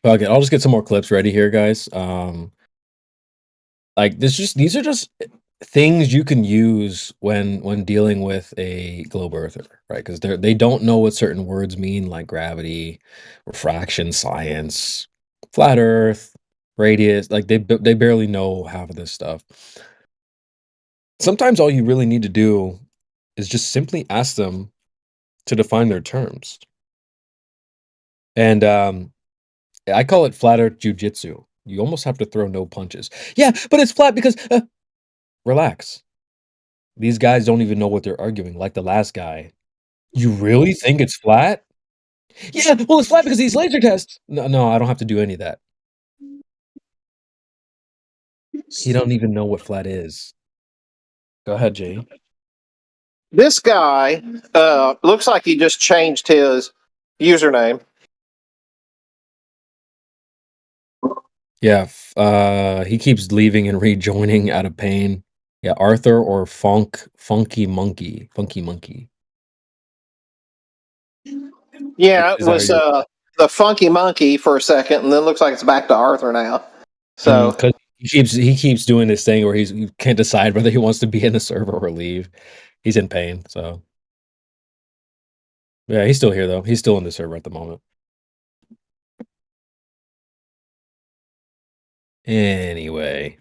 Okay, I'll just get some more clips ready here, guys. Like these are just things you can use when dealing with a globe earther, right? Because they don't know what certain words mean, like gravity, refraction, science, flat Earth, radius. Like they barely know half of this stuff. Sometimes all you really need to do is just simply ask them to define their terms. And I call it flat Earth jujitsu. You almost have to throw no punches. Yeah, but it's flat because relax. These guys don't even know what they're arguing, like the last guy. You really think it's flat? Yeah, well, it's flat because these laser tests. No, no, I don't have to do any of that. He don't even know what flat is. Go ahead, Jay. This guy looks like he just changed his username. Yeah, he keeps leaving and rejoining out of pain. Yeah, Arthur or Funky Monkey. Yeah, it Is that how was you're the Funky Monkey for a second, and then looks like it's back to Arthur now. So, because he keeps doing this thing where he can't decide whether he wants to be in the server or leave. He's in pain, so yeah, he's still here though. He's still in the server at the moment. Anyway,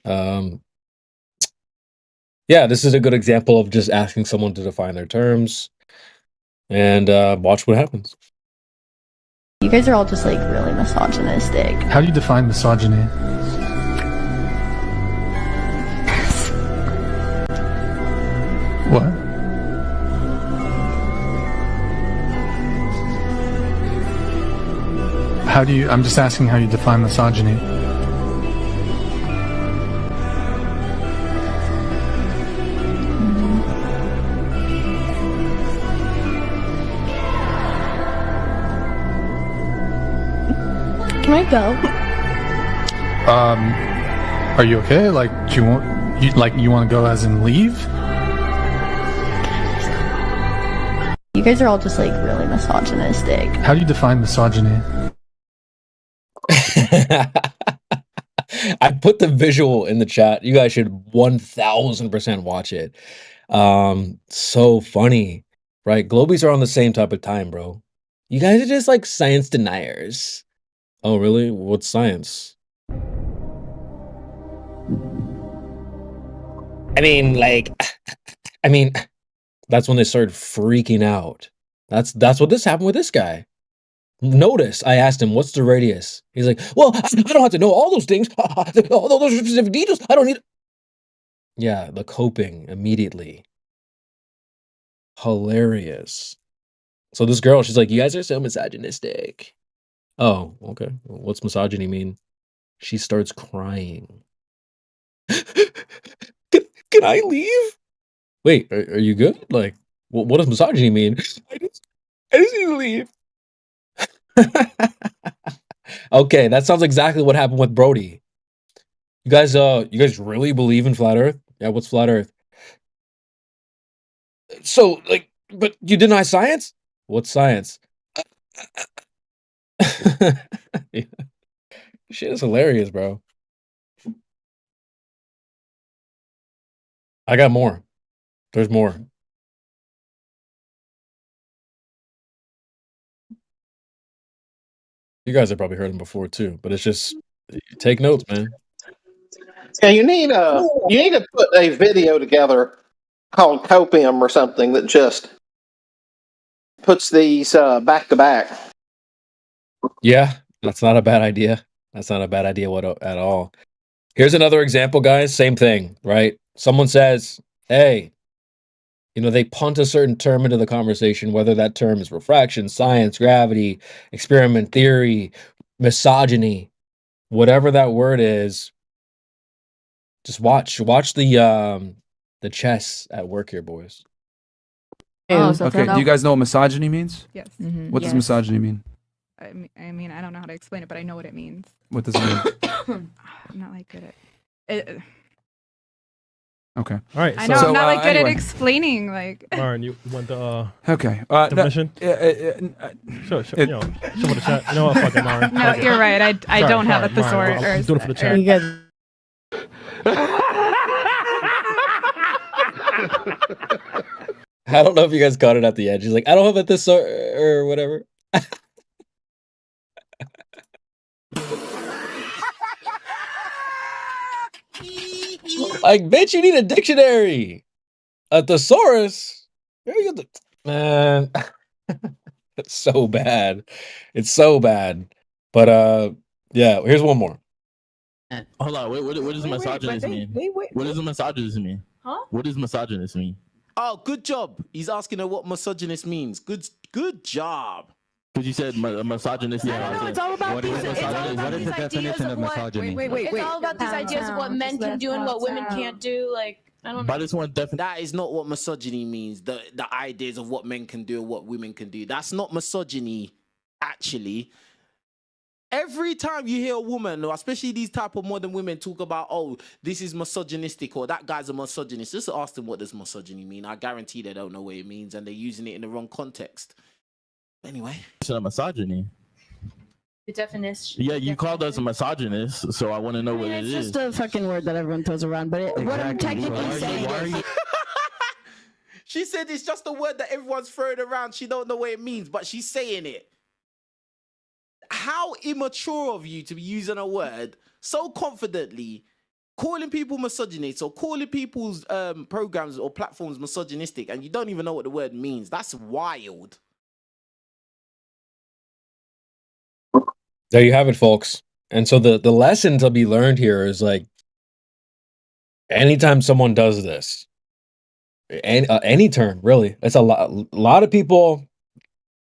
yeah, this is a good example of just asking someone to define their terms and watch what happens. You guys are all just like really misogynistic. How do you define misogyny? What? How do you? I'm just asking how you define misogyny. Can I go? Are you okay? Like, do you want you want to go as in leave? You guys are all just like really misogynistic. How do you define misogyny? I put the visual in the chat. You guys should 1000% watch it. So funny, right? Globies are on the same type of time, bro. You guys are just like science deniers. Oh, really? What's science? I mean, like, that's when they started freaking out. That's what this happened with this guy. Notice I asked him, "What's the radius?" He's like, "Well, I don't have to know all those things. All those specific details. I don't need." Yeah, the coping immediately. Hilarious. So this girl, she's like, "You guys are so misogynistic." Oh, okay. What's misogyny mean? She starts crying. Can I leave? Wait, are you good? Like, what does misogyny mean? I just need to leave. Okay, that sounds exactly what happened with Brody. You guys really believe in flat Earth? Yeah, what's flat Earth? So, like, but you deny science? What's science? Yeah. Shit is hilarious, bro. I got more. There's more. You guys have probably heard them before too, but it's just take notes, man. yeah, you need to put a video together called Copium or something that just puts these back to back. Yeah, that's not a bad idea. That's not a bad idea at all. Here's another example, guys. Same thing, right? Someone says, "Hey," they punt a certain term into the conversation, whether that term is refraction, science, gravity, experiment theory, misogyny, whatever that word is. Just watch the chess at work here, boys. Oh, so Okay, do you guys know what misogyny means? Yes. What does misogyny mean? I mean, I don't know how to explain it, but I know what it means. What does it mean? I'm not like good at it. Okay. All right. I So, know So, I'm not like good anyway. at explaining. Like, Lauren, you want the Okay. definition? Sure. You know, show for the chat. You know what? Fuck it, Lauren. no, Fuck it. you're right. I Sorry, don't have a sorry, Lauren. thesaurus. I'm doing it for the chat. You guys. I don't know if you guys caught it at the end. She's like, I don't have a this or whatever. Like, bitch, you need a dictionary. A thesaurus. Where you get the man? It's so bad. It's so bad. But yeah. Here's one more. Hold on. What does misogynist mean? What does a misogynist mean? Huh? What does misogynist mean? Oh, good job. He's asking her what misogynist means. Good job. Because you said misogynist. I know, it's all about What is these. It's all misogyny? about What is these the ideas definition of of what. misogyny? Wait. It's all about these ideas of what men can do and what women can't do. Like, I don't know. But this one definitely. That is not what misogyny means. The ideas of what men can do and what women can do. That's not misogyny, actually. Every time you hear a woman, or especially these type of modern women, talk about, oh, this is misogynistic, or that guy's a misogynist, just ask them what does misogyny mean. I guarantee they don't know what it means, and they're using it in the wrong context. Anyway. Of misogyny. The definition. Yeah, you called us a misogynist, so I want to know what it It's is. just a fucking word that everyone throws around, but what I'm technically saying is. She said it's just a word that everyone's throwing around. She don't know what it means, but she's saying it. How immature of you to be using a word so confidently, calling people misogynists or calling people's programs or platforms misogynistic, and you don't even know what the word means. That's wild. There you have it, folks. And so the lesson to be learned here is like, anytime someone does this, any term really, it's a lot of people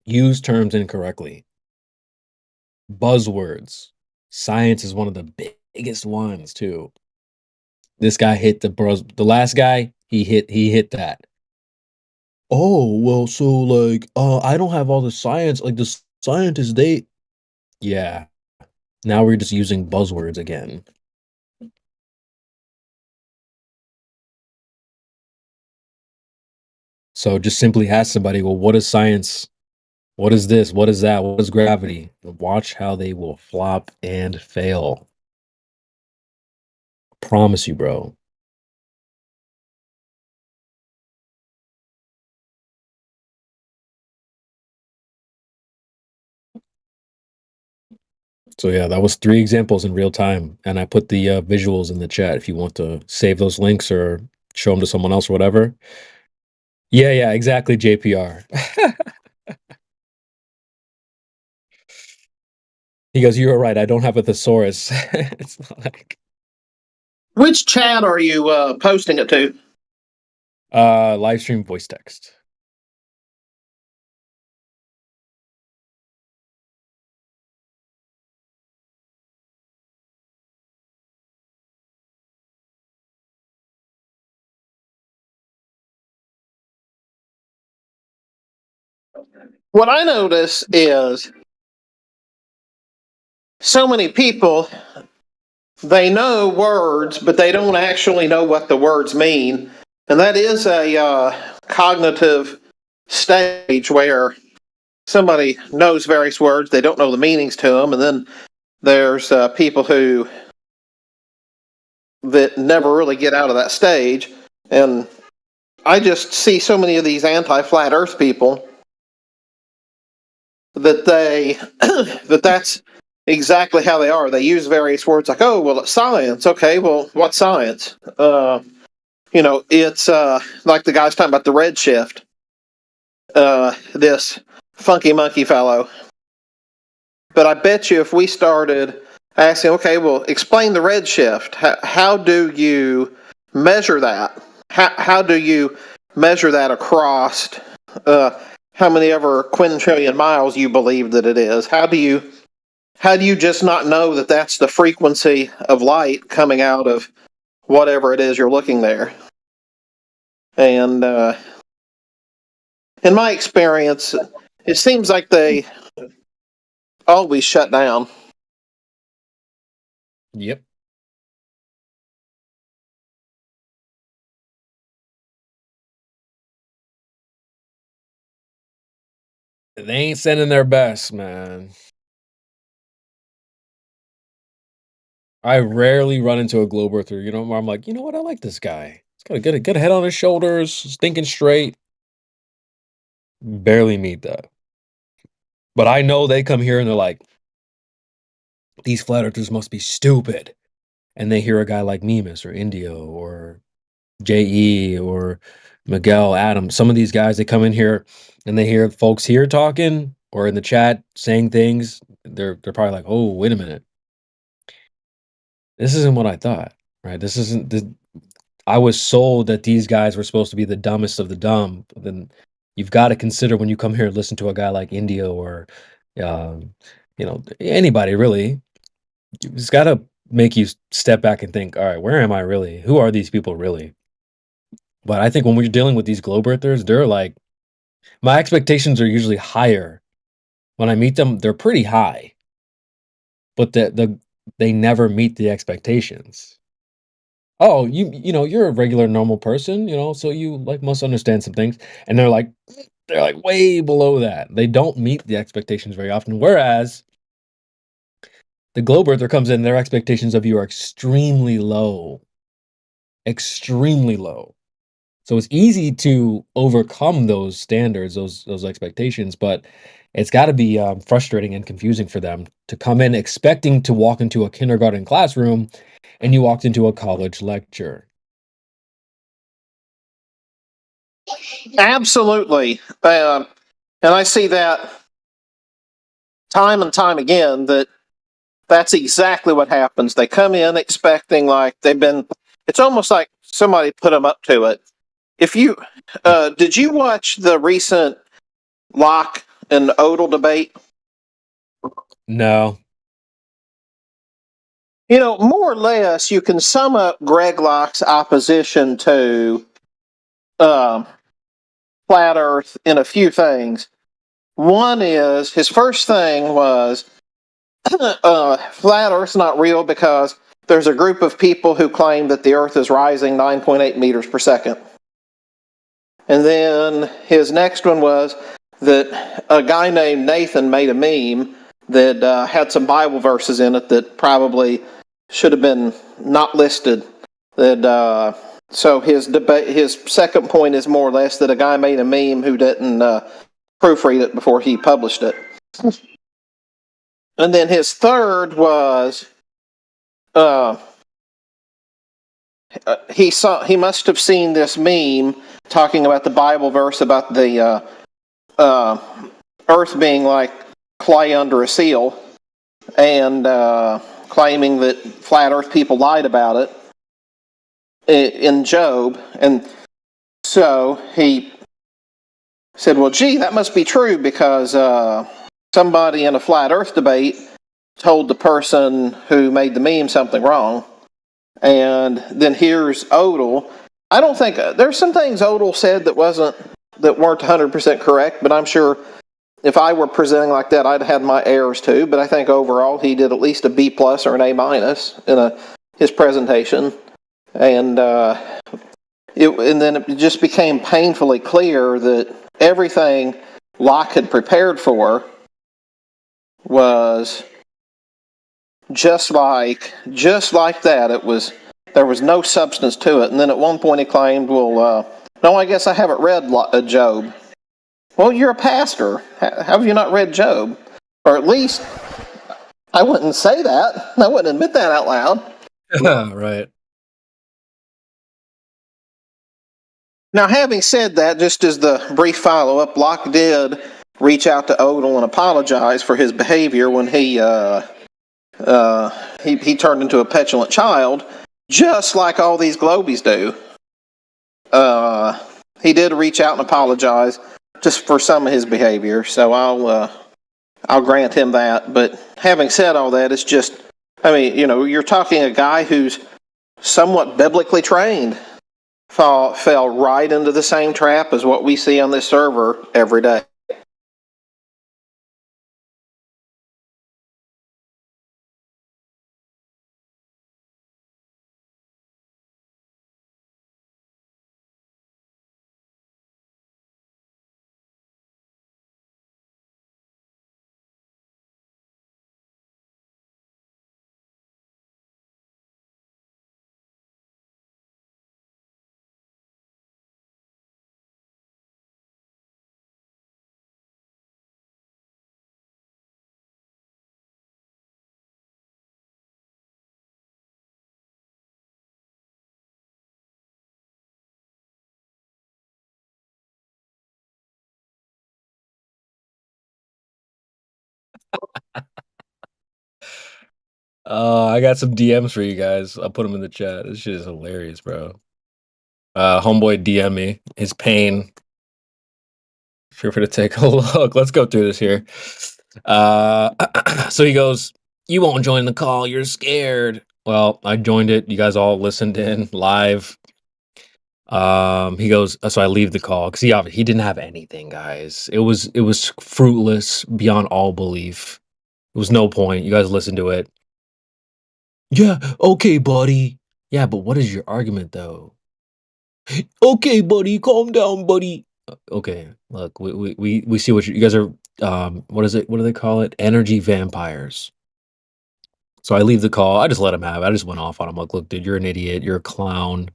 use terms incorrectly. Buzzwords. Science is one of the biggest ones too. This guy hit the last guy, he hit that. Oh, well, so like I don't have all the science, like the scientists, yeah. Now we're just using buzzwords again. So just simply ask somebody, well, what is science? What is this? What is that? What is gravity? Watch how they will flop and fail. Promise you, bro. So yeah, that was 3 examples in real time, and I put the visuals in the chat if you want to save those links or show them to someone else or whatever. Yeah, exactly, JPR. He goes, "You were right. I don't have a thesaurus." It's not like Which chat are you posting it to? live stream voice text. What I notice is so many people, they know words, but they don't actually know what the words mean. And that is a cognitive stage where somebody knows various words, they don't know the meanings to them, and then there's people that never really get out of that stage. And I just see so many of these anti-flat earth people that that's exactly how they are. They use various words like, oh, well, it's science. Okay, well, what's science? It's like the guy's talking about the redshift. This funky monkey fellow. But I bet you if we started asking, okay, well, explain the redshift. How do you measure that? How do you measure that across how many ever quintillion miles you believe that it is? How do you just not know that that's the frequency of light coming out of whatever it is you're looking there? And in my experience, it seems like they always shut down. Yep. They ain't sending their best, man. I rarely run into a globe earther, where I'm like, you know what? I like this guy. He's got a good head on his shoulders, he's thinking straight. Barely meet that. But I know they come here and they're like, these flat earthers must be stupid. And they hear a guy like Mimas or Indio or JE or Miguel, Adam. Some of these guys, they come in here and they hear folks here talking or in the chat saying things. They're probably like, oh, wait a minute. This isn't what I thought, right? This isn't the. I was sold that these guys were supposed to be the dumbest of the dumb. But then you've got to consider when you come here and listen to a guy like Indio or, anybody really. It's got to make you step back and think, all right, where am I really? Who are these people really? But I think when we're dealing with these globe earthers, they're like, my expectations are usually higher. When I meet them, they're pretty high, but they never meet the expectations. Oh, you're a regular normal person, so you like must understand some things. And they're like way below that. They don't meet the expectations very often. Whereas the globe earther comes in, their expectations of you are extremely low. Extremely low. So it's easy to overcome those standards, those expectations, but it's got to be frustrating and confusing for them to come in expecting to walk into a kindergarten classroom, and you walked into a college lecture. Absolutely. And I see that time and time again that that's exactly what happens. They come in expecting like it's almost like somebody put them up to it. If you, did you watch the recent Locke and Odell debate? No. More or less, you can sum up Greg Locke's opposition to flat Earth in a few things. One is his first thing was flat Earth's not real because there's a group of people who claim that the Earth is rising 9.8 meters per second. And then his next one was that a guy named Nathan made a meme that had some Bible verses in it that probably should have been not listed. So his second point is more or less that a guy made a meme who didn't proofread it before he published it. And then his third was he must have seen this meme talking about the Bible verse about the Earth being like clay under a seal, and claiming that flat Earth people lied about it in Job. And so he said, well, gee, that must be true because somebody in a flat Earth debate told the person who made the meme something wrong. And then here's Odell. I don't think there's some things Odell said that weren't 100% correct, but I'm sure if I were presenting like that, I'd had my errors too. But I think overall he did at least a B plus or an A minus in his presentation, and then it just became painfully clear that everything Locke had prepared for was just like that. There was no substance to it. And then at one point he claimed, well, no, I guess I haven't read Job. Well, you're a pastor. How have you not read Job? Or at least I wouldn't say that. I wouldn't admit that out loud. Right. Now, having said that, just as the brief follow-up, Locke did reach out to Odell and apologize for his behavior when he turned into a petulant child, just like all these globies do. He did reach out and apologize just for some of his behavior, so I'll grant him that. But having said all that, it's just, you're talking a guy who's somewhat biblically trained fell right into the same trap as what we see on this server every day. I got some DMs for you guys. I'll put them in the chat. This shit is hilarious, bro. Homeboy DM me his pain. Feel free to take a look. Let's go through this here. So he goes, "You won't join the call. You're scared." Well, I joined it. You guys all listened in live. He goes, so I leave the call because he didn't have anything, guys. It was fruitless beyond all belief. It was no point. You guys listened to it. Yeah, okay, buddy. Yeah, but what is your argument though? Okay, buddy, calm down, buddy. Okay, look, we see what you guys are. What is it? What do they call it? Energy vampires. So I leave the call. I just let him have it. I just went off on him. Like, look, dude, you're an idiot. You're a clown.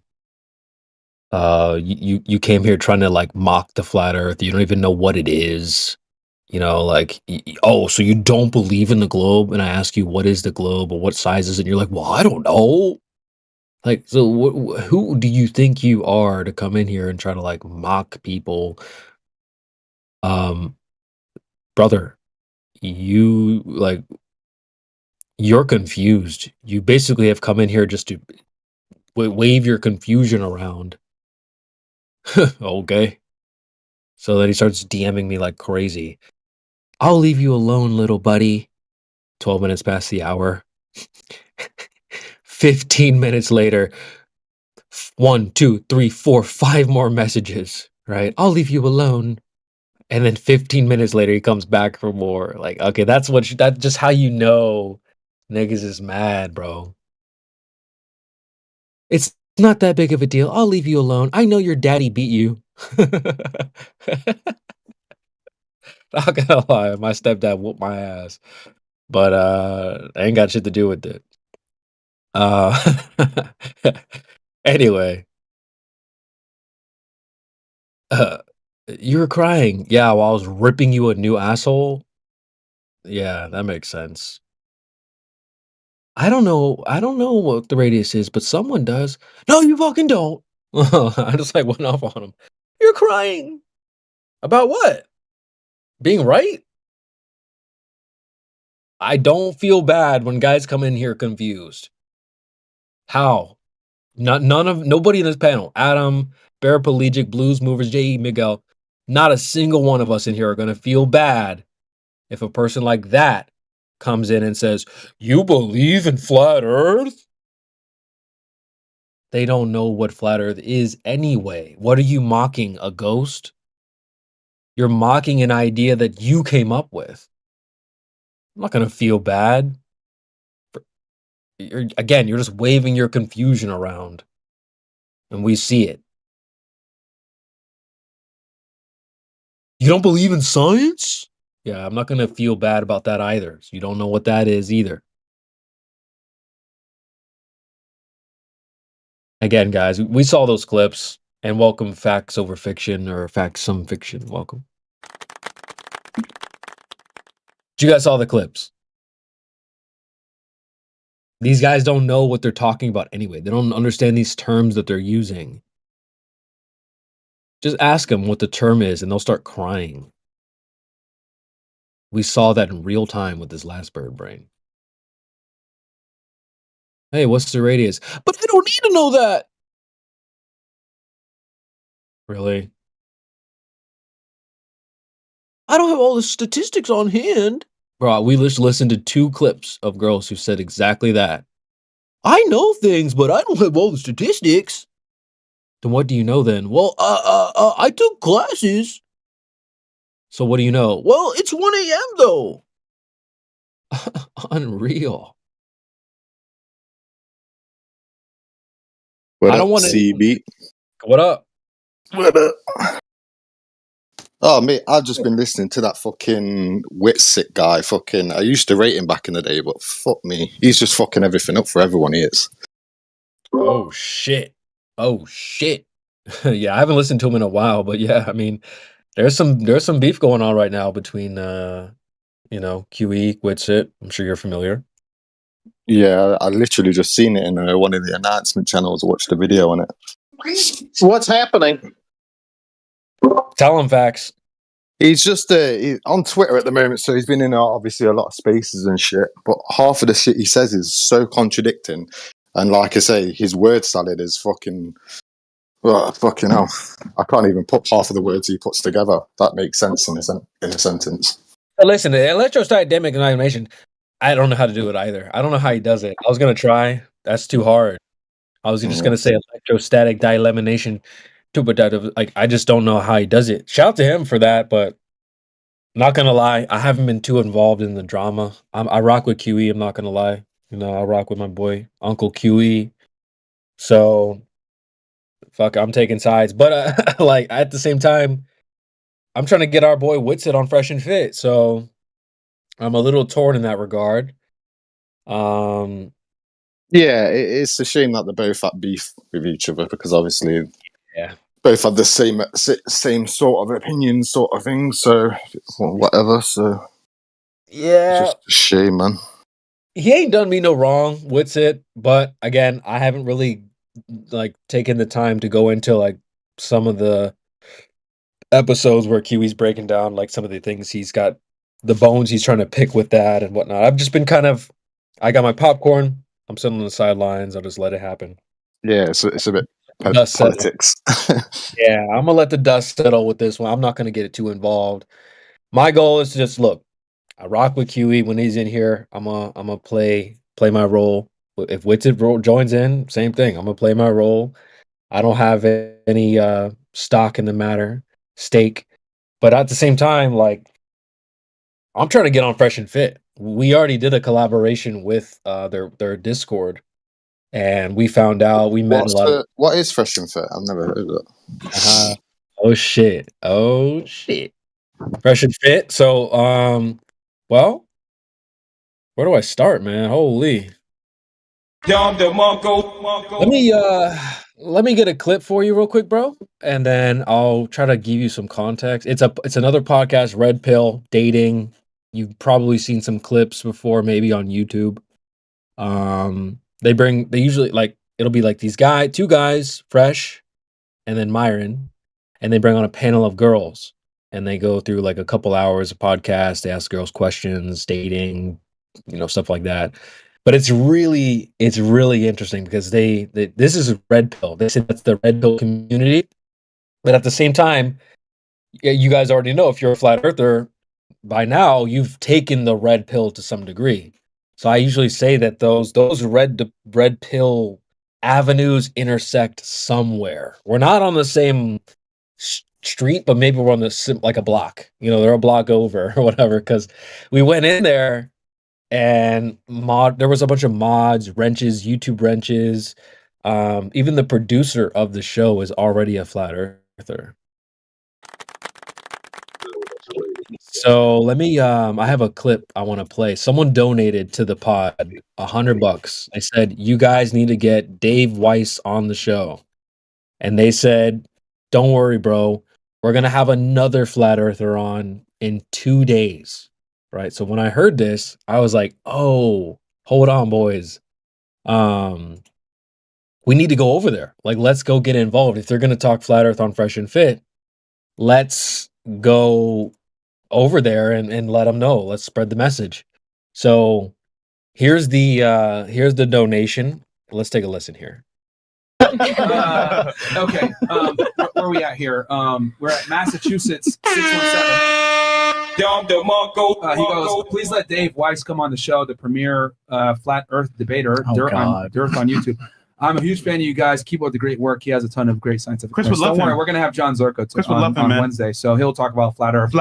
You came here trying to like mock the flat Earth. You don't even know what it is. You know, like, oh, so you don't believe in the globe? And I ask you, what is the globe or what size is it? And you're like, well, I don't know. Like, so who do you think you are to come in here and try to like mock people? Brother, you're confused. You basically have come in here just to wave your confusion around. Okay. So then he starts DMing me like crazy. I'll leave you alone, little buddy. 12 minutes past the hour. 15 minutes later, 1, 2, 3, 4, 5 more messages, right? I'll leave you alone. And then 15 minutes later, he comes back for more. Like, okay, that's just how you know niggas is mad, bro. It's not that big of a deal. I'll leave you alone. I know your daddy beat you. Not gonna lie, my stepdad whooped my ass. But I ain't got shit to do with it. Anyway. You were crying. Yeah, while I was ripping you a new asshole. Yeah, that makes sense. I don't know what the radius is, but someone does. No, you fucking don't. I just like went off on him. You're crying. About what? Being right? I don't feel bad when guys come in here confused. How? Nobody in this panel. Adam, Paraplegic, Blues Movers, J.E. Miguel. Not a single one of us in here are gonna feel bad if a person like that comes in and says, "You believe in flat Earth?" They don't know what flat Earth is anyway. What are you mocking? A ghost? You're mocking an idea that you came up with. I'm not gonna feel bad. You're just waving your confusion around. And we see it. You don't believe in science? Yeah, I'm not gonna feel bad about that either. So you don't know what that is either. Again, guys, we saw those clips, and welcome Facts Over Fiction or Facts Some Fiction. Welcome. You guys saw the clips. These guys don't know what they're talking about anyway. They don't understand these terms that they're using. Just ask them what the term is, and they'll start crying. We saw that in real time with this last bird brain. Hey, what's the radius? But I don't need to know that. Really? I don't have all the statistics on hand. Bro, we just listened to 2 clips of girls who said exactly that. I know things, but I don't have all the statistics. Then what do you know then? Well, I took classes. So what do you know? Well, it's 1 a.m. though. Unreal. What I don't up, want to. CB? What up? What up? Oh, mate, I've just been listening to that fucking Whitsick guy. Fucking, I used to rate him back in the day, but fuck me. He's just fucking everything up for everyone, he is. Oh, shit. Oh, shit. Yeah, I haven't listened to him in a while, but yeah, I mean, there's some beef going on right now between, QE, Whitsick. I'm sure you're familiar. Yeah, I literally just seen it in one of the announcement channels, watched the video on it. What's happening? Tell him Facts. He's just on Twitter at the moment, so he's been in obviously a lot of spaces and shit. But half of the shit he says is so contradicting, and like I say, his word salad is fucking. Well, fucking hell! I can't even put half of the words he puts together. That makes sense in a sentence. Listen, the electrostatic animation, I don't know how to do it either. I don't know how he does it. I was gonna try. That's too hard. I was just gonna say electrostatic delamination too, but like I just don't know how he does it. Shout out to him for that, but not gonna lie, I haven't been too involved in the drama. I rock with QE. I'm not gonna lie. You know, I rock with my boy Uncle QE. So, fuck, I'm taking sides. But like at the same time, I'm trying to get our boy Witsit on Fresh and Fit. So I'm a little torn in that regard. Yeah, it's a shame that they're both at beef with each other because obviously, yeah, both had the same sort of opinion, sort of thing. So whatever. So yeah, it's just a shame, man. He ain't done me no wrong, Witsit, but again, I haven't really like taken the time to go into like some of the episodes where Kiwi's breaking down like some of the things he's got, the bones he's trying to pick with that and whatnot. I've just been I got my popcorn. I'm sitting on the sidelines. I'll just let it happen. Yeah, it's a bit politics. Yeah, I'm gonna let the dust settle with this one. I'm not gonna get it too involved. My goal is to just look. I rock with QE when he's in here. I'm gonna play my role. If Witsit joins in, same thing. I'm gonna play my role. I don't have any stock in the matter, stake, but at the same time, like I'm trying to get on Fresh and Fit. We already did a collaboration with their Discord, and we found out we met a lot. What is Fresh and Fit? I've never heard of it. Oh shit! Fresh and Fit. So well, where do I start, man? Holy. Let me get a clip for you real quick, bro, and then I'll try to give you some context. It's another podcast, Red Pill Dating. You've probably seen some clips before, maybe on YouTube. They usually like it'll be like two guys, Fresh, and then Myron, and they bring on a panel of girls, and they go through like a couple hours of podcast. They ask girls questions, dating, stuff like that. But it's really interesting because this is a Red Pill. They say that's the Red Pill community. But at the same time, you guys already know if you're a flat earther, by now you've taken the red pill to some degree. So I usually say that those red pill avenues intersect somewhere. We're not on the same street, but maybe we're on like a block. They're a block over or whatever. Because we went in there. And there was a bunch of mods, wrenches, YouTube wrenches. Even the producer of the show is already a flat earther. So let me I have a clip I want to play. Someone donated to the pod $100. They said, you guys need to get Dave Weiss on the show. And they said, don't worry, bro. We're gonna have another flat earther on in 2 days. Right. So when I heard this, I was like, oh, hold on, boys. We need to go over there. Like, let's go get involved. If they're going to talk flat earth on Fresh and Fit, let's go over there and let them know. Let's spread the message. So here's the donation. Let's take a listen here. Okay. Where are we at here? We're at Massachusetts 617. He goes, please let Dave Weiss come on the show, the premier flat earth debater, Dirt on YouTube. I'm a huge fan of you guys. Keep up the great work. He has a ton of great scientific Chris would love Don't worry, him. we're going to have John Zerko on Wednesday, so he'll talk about flat earth.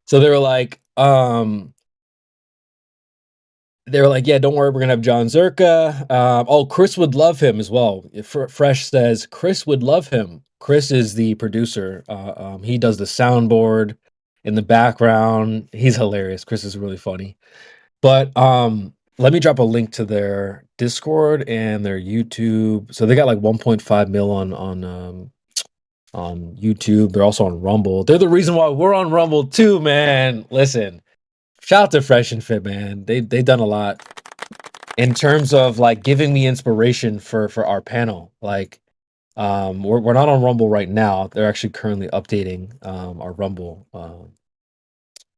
So they were like, yeah, don't worry, we're gonna have John Zerka. Chris would love him as well. Fresh says Chris would love him. Chris is the producer. He does the soundboard in the background. He's hilarious. Chris is really funny. But let me drop a link to their Discord and their YouTube. So they got like 1.5 mil on YouTube. They're also on Rumble. They're the reason why we're on Rumble too, man. Listen. Shout out to Fresh and Fit, man. They've done a lot in terms of like giving me inspiration for our panel. Like We're not on Rumble right now. They're actually currently updating our Rumble.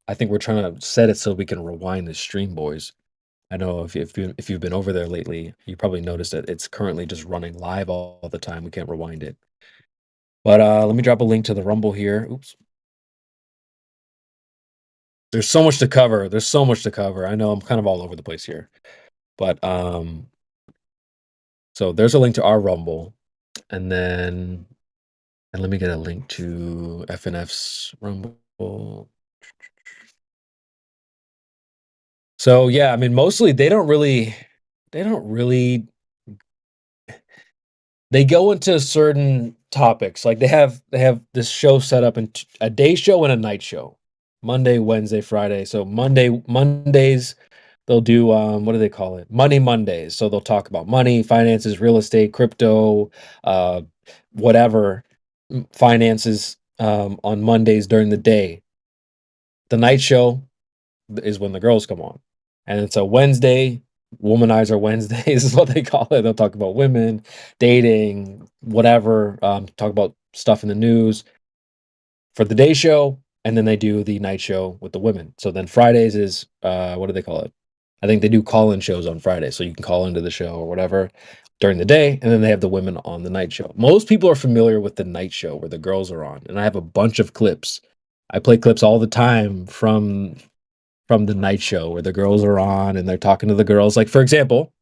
I think we're trying to set it so we can rewind the stream, boys. I know if you've been over there lately, you probably noticed that it's currently just running live all the time. We can't rewind it. But let me drop a link to the Rumble here. Oops. There's so much to cover. There's so much to cover. I know I'm kind of all over the place here. But so there's a link to our Rumble. And let me get a link to FNF's Rumble. So yeah, I mean, mostly they don't really they go into certain topics. Like they have this show set up in a day show and a night show. Monday, Wednesday, Friday. So Mondays they'll do what do they call it? Money Mondays. So they'll talk about money, finances, real estate, crypto, whatever finances on Mondays during the day. The night show is when the girls come on. And it's a Wednesday, Womanizer Wednesdays is what they call it. They'll talk about women, dating, whatever, talk about stuff in the news for the day show, and then they do the night show with the women. So then Fridays is what do they call it? I think they do call-in shows on Friday, so you can call into the show or whatever during the day, and then they have the women on the night show. Most people are familiar with the night show where the girls are on, and I have a bunch of clips. I play clips all the time from the night show where the girls are on and they're talking to the girls. Like, for example,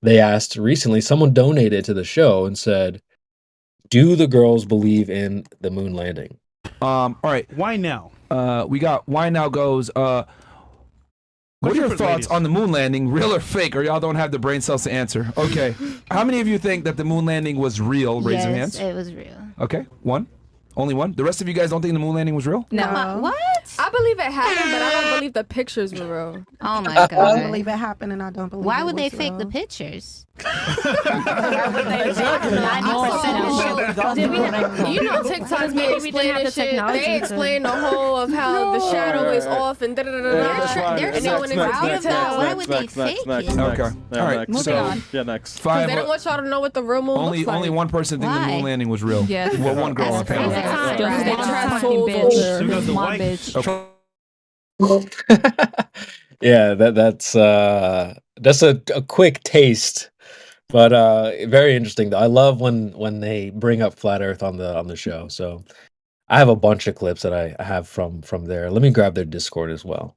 they asked recently, someone donated to the show and said, do the girls believe in the moon landing? All right. Why now? We got why now goes. What are your thoughts on the moon landing, real or fake? Or y'all don't have the brain cells to answer. Okay. How many of you think that the moon landing was real? Raise your hands. It was real. Okay. One. Only one? The rest of you guys don't think the moon landing was real? No. What? I believe it happened, but I don't believe the pictures were real. Oh my I don't god. believe it happened, and I don't believe. Why it would they was fake the real. pictures? You know, TikTok be explaining shit. They explain the whole of how the shadow is off and da da da da. They're And so then when it's proud of that. Why would they Next, fake next, it? Okay. All right. next. So on. Yeah, next. five. they don't want y'all to know what the real moon Only looks like. only one person think the Why? moon landing was real. Yes. Well, one girl on That's crazy. panel. Just They one trash fucking souls bitch. Because the One white- bitch. Yeah, that's a quick taste, but very interesting though. I love when they bring up flat Earth on the show. So I have a bunch of clips that I have from there. Let me grab their Discord as well.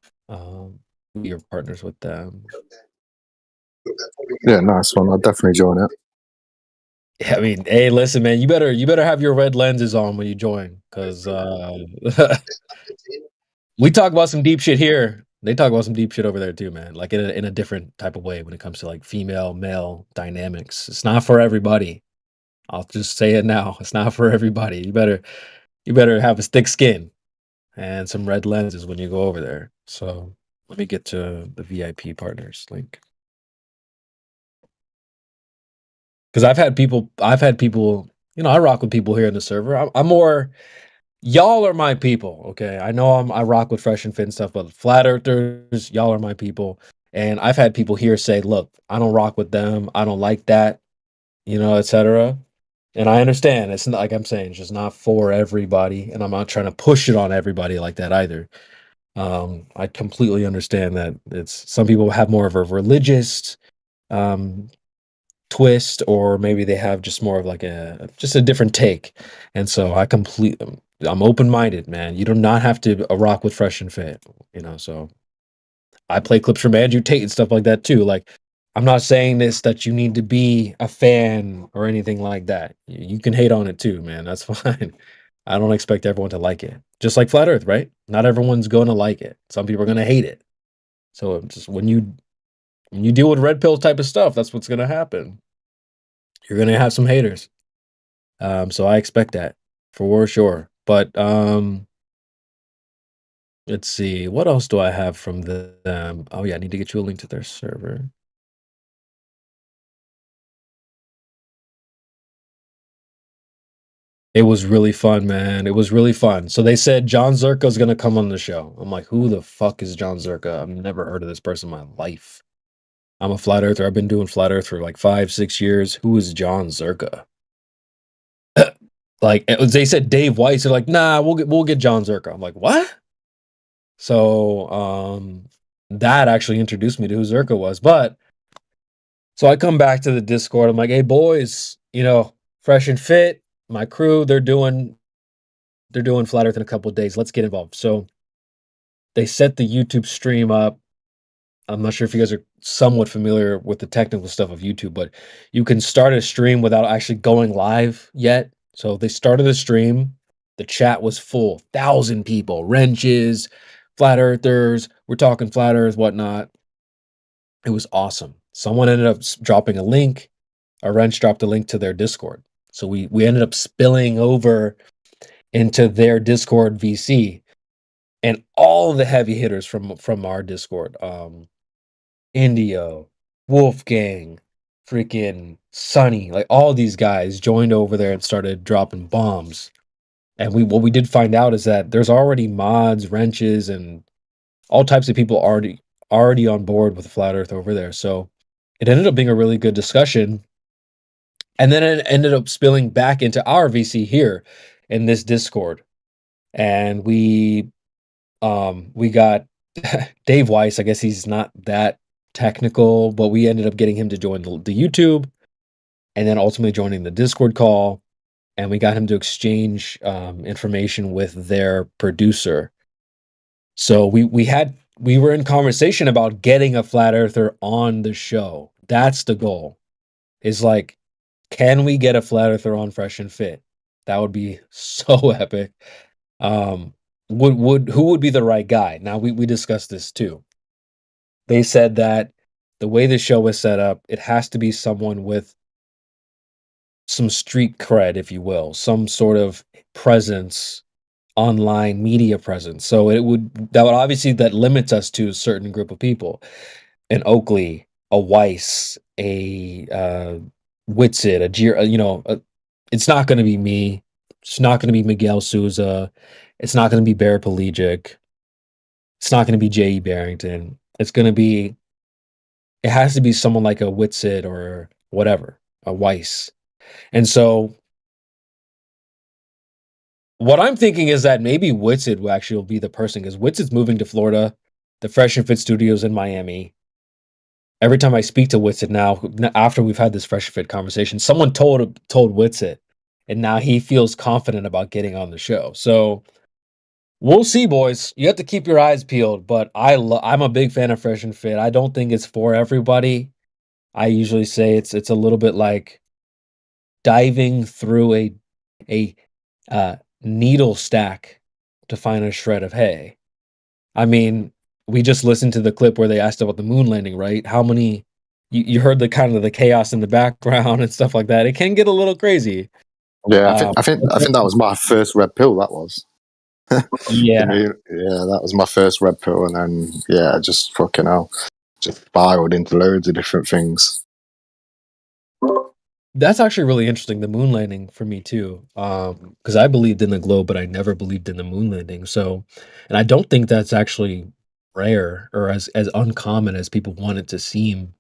You're partners with them. Yeah, nice one. I'll definitely join it. Yeah, I mean, hey, listen, man, you better have your red lenses on when you join, because we talk about some deep shit here. They talk about some deep shit over there too, man. Like in a different type of way when it comes to like female male dynamics. It's not for everybody. I'll just say it now. It's not for everybody. You better have a thick skin and some red lenses when you go over there. So let me get to the VIP partners link. Because I've had people, you know, I rock with people here in the server. I'm more, y'all are my people, okay? I know I rock with Fresh and Fit and stuff, but flat earthers, y'all are my people. And I've had people here say, look, I don't rock with them. I don't like that, you know, etc. And I understand. It's not like I'm saying, it's just not for everybody. And I'm not trying to push it on everybody like that either. I completely understand that it's some people have more of a religious twist, or maybe they have just more of like a different take. And so I'm open-minded, man. You do not have to rock with Fresh and Fit, you know. So I play clips from Andrew Tate and stuff like that too. Like, I'm not saying this that you need to be a fan or anything like that. You can hate on it too, man. That's fine. I don't expect everyone to like it. Just like Flat Earth, right? Not everyone's going to like it. Some people are going to hate it. So just when you deal with red pill type of stuff, that's what's going to happen. You're going to have some haters. So I expect that for sure. But let's see. What else do I have from them? Oh yeah, I need to get you a link to their server. It was really fun, man. It was really fun. So they said John Zerka is going to come on the show. I'm like, who the fuck is John Zerka? I've never heard of this person in my life. I'm a flat earther. I've been doing flat earth for like 5-6 years. Who is John Zerka? like they said Dave Weiss. They're like, nah, we'll get John Zerka. I'm like, what? So that actually introduced me to who Zerka was. But so I come back to the Discord. I'm like, hey boys, Fresh and Fit, my crew, they're doing Flat Earth in a couple of days. Let's get involved. So they set the YouTube stream up. I'm not sure if you guys are somewhat familiar with the technical stuff of YouTube, but you can start a stream without actually going live yet. So they started a stream. The chat was full, 1,000 people, wrenches, flat earthers. We're talking flat earth, whatnot. It was awesome. Someone ended up dropping a link. A wrench dropped a link to their Discord. So we ended up spilling over into their Discord VC, and all the heavy hitters from our Discord, Indio, Wolfgang, freaking Sunny, like all these guys joined over there and started dropping bombs. And what we did find out is that there's already mods, wrenches, and all types of people already on board with Flat Earth over there. So it ended up being a really good discussion. And then it ended up spilling back into our VC here in this Discord. And we got Dave Weiss. I guess he's not that technical, but we ended up getting him to join the YouTube, and then ultimately joining the Discord call. And we got him to exchange information with their producer. So we were in conversation about getting a flat earther on the show. That's the goal. Is like, can we get a flat earther on Fresh and Fit? That would be so epic. Who would be the right guy? Now we discussed this too. They said that the way the show is set up, it has to be someone with some street cred, if you will, some sort of presence, online media presence. So that would obviously, that limits us to a certain group of people. An Oakley, a Weiss, a Whitsitt, a Jira, it's not going to be me. It's not going to be Miguel Souza. It's not going to be Bear Pelagic. It's not going to be J.E. Barrington. It has to be someone like a Whitsitt or whatever, a Weiss. And so what I'm thinking is that maybe Whitsitt will actually be the person, because Whitsitt's moving to Florida. The Fresh and Fit studios in Miami. Every time I speak to Whitsitt now, after we've had this Fresh and Fit conversation, someone told Whitsitt, and now he feels confident about getting on the show. So we'll see, boys. You have to keep your eyes peeled, but I'm a big fan of Fresh and Fit. I don't think it's for everybody. I usually say it's a little bit like diving through a needle stack to find a shred of hay. I mean, we just listened to the clip where they asked about the moon landing, right? How many? You heard the kind of the chaos in the background and stuff like that. It can get a little crazy. Yeah, I think that was my first red pill. That was. Yeah. That was my first red pill, and then just fucking hell, just spiraled into loads of different things. That's actually really interesting, the moon landing for me too. Because I believed in the globe, but I never believed in the moon landing. So, and I don't think that's actually rare or as uncommon as people want it to seem.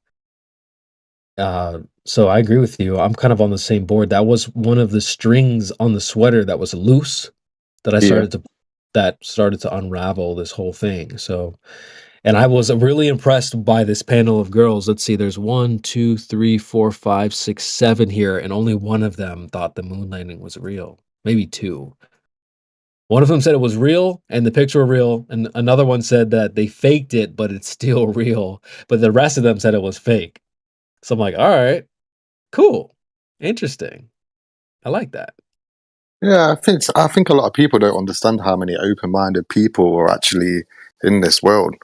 So I agree with you. I'm kind of on the same board. That was one of the strings on the sweater that was loose that started to unravel this whole thing. So, and I was really impressed by this panel of girls. Let's see, there's 1, 2, 3, 4, 5, 6, 7 here, and only one of them thought the moon landing was real. Maybe 2. One of them said it was real and the picture were real, and another one said that they faked it, but it's still real. But the rest of them said it was fake. So I'm like, all right, cool, interesting. I like that. Yeah, I think a lot of people don't understand how many open-minded people are actually in this world.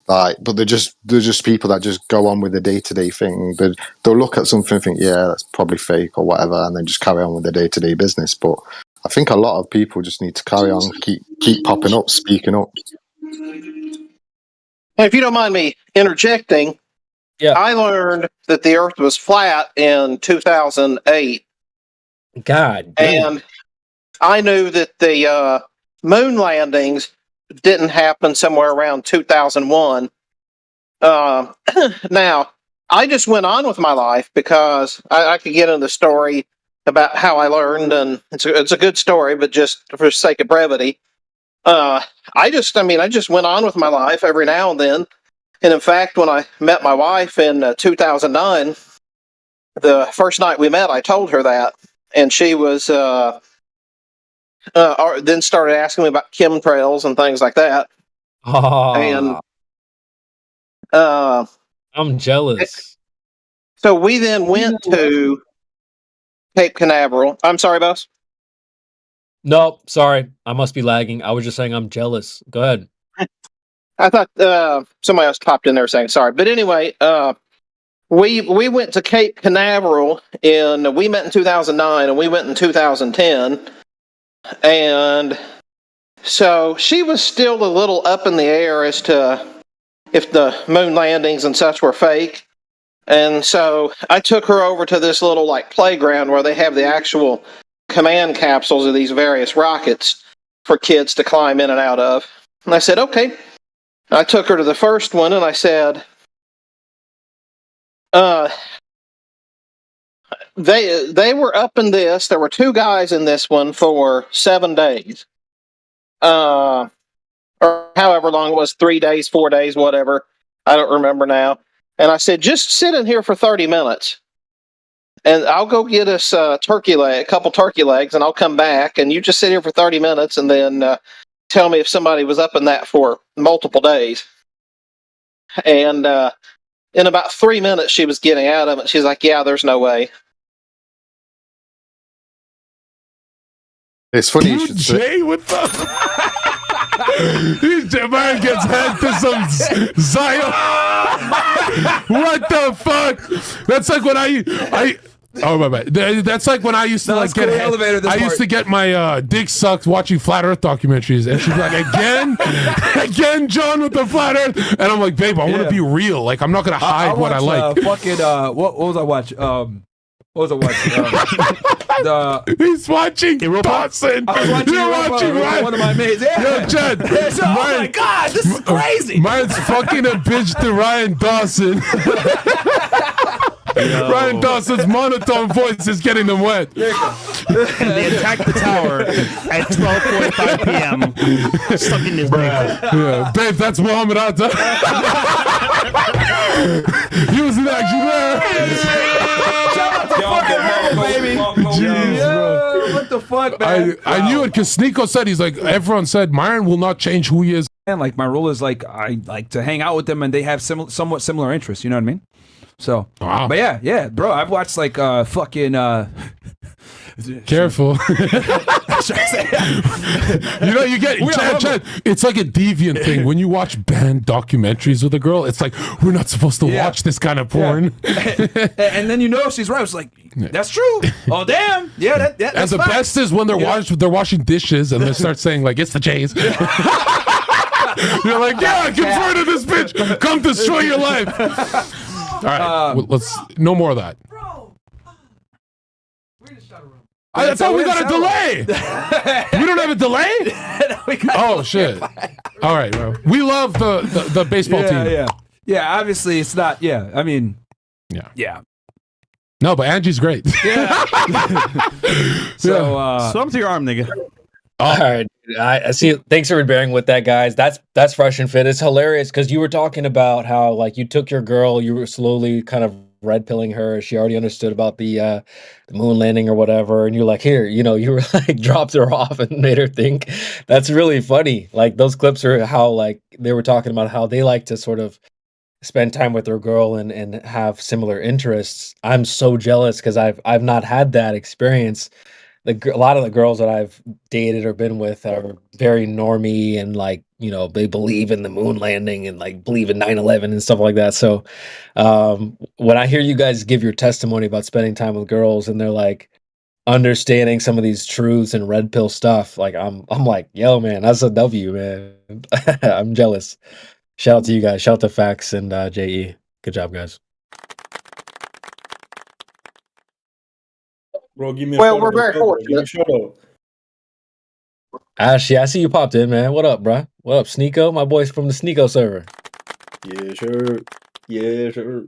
Like, but they're just people that just go on with the day-to-day thing. They'll look at something and think, yeah, that's probably fake or whatever, and then just carry on with their day-to-day business. But I think a lot of people just need to carry on, keep popping up, speaking up. If you don't mind me interjecting, I learned that the Earth was flat in 2008. God. And I knew that the moon landings didn't happen somewhere around 2001. Now, I just went on with my life because I could get into the story about how I learned, and it's a good story, but just for the sake of brevity, I just went on with my life every now and then. And in fact, when I met my wife in 2009, the first night we met, I told her that, and she was then started asking me about chemtrails and things like that. And I'm jealous. So we then went to Cape Canaveral. I'm sorry, boss. No, sorry. I must be lagging. I was just saying I'm jealous. Go ahead. I thought somebody else popped in there saying sorry. But anyway, we went to Cape Canaveral we met in 2009 and we went in 2010. And so she was still a little up in the air as to if the moon landings and such were fake. And so I took her over to this little like playground where they have the actual command capsules of these various rockets for kids to climb in and out of. And I said, okay. I took her to the first one and I said, they were up in this. There were 2 guys in this one for 7 days. Or however long it was, 3 days, 4 days, whatever. I don't remember now. And I said, just sit in here for 30 minutes. And I'll go get us a couple turkey legs, and I'll come back, and you just sit here for 30 minutes and then tell me if somebody was up in that for multiple days. And in about 3 minutes, she was getting out of it. She's like, yeah, there's no way. It's funny you should say. Jay, what the? This man gets head to some Zion. What the fuck? That's like when oh my bad. That's like when I used to like get I used to get my dick sucked watching flat Earth documentaries, and she'd be like, again, John with the flat Earth, and I'm like, babe, I want to be real. Like, I'm not gonna hide what I like. What was I watching? What was I watching? He's watching Dawson. You're watching Ryan. One of my mates. Yeah. Yo, Chad. Oh my God, this is crazy. Mine's fucking a bitch to Ryan Dawson. Ryan Dawson's monotone voice is getting them wet. They attacked the tower at 12:45 p.m. Sucking his dick. Yeah, babe, that's Muhammad Atta. He was in action there. Jeez, bro. What the fuck, man? I knew it because Sneeko said, he's like, everyone said Myron will not change who he is. And like my rule is like I like to hang out with them and they have somewhat similar interests, you know what I mean? So but yeah, bro, I've watched like fucking careful. You know, you get Chad, it's like a deviant thing. When you watch banned documentaries with a girl, it's like, we're not supposed to watch this kind of porn. And then you know she's right. It's like, that's true. Oh damn. Yeah, that's and the best is when they're washing dishes and they start saying like, it's the Jays. You're like, yeah, converted this bitch. Come destroy your life. All right, let's no more of that. I thought we got a delay. We don't have a delay? Oh shit! All right, bro. We love the baseball team. Yeah. Obviously, it's not. Yeah, I mean, yeah. No, but Angie's great. Yeah. So I'm to your arm, nigga. All right, I see. Thanks for bearing with that, guys. That's fresh and fit. It's hilarious because you were talking about how like you took your girl, you were slowly kind of red pilling her. She already understood about the moon landing or whatever, and you're like, here, you know, you were like dropped her off and made her think. That's really funny. Like those clips are how like they were talking about how they like to sort of spend time with their girl and have similar interests. I'm so jealous because I've not had that experience. A lot of the girls that I've dated or been with are very normie and like, you know, they believe in the moon landing and like believe in 9/11 and stuff like that. So when I hear you guys give your testimony about spending time with girls and they're like understanding some of these truths and red pill stuff, like I'm like, yo, man, that's a W, man. I'm jealous. Shout out to you guys. Shout out to Fax and JE. Good job, guys. Bro, give me a Well, we're very fortunate. Ash, yeah, I see you popped in, man. What up, bro? What up, Sneeko? My boy's from the Sneeko server. Yeah, sure. Yeah, sure.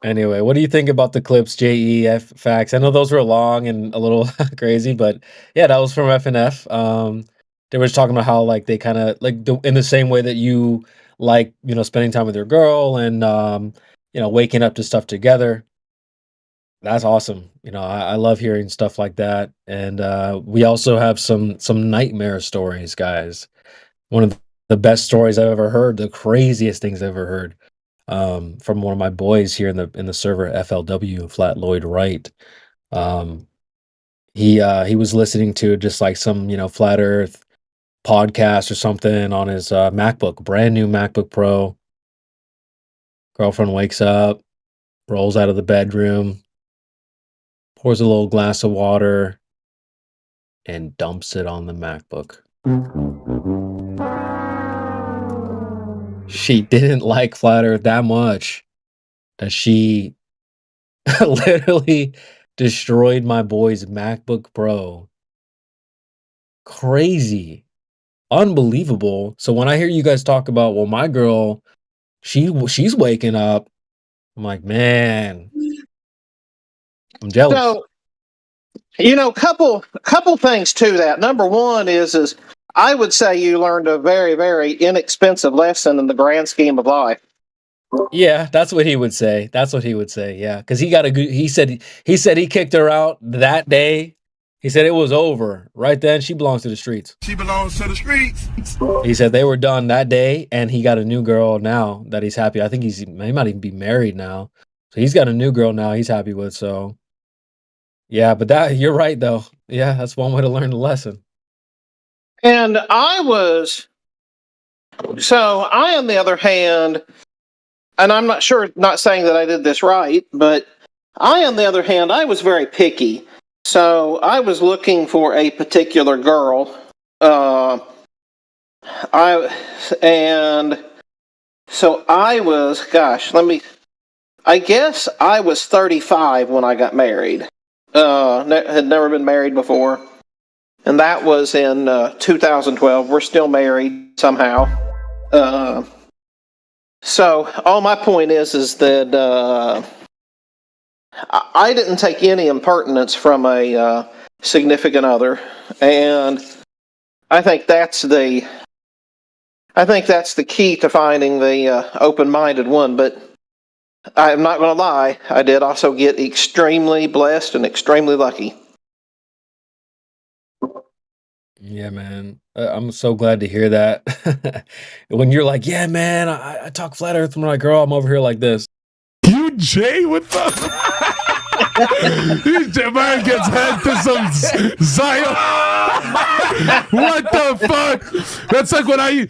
Anyway, what do you think about the clips, JEF facts? I know those were long and a little crazy, but yeah, that was from FNF. They were just talking about how like they kind of like in the same way that you like, spending time with your girl and waking up to stuff together. That's awesome. I love hearing stuff like that. And we also have some nightmare stories, guys. One of the best stories I've ever heard, the craziest things I've ever heard. From one of my boys here in the server FLW, Flat Lloyd Wright. He was listening to just like some flat Earth podcast or something on his MacBook, brand new MacBook Pro. Girlfriend wakes up, rolls out of the bedroom, pours a little glass of water, and dumps it on the MacBook. She didn't like Flat Earth that much that she literally destroyed my boy's MacBook Pro. Crazy. Unbelievable. So when I hear you guys talk about, well, my girl, she's waking up, I'm like, man, I'm jealous. So, couple things to that. Number one is I would say you learned a very, very inexpensive lesson in the grand scheme of life. Yeah, that's what he would say. Yeah, because he got a good. He said he kicked her out that day. He said it was over right then. She belongs to the streets. She belongs to the streets. He said they were done that day, and he got a new girl now that he's happy. I think he might even be married now. So he's got a new girl now he's happy with. So yeah, but you're right though. Yeah, that's one way to learn the lesson. And I, on the other hand, and I'm not saying that I did this right, but on the other hand, I was very picky. So I was looking for a particular girl. I guess I was 35 when I got married. Had never been married before. And that was in 2012. We're still married somehow. So all my point is that I didn't take any impertinence from a significant other, and I think that's the key to finding the open-minded one. But I'm not going to lie, I did also get extremely blessed and extremely lucky. Yeah, man. I'm so glad to hear that. When you're like, yeah, man, I talk flat earth with my girl. I'm over here like this. You Jay, what the? Man gets head to some Zion. What the fuck? That's like when I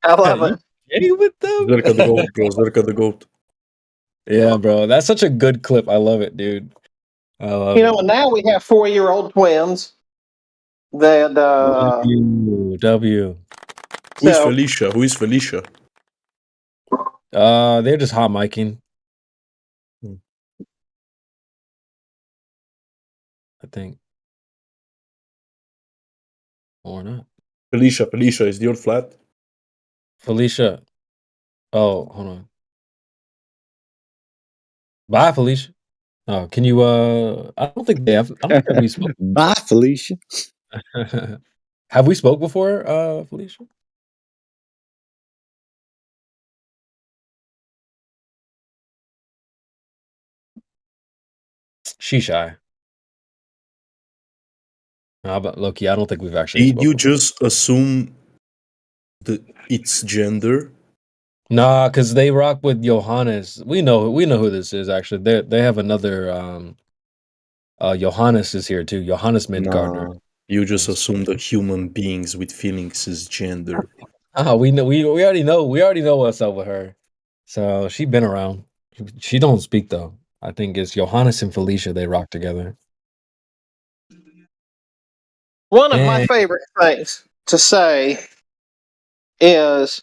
love it. Jay with them. Zerka the goat, bro. Zerka the goat. Yeah, bro. That's such a good clip. I love it, dude. I love it. And now we have 4-year-old twins. That W. Who is Felicia? They're just hot micing. I think. Or not. Felicia is the old flat. Felicia. Oh, hold on. Bye, Felicia. Oh, can you I don't think they have. I don't think we spoke. Bye, Felicia. Have we spoke before, Felicia? She's shy. No, but Loki, I don't think we've actually. Did you just assume its gender? Nah, because they rock with Johannes. We know who this is. Actually, they have another. Johannes is here too. Johannes Midgardner. You just assume that human beings with feelings is gender. We know. We already know. We already know what's up with her. So she been around. She don't speak though. I think it's Johannes and Felicia. They rock together. One of my favorite things to say is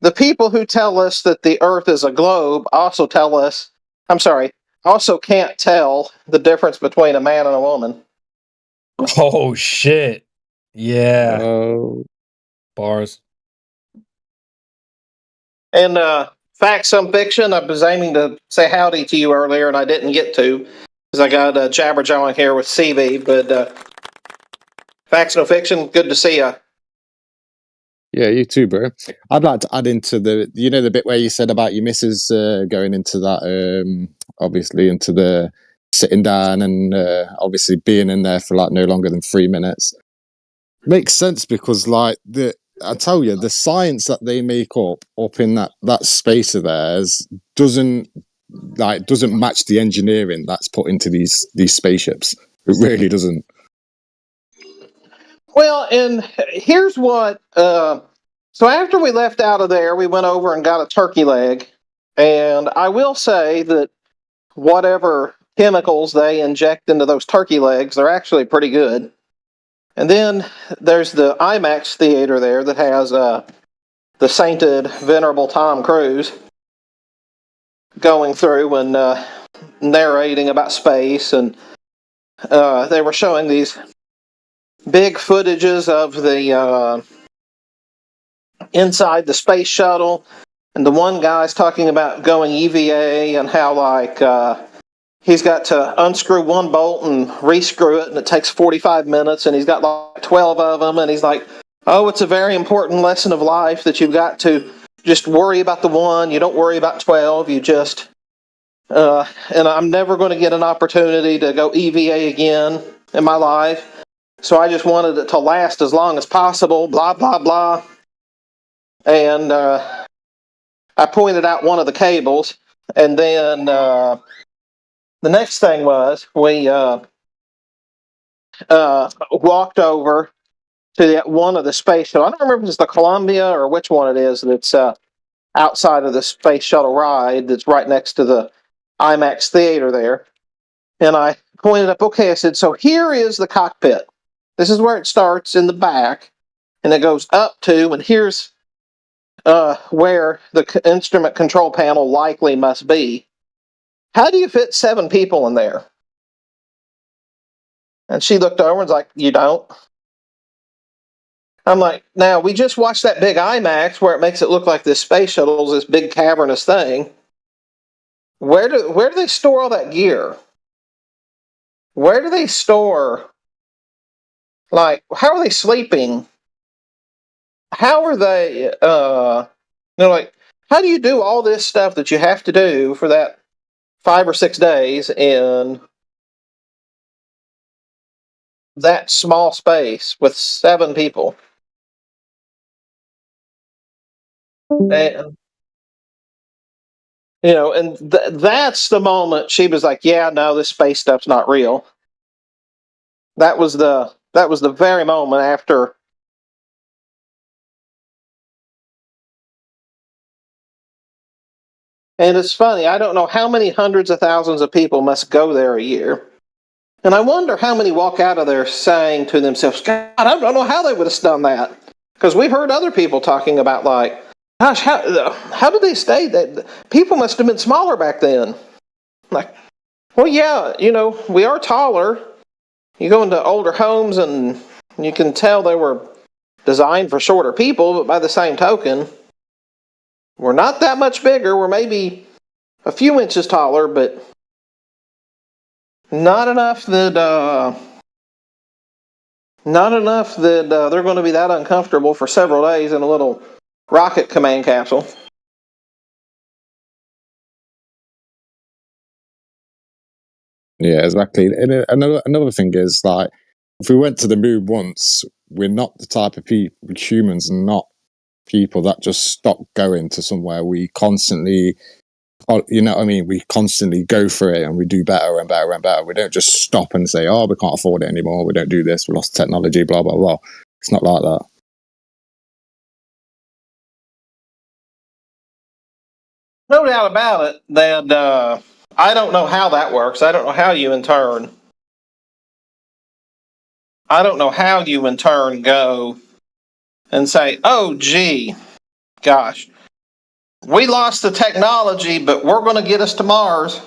the people who tell us that the Earth is a globe also can't tell the difference between a man and a woman. Oh shit! Yeah. Bars. And Facts, Some Fiction, I was aiming to say howdy to you earlier, and I didn't get to because I got jabberjawing here with CV. But Facts, No Fiction, good to see you. Yeah, you too, bro. I'd like to add into the bit where you said about your missus going into that, obviously into the sitting down and obviously being in there for like no longer than 3 minutes. Makes sense because like I tell you, the science that they make up in that space of theirs doesn't match the engineering that's put into these spaceships. It really doesn't. Well, and here's what. So after we left out of there, we went over and got a turkey leg. And I will say that whatever chemicals they inject into those turkey legs, they're actually pretty good. And then there's the IMAX theater there that has the sainted, venerable Tom Cruise going through and narrating about space. And they were showing these big footages of the inside the space shuttle, and the one guy's talking about going EVA and how like he's got to unscrew one bolt and rescrew it, and it takes 45 minutes, and he's got like 12 of them, and he's like, oh, it's a very important lesson of life that you've got to just worry about the one, you don't worry about 12, you just and I'm never going to get an opportunity to go EVA again in my life. So I just wanted it to last as long as possible, blah, blah, blah. And I pointed out one of the cables. And then the next thing was we walked over to one of the space shuttle. I don't remember if it's the Columbia or which one it is that's outside of the space shuttle ride that's right next to the IMAX theater there. And I pointed up, okay, I said, so here is the cockpit. This is where it starts in the back, and it goes up to, and here's where the instrument control panel likely must be. How do you fit 7 people in there? And she looked over and was like, you don't? I'm like, now, we just watched that big IMAX where it makes it look like this space shuttle is this big cavernous thing. Where do they store all that gear? Where do they store... Like, how are they sleeping? How are they, like, how do you do all this stuff that you have to do for that 5 or 6 days in that small space with 7 people? And, and that's the moment she was like, yeah, no, this space stuff's not real. That was the very moment after. And it's funny, I don't know how many hundreds of thousands of people must go there a year. And I wonder how many walk out of there saying to themselves, God, I don't know how they would have done that. Because we've heard other people talking about, like, gosh, how did they stay? That people must have been smaller back then. Like, well, yeah, we are taller. You go into older homes and you can tell they were designed for shorter people, but by the same token, we're not that much bigger. We're maybe a few inches taller, but not enough that they're going to be that uncomfortable for several days in a little rocket command capsule. Yeah, exactly. And another thing is, like, if we went to the moon once, we're not the type of humans, not people that just stop going to somewhere. We constantly, we constantly go for it and we do better and better and better. We don't just stop and say, oh, we can't afford it anymore. We don't do this. We lost technology, blah, blah, blah. It's not like that. No doubt about it that I don't know how that works. I don't know how you in turn go and say, oh, gee, gosh, we lost the technology, but we're going to get us to Mars.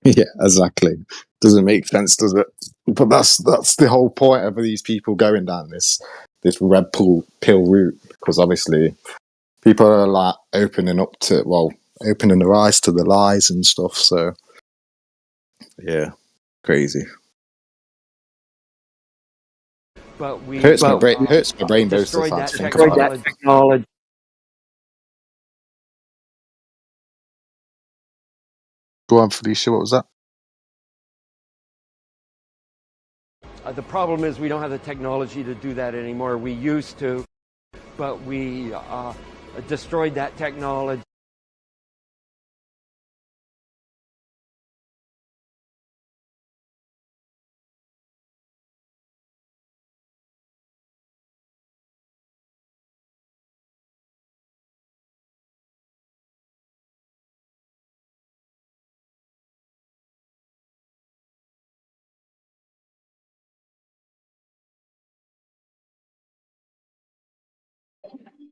Yeah, exactly. Doesn't make sense, does it? But that's the whole point of these people going down this red pill route, because obviously people are like opening their eyes to the lies and stuff. So yeah, crazy. But we hurts my brain both destroyed sometimes that think about it. technology. Go on, Felicia. What was that? The problem is we don't have the technology to do that anymore. We used to, but we destroyed that technology.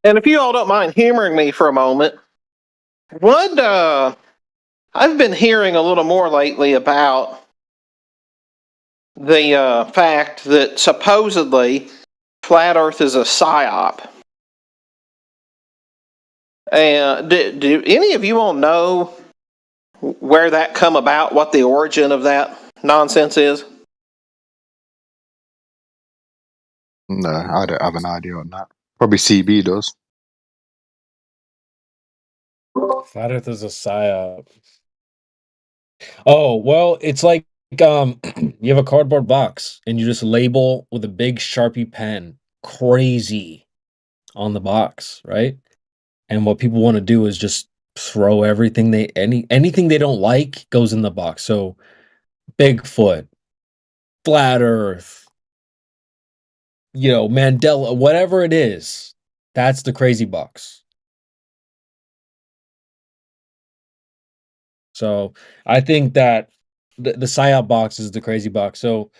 And if you all don't mind humoring me for a moment, I've been hearing a little more lately about the fact that supposedly flat Earth is a psyop. And do any of you all know where that come about? What the origin of that nonsense is? No, I don't have an idea on that. Probably CB does. Flat Earth is a psyop. Oh, well, it's like you have a cardboard box and you just label with a big Sharpie pen crazy on the box, right? And what people want to do is just throw everything anything they don't like goes in the box. So Bigfoot, flat Earth, Mandela, whatever it is, that's the crazy box. So I think that the PSYOP box is the crazy box. So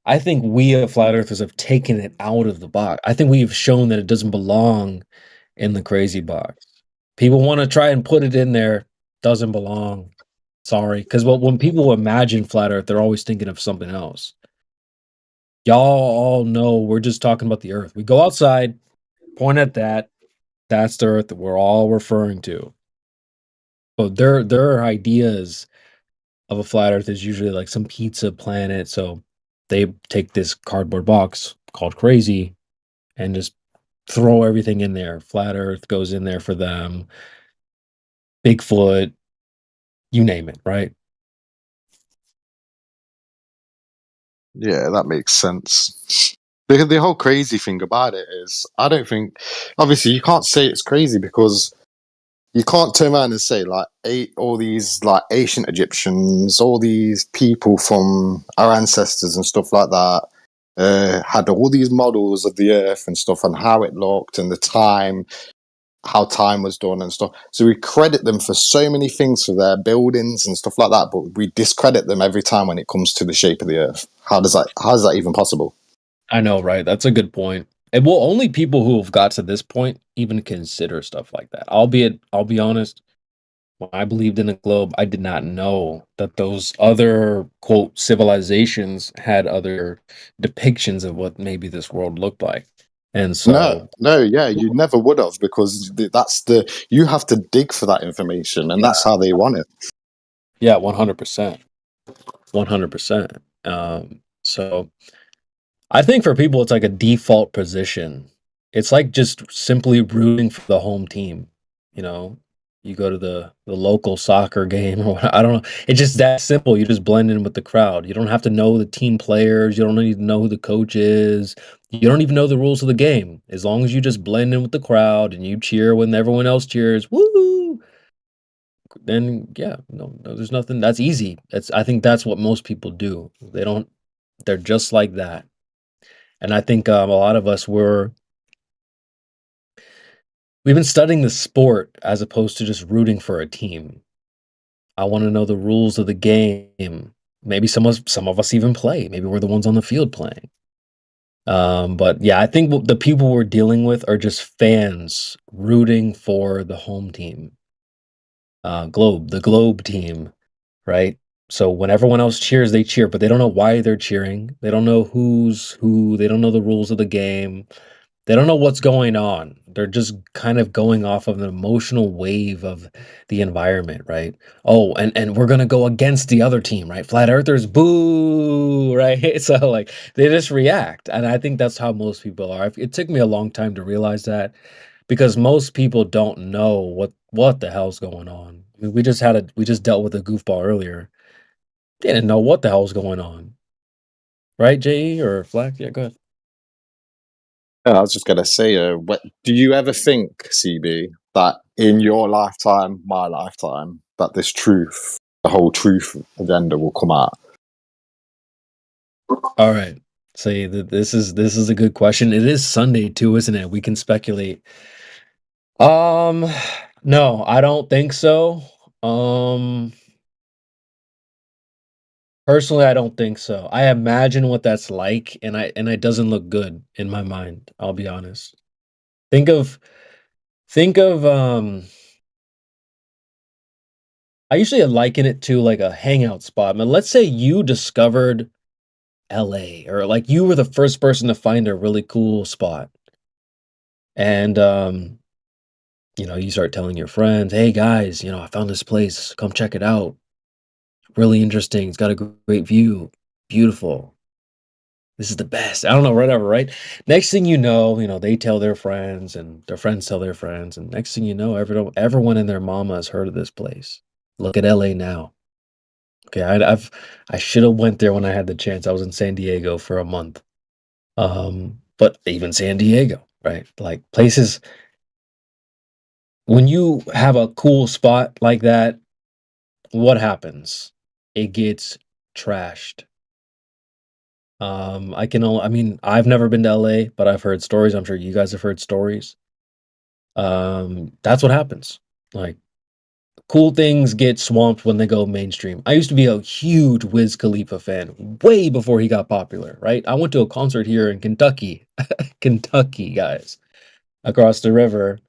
I think we flat earthers have taken it out of the box. I think we've shown that it doesn't belong in the crazy box. People want to try and put it in there, doesn't belong. Sorry, because when people imagine flat Earth, they're always thinking of something else. Y'all all know we're just talking about the Earth. We go outside, point at that. That's the Earth that we're all referring to. But their ideas of a flat Earth is usually like some pizza planet. So they take this cardboard box called crazy and just throw everything in there. Flat Earth goes in there for them. Bigfoot, you name it, right? Yeah, that makes sense. The whole crazy thing about it is, I don't think, obviously, you can't say it's crazy because you can't turn around and say like all these like ancient Egyptians, all these people from our ancestors and stuff like that had all these models of the Earth and stuff and how it looked and the time, how time was done and stuff. So we credit them for so many things for their buildings and stuff like that, but we discredit them every time when it comes to the shape of the Earth. How is that even possible? I know, right? That's a good point. And well, only people who have got to this point even consider stuff like that. I'll be honest, when I believed in the globe, I did not know that those other quote civilizations had other depictions of what maybe this world looked like. And so no, yeah, you never would have, because you have to dig for that information, and that's how they want it. Yeah, 100%. 100%. So I think for people, it's like a default position. It's like just simply rooting for the home team. You go to the local soccer game or what, I don't know. It's just that simple. You just blend in with the crowd. You don't have to know the team players. You don't need to know who the coach is. You don't even know the rules of the game. As long as you just blend in with the crowd and you cheer when everyone else cheers, woo! Then yeah, no, there's nothing. That's easy. I think that's what most people do. They're just like that. And I think a lot of us we've been studying the sport as opposed to just rooting for a team. I want to know the rules of the game. Maybe some of us even play. Maybe we're the ones on the field playing. But yeah, I think the people we're dealing with are just fans rooting for the home team. The globe team, right? So when everyone else cheers, they cheer, but they don't know why they're cheering. They don't know who's who. They don't know the rules of the game. They don't know what's going on. They're just kind of going off of an emotional wave of the environment, right? Oh, and we're gonna go against the other team, right? Flat earthers, boo, right? So like they just react, and I think that's how most people are. It took me a long time to realize that because most people don't know what the hell's going on. I mean, we just dealt with a goofball earlier. They didn't know what the hell's going on, right? JE or Flack? Yeah, go ahead. I was just gonna say, do you ever think, CB, that in your lifetime, my lifetime, that this truth, the whole truth agenda, will come out? All right. See, this is a good question. It is Sunday too, isn't it? We can speculate. No, I don't think so. Personally, I don't think so. I imagine what that's like, and it doesn't look good in my mind. I'll be honest. Think of I usually liken it to like a hangout spot. But let's say you discovered LA, or like you were the first person to find a really cool spot. And you start telling your friends, "Hey guys, I found this place. Come check it out. Really interesting. It's got a great view. Beautiful. This is the best." I don't know, whatever, right? Next thing you know, they tell their friends and their friends tell their friends, and next thing you know, everyone and their mama has heard of this place. Look at LA now. Okay, I should have went there when I had the chance. I was in San Diego for a month. But even San Diego, right? Like places when you have a cool spot like that, what happens? It gets trashed. I mean, I've never been to LA, but I've heard stories. I'm sure you guys have heard stories. That's what happens. Like cool things get swamped when they go mainstream. I used to be a huge Wiz Khalifa fan way before he got popular, right? I went to a concert here in Kentucky, Kentucky, guys, across the river,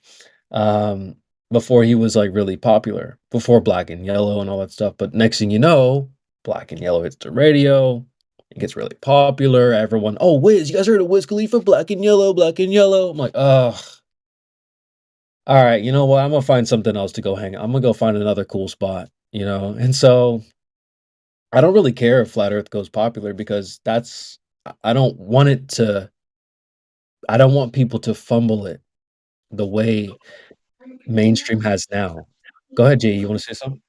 before he was like really popular, before Black and Yellow and all that stuff. But next thing you know, Black and Yellow hits the radio. It gets really popular. Everyone, oh, Wiz, you guys heard of Wiz Khalifa? Black and Yellow, Black and Yellow. I'm like, ugh. All right, you know what? I'm gonna find something else to go hang. I'm gonna go find another cool spot, And so I don't really care if Flat Earth goes popular because I don't want it to. I don't want people to fumble it the way mainstream has now. Go ahead, Jay. You want to say something?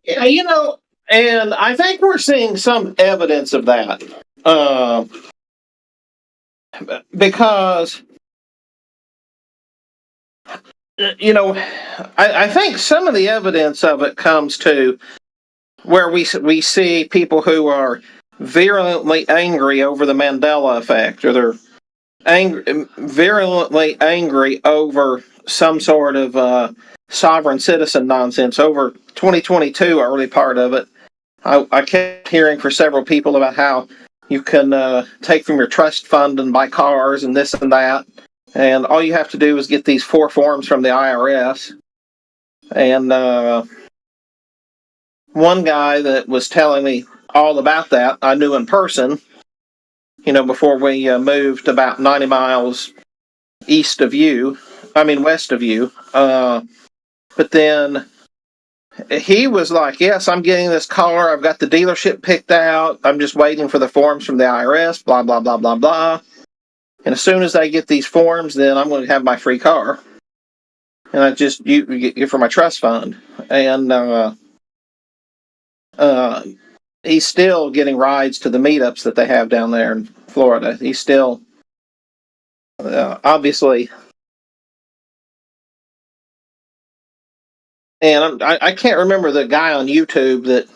Yeah, and I think we're seeing some evidence of that. Because I think some of the evidence of it comes to where we see people who are virulently angry over the Mandela effect, or they're virulently angry over some sort of sovereign citizen nonsense. Over 2022, early part of it, I kept hearing for several people about how you can take from your trust fund and buy cars and this and that. And all you have to do is get these 4 forms from the IRS. And one guy that was telling me all about that, I knew in person, before we moved about 90 miles west of you. But then he was like, yes, I'm getting this car. I've got the dealership picked out. I'm just waiting for the forms from the IRS, blah, blah, blah, blah, blah. And as soon as I get these forms, then I'm going to have my free car. And I just use it for my trust fund. And he's still getting rides to the meetups that they have down there in Florida. He's still, obviously. And I can't remember the guy on YouTube that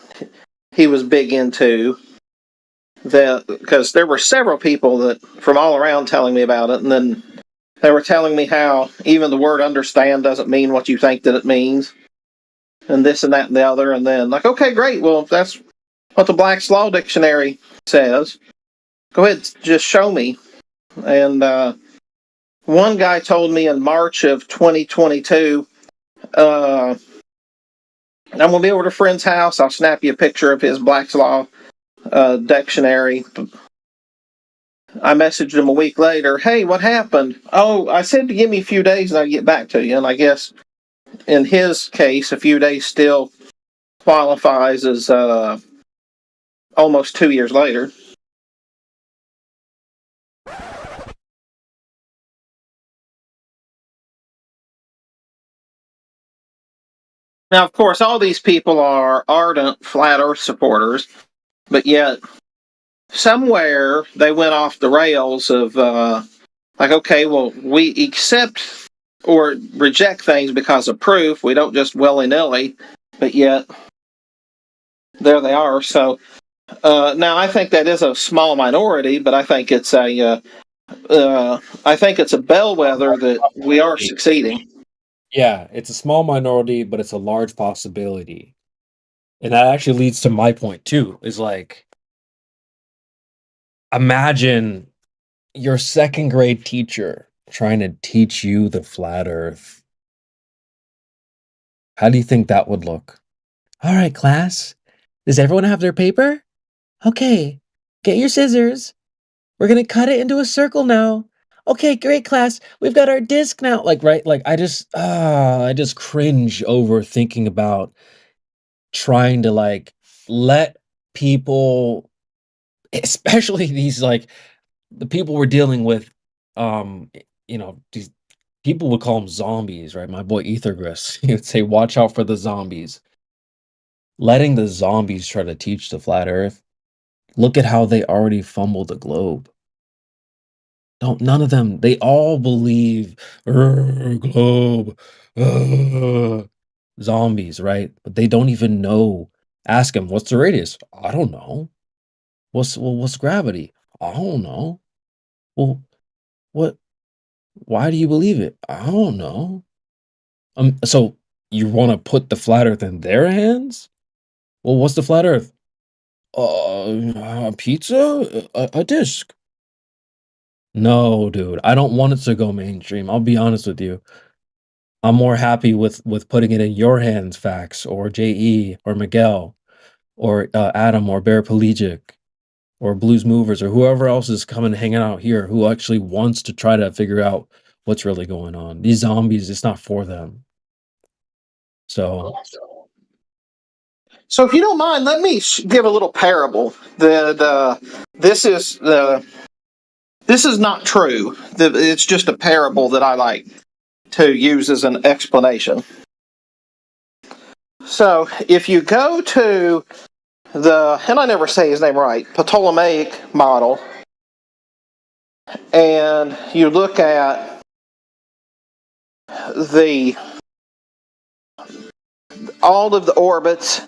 he was big into. Because there were several people that from all around telling me about it, and then they were telling me how even the word understand doesn't mean what you think that it means, and this and that and the other, and then like, okay, great, well, if that's what the Black's Law Dictionary says, go ahead, just show me. And one guy told me in March of 2022, I'm going to be over to a friend's house. I'll snap you a picture of his Black's Law dictionary. I messaged him a week later. Hey, what happened? Oh, I said to give me a few days and I'd get back to you. And I guess in his case, a few days still qualifies as almost 2 years later. Now, of course, all these people are ardent Flat Earth supporters, but yet somewhere they went off the rails of like, okay, well, we accept or reject things because of proof. We don't just willy-nilly, but yet there they are. So now I think that is a small minority, but I think it's a bellwether that we are succeeding. Yeah, it's a small minority, but it's a large possibility. And that actually leads to my point too, is like, imagine your second grade teacher trying to teach you the flat earth. How do you think that would look? All right, class. Does everyone have their paper? Okay, get your scissors. We're going to cut it into a circle now. Okay, great, class. We've got our disc now. Like, right? Like, I just cringe over thinking about trying to like let people, especially these like the people we're dealing with, these people would call them zombies, right? My boy Ethergris, he would say, watch out for the zombies. Letting the zombies try to teach the flat earth. Look at how they already fumbled the globe. None of them, they all believe globe, zombies, right? But they don't even know. Ask them, what's the radius? I don't know. What's gravity? I don't know. Well, why do you believe it? I don't know. So you want to put the flat earth in their hands? Well, what's the flat earth? Pizza? A disc. No, dude, I don't want it to go mainstream. I'll be honest with you. I'm more happy with putting it in your hands, Fax, or JE, or Miguel, or Adam, or Bear Pelagic, or Blues Movers, or whoever else is coming hanging out here who actually wants to try to figure out what's really going on. These zombies, it's not for them. So if you don't mind, let me give a little parable that this is not true. It's just a parable that I like to use as an explanation. So if you go to and I never say his name right, Ptolemaic model, and you look at all of the orbits,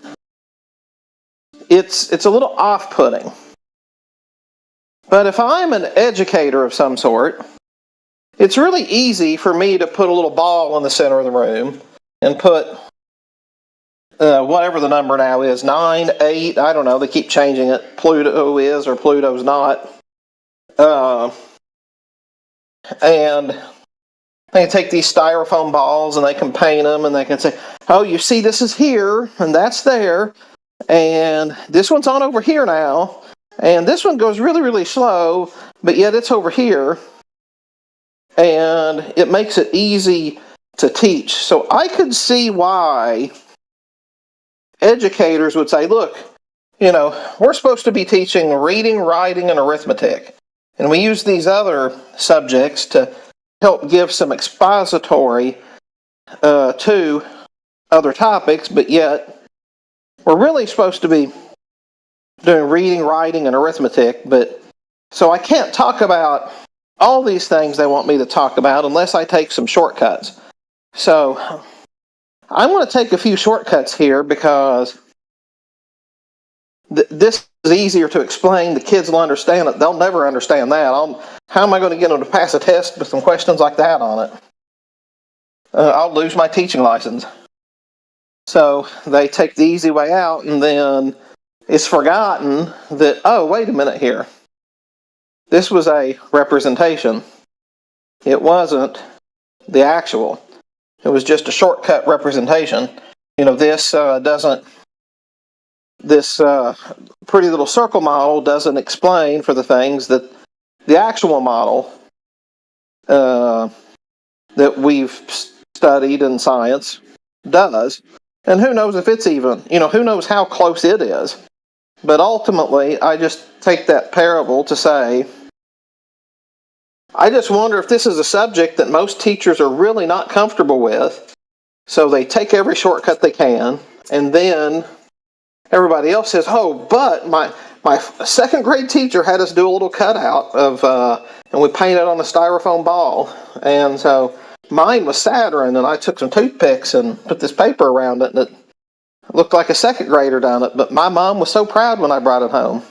it's a little off-putting. But if I'm an educator of some sort, it's really easy for me to put a little ball in the center of the room and put whatever the number now is, 9, 8, I don't know, they keep changing it. Pluto is or Pluto's not. And they can take these styrofoam balls and they can paint them and they can say, oh, you see, this is here and that's there. And this one's on over here now. And this one goes really, really slow, but yet it's over here. And it makes it easy to teach. So I could see why educators would say, look, we're supposed to be teaching reading, writing, and arithmetic. And we use these other subjects to help give some expository to other topics, but yet we're really supposed to be doing reading, writing, and arithmetic. But so I can't talk about all these things they want me to talk about unless I take some shortcuts. So I want to take a few shortcuts here because this is easier to explain. The kids will understand it. They'll never understand that. How am I going to get them to pass a test with some questions like that on it? I'll lose my teaching license. So they take the easy way out, and then it's forgotten that, oh, wait a minute here. This was a representation. It wasn't the actual. It was just a shortcut representation. this doesn't. This pretty little circle model doesn't explain for the things that the actual model that we've studied in science does. And who knows if it's even, who knows how close it is. But ultimately, I just take that parable to say, I just wonder if this is a subject that most teachers are really not comfortable with. So they take every shortcut they can, and then everybody else says, oh, but my second grade teacher had us do a little cutout of, and we painted on a styrofoam ball. And so mine was Saturn, and I took some toothpicks and put this paper around it, and it looked like a second grader done it. But my mom was so proud when I brought it home.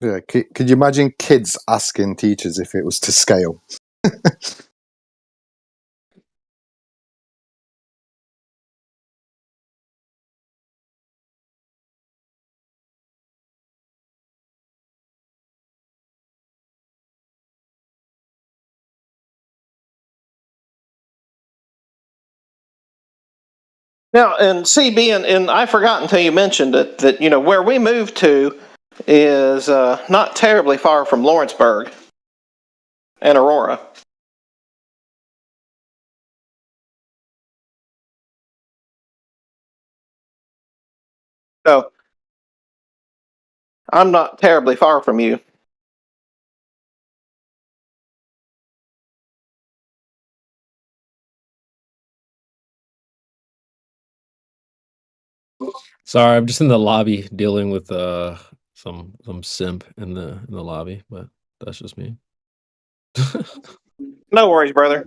Yeah, could you imagine kids asking teachers if it was to scale? Now, and CB, and I forgot until you mentioned it, that, where we moved to is not terribly far from Lawrenceburg and Aurora. So I'm not terribly far from you. Sorry, I'm just in the lobby dealing with some simp in the lobby, but that's just me. No worries, brother.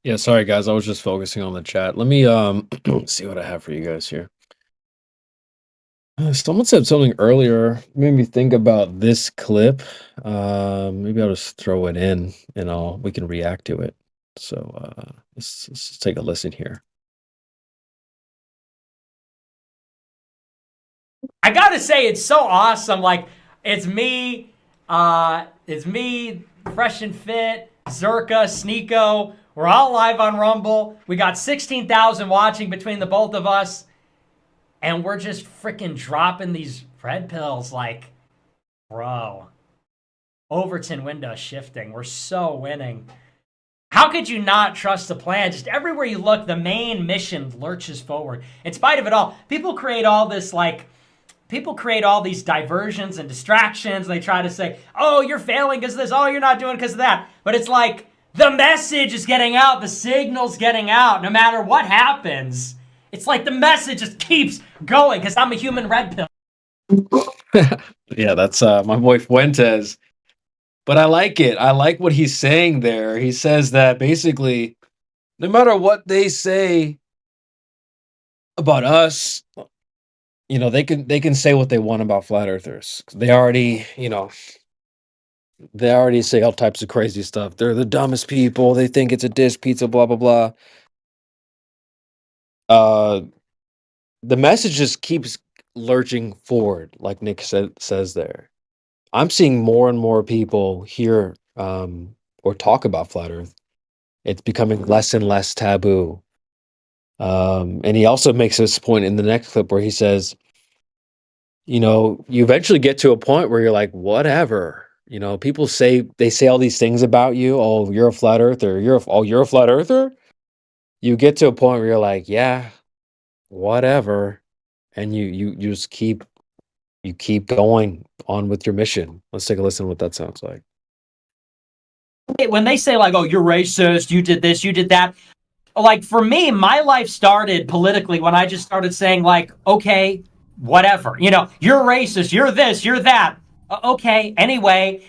Yeah, sorry guys, I was just focusing on the chat. Let me see what I have for you guys here. Someone said something earlier, made me think about this clip. Maybe I'll just throw it in and we can react to it. So let's take a listen here. I gotta say, it's so awesome. Like, it's me, Fresh and Fit, Zerka, Sneeko. We're all live on Rumble. We got 16,000 watching between the both of us. And we're just freaking dropping these red pills like, bro. Overton window shifting. We're so winning. How could you not trust the plan? Just everywhere you look, the main mission lurches forward. In spite of it all, people create all these diversions and distractions. They try to say, oh, you're failing because of this. Oh, you're not doing because of that. But it's like the message is getting out. The signal's getting out. No matter what happens, it's like the message just keeps going because I'm a human red pill. Yeah, that's my boy Fuentes. But I like it. I like what he's saying there. He says that basically, no matter what they say about us, they can say what they want about flat earthers. They already say all types of crazy stuff. They're the dumbest people. They think it's a dish pizza, blah, blah, blah. The message just keeps lurching forward, like Nick says there. I'm seeing more and more people hear or talk about flat Earth. It's becoming less and less taboo. And he also makes this point in the next clip where he says, you eventually get to a point where you're like, whatever. People say all these things about you. Oh, you're a flat earther. You're a flat earther. You get to a point where you're like, yeah, whatever. And you just keep going on with your mission. Let's take a listen to what that sounds like. When they say like, oh, you're racist, you did this, you did that. Like for me, my life started politically when I just started saying like, okay, whatever, you're racist, you're this, you're that. Okay, anyway,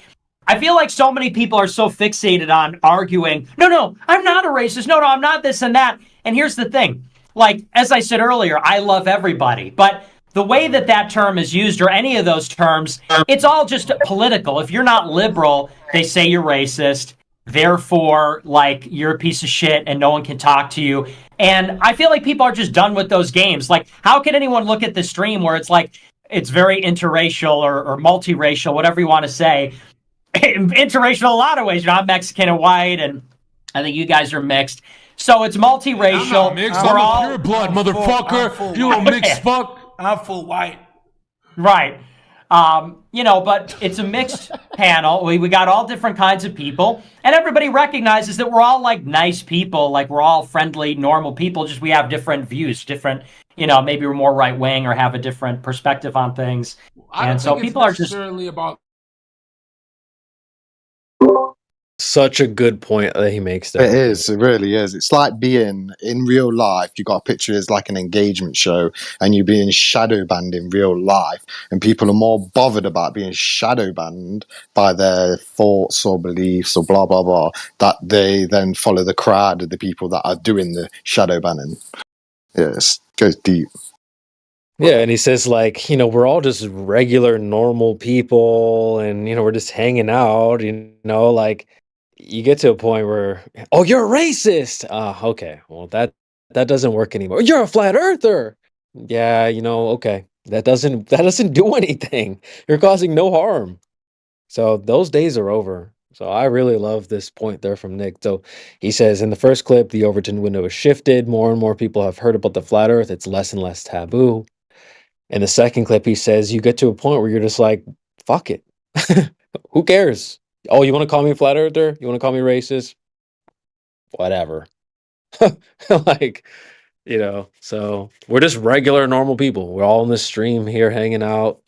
I feel like so many people are so fixated on arguing, no, I'm not a racist, no, I'm not this and that. And here's the thing, like, as I said earlier, I love everybody, but the way that term is used, or any of those terms, it's all just political. If you're not liberal, they say you're racist, therefore, like, you're a piece of shit and no one can talk to you. And I feel like people are just done with those games. Like, how can anyone look at the stream where it's like, it's very interracial or multiracial, whatever you want to say. Interracial in a lot of ways. I'm Mexican and white, and I think you guys are mixed. So it's multiracial. I'm a pure blood, motherfucker. You a mixed fuck. I'm full white. Right. But it's a mixed panel. We got all different kinds of people, and everybody recognizes that we're all like nice people, like we're all friendly, normal people, just we have different views, different, maybe we're more right wing or have a different perspective on things. And so people are just about. Such a good point that he makes there. It is. It really is. It's like being in real life. You got a picture as like an engagement show, and you're being shadow banned in real life, and people are more bothered about being shadow banned by their thoughts or beliefs or blah blah blah, that they then follow the crowd of the people that are doing the shadow banning. Yes, goes deep. Yeah, and he says like, we're all just regular normal people, and we're just hanging out, like. You get to a point where, oh, you're a racist. Okay, well that doesn't work anymore. You're a flat earther. Yeah, okay, that doesn't do anything. You're causing no harm. So those days are over. So I really love this point there from Nick. So he says in the first clip, the Overton window is shifted. More and more people have heard about the flat Earth. It's less and less taboo. In the second clip, he says you get to a point where you're just like, fuck it, who cares? Oh, you want to call me a flat earther? You want to call me racist? Whatever. Like, so we're just regular, normal people. We're all in this stream here hanging out.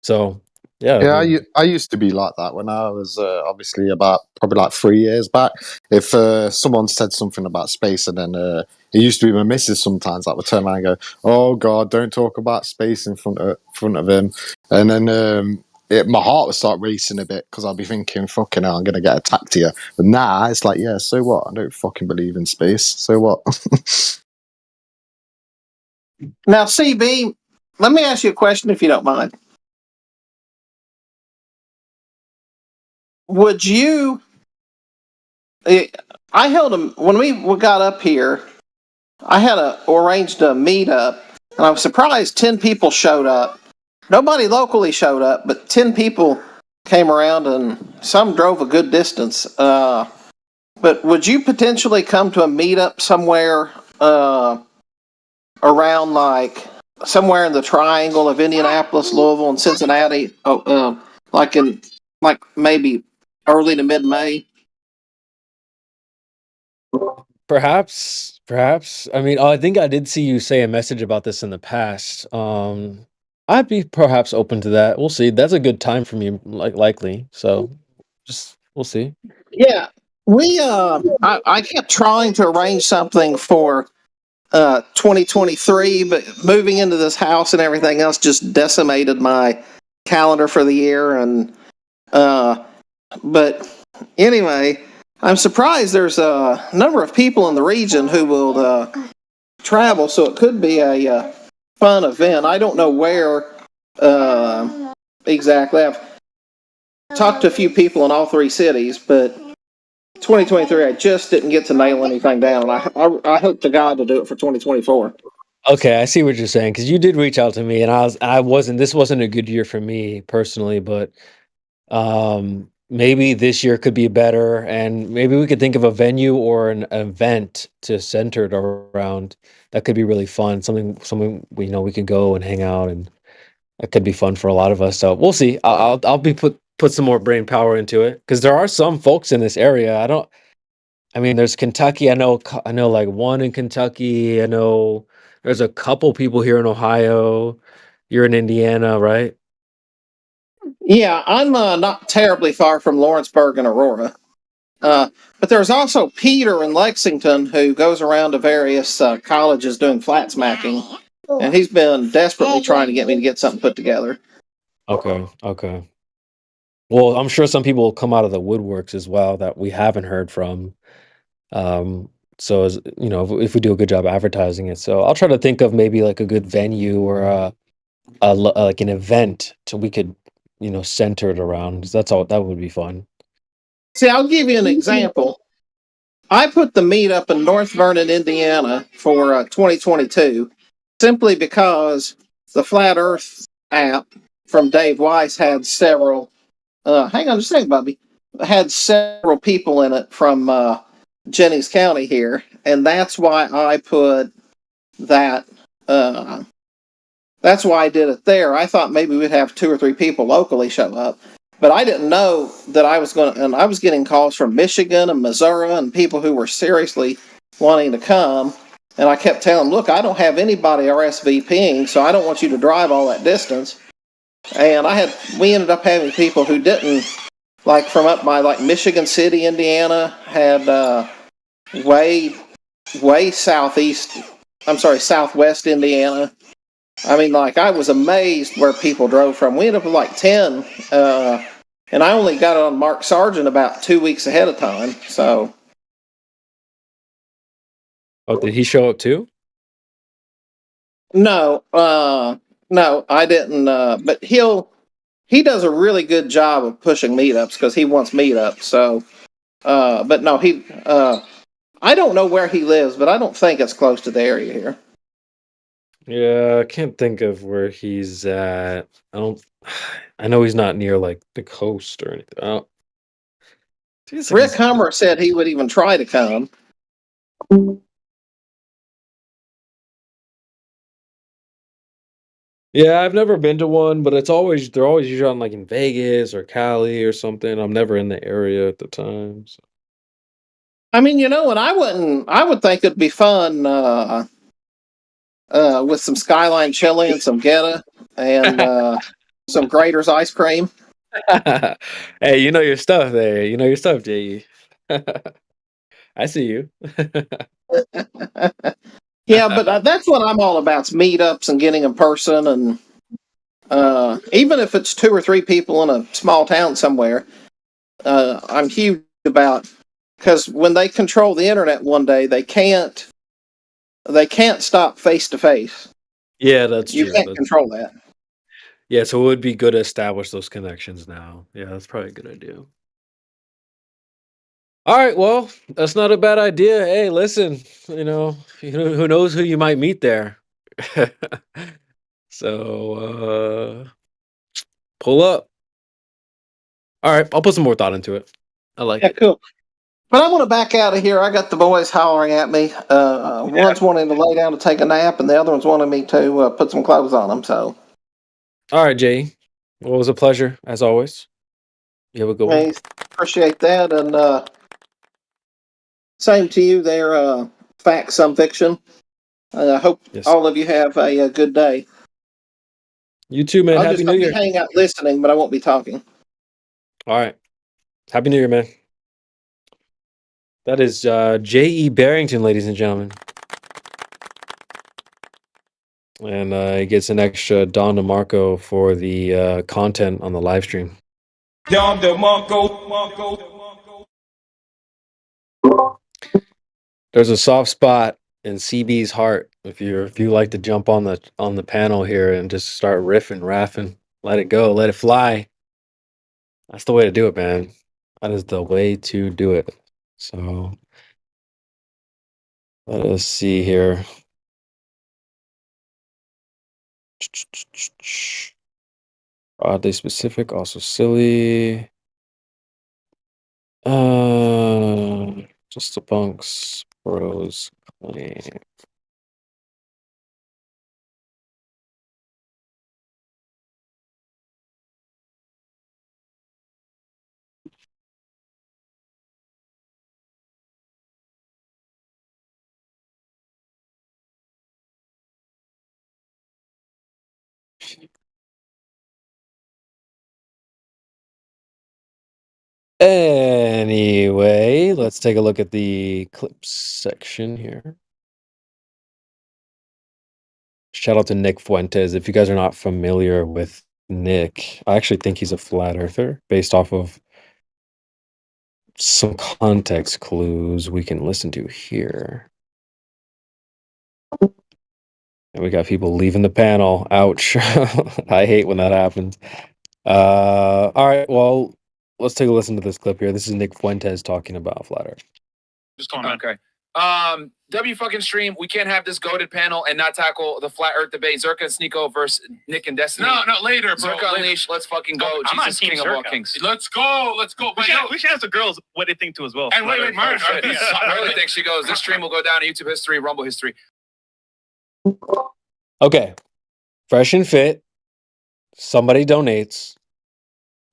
So, yeah. Yeah, I used to be like that when I was obviously about probably like 3 years back. If someone said something about space, and then it used to be my missus sometimes that would turn around and go, "Oh God, don't talk about space in front of him." And then my heart would start racing a bit because I'd be thinking, fucking hell, I'm going to get attacked here. But nah, it's like, yeah, so what? I don't fucking believe in space. So what? Now, CB, let me ask you a question if you don't mind. Would you? I held a when we got up here. I had arranged a meetup, and I was surprised 10 people showed up. Nobody locally showed up, but 10 people came around, and some drove a good distance. But would you potentially come to a meetup somewhere around, like somewhere in the triangle of Indianapolis, Louisville, and Cincinnati? Like maybe early to mid-May? Perhaps. I mean, I think I did see you say a message about this in the past. I'd be perhaps open to that. We'll see. That's a good time for me, likely. So, just we'll see. Yeah, we. I kept trying to arrange something for 2023, but moving into this house and everything else just decimated my calendar for the year. And but anyway, I'm surprised there's a number of people in the region who will travel, so it could be a fun event. I don't know where exactly. I've talked to a few people in all three cities, but 2023, I just didn't get to nail anything down. I hope to God to do it for 2024. Okay, I see what you're saying because you did reach out to me, and I wasn't. This wasn't a good year for me personally, but maybe this year could be better, and maybe we could think of a venue or an event to center it around. That could be really fun. Something we could go and hang out, and that could be fun for a lot of us. So we'll see. I'll be put some more brain power into it because there are some folks in this area. I mean, there's Kentucky. I know like one in Kentucky. I know there's a couple people here in Ohio. You're in Indiana, right? Yeah, I'm not terribly far from Lawrenceburg and Aurora. But there's also Peter in Lexington who goes around to various colleges doing flat smacking, and he's been desperately trying to get me to get something put together. Okay. Well, I'm sure some people will come out of the woodworks as well that we haven't heard from. So as if we do a good job advertising it, so I'll try to think of maybe like a good venue or like an event so we could center it around. That's all. That would be fun. See, I'll give you an example. I put the meetup in North Vernon, Indiana for 2022 simply because the Flat Earth app from Dave Weiss had several. Hang on just a second, Bubby. Had several people in it from Jennings County here, and that's why I put that. That's why I did it there. I thought maybe we'd have 2 or 3 people locally show up, but I didn't know that I was going to. And I was getting calls from Michigan and Missouri and people who were seriously wanting to come. And I kept telling them, look, I don't have anybody RSVPing, so I don't want you to drive all that distance. And we ended up having people who didn't, like from up by like Michigan City, Indiana, had way southwest Indiana. I mean, like, I was amazed where people drove from. We ended up with like 10, and I only got it on Mark Sargent about 2 weeks ahead of time, so. Oh, did he show up too? No, I didn't, but he does a really good job of pushing meetups because he wants meetups, so, but no, I don't know where he lives, but I don't think it's close to the area here. Yeah, I can't think of where he's at. I know he's not near like the coast or anything. Rick Hummer said he would even try to come. Yeah, I've never been to one, but they're always usually on like in Vegas or Cali or something. I'm never in the area at the time. So. I mean, and I would think it'd be fun with some Skyline chili and some Geta and some Grater's ice cream. Hey, you know your stuff there. You know your stuff, J.E. I see you. Yeah, but that's what I'm all about, is meetups and getting in person and even if it's 2 or 3 people in a small town somewhere, I'm huge about, because when they control the internet one day, they can't stop face to face. Yeah, that's You true. can't control that. Yeah, so it would be good to establish those connections now. Yeah, that's probably a good idea. All right, well, that's not a bad idea. Hey, listen, who knows who you might meet there. So, pull up. All right, I'll put some more thought into it. I like it. Cool. But I want to back out of here. I got the boys hollering at me. One's wanting to lay down to take a nap, and the other one's wanting me to put some clothes on them. So, All right, Jay. Well, it was a pleasure, as always. You have a good one. hey, appreciate that, and same to you there, Fact Some Fiction. I hope all of you have a good day. You too, man. I'll Happy just New be Year. hanging out listening, but I won't be talking. All right. Happy New Year, man. That is J.E. Barrington, ladies and gentlemen. And he gets an extra Don DeMarco for the content on the live stream. Don DeMarco. There's a soft spot in CB's heart if you like to jump on the panel here and just start riffing, raffing, let it go, let it fly. That's the way to do it, man. That is the way to do it. So let us see here. Oddly specific, also silly. Just the bunks bros claim. Anyway, let's take a look at the clips section here. Shout out to Nick Fuentes. If you guys are not familiar with Nick, I actually think he's a flat earther based off of some context clues we can listen to here. And we got people leaving the panel. Ouch. I hate when that happens. All right, well, let's take a listen to this clip here. This is Nick Fuentes talking about flat earth. Just call me. Okay. W fucking stream. We can't have this goated panel and not tackle the flat earth debate. Zerka and Sneeko versus Nick and Destiny. No, later, bro. Zerka Unleashed. Let's fucking go. I'm Jesus, on Team King of all Zerka. kings. Let's go. We should ask the girls what they think too as well. And wait, Martin. Marley thinks she goes. This stream will go down in YouTube history, Rumble history. Okay. Fresh and fit. Somebody donates.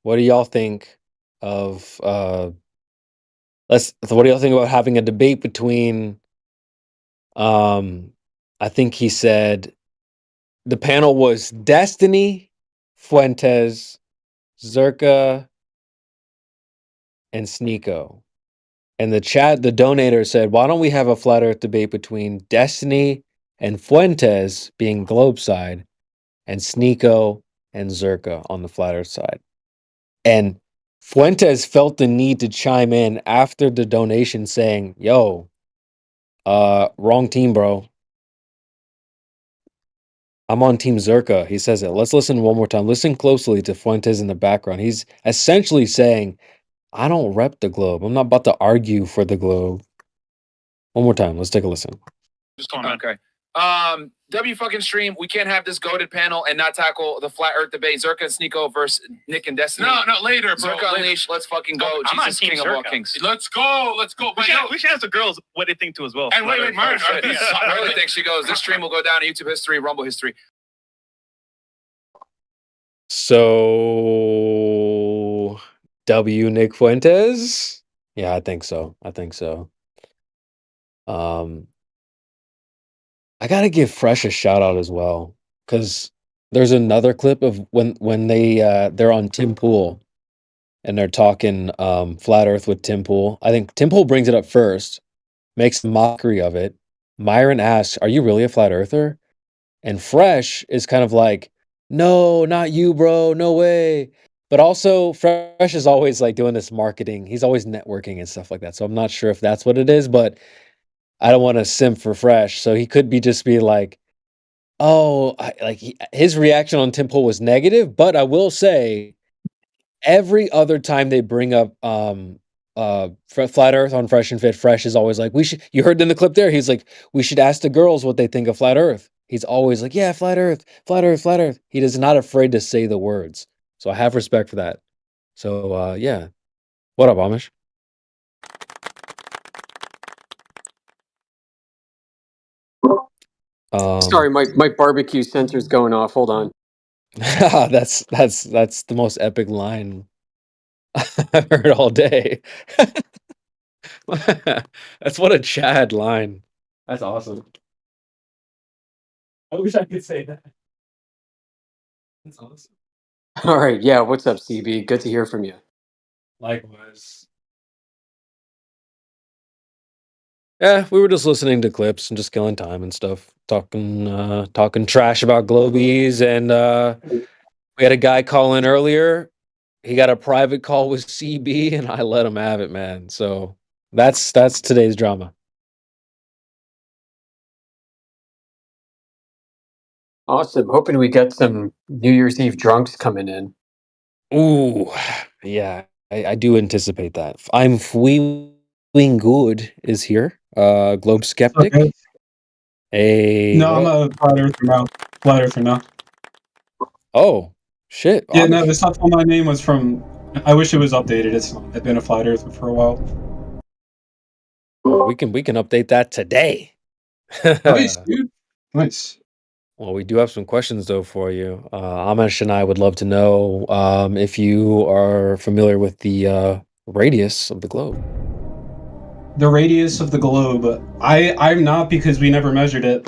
What do y'all think of what do y'all think about having a debate between I think he said the panel was Destiny, Fuentes, Zerka, and Sneeko. And the donator said, why don't we have a flat earth debate between Destiny and Fuentes being globe side and Sneeko and Zerka on the flat earth side. And Fuentes felt the need to chime in after the donation saying, yo, wrong team, bro. I'm on Team Zerka. He says it. Let's listen one more time. Listen closely to Fuentes in the background. He's essentially saying, I don't rep the globe. I'm not about to argue for the globe. One more time. Let's take a listen. Just call me. Okay. W fucking stream. We can't have this goated panel and not tackle the flat earth debate. Zerka and Sneeko versus Nick and Destiny. No, later, bro. Zerka Unleashed. Let's fucking go. I'm on Jesus, Team King of all Zerka. kings. Let's go. We should ask the girls what they think too as well. And wait, Martin. Marley thinks she goes. This stream will go down in YouTube history, Rumble history. So, W Nick Fuentes? Yeah, I think so. I gotta give Fresh a shout out as well, because there's another clip of when they're on Tim Pool and they're talking flat earth with Tim Pool. I think Tim Pool brings it up first, makes a mockery of it. Myron asks, are you really a flat earther? And Fresh is kind of like, no, not you, bro, no way. But also, Fresh is always like doing this marketing. He's always networking and stuff like that. So I'm not sure if that's what it is, but I don't want to simp for Fresh. So he could be just be like, oh, his reaction on Tim Pool was negative. But I will say, every other time they bring up Flat Earth on Fresh and Fit, Fresh is always like, we should. You heard in the clip there, he's like, we should ask the girls what they think of Flat Earth. He's always like, yeah, Flat Earth, Flat Earth, Flat Earth. He is not afraid to say the words. So I have respect for that. So yeah. What up, Amish? Sorry, my barbecue sensor's going off. Hold on. That's the most epic line I've heard all day. That's what a Chad line. That's awesome. I wish I could say that. That's awesome. All right, yeah. What's up, CB? Good to hear from you. Likewise. Yeah, we were just listening to clips and just killing time and stuff, talking trash about Globies, and we had a guy call in earlier. He got a private call with CB, and I let him have it, man. So that's today's drama. Awesome. Hoping we get some New Year's Eve drunks coming in. Ooh, yeah, I do anticipate that. I'm feeling good is here. Globe Skeptic. Okay. No, What? I'm a flat earther now. Flat earther now. Oh, shit. Yeah, no, that's not what my name was from. I wish it was updated. It's not. I've been a flat earther for a while. Well, we can update that today. Nice, dude. Nice. Well, we do have some questions though for you. Amish and I would love to know if you are familiar with the radius of the globe. The radius of the globe. I'm not, because we never measured it.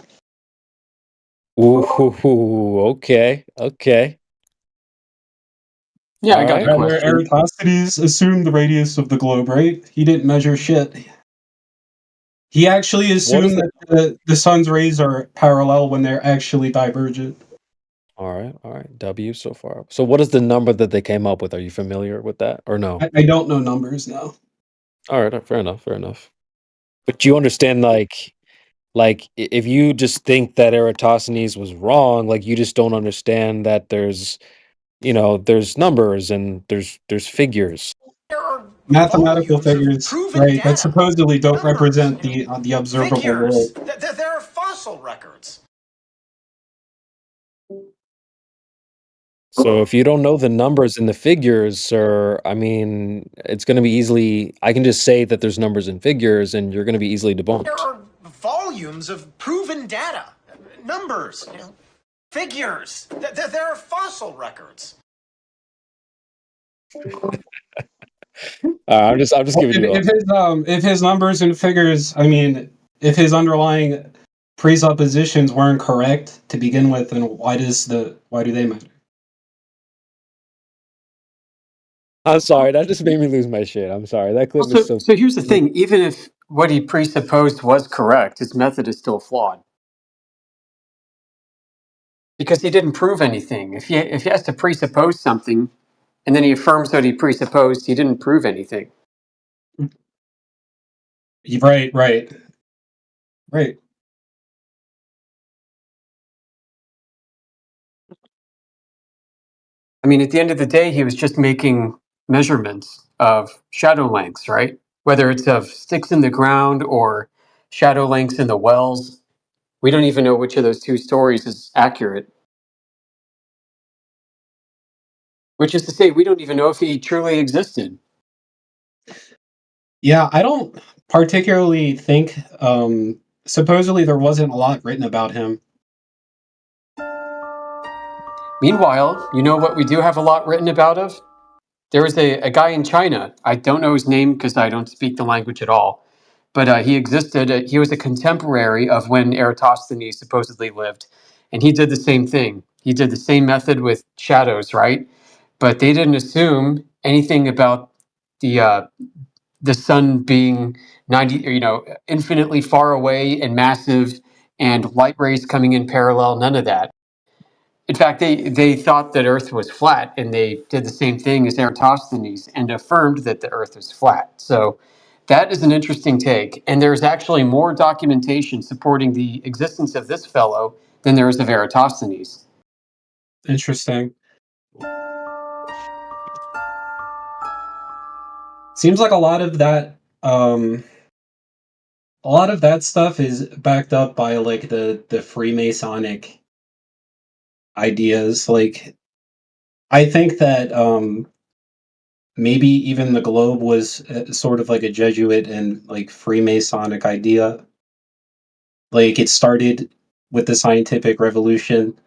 Ooh, okay. Yeah, I got the question. Eratosthenes assumed the radius of the globe, right? He didn't measure shit. He actually assumed that the sun's rays are parallel when they're actually divergent. All right. W so far. So what is the number that they came up with? Are you familiar with that or no? I don't know numbers now. All right, fair enough. But you understand, like if you just think that Eratosthenes was wrong, like you just don't understand that there's numbers and there's figures. Mathematical figures, right? That supposedly don't represent the observable world. There are fossil records. So if you don't know the numbers and the figures, sir, I mean, it's going to be easily. I can just say that there's numbers and figures, and you're going to be easily debunked. There are volumes of proven data, numbers, figures. There are fossil records. I'm just giving you. If his numbers and figures, I mean, if his underlying presuppositions weren't correct to begin with, then why do they matter? I'm sorry, that just made me lose my shit. I'm sorry. That clip is so. So here's the thing: even if what he presupposed was correct, his method is still flawed because he didn't prove anything. If he has to presuppose something, and then he affirms what he presupposed, he didn't prove anything. Right. I mean, at the end of the day, he was just making measurements of shadow lengths, right? Whether it's of sticks in the ground or shadow lengths in the wells. We don't even know which of those two stories is accurate. Which is to say, we don't even know if he truly existed. Yeah, I don't particularly think. Supposedly, there wasn't a lot written about him. Meanwhile, you know what we do have a lot written about of? There was a guy in China. I don't know his name because I don't speak the language at all. But he existed. He was a contemporary of when Eratosthenes supposedly lived. And he did the same thing. He did the same method with shadows, right? But they didn't assume anything about the sun being infinitely far away and massive and light rays coming in parallel, none of that. In fact, they thought that Earth was flat, and they did the same thing as Eratosthenes and affirmed that the Earth is flat. So that is an interesting take. And there's actually more documentation supporting the existence of this fellow than there is of Eratosthenes. Interesting. Seems like a lot of that stuff is backed up by like the Freemasonic ideas. Like, I think that maybe even the globe was sort of like a Jesuit and like Freemasonic idea. Like, it started with the scientific revolution.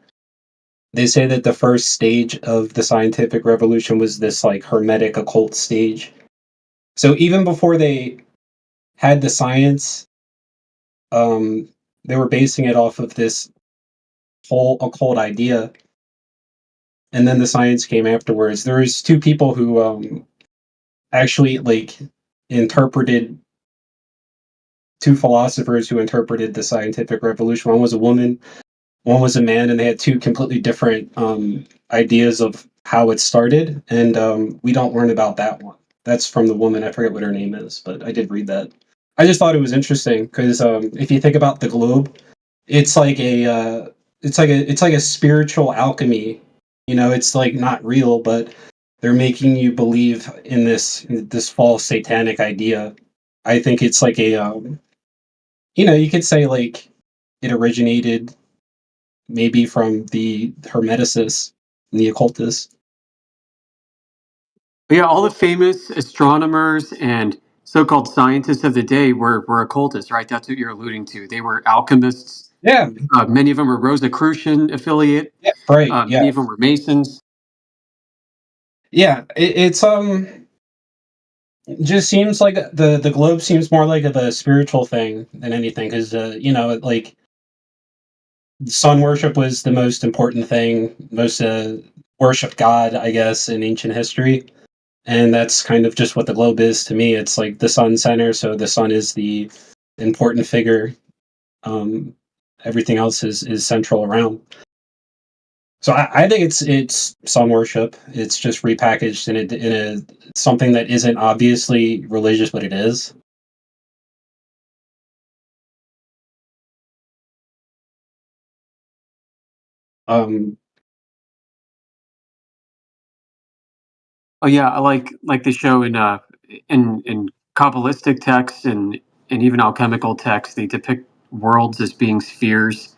They say that the first stage of the scientific revolution was this like hermetic occult stage. So even before they had the science, they were basing it off of this whole occult idea. And then the science came afterwards. There was two people who actually like interpreted, two philosophers who interpreted the scientific revolution. One was a woman, one was a man, and they had two completely different ideas of how it started. And we don't learn about that one. That's from the woman. I forget what her name is, but I did read that. I just thought it was interesting because if you think about the globe, it's like a spiritual alchemy. You know, it's like not real, but they're making you believe in this false satanic idea. I think it's like a you could say like it originated maybe from the Hermeticists and the occultists. But yeah, all the famous astronomers and so-called scientists of the day were occultists, right? That's what you're alluding to. They were alchemists. Yeah. Many of them were Rosicrucian affiliate. Yeah, right. Many of them were Masons. Yeah, it's it just seems like the globe seems more like a spiritual thing than anything, because like sun worship was the most important thing, most worshipped god, I guess, in ancient history. And that's kind of just what the globe is to me. It's like the sun center, so the sun is the important figure. Everything else is central around. So I think it's sun worship. It's just repackaged in a something that isn't obviously religious, but it is. Oh yeah, I like the show in Kabbalistic texts and even alchemical texts. They depict worlds as being spheres.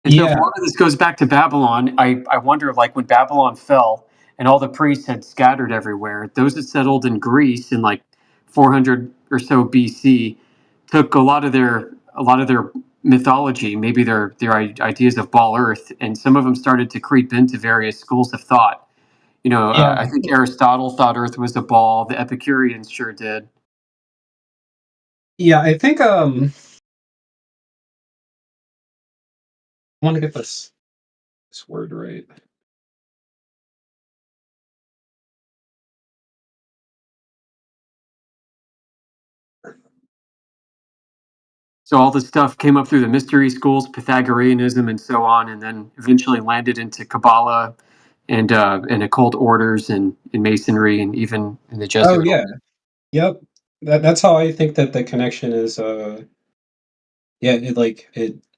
And so if a lot of this goes back to Babylon, I wonder, like, when Babylon fell and all the priests had scattered everywhere, those that settled in Greece in like 400 or so BC took a lot of their mythology, maybe their ideas of Baal Earth, and some of them started to creep into various schools of thought. You know, I think Aristotle thought Earth was a ball. The Epicureans sure did. Yeah, I think I want to get this word right. So all this stuff came up through the mystery schools, Pythagoreanism, and so on, and then eventually landed into Kabbalah and occult orders and in Masonry and even in the Jesuit. Oh yeah, yep. That's how I think that the connection is.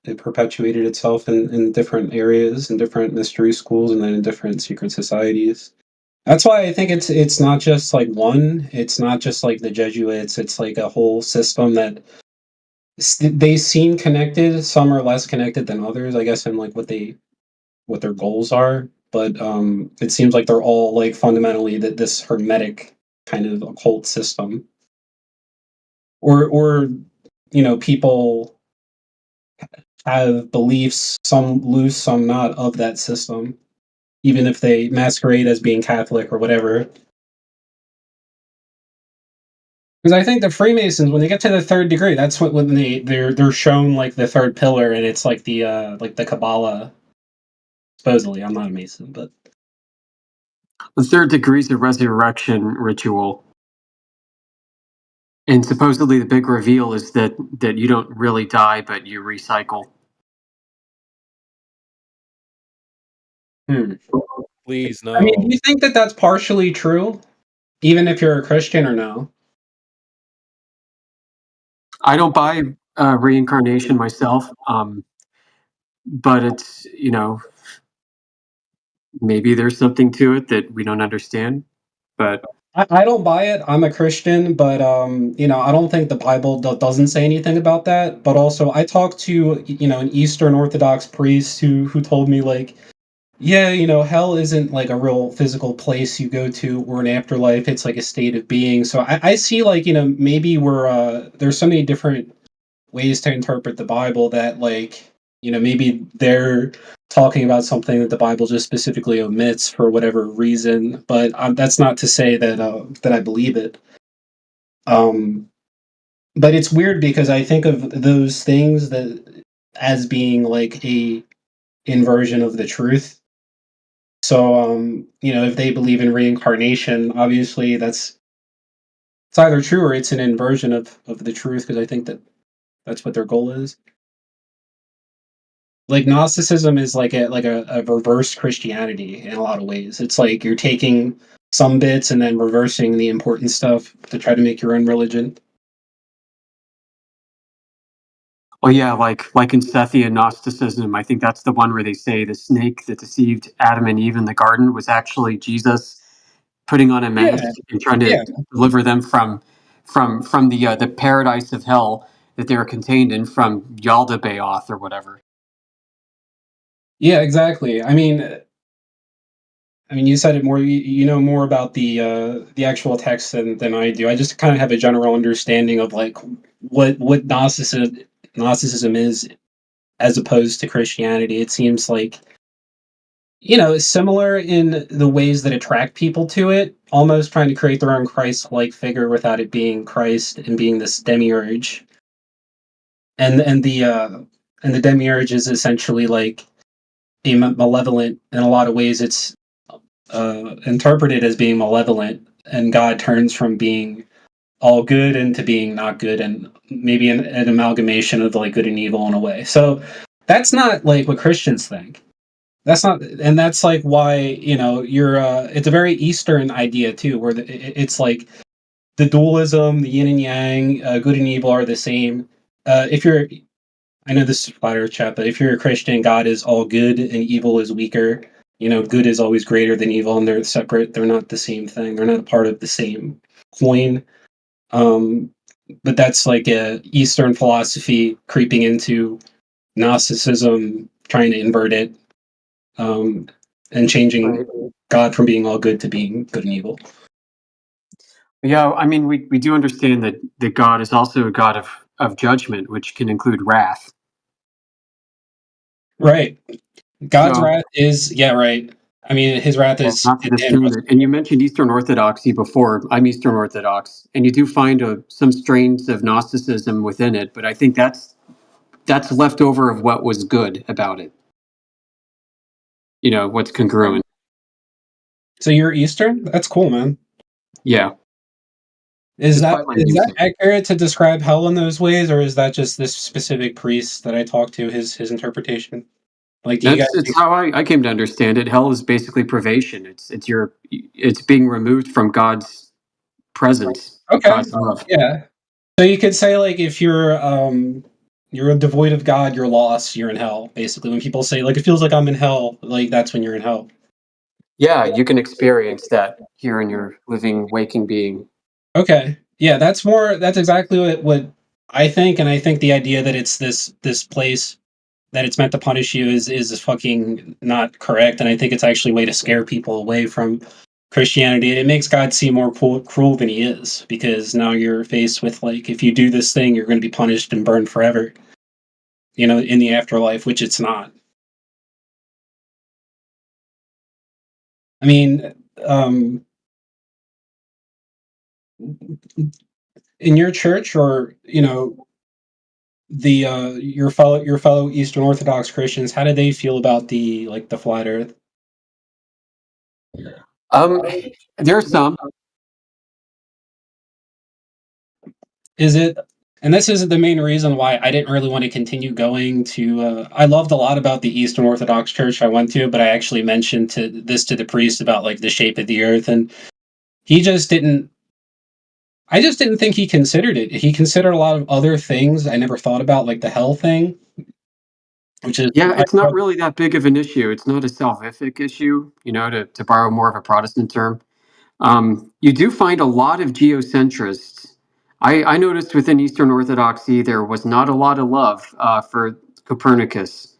It perpetuated itself in different areas, in different mystery schools, and then in different secret societies. That's why I think it's not just like one. It's not just like the Jesuits. It's like a whole system that they seem connected. Some are less connected than others, I guess, in like what their goals are. But it seems like they're all like fundamentally this hermetic kind of occult system, or people have beliefs, some loose, some not, of that system, even if they masquerade as being Catholic or whatever. Because I think the Freemasons, when they get to the third degree, that's when they're shown like the third pillar, and it's like the Kabbalah. Supposedly, I'm not a Mason, but the third degree is a resurrection ritual. And supposedly the big reveal is that you don't really die, but you recycle. Please, no. I mean, do you think that that's partially true, even if you're a Christian, or no? I don't buy reincarnation myself, but it's, maybe there's something to it that we don't understand. But I don't buy it. I'm a Christian, but I don't think the Bible doesn't say anything about that. But also, I talked to an Eastern Orthodox priest who told me like, yeah, hell isn't like a real physical place you go to or an afterlife. It's like a state of being. So I see like maybe we're there's so many different ways to interpret the Bible that like maybe they're talking about something that the Bible just specifically omits for whatever reason. But that's not to say that I believe it. But it's weird because I think of those things that as being like a inversion of the truth. So if they believe in reincarnation, obviously it's either true or it's an inversion of the truth, because I think that's what their goal is. Like Gnosticism is like a reverse Christianity in a lot of ways. It's like you're taking some bits and then reversing the important stuff to try to make your own religion. well, yeah, like in Sethian Gnosticism, I think that's the one where they say the snake that deceived Adam and Eve in the garden was actually Jesus putting on a mask and trying to deliver them from the paradise of hell that they were contained in from Yaldabaoth or whatever. Yeah, exactly. I mean, you said it more. You know more about the actual text than I do. I just kind of have a general understanding of like what Gnosticism is as opposed to Christianity. It seems like it's similar in the ways that attract people to it, almost trying to create their own Christ-like figure without it being Christ and being this demiurge. And the demiurge is essentially like a malevolent. In a lot of ways, it's interpreted as being malevolent, and God turns from being all good into being not good, and maybe an amalgamation of like good and evil in a way. So that's not like what Christians think. That's not, and that's like why you're. It's a very Eastern idea too, where it's like the dualism, the yin and yang, good and evil are the same. If you're, I know this is flat earth chat, but if you're a Christian, God is all good and evil is weaker. Good is always greater than evil, and they're separate. They're not the same thing. They're not a part of the same coin. But that's like a Eastern philosophy creeping into Gnosticism, trying to invert it, and changing God from being all good to being good and evil. Yeah, I mean, we do understand that God is also a God of judgment, which can include wrath. Right. God's wrath is, right. I mean, his wrath is. Not to discount it. And you mentioned Eastern Orthodoxy before. I'm Eastern Orthodox, and you do find some strains of Gnosticism within it, but I think that's leftover of what was good about it. What's congruent. So you're Eastern? That's cool, man. Yeah. Is that accurate to describe hell in those ways, or is that just this specific priest that I talked to, his interpretation? Like, It's how I came to understand it. Hell is basically privation. It's being removed from God's presence. Okay. God's love. Yeah. So you could say like if you're devoid of God, you're lost. You're in hell. Basically, when people say like it feels like I'm in hell, like that's when you're in hell. Yeah, you can experience that here in your living, waking being. Okay. Yeah, that's exactly what I think, and I think the idea that it's this place that it's meant to punish you is fucking not correct, and I think it's actually a way to scare people away from Christianity. It makes God seem more cruel than he is, because now you're faced with like, if you do this thing, you're going to be punished and burned forever, in the afterlife, which it's not. I mean, in your church, or the your fellow Eastern Orthodox Christians, how do they feel about the flat Earth? There are some. Is it And this is the main reason why I didn't really want to continue going to. I loved a lot about the Eastern Orthodox Church I went to, but I actually mentioned to the priest about like the shape of the earth, and he just didn't. I just didn't think he considered it. He considered a lot of other things I never thought about, like the hell thing, which is Yeah, it's not really that big of an issue. It's not a salvific issue, you know, to borrow more of a Protestant term. You do find a lot of geocentrists. I noticed within Eastern Orthodoxy there was not a lot of love for Copernicus.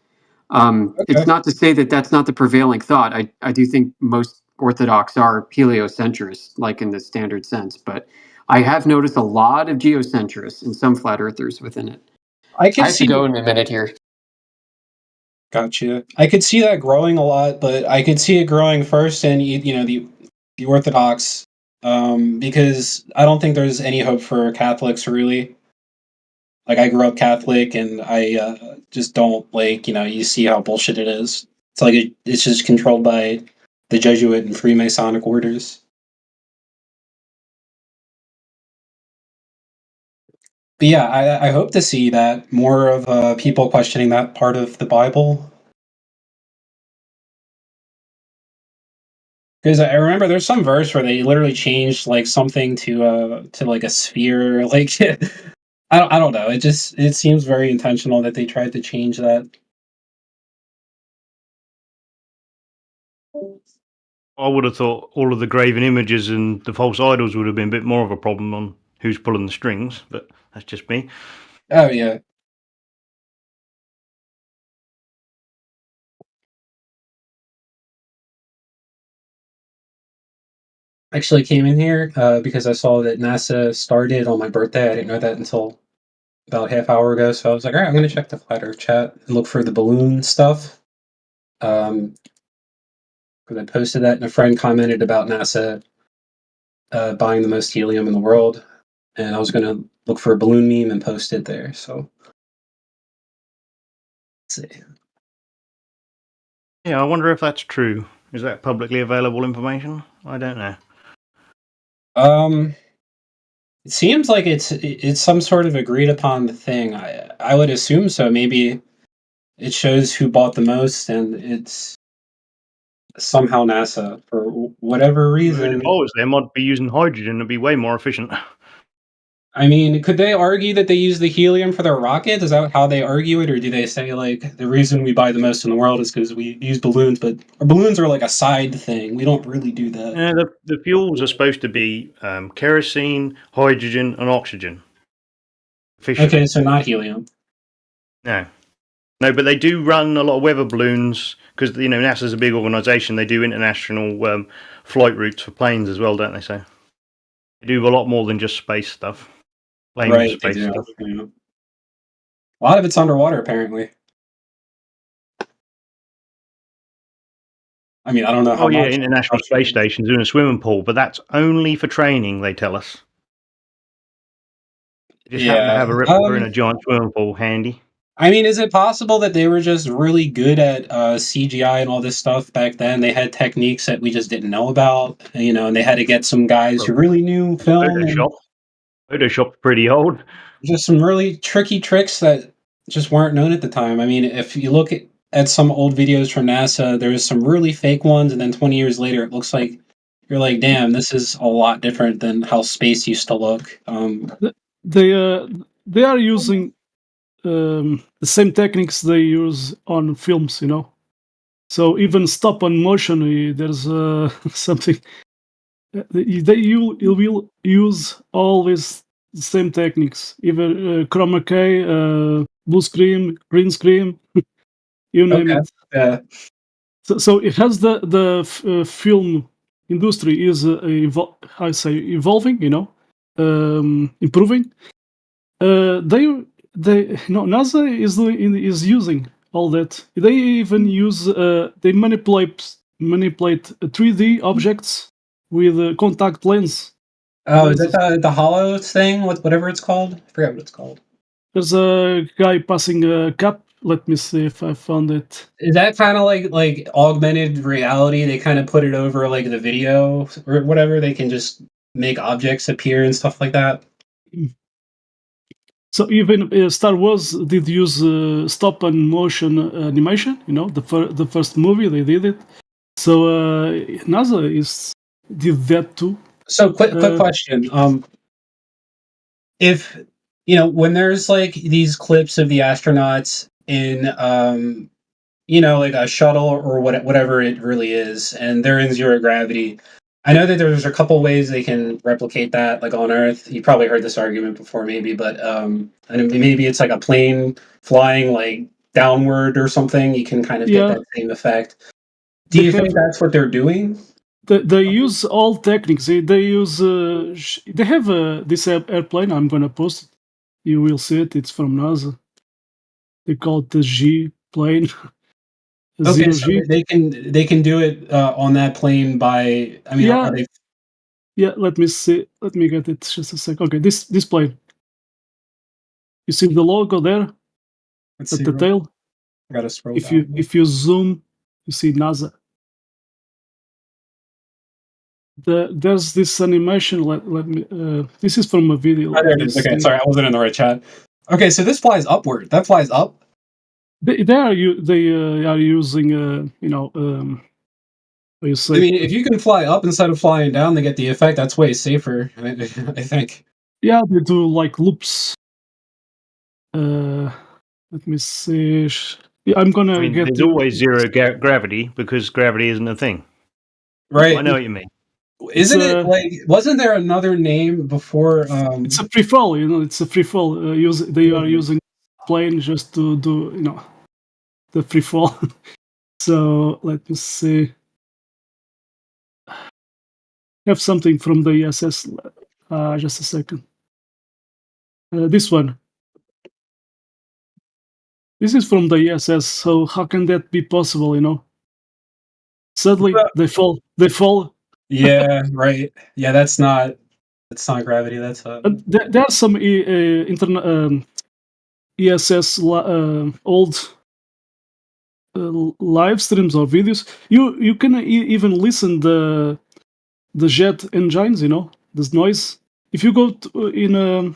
It's not to say that that's not the prevailing thought. I do think most Orthodox are heliocentrists, like in the standard sense, but I have noticed a lot of geocentrists and some flat earthers within it. I can have see to go in a minute here. Gotcha. I could see that growing a lot, but I could see it growing first in the Orthodox, because I don't think there's any hope for Catholics really. Like I grew up Catholic, and I just don't like you see how bullshit it is. It's like it's just controlled by the Jesuit and Freemasonic orders. But yeah, I hope to see that more of people questioning that part of the Bible. Because I remember there's some verse where they literally changed like something to like a sphere. Like I don't know. It seems very intentional that they tried to change that. I would have thought all of the graven images and the false idols would have been a bit more of a problem on who's pulling the strings, but that's just me. Oh yeah. Actually came in here because I saw that NASA started on my birthday. I didn't know that until about half hour ago. So I was like, all right, I'm going to check the Flat Earth chat and look for the balloon stuff. Because I posted that, and a friend commented about NASA buying the most helium in the world, and I was going to look for a balloon meme and post it there. So let's see. Yeah, I wonder if that's true. Is that publicly available information? I don't know. It seems like it's some sort of agreed upon thing. I would assume so. Maybe it shows who bought the most, and it's somehow NASA for whatever reason. If I was there, I'd be using hydrogen. It'd be way more efficient. I mean, could they argue that they use the helium for their rockets? Is that how they argue it, or do they say like the reason we buy the most in the world is because we use balloons? But our balloons are like a side thing. We don't really do that. Yeah, the fuels are supposed to be kerosene, hydrogen, and oxygen. Okay, so not helium. No, but they do run a lot of weather balloons because NASA's a big organisation. They do international flight routes for planes as well, don't they? So they do a lot more than just space stuff. Right, Space they do. stuff. Yeah. A lot of it's underwater, apparently. I mean, I don't know how much. International Space Station's in a swimming pool, but that's only for training, they tell us. They just happen to have a replica in a giant swimming pool handy. I mean, is it possible that they were just really good at CGI and all this stuff back then? They had techniques that we just didn't know about, and they had to get some guys who really knew film. Photoshop's pretty old. Just some really tricky tricks that just weren't known at the time. I mean, if you look at some old videos from NASA, there's some really fake ones, and then 20 years later, it looks like you're like, damn, this is a lot different than how space used to look. They are using the same techniques they use on films, So even stop on motion, there's something. You will use always the same techniques, even chroma key, blue screen, green screen, you name it. Yeah. So it has the film industry is evolving, improving. NASA is using all that. They even use they manipulate 3D objects with a contact lens. Oh, is that the hollow thing? Whatever it's called? I forgot what it's called. There's a guy passing a cup. Let me see if I found it. Is that kind of like augmented reality? They kind of put it over like the video or whatever. They can just make objects appear and stuff like that. So even Star Wars did use stop and motion animation. You know, the first movie they did it. So NASA did that too. So quick question. If when there's like these clips of the astronauts in like a shuttle or whatever it really is, and they're in zero gravity, I know that there's a couple ways they can replicate that, like on Earth. You probably heard this argument before, maybe, but and maybe it's like a plane flying like downward or something. You can kind of get that same effect. Do you think that's what they're doing? They use all techniques. They use. They have this airplane. I'm gonna post it. You will see it. It's from NASA. They call it the G plane. Okay, so they can do it on that plane by. I mean, are they? Yeah. Let me see. Let me get it just a sec. Okay, this plane. You see the logo there at the tail. I gotta scroll. If you zoom, you see NASA. There's this animation. Let me. This is from a video. Oh, there it is. Okay, sorry, I wasn't in the right chat. Okay, so this flies upward. That flies up. They are using how you say? I mean, if you can fly up instead of flying down, they get the effect. That's way safer, I think. Yeah, they do like loops. Let me see. Yeah, I'm gonna get. There's always zero gravity because gravity isn't a thing. Right. I know what you mean. Isn't it like? Wasn't there another name before? It's a free fall. It's a free fall. They are using plane just to do the free fall. So let me see. I have something from the ISS. Just a second. This one. This is from the ISS. So how can that be possible? Suddenly they fall. They fall. Yeah, right. Yeah, that's not gravity. That's there are some ESS old live streams or videos. You can even listen the jet engines. This noise. If you go in a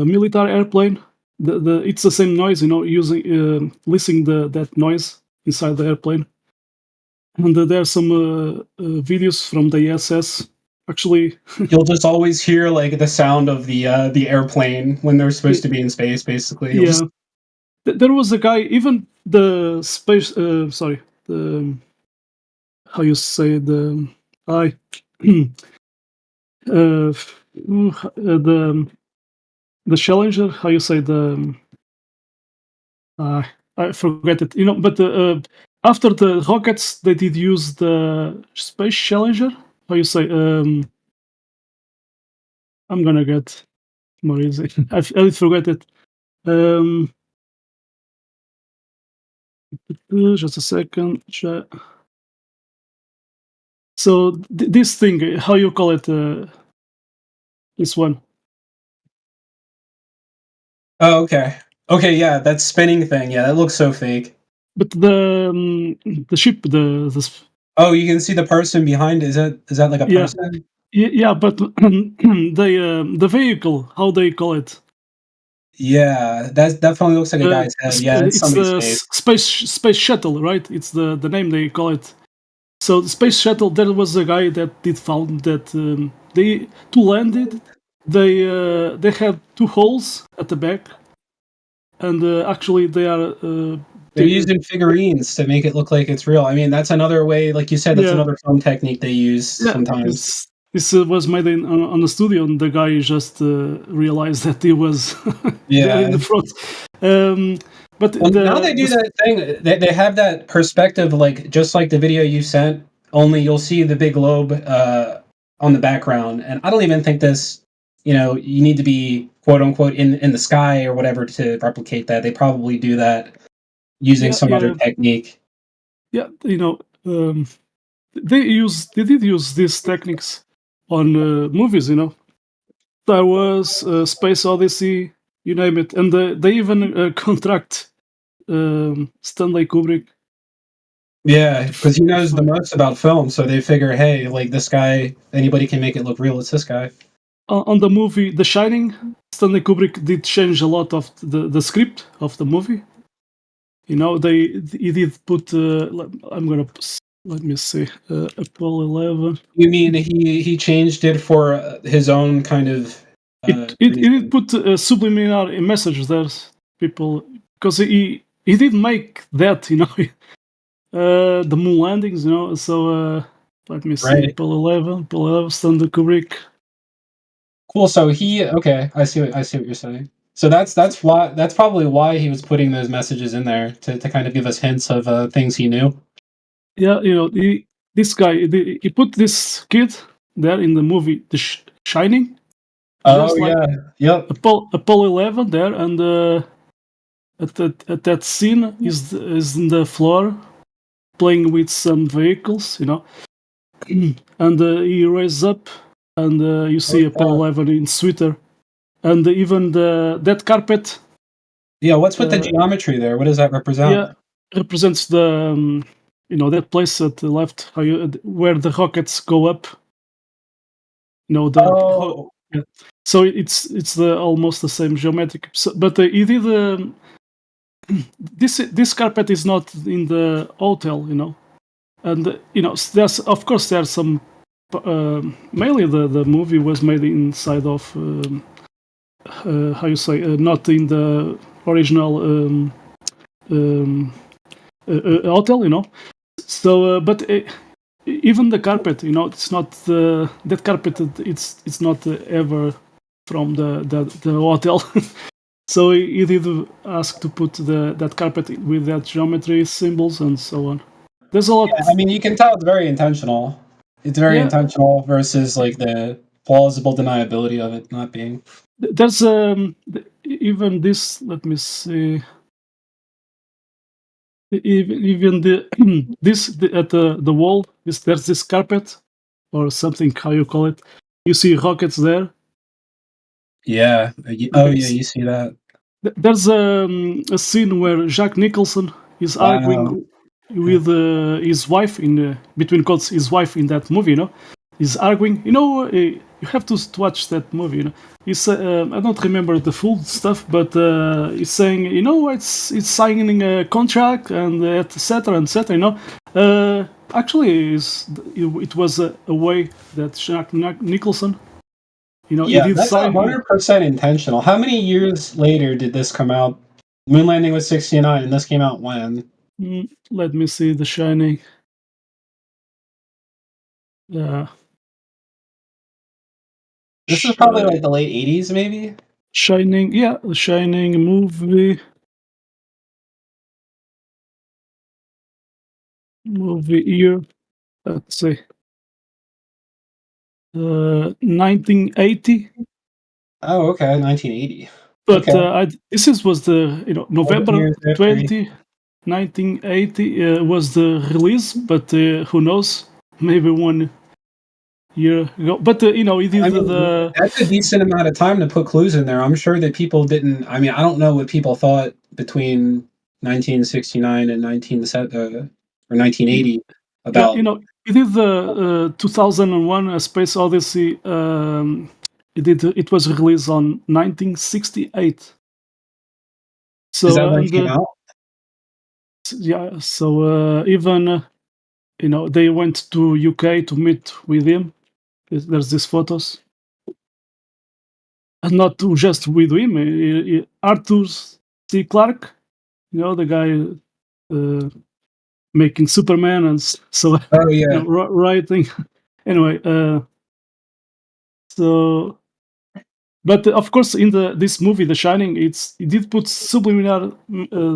military airplane, it's the same noise. Using listening that noise inside the airplane. And there are some videos from the ISS. Actually, you'll just always hear like the sound of the airplane when they're supposed to be in space. Basically, there was a guy. Even the space. Sorry, the how you say the the Challenger. How you say the I forget it. But after the rockets, they did use the Space Challenger. How you say? I'm gonna get more easy. I forget it. Just a second. So this thing, how you call it? This one. Oh, okay. Okay, yeah, that spinning thing. Yeah, that looks so fake. But the ship, the oh, you can see the person behind. Is that like a person? Yeah, but the vehicle, how they call it? Yeah, that definitely looks like a guy's head. Yeah, it's the space shuttle, right? It's the name they call it. So the space shuttle, there was a guy that did found that to land it, they had 2 holes at the back, and actually they are. They're using figurines to make it look like it's real. I mean, that's another way, like you said, that's another film technique they use sometimes. This was made on the studio, and the guy just realized that he was in the front. But now they do that thing. They have that perspective, like just like the video you sent. Only you'll see the big globe on the background, and I don't even think this. You need to be quote unquote in the sky or whatever to replicate that. They probably do that using some other technique. Yeah, they did use these techniques on movies. Star Wars, Space Odyssey, you name it, and they even contract Stanley Kubrick. Yeah, because he knows the most about film, so they figure, hey, like this guy, anybody can make it look real. It's this guy. on the movie The Shining, Stanley Kubrick did change a lot of the script of the movie. You know, he did put. Let me see. Apollo 11. You mean he changed it for his own kind of? It did put subliminal messages there, people, because he did make that, you know, the moon landings, you know. So let me see. Right. Apollo 11, Stanley Kubrick. Cool. So okay. I see what you're saying. So that's probably why he was putting those messages in there to kind of give us hints of things he knew. Yeah, you know, this guy, he put this kid there in the movie The Shining. Oh yeah, yep. Apollo 11 there, and at that scene is in the floor playing with some vehicles, you know, and he raises up, and you see Apollo 11 in sweater, and even that carpet. Yeah, what's with the geometry there? What does that represent? Yeah, represents the you know, that place at the left, where the rockets go up. You know, yeah. So it's almost the same geometric. But he did this carpet is not in the hotel, you know, and you know, there's some mainly the movie was made inside of how you say, not in the original hotel, you know. So, but even the carpet, you know, it's not that carpet. It's not ever from the hotel. So he did ask to put that carpet with that geometry symbols and so on. There's a lot. Yeah, I mean, you can tell it's very intentional. It's very intentional versus like the plausible deniability of it not being. There's even this. Let me see. Even at the wall, there's this carpet or something, how you call it. You see rockets there. Yeah. Oh yeah, you see that. There's a scene where Jack Nicholson is arguing with his wife between quotes, his wife in that movie. You know, he's arguing. You know, you have to watch that movie. You know, he's I don't remember the full stuff, but he's saying, you know, it's signing a contract and etc. etc. You know, actually, it was a way that Jack Nicholson. You know, yeah, that's 100% intentional. How many years later did this come out? Moon landing was 1969, and this came out when? Let me see. The Shining. Yeah. This is probably like the late 80s, maybe? Shining, yeah, the Shining movie. Movie year. Let's see. 1980. Oh, okay, 1980. But okay. this was the November 20, 1980 was the release. But who knows? Maybe 1 year ago. But it did that's a decent amount of time to put clues in there. I'm sure that people didn't. I mean, I don't know what people thought between 1969 and 1980 about. Yeah, it did the 2001: A Space Odyssey. It was released on 1968. So is that when it came out? Yeah. So even they went to UK to meet with him. There's these photos, and not just with him. Arthur C. Clarke, the guy making Superman, and so writing. Anyway, so. But of course, in this movie, The Shining, it did put subliminal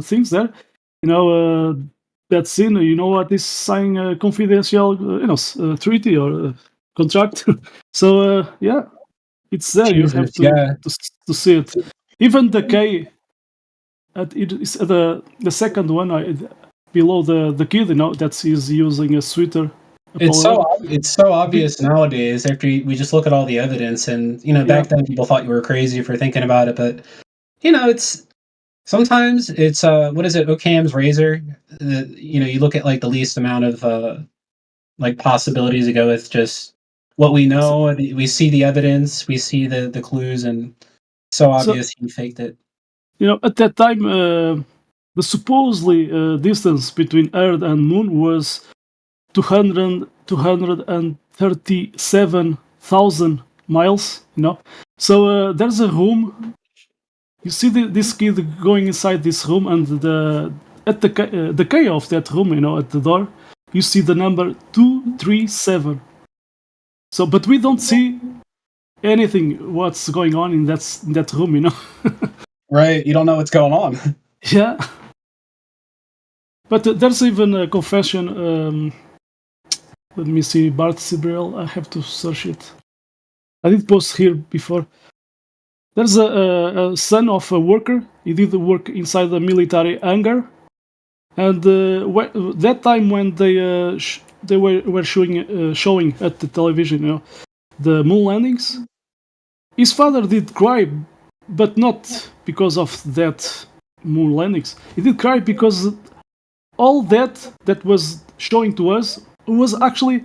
things there. That scene. You know what is signing a confidential, treaty or contract. So yeah, it's there. Jesus, you have to see it. Even the K. It's the second one below the kid. That he's using a sweater. It's so obvious nowadays after we just look at all the evidence, and back then people thought you were crazy for thinking about it, but it's sometimes it's what is it, Occam's razor? You look at like the least amount of like possibilities to go with just what we know. We see the evidence, we see the clues, and so obvious he faked it. At that time, the supposedly distance between Earth and Moon was 237,000 miles. So there's a room. You see this kid going inside this room, and at the key of that room, at the door, you see the number 237. So, but we don't see anything what's going on in that room, Right, you don't know what's going on. Yeah. But there's even a confession. Let me see, Bart Sibrel. I have to search it. I did post here before. There's a son of a worker. He did work inside the military hangar, and that time when they were showing at the television, the moon landings, his father did cry, but not because of that moon landings. He did cry because all that was showing to us was actually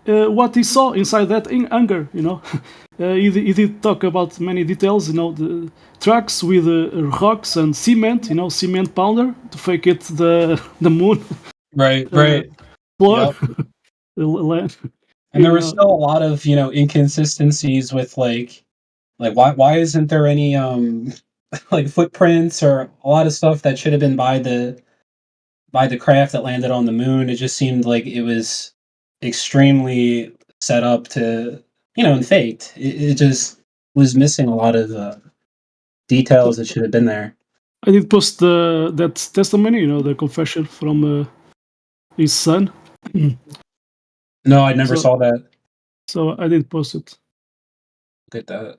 what he saw inside that hangar. He did talk about many details. The trucks with rocks and cement. Cement pounder to fake it the moon. Right. Floor. Yep. And there were still a lot of inconsistencies with like why isn't there any like footprints or a lot of stuff that should have been by the craft that landed on the moon. It just seemed like it was extremely set up to and faked. It just was missing a lot of details that should have been there. I did post that testimony, the confession from his son. No, I never saw that. So I did post it. Look at that.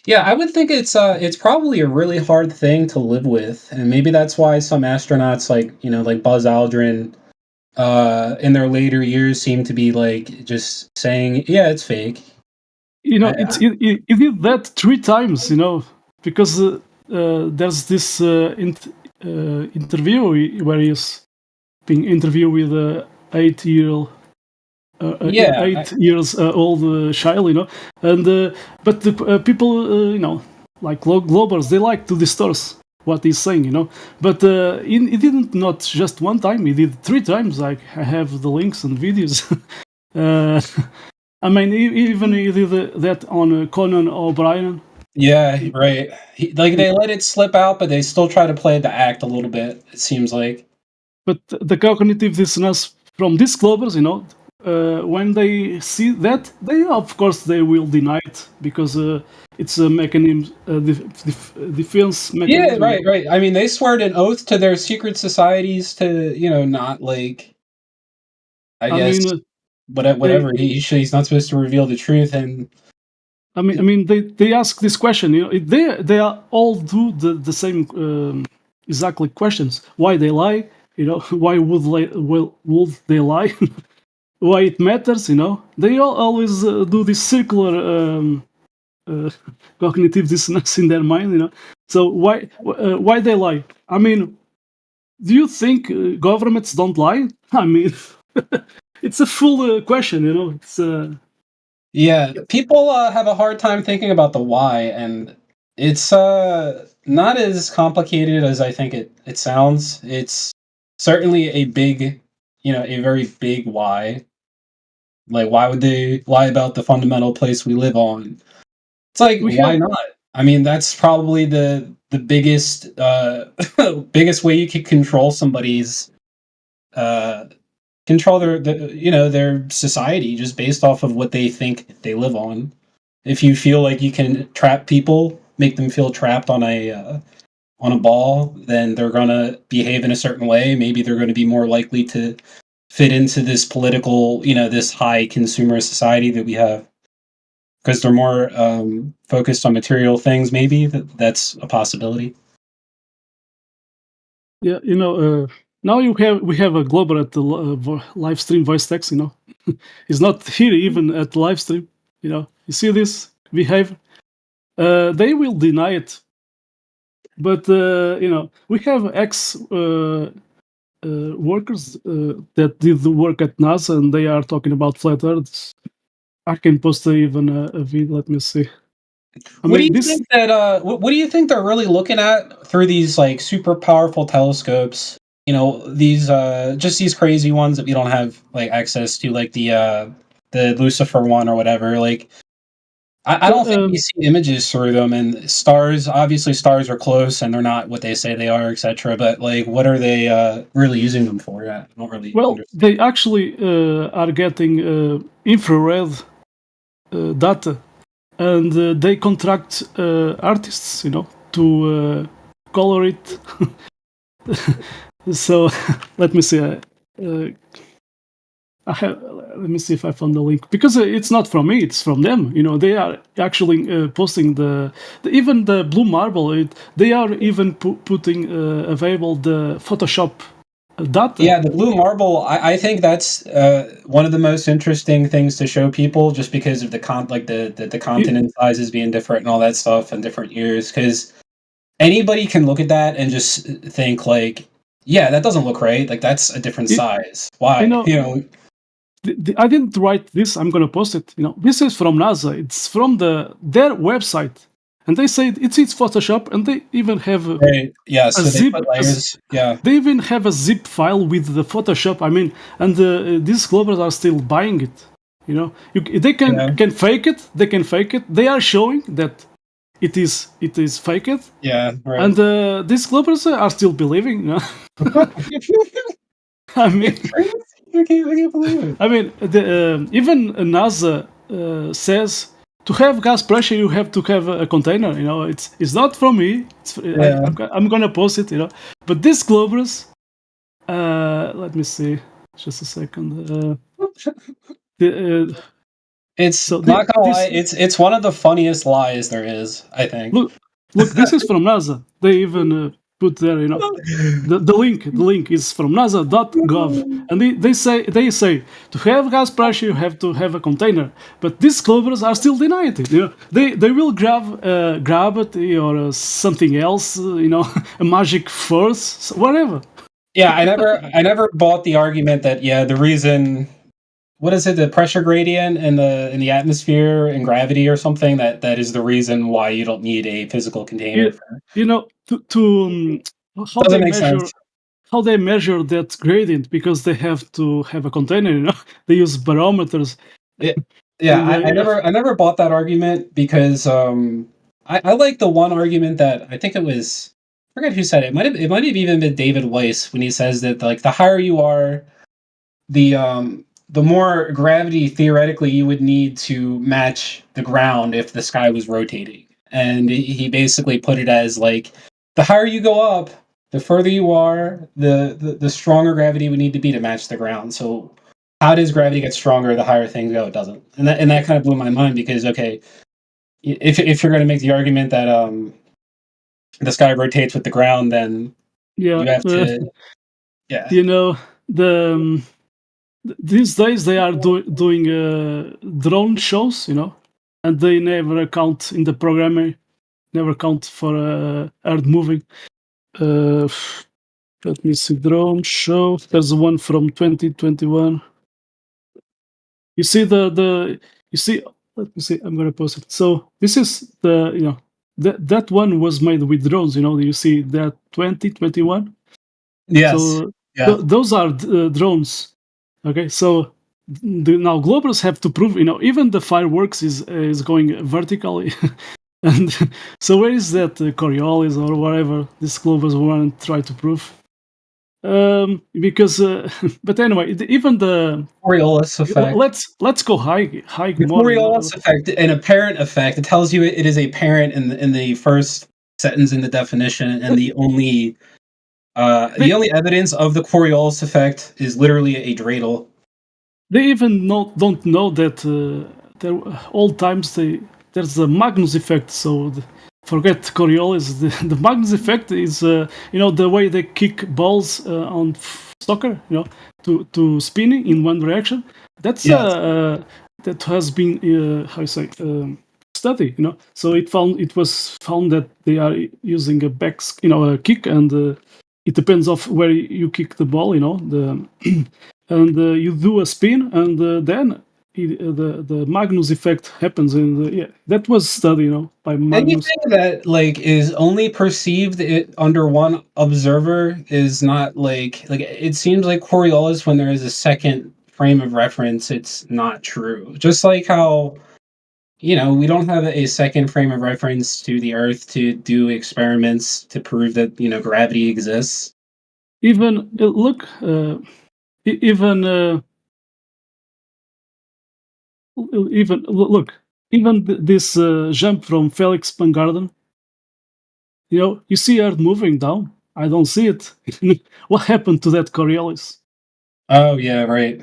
Yeah, I would think it's probably a really hard thing to live with, and maybe that's why some astronauts like Buzz Aldrin, in their later years seem to be like just saying, yeah, it's fake. He did that 3 times, because there's this interview where he's being interviewed with a 8 years old child, and but the people, like Globers, they like to distort what he's saying, but he didn't not just one time, he did 3 times. Like, I have the links and videos. I mean, even he did that on Conan O'Brien. Yeah, right. They let it slip out, but they still try to play the act a little bit, it seems like. But the cognitive dissonance from these Globers, when they see that, they will deny it because it's a mechanism, defense mechanism. Yeah, right. I mean, they swear an oath to their secret societies to, not like. I guess whatever he's not supposed to reveal the truth, and. I mean, they ask this question. They are all do the same exactly questions. Why they lie? Why would they lie? Why it matters? They always do this circular cognitive dissonance in their mind. So why they lie? I mean, do you think governments don't lie? I mean, it's a full question. It's. Yeah, people have a hard time thinking about the why, and it's not as complicated as I think it sounds. It's certainly a big, a very big why. Like, why would they lie about the fundamental place we live on? It's like, why not? I mean, that's probably the biggest biggest way you could control somebody's control their society just based off of what they think they live on. If you feel like you can trap people, make them feel trapped on a ball, then they're gonna behave in a certain way. Maybe they're going to be more likely to fit into this political, this high consumer society that we have, because they're more focused on material things. Maybe that's a possibility. Yeah, now we have a Glober at the live stream voice text. He's not here even at the live stream. You see this behavior. They will deny it, but we have workers that did the work at NASA, and they are talking about flat Earths. I can post even a video. Let me see. What do you think that? What do you think they're really looking at through these like super powerful telescopes? You know, these just these crazy ones that we don't have like access to, like the Lucifer one or whatever. Like, I don't think we see images through them. And stars, obviously, stars are close and they're not what they say they are, etc. But like, what are they really using them for? I don't really. Well, they actually are getting infrared data, and they contract artists, to color it. So let me see. Let me see if I found the link, because it's not from me; it's from them. They are actually posting even the Blue Marble. They are even putting available the Photoshop data. Yeah, the Blue Marble. I think that's one of the most interesting things to show people, just because of the continent sizes being different and all that stuff, and different years. Because anybody can look at that and just think like, yeah, that doesn't look right. Like that's a different size. Why? I didn't write this. I'm gonna post it. This is from NASA. It's from their website, and they say it's Photoshop, and they even have so they put layers. They even have a zip file with the Photoshop. I mean, and these Globers are still buying it. They can fake it. They can fake it. They are showing that it is faked. Yeah, right. And these Globers are still believing. I mean. I can't believe it. I mean, even NASA says to have gas pressure, you have to have a container. It's not from me. I'm gonna post it. But these Globers, let me see, just a second. It's not gonna lie. It's one of the funniest lies there is. I think. Look, this is from NASA. They even put there, the link is from NASA.gov, and they say to have gas pressure you have to have a container, but these Globers are still denying it. They will grab gravity or something else, a magic force, whatever. Yeah, I never bought the argument that the reason. What is it? The pressure gradient in the atmosphere and gravity or something that is the reason why you don't need a physical container. How they measure that gradient, because they have to have a container. They use barometers. I never bought that argument because I like the one argument that I think it was, I forget who said it. It might have even been David Weiss, when he says that like the higher you are, the more gravity theoretically you would need to match the ground if the sky was rotating. And he basically put it as like, the higher you go up, the further you are, the stronger gravity would need to be to match the ground. So how does gravity get stronger the higher things go? It doesn't. And that kind of blew my mind, because okay, if you're going to make the argument that the sky rotates with the ground, then you have to these days they are doing drone shows, and they never account in the programming, never account for Earth moving. Let me see, drone show. There's one from 2021. You see you see. Let me see. I'm gonna post it. So this is that one was made with drones. You see that 2021. Yes. So those are drones. Okay, so now Globers have to prove, even the fireworks is going vertically, and so where is that Coriolis or whatever these Globers want to try to prove? Because, but anyway, even the Coriolis effect. Let's go high the more. Coriolis effect, an apparent effect. It tells you it is apparent in the first sentence in the definition, and the only evidence of the Coriolis effect is literally a dreidel. They even don't know that old times there's a Magnus effect. So forget Coriolis. The Magnus effect is the way they kick balls on soccer, to spinning in one direction. That's that has been study. So it was found that they are using a kick and it depends of where you kick the ball, and you do a spin, and then the Magnus effect happens. And that was studied, by Magnus. Anything that is only perceived under one observer is not like it seems like Coriolis when there is a second frame of reference, it's not true. Just like how we don't have a second frame of reference to the Earth to do experiments to prove that gravity exists. Even look, even this jump from Felix Pangarden. You see Earth moving down. I don't see it. What happened to that Coriolis? Oh yeah, right.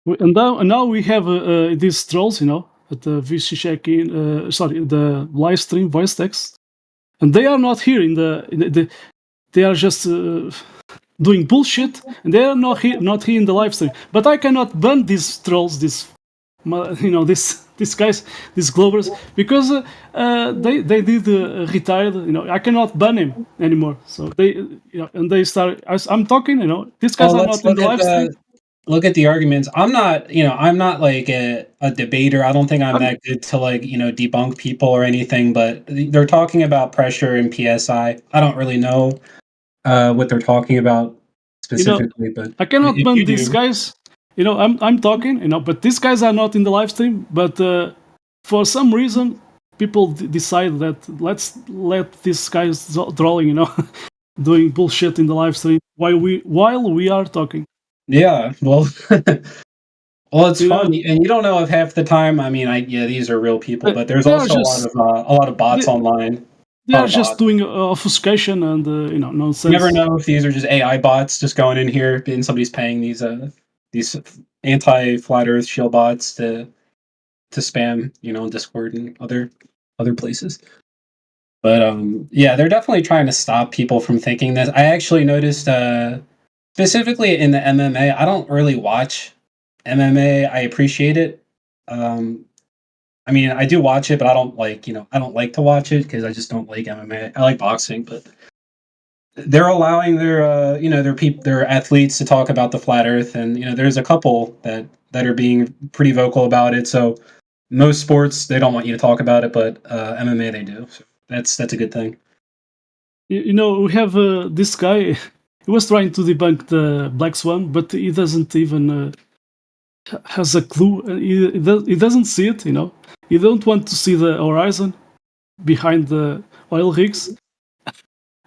And now we have these trolls, at the VC check-in, the live stream voice text, and they are not here in the they are just doing bullshit, and they are not here in the live stream. But I cannot ban these trolls, these guys, these Glovers, because they did retired. I cannot ban him anymore. So and they start. I'm talking. These guys are not in the live stream. Look at the arguments. I'm not like a debater. I don't think I'm that good to debunk people or anything, but they're talking about pressure and PSI. I don't really know what they're talking about specifically, but I cannot ban these guys. I'm talking, but these guys are not in the live stream, but for some reason people decide that let's let these guys trolling, doing bullshit in the live stream while we are talking. Yeah, well, it's fun, and you don't know if half the time. I mean, these are real people, but there's also a lot of bots online. They are just doing obfuscation and nonsense. You never know if these are just AI bots just going in here, and somebody's paying these anti-flat Earth shield bots to spam, in Discord and other places. But they're definitely trying to stop people from thinking this. I actually noticed. Specifically in the MMA, I don't really watch MMA. I appreciate it. I mean, I do watch it, but I don't I don't like to watch it because I just don't like MMA. I like boxing, but they're allowing their athletes to talk about the flat Earth, and there's a couple that are being pretty vocal about it. So most sports they don't want you to talk about it, but MMA they do. So that's a good thing. We have this guy. He was trying to debunk the Black Swan, but he doesn't even has a clue. He doesn't see it. He don't want to see the horizon behind the oil rigs,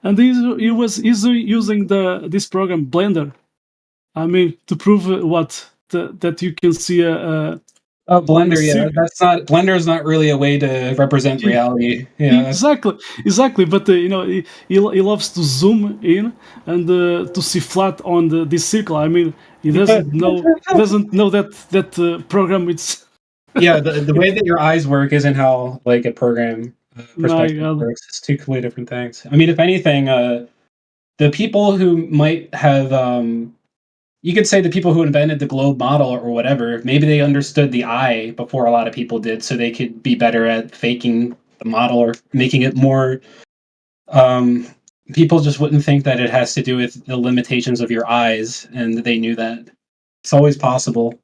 and he was using this program Blender. I mean, to prove that you can see a Blender. Yeah, Blender is not really a way to represent reality. Yeah, exactly. But he loves to zoom in and to see flat on this circle. I mean, he doesn't know that program. It's the way that your eyes work isn't how a program perspective works. It's two completely different things. I mean, if anything, the people who might have you could say the people who invented the globe model or whatever, maybe they understood the eye before a lot of people did, so they could be better at faking the model or making it more. People just wouldn't think that it has to do with the limitations of your eyes, and they knew that. It's always possible.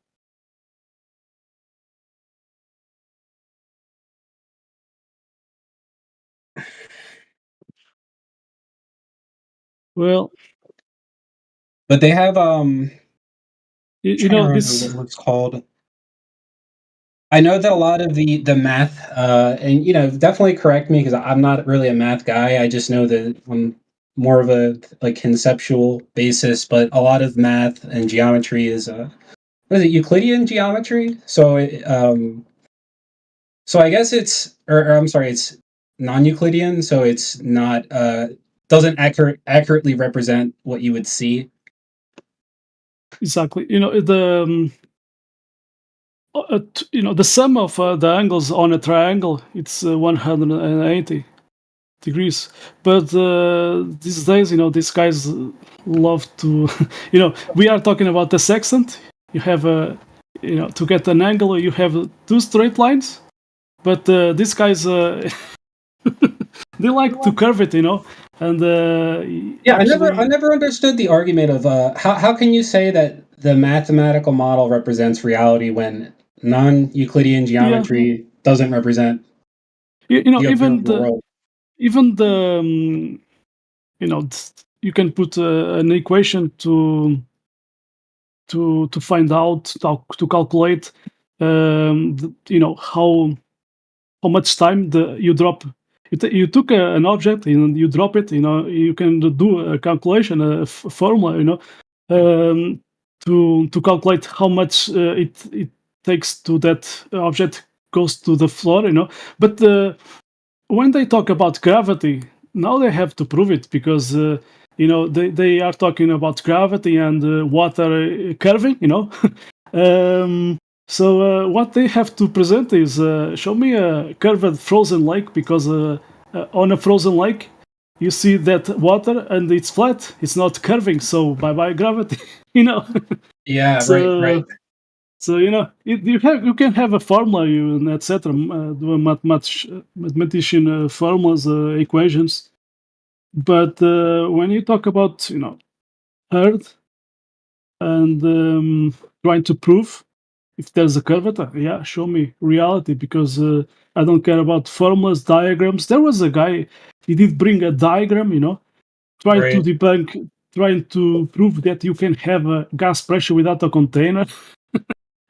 Well, but they have this what's called. I know that a lot of the math, and definitely correct me because I'm not really a math guy. I just know that I'm more of a conceptual basis, but a lot of math and geometry is what is it, Euclidean geometry? So so I guess it's it's non-Euclidean, so it's not doesn't accurately represent what you would see. Exactly. The sum of the angles on a triangle, it's 180 degrees. But these days, these guys love to, we are talking about the sextant. You have to get an angle, you have two straight lines, but these guys they like to curve it, you know, and Yeah, I never understood the argument of how can you say that the mathematical model represents reality when non-Euclidean geometry doesn't represent you know, the even observable world? even the you know, you can put an equation to find out to calculate you know, how much time you drop. You took an object and you drop it. You know, you can do a calculation, a formula. You know, to calculate how much it takes to that object goes to the floor. You know, but when they talk about gravity, now they have to prove it because you know, they are talking about gravity and water curving. You know. So what they have to present is show me a curved frozen lake, because on a frozen lake you see that water and it's flat, it's not curving, so bye gravity. You know. Yeah, So, right. So you know, you can have a formula, and etc. Do a mathematician formulas, equations, but when you talk about, you know, Earth and trying to prove if there's a curvature, yeah, show me reality, because I don't care about formulas, diagrams. There was a guy, he did bring a diagram, you know, trying to debunk, trying to prove that you can have a gas pressure without a container.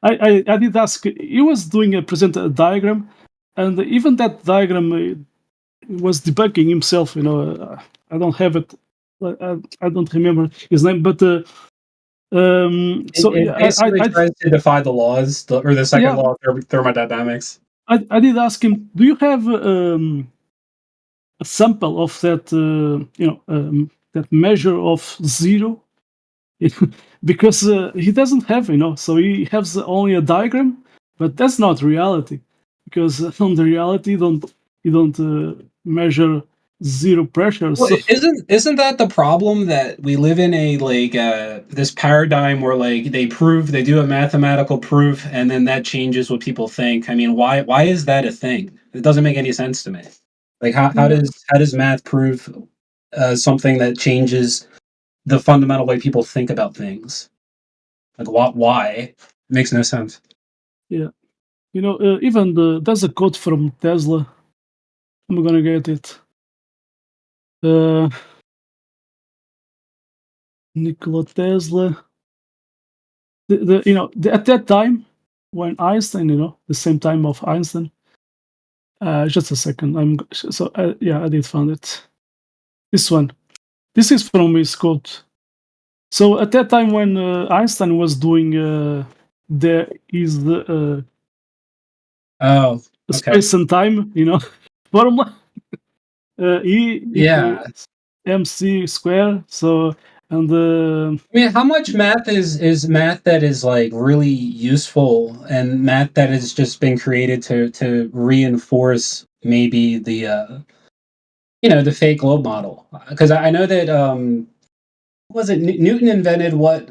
I did ask, he was doing a diagram, and even that diagram was debunking himself, you know. I don't have it, I don't remember his name, but so It basically tries to defy the laws, or the second law of thermodynamics. I did ask him, do you have a sample of that, you know, that measure of zero? Because he doesn't have, you know, so he has only a diagram, but that's not reality, because on the reality you don't measure zero pressure. Well, So isn't that the problem, that we live in a this paradigm where they do a mathematical proof, and then that changes what people think? I mean, why is that a thing? It doesn't make any sense to me. Like how does math prove something that changes the fundamental way people think about things? Like why? It makes no sense. yeah, you know, even there's a quote from Tesla. I'm gonna get it. Nikola Tesla. You know, at that time when Einstein, you know, the same time of Einstein. Just a second. Yeah, I did find it. This one. This is from his quote. So at that time when Einstein was doing space and time, you know, formula. E equals mc square. So and I mean, how much math is math that is really useful, and math that has just been created to reinforce maybe the the fake globe model? Because I know that was it Newton invented what,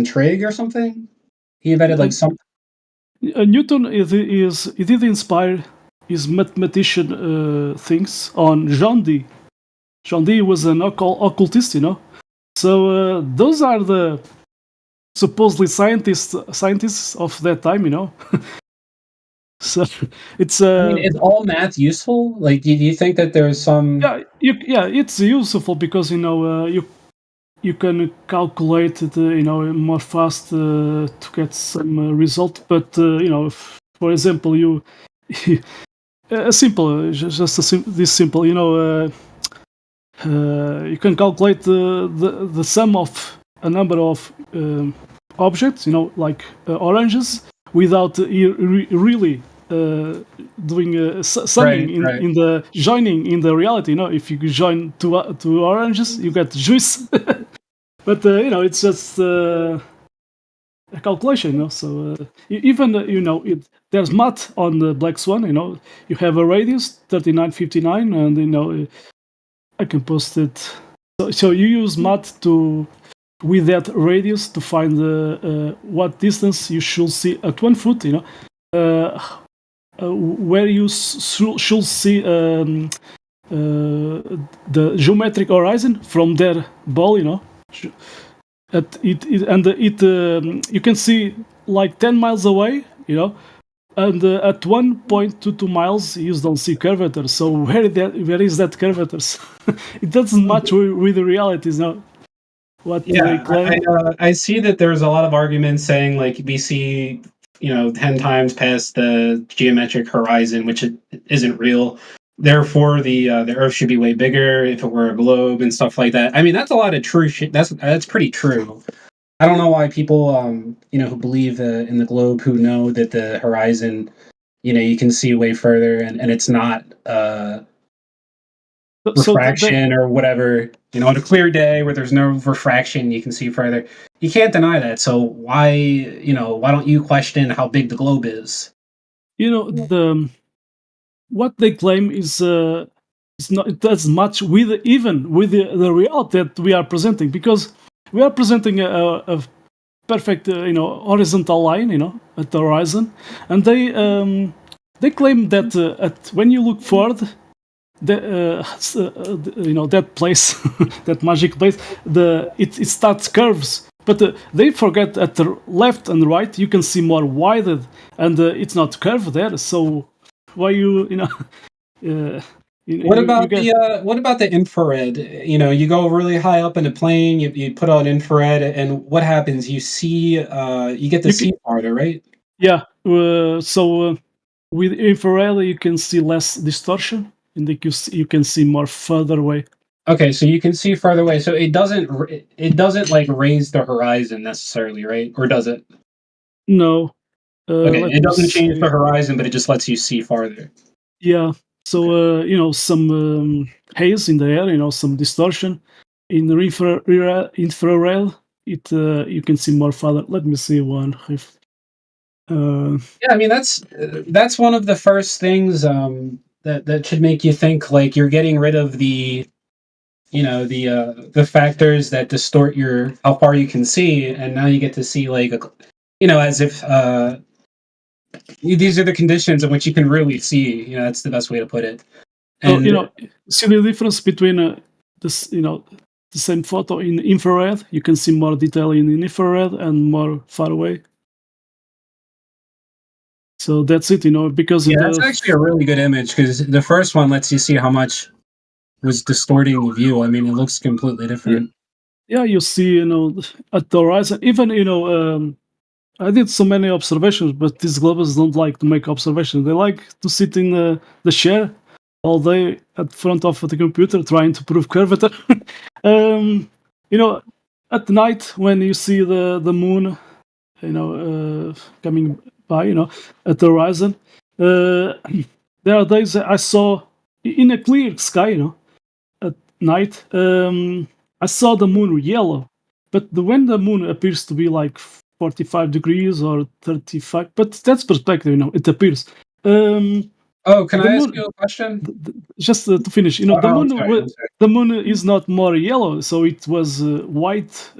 trig or something? He invented something. Newton he did inspire his mathematician things on John Dee. John Dee was an occultist, you know. So those are the supposedly scientists of that time, you know. So it's I mean, is all math useful? Like, do you think that there's some? Yeah, it's useful because, you know, you can calculate it, you know, more fast to get some result. But you know, for example, this simple, you know, you can calculate the sum of a number of objects, you know, like oranges, without really doing summing in the joining in the reality. You know, if you join two oranges, you get juice. But you know, it's just a calculation, you know. So even you know, there's math on the Black Swan. You know, you have a radius 3959, and you know, I can post it. So you use math with that radius to find what distance you should see at 1 foot. You know, where you should see the geometric horizon from their ball, you know. You can see like 10 miles away, you know, and at 1.22 miles you don't see curvature. So where is that curvature? It doesn't match with the realities now. What they claim. I see that there's a lot of arguments saying like we see 10 times past the geometric horizon, which isn't real. Therefore, the Earth should be way bigger if it were a globe and stuff like that. I mean, that's a lot of true shit. That's pretty true. I don't know why people, who believe in the globe, who know that the horizon, you can see way further, and it's not refraction or whatever. On a clear day where there's no refraction, you can see further. You can't deny that. So why don't you question how big the globe is? What they claim is not it does much with the reality that we are presenting, because we are presenting a perfect horizontal line at the horizon, and they claim that when you look forward, that place, that magic place, it starts curves. But they forget at the left and right you can see more widened, and it's not curved there. So why what about the infrared? You go really high up in a plane, you put out infrared, and what happens? You see, you get to see farther, right? Yeah. So with infrared you can see less distortion, and you can see more further away. Okay, so you can see farther away. So it doesn't like raise the horizon necessarily, right? Or does it? No. Okay, it doesn't change the horizon, but it just lets you see farther. Yeah. So some haze in the air, some distortion. In the infrared, you can see more farther. Let me see one. Yeah, I mean that's one of the first things that should make you think like you're getting rid of the factors that distort how far you can see, and now you get to see like as if these are the conditions in which you can really see. That's the best way to put it. And see the difference between this, the same photo in infrared. You can see more detail in infrared and more far away. So that's it, because that's actually a really good image, because the first one lets you see how much was distorting the view. I mean, it looks completely different. Yeah, you see, at the horizon, even, I did so many observations, but these globers don't like to make observations. They like to sit in the chair all day at front of the computer trying to prove curvature. At night when you see the moon, coming by, at the horizon, there are days I saw in a clear sky, at night, I saw the moon yellow, but when the moon appears to be like 45 degrees or 35, but that's perspective, it appears. Can I ask you a question? Just to finish, the moon is not more yellow, so it was white,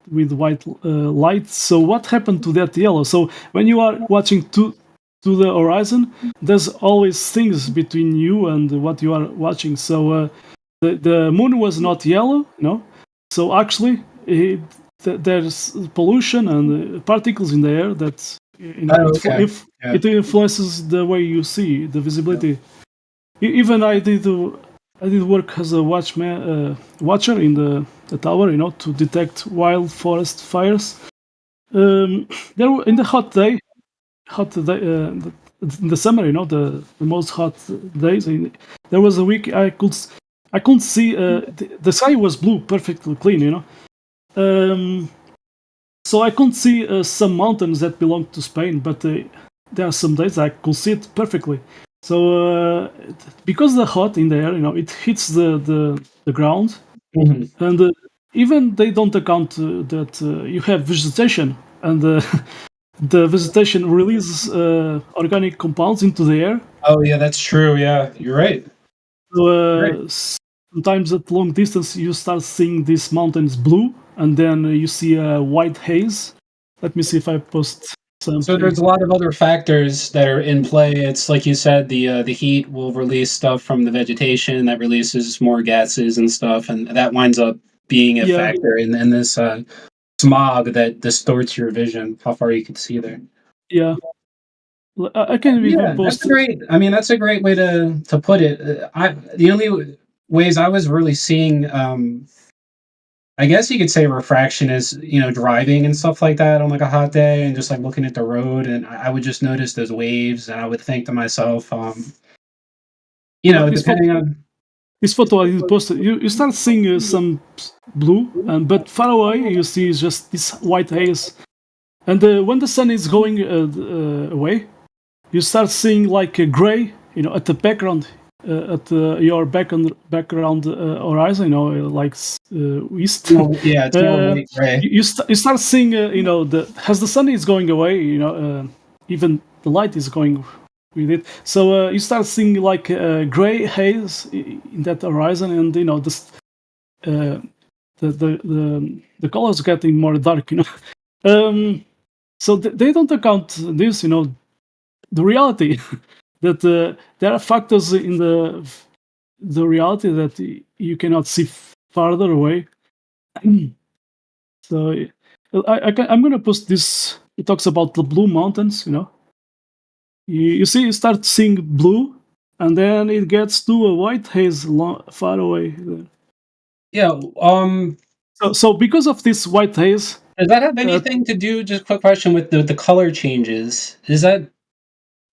with white light. So what happened to that yellow? So when you are watching to the horizon, there's always things between you and what you are watching. So the moon was not yellow, So actually, there's pollution and particles in the air that it influences the way you see the visibility. Even I did work as a watcher in the tower, to detect wild forest fires. There were, in the hot day, in the summer, the most hot days. There was a week I couldn't see. The sky was blue, perfectly clean, so I couldn't see some mountains that belong to Spain, but there are some days I could see it perfectly. So because the hot in the air, it hits the ground, and even they don't account that you have vegetation, and the vegetation releases organic compounds into the air. Oh yeah, that's true. Yeah, you're right. So sometimes at long distance you start seeing these mountains blue, and then you see a white haze. Let me see if I post So there's a lot of other factors that are in play. It's like you said, the heat will release stuff from the vegetation that releases more gases and stuff, and that winds up being a factor in this smog that distorts your vision, how far you can see there. Yeah. I can even post. That's great. I mean, that's a great way to put it. The only ways I was really seeing, I guess you could say refraction is, driving and stuff like that on like a hot day and just like looking at the road, and I would just notice those waves, and I would think to myself, depending on this photo I posted, you start seeing some blue, but far away you see just this white haze, and when the sun is going away, you start seeing like a gray, at the background, your background horizon, like east. Yeah, it's more like gray. You start seeing, as the sun is going away, even the light is going with it. So you start seeing like a gray haze in that horizon, and the colors getting more dark. So they don't account this, the reality that there are factors in the reality that you cannot see farther away. So I'm gonna post this. It talks about the blue mountains. You see, you start seeing blue, and then it gets to a white haze far away. Yeah. So because of this white haze, does that have anything to do? Just a quick question with the color changes. Does that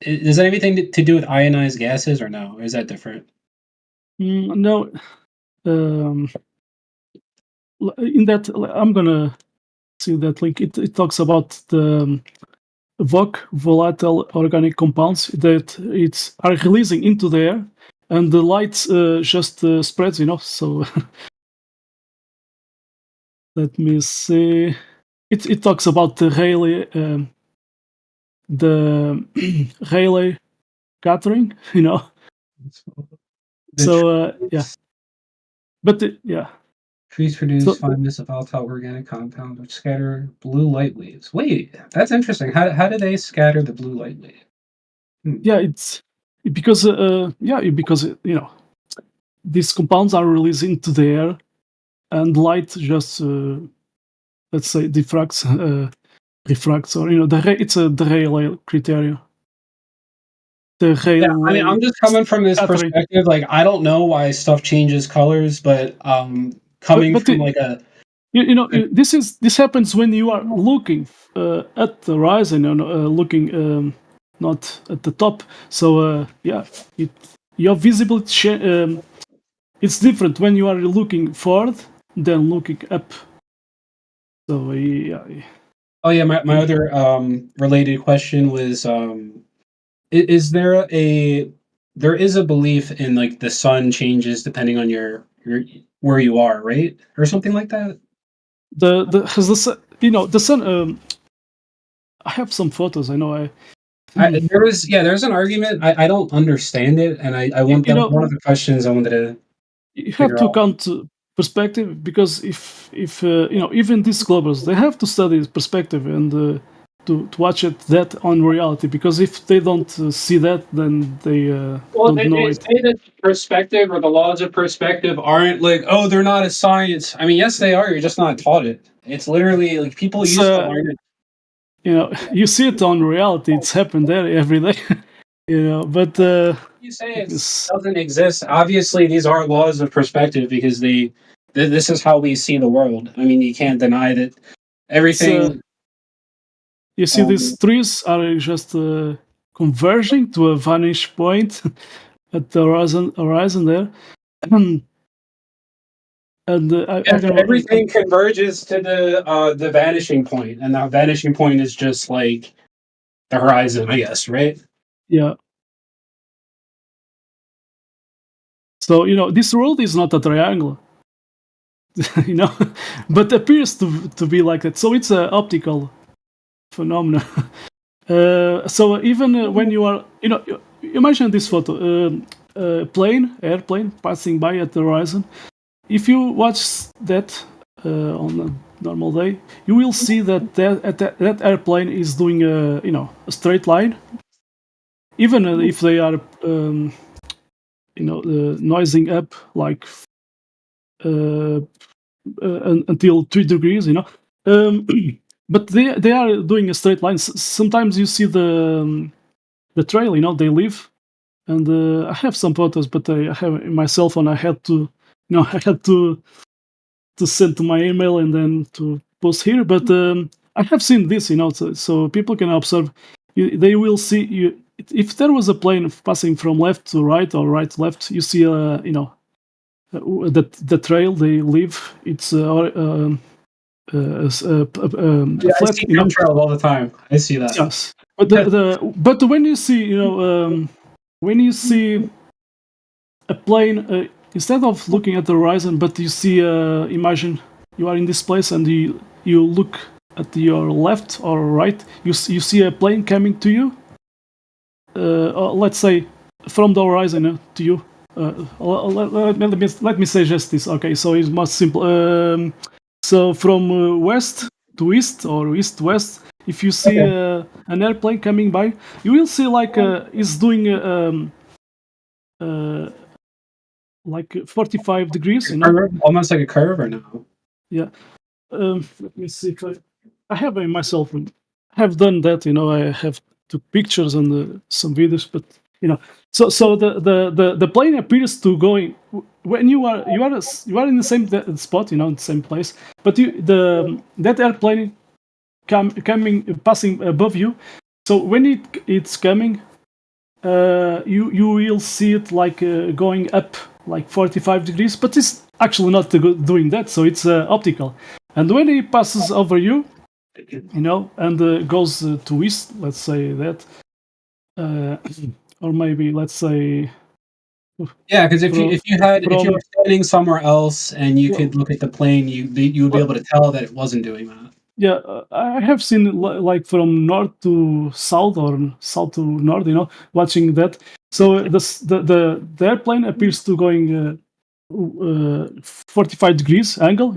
have anything to do with ionized gases, or no? Or is that different? No. In that, I'm gonna see that link. It talks about the VOC, volatile organic compounds, that are releasing into the air, and the light just spreads. So let me see. It talks about the Rayleigh scattering. So yeah, but yeah. Trees produce fineness of volatile organic compound which scatter blue light waves. Wait, that's interesting. How do they scatter the blue light wave? Yeah, it's because these compounds are released into the air, and light just let's say refracts, or it's the Rayleigh criteria. I'm just coming from this perspective. Like, I don't know why stuff changes colors, but coming from like a this happens when you are looking at the horizon, looking not at the top. So your visibility it's different when you are looking forward than looking up. So yeah. Oh yeah, my other related question was, is there is a belief in like the sun changes depending on your where you are, right, or something like that? The sun. I have some photos. I know. There's an argument. I don't understand it, and I want one of the questions I wanted to. You have to count perspective, because if even these globals, they have to study perspective and to watch that on reality, because if they don't see that, then they don't know it. Say that perspective or the laws of perspective aren't like, oh, they're not a science. I mean, yes, they are. You're just not taught it. It's literally like people used to learn it. You see it on reality. It's happened there every day. But you say it doesn't exist. Obviously, these are laws of perspective, because this is how we see the world. I mean, you can't deny that everything. You see, these trees are just converging to a vanish point at the horizon there. And everything converges to the vanishing point, and that vanishing point is just like the horizon, I guess, right? Yeah. So this world is not a triangle, but appears to be like that. So it's an optical phenomenon. So even when you are, imagine this photo: airplane passing by at the horizon. If you watch that on a normal day, you will see that airplane is doing a straight line, even if they are noising up like until 3 degrees, but they are doing a straight line. Sometimes you see the trail, they leave, and I have some photos, but I have in my cell phone. I had to send to my email and then to post here. But I have seen this, so people can observe. They will see you if there was a plane passing from left to right or right to left. You see, the trail they leave. It's I see trails all the time. I see that. Yes, but when you see when you see a plane, instead of looking at the horizon, but you see, imagine you are in this place and you look at your left or right, you see a plane coming to you. Let's say from the horizon to you. Let me suggest this. Okay, so it's much simple. So from west to east or east to west, if you see an airplane coming by, you will see like it's doing like 45 degrees, almost like a curve, or no? Yeah. Let me see if I have it myself. I have done that. I have took pictures and some videos, but so the plane appears to going when you are in the same spot, in the same place, but that airplane passing above you. So when it's coming, you will see it like going up like 45 degrees, but it's actually not doing that. So it's optical, and when it passes over you, and goes to east, let's say that, or maybe let's say. Yeah, because if you were standing somewhere else and you could look at the plane, you would be able to tell that it wasn't doing that. Yeah, I have seen like from north to south or south to north, watching that. So the airplane appears to going 45 degrees angle,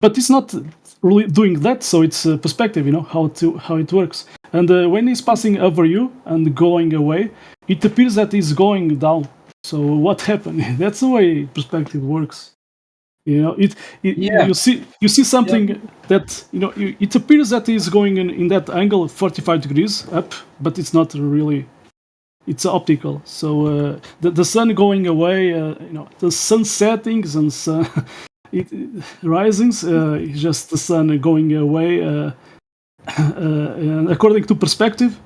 but it's not really doing that. So it's perspective, how it works. And when it's passing over you and going away, it appears that it's going down. So what happened? That's the way perspective works. You see something that it appears that is going in that angle 45 degrees up, but it's not really. It's optical. So the sun going away, the sun settings and risings, is just the sun going away. And according to perspective,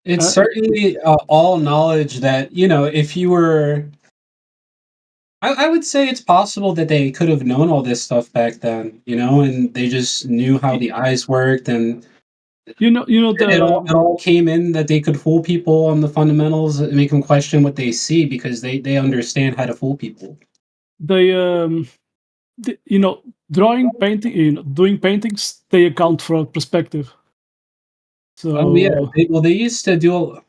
it's certainly all knowledge that if you were. I would say it's possible that they could have known all this stuff back then, and they just knew how the eyes worked, and it all came in that they could fool people on the fundamentals and make them question what they see because they understand how to fool people. They drawing, painting, doing paintings, they account for perspective. So they used to do.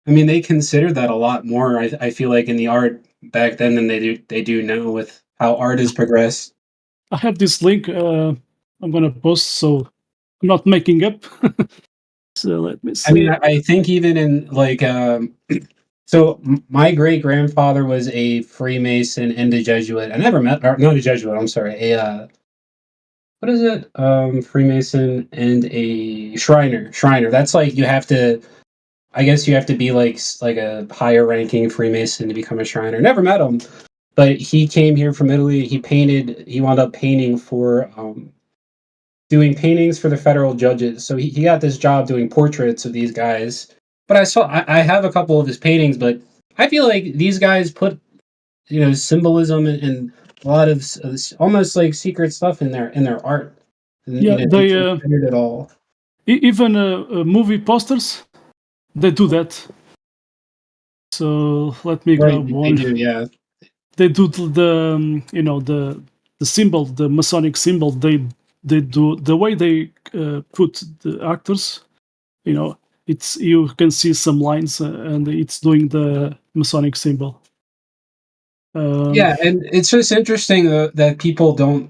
I mean, they consider that a lot more. I feel like in the art back then than they do now with how art has progressed. I have this link I'm gonna post, so I'm not making up. So let me see. I mean, I think even in like so my great grandfather was a Freemason and a Jesuit. I never met, or not a Jesuit. I'm sorry, what is it? Freemason and a Shriner. Shriner. That's like you have to. I guess you have to be like a higher ranking Freemason to become a Shriner. Never met him, but he came here from Italy. He wound up painting for doing paintings for the federal judges. So he got this job doing portraits of these guys. But I have a couple of his paintings, but I feel like these guys put symbolism and a lot of almost like secret stuff in their art. And, yeah, they considered it all. Even movie posters. They do that. So let me grab one. They do, yeah. They do the symbol, the Masonic symbol. They do the way they put the actors. It's you can see some lines and it's doing the Masonic symbol. Yeah, and it's just interesting that people don't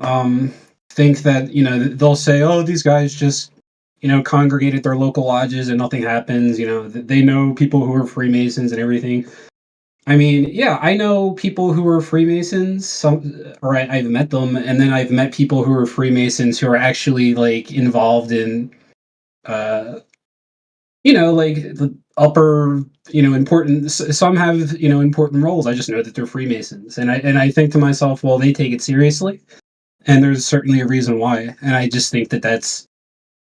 think that, you know, they'll say, oh, these guys just, you know, congregate at their local lodges and nothing happens. You know, they know people who are Freemasons and everything. I mean, yeah, I know people who are Freemasons, or I've met them, and then I've met people who are Freemasons who are actually like involved in, you know, like the upper, you know, important. Some have, you know, important roles. I just know that they're Freemasons, and I think to myself, well, they take it seriously, and there's certainly a reason why. And I just think that that's,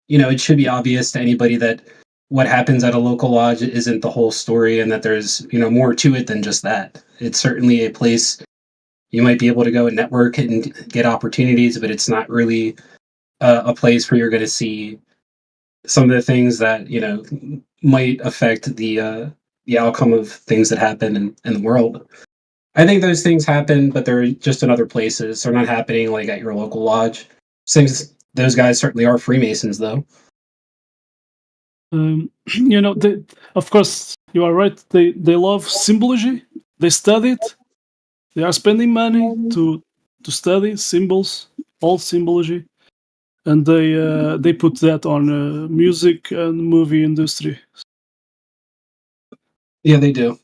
you know, it should be obvious to anybody that what happens at a local lodge isn't the whole story, and that there's, you know, more to it than just that. It's certainly a place you might be able to go and network and get opportunities, but it's not really a place where you're going to see some of the things that, you know, might affect the outcome of things that happen in the world. I think those things happen, but they're just in other places. They're not happening like at your local lodge. Those guys certainly are Freemasons, though. You know, of course, you are right. They love symbology. They study it. They are spending money to study symbols, all symbology, and they put that on music and movie industry. Yeah, they do.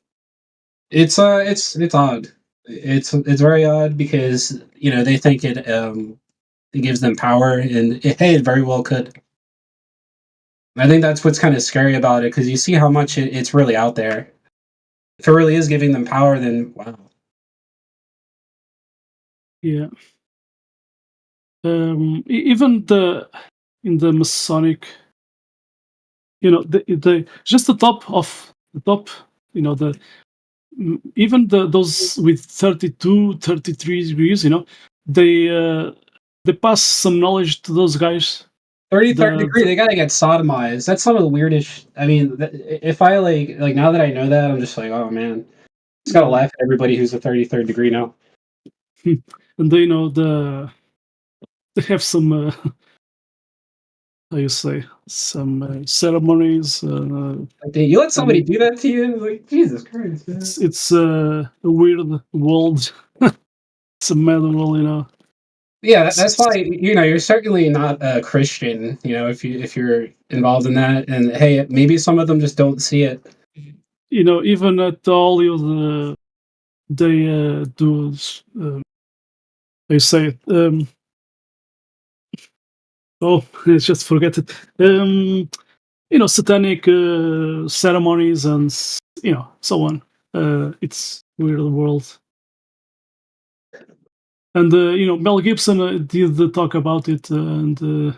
It's odd. It's very odd because, you know, they think it gives them power, and hey, it very well could. I think that's what's kind of scary about it, because you see how much it's really out there. If it really is giving them power, then wow. Yeah. Even in the Masonic, you know, the just the top, you know, even those with 32, 33 degrees, you know, they pass some knowledge to those guys. 33rd degree, they gotta get sodomized. That's some of the weirdest. I mean, if I like now that I know that, I'm just like, oh man, just gotta laugh at everybody who's a 33rd degree now. And they know they have some how you say, some ceremonies. You let somebody do that to you? Like, Jesus Christ! Man. It's a weird world. It's a mad world, you know. Yeah, that's why, you know, you're certainly not a Christian, you know, if you're involved in that. And hey, maybe some of them just don't see it. You know, even at all they do. They say it. Oh, I just forget it. You know, satanic ceremonies and, you know, so on. It's weird world. And you know, Mel Gibson did talk about it, and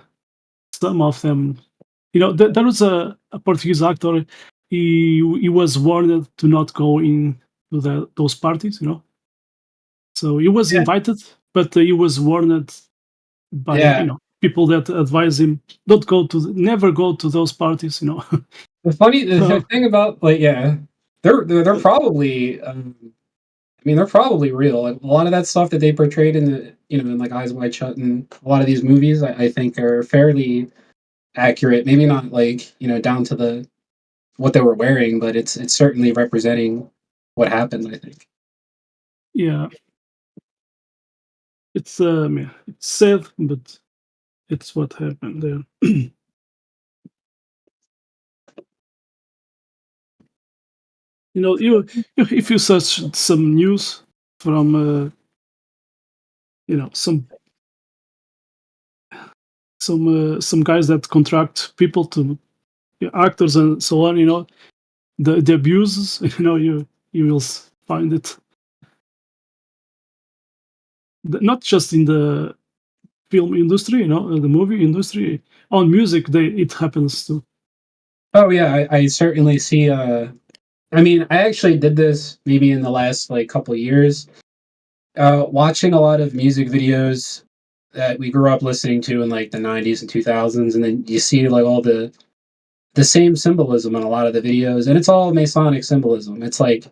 some of them, you know, there was a Portuguese actor. He was warned to not go in to those parties, you know. So he was invited, but he was warned by you know, people that advise him never go to those parties, you know. The thing about, like, they're probably. I mean, they're probably real. Like, a lot of that stuff that they portrayed in the, you know, in like Eyes Wide Shut and a lot of these movies, I think are fairly accurate. Maybe not like, you know, down to what they were wearing, but it's certainly representing what happened, I think. Yeah. It's sad, but it's what happened there. You know, if you search some news from you know, some guys that contract people to actors and so on, you know, the abuses, you know, you will find it. Not just in the film industry, you know, the movie industry, on music, it happens too. Oh yeah, I certainly see. I mean, I actually did this maybe in the last like couple of years, watching a lot of music videos that we grew up listening to in like the 90s and 2000s, and then you see like all the same symbolism in a lot of the videos, and it's all Masonic symbolism. It's like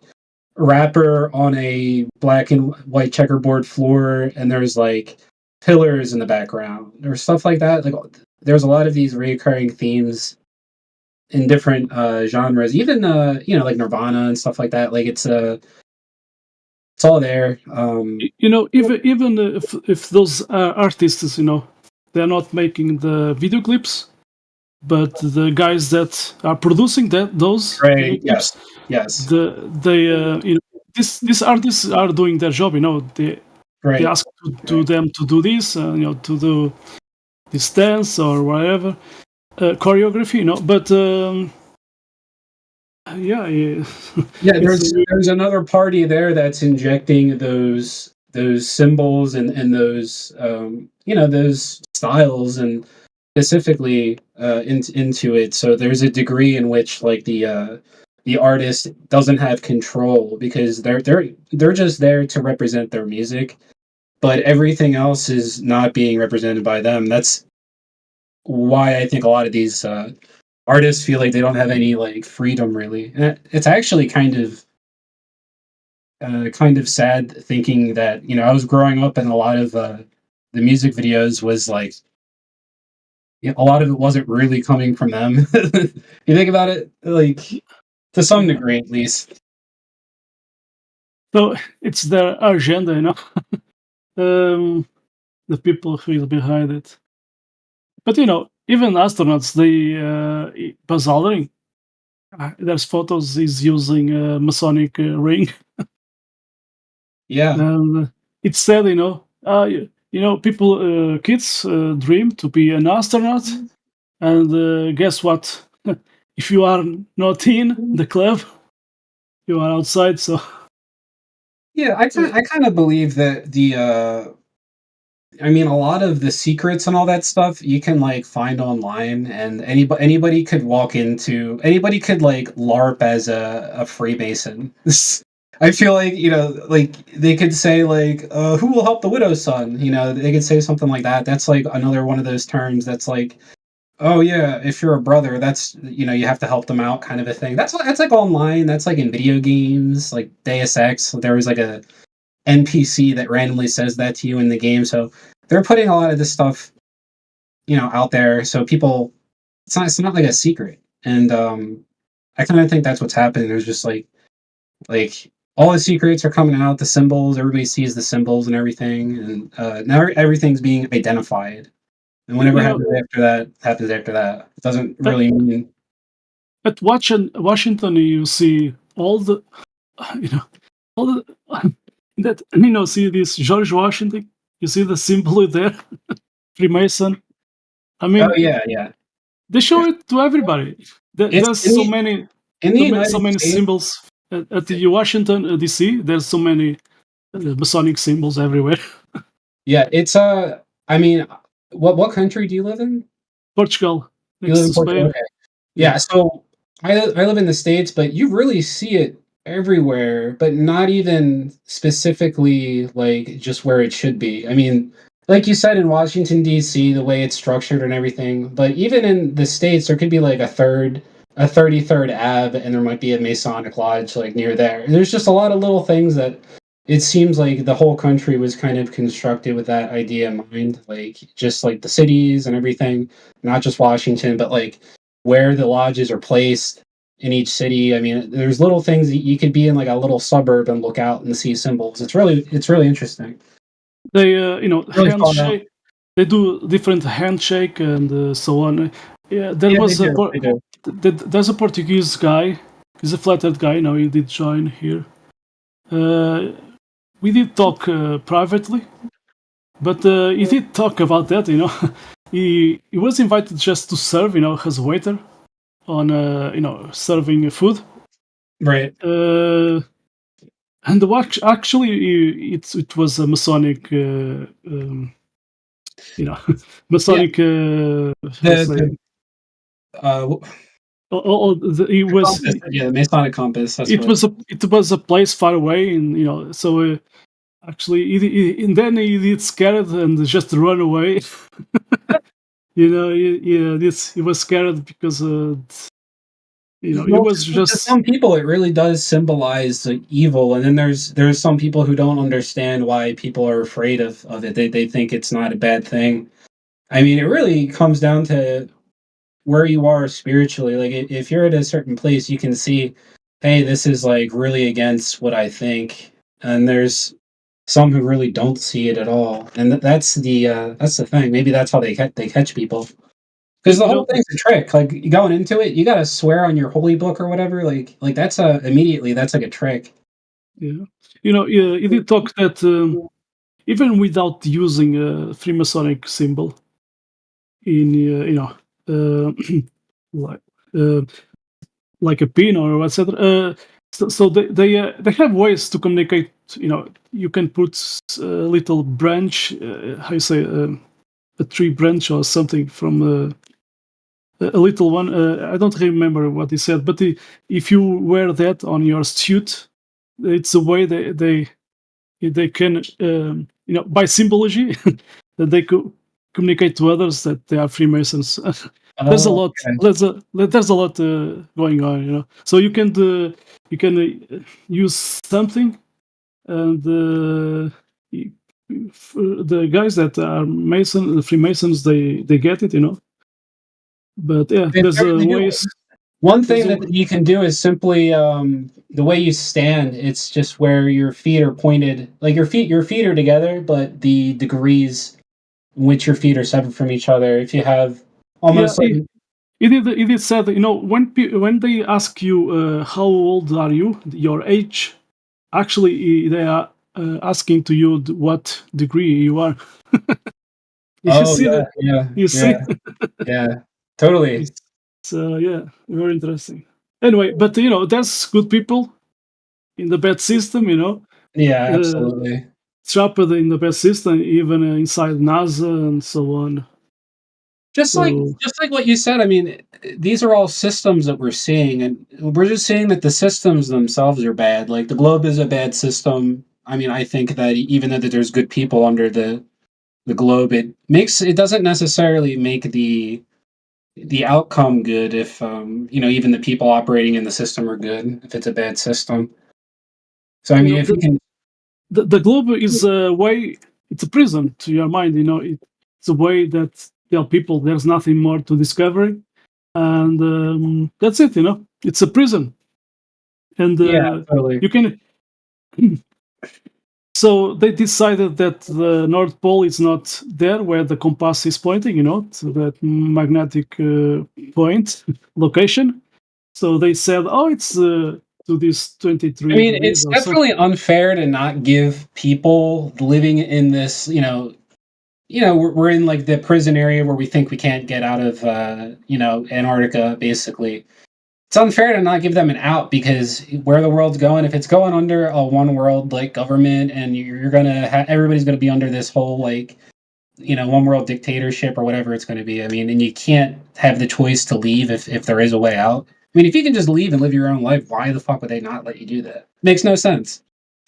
a rapper on a black and white checkerboard floor, and there's like pillars in the background or stuff like that. Like, there's a lot of these recurring themes in different genres, even you know, like Nirvana and stuff like that. Like, it's all there. You know, even if those artists, you know, they're not making the video clips, but the guys that are producing those video clips, yes. These artists are doing their job. They ask to them to do this, to do this dance or whatever choreography. But there's another party there that's injecting those symbols and those those styles and specifically into it. So there's a degree in which like the artist doesn't have control because they're just there to represent their music, but everything else is not being represented by them. That's why I think a lot of these artists feel like they don't have any like freedom really. And it's actually kind of sad thinking that I was growing up and a lot of the music videos was like a lot of it wasn't really coming from them. You think about it, like to some degree at least. So it's their agenda, the people who is behind it. But even astronauts, Buzz Aldrin, there's photos he's using a Masonic ring. Yeah, and it's sad, people, kids dream to be an astronaut, and guess what? If you are not in the club, you are outside. So yeah, I kind of believe that a lot of the secrets and all that stuff you can like find online, and anybody could like LARP as a Freemason. I feel like like they could say like who will help the widow's son? They could say something like that. That's like another one of those terms that's like, oh yeah, if you're a brother, that's you have to help them out, kind of a thing. That's like online. That's like in video games, like Deus Ex. There was like a NPC that randomly says that to you in the game. So they're putting a lot of this stuff, out there. So people, it's not like a secret. And I kind of think that's what's happening. There's just like all the secrets are coming out, the symbols, everybody sees the symbols and everything. And now everything's being identified. And whatever happens after that. It doesn't really mean. At Washington, you see all the, all the, that, see this George Washington, you see the symbol there, Freemason. I mean, oh yeah. They show it to everybody. There's so many symbols at the Washington DC. There's so many Masonic symbols everywhere. Yeah, it's what country do you live in? Portugal. You live in Portugal. Okay. Yeah, so I live in the States, but you really see it everywhere, but not even specifically like just where it should be. I mean, like you said, in Washington DC, the way it's structured and everything, but even in the States, there could be like a 33rd Ave, and there might be a Masonic lodge like near there. There's just a lot of little things that it seems like the whole country was kind of constructed with that idea in mind, like just like the cities and everything, not just Washington, but like where the lodges are placed in each city. I mean, there's little things that you could be in like a little suburb and look out and see symbols. It's really interesting. They handshake. They do different handshake and so on. Yeah, there's a Portuguese guy. He's a flat-earth guy. Now he did join here. We did talk privately, but he did talk about that. He was invited just to serve, as a waiter on serving food. Right. And actually, it was a Masonic, Masonic. It was the Masonic compass. It was a place far away, and so actually, and then he did scared and just run away. He was scared because it was just to some people it really does symbolize like evil, and then there's some people who don't understand why people are afraid of it. They think it's not a bad thing. I mean, it really comes down to where you are spiritually. Like if you're at a certain place, you can see, hey, this is like really against what I think, and there's some who really don't see it at all, and that's the thing. Maybe that's how they catch people. Because the whole thing's a trick. Like going into it, you gotta swear on your holy book or whatever. Like that's immediately that's like a trick. Yeah, you did talk that even without using a Freemasonic symbol in like a pin or etc. So they have ways to communicate. You can put a little branch, how you say, a tree branch or something from a little one. I don't remember what he said, but if you wear that on your suit, it's a way they can, by symbology, that they could communicate to others that they are Freemasons. There's a lot. Okay. There's a lot going on. So you can use something, and the guys that are the Freemasons, they get it. But yeah, there's ways. One thing that you can do is simply the way you stand. It's just where your feet are pointed, like your feet are together, but the degrees in which your feet are separate from each other. If you have almost it is said, when they ask you how old are you, your age, actually they are asking to you what degree you are. You see that? Yeah, you see? Yeah, totally. So yeah, very interesting. Anyway, but there's good people in the bad system. Yeah, absolutely. Trapped in the bad system, even inside NASA and so on. Just like what you said, I mean, these are all systems that we're seeing, and we're just saying that the systems themselves are bad. Like the globe is a bad system. I mean, I think that even though that there's good people under the globe, it doesn't necessarily make the outcome good if even the people operating in the system are good if it's a bad system. So I mean, if you can, the globe is a way. It's a prison to your mind. It's a way that tell people there's nothing more to discover, and that's it. It's a prison, and totally. you can. So they decided that the North Pole is not there where the compass is pointing, to that magnetic point location. So they said, "Oh, it's to this 23." I mean, it's definitely unfair to not give people living in this, we're in like the prison area where we think we can't get out of, Antarctica, basically. It's unfair to not give them an out because where the world's going, if it's going under a one world like government and you're going to everybody's going to be under this whole one world dictatorship or whatever it's going to be. I mean, and you can't have the choice to leave if there is a way out. I mean, if you can just leave and live your own life, why the fuck would they not let you do that? Makes no sense.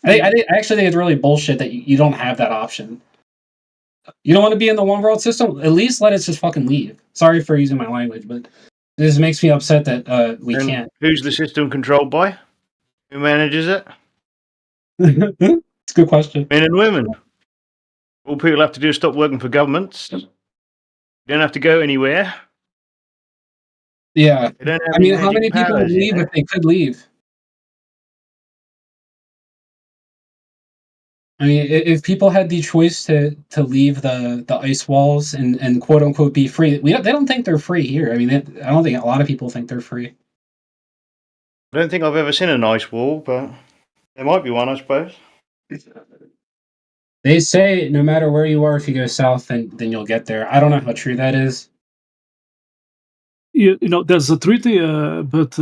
I actually think it's really bullshit that you don't have that option. You don't want to be in the one world system? At least let us just fucking leave. Sorry for using my language, but this makes me upset that we can't. Who's the system controlled by? Who manages it? It's a good question. Men and women. All people have to do is stop working for governments. You don't have to go anywhere. Yeah. I mean, how many people powers, would leave if they could leave? I mean, if people had the choice to leave the ice walls and quote unquote be free, they don't think they're free here. I mean, I don't think a lot of people think they're free. I don't think I've ever seen an ice wall, but there might be one, I suppose. They say no matter where you are, if you go south, then you'll get there. I don't know how true that is. There's a treaty, but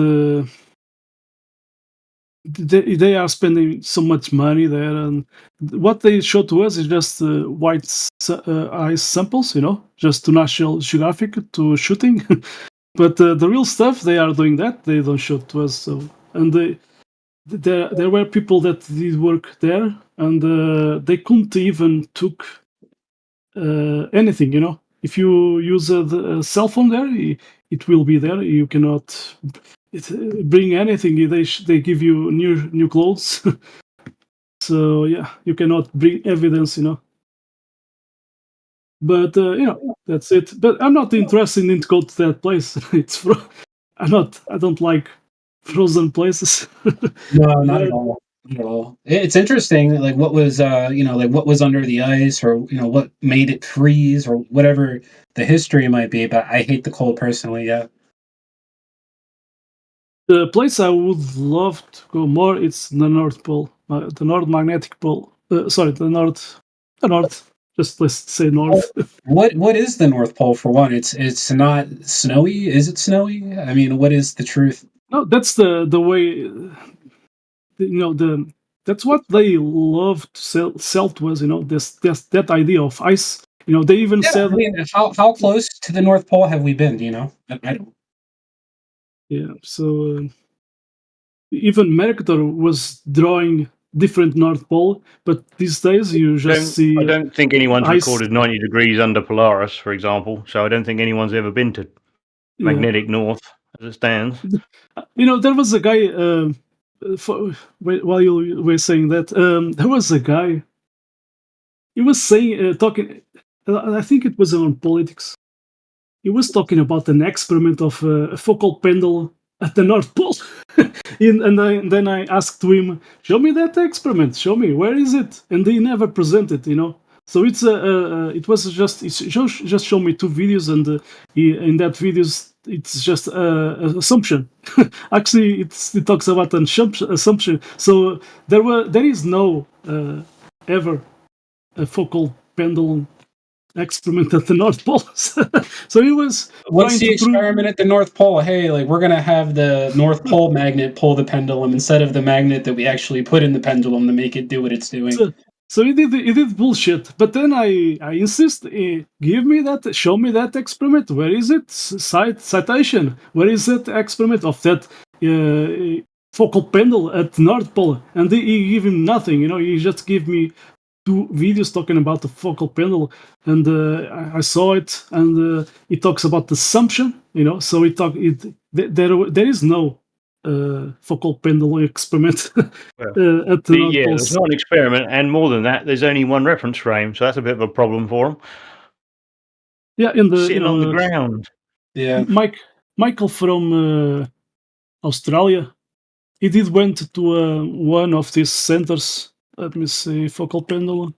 they are spending so much money there, and what they show to us is just white ice samples, just to National Geographic to shooting. But the real stuff, they are doing that. They don't show to us. So, and there were people that did work there, and they couldn't even took anything. If you use a cell phone there, it will be there. You cannot bring anything. They give you new clothes. So yeah, you cannot bring evidence. But that's it. But I'm not interested in to go to that place. I don't like frozen places. No, not at all. Not at all. It's interesting, like what was, like what was under the ice, or what made it freeze, or whatever the history might be. But I hate the cold personally. Yeah. The place I would love to go more, it's the North Pole, the North Magnetic Pole. The North. Just let's say North. What is the North Pole for one? It's not snowy. Is it snowy? I mean, what is the truth? No, that's the way. That's what they love to sell to us. That idea of ice. They even said. I mean, how close to the North Pole have we been? Do you know? I don't. Yeah. So even Mercator was drawing different North Pole, but these days you just see. I don't think anyone's ice. recorded 90 degrees under Polaris, for example. So I don't think anyone's ever been to magnetic north as it stands. There was a guy. While you were saying that, there was a guy. He was saying, talking. I think it was on politics. He was talking about an experiment of a focal pendulum at the North Pole, and then I asked him, "Show me that experiment. Show me, where is it?" And he never presented. So it's just show me 2 videos, and in that videos it's just assumption. Actually, it talks about an assumption. So there is no ever a focal pendulum experiment at the North Pole. So he was. What's the experiment at the North Pole? Hey, like we're gonna have the North Pole magnet pull the pendulum instead of the magnet that we actually put in the pendulum to make it do what it's doing. So he did bullshit. But then I insist, give me that, show me that experiment. Where is it? Citation. Where is that experiment of that focal pendulum at North Pole? And he give him nothing. He just give me 2 videos talking about the focal pendulum, and I saw it, and it talks about the assumption. So there is no focal pendulum experiment at the North Pole. It's not an experiment, and more than that, there's only one reference frame, so that's a bit of a problem for them. Yeah, sitting on the ground. Yeah, Michael from Australia, he went to one of these centers. Let me see, focal pendulum.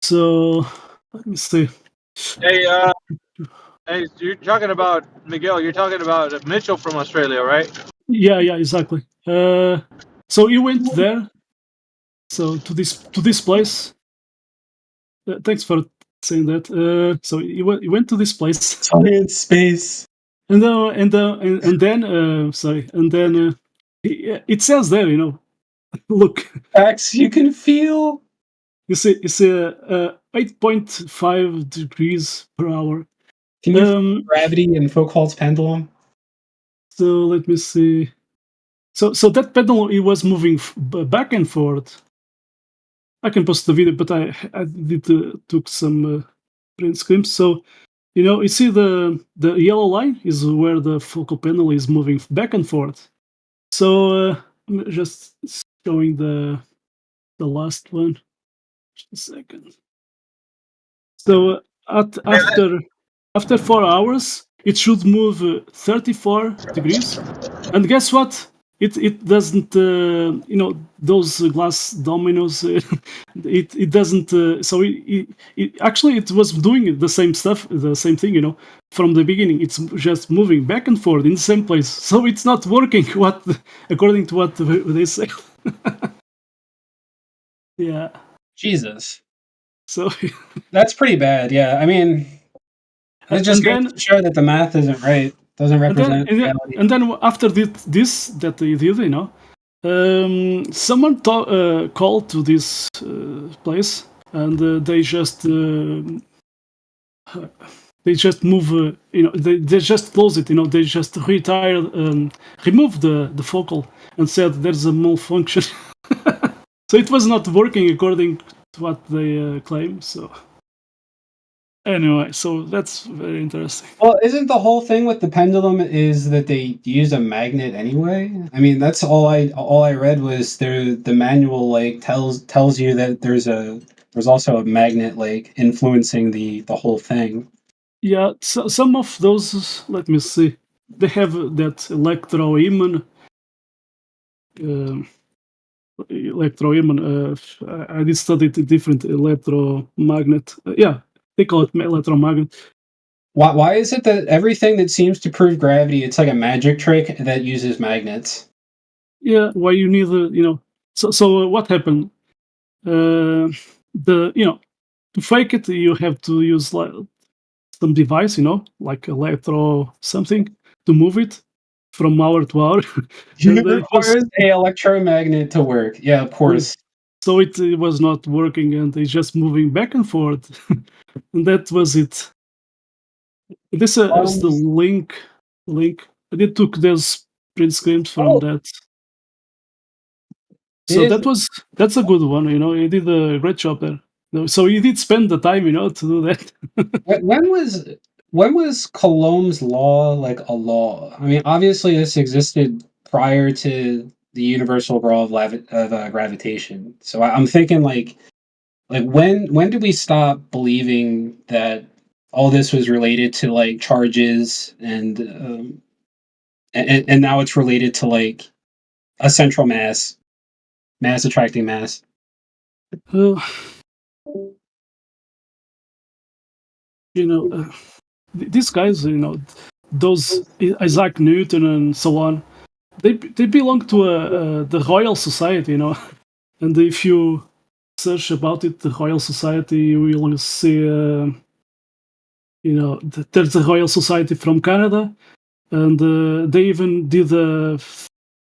So let me see. Hey, you're talking about Miguel. You're talking about Mitchell from Australia, right? Yeah, exactly. So he went there. So to this place. Thanks for saying that. So he went to this place. Science space. And then sorry, and then it says there, look, Max, you can feel. You see 8.5 degrees per hour. Can you feel gravity in Foucault's pendulum? So let me see. So that pendulum, it was moving back and forth. I can post the video, but I took some print screens. So you see the yellow line is where the focal pendulum is moving back and forth. So I'm just showing the last one. Just a second. So after 4 hours, it should move 34 degrees, and guess what? It doesn't. Those glass dominoes. It doesn't. So it actually it was doing the same stuff, the same thing. From the beginning, it's just moving back and forth in the same place. So it's not working. According to what they say. Yeah. Jesus. So that's pretty bad. Yeah, I mean, it just goes to show that the math isn't right. Doesn't represent reality. And then after this that they did, someone called to this place, and they just move. They just close it. They just remove the focal and said there's a malfunction. So it was not working according to what they claim. So anyway, so that's very interesting. Well, isn't the whole thing with the pendulum is that they use a magnet anyway? I mean, that's all I read was the manual tells you that there's also a magnet influencing the whole thing. Yeah, so some of those. Let me see. They have that electroimmun. electroimagnet. I did study the different electromagnet. They call it electromagnet. Why is it that everything that seems to prove gravity, it's like a magic trick that uses magnets? Yeah, why you need So what happened? To fake it, you have to use like some device, like electro something to move it from hour to hour. It requires a electromagnet to work. Yeah, of course. So it was not working, and it's just moving back and forth, and that was it. This is the link. I did took those print screens from that. So that's a good one. He did a great job there. So he did spend the time, to do that. When was Coulomb's law like a law? I mean, obviously this existed prior to the universal law of gravitation. So I'm thinking like when did we stop believing that all this was related to like charges and now it's related to like a central mass attracting mass? These guys, those Isaac Newton and so on, they belong to the Royal Society, and if you search about it, the Royal Society, you will see, there's a Royal Society from Canada, and they even did a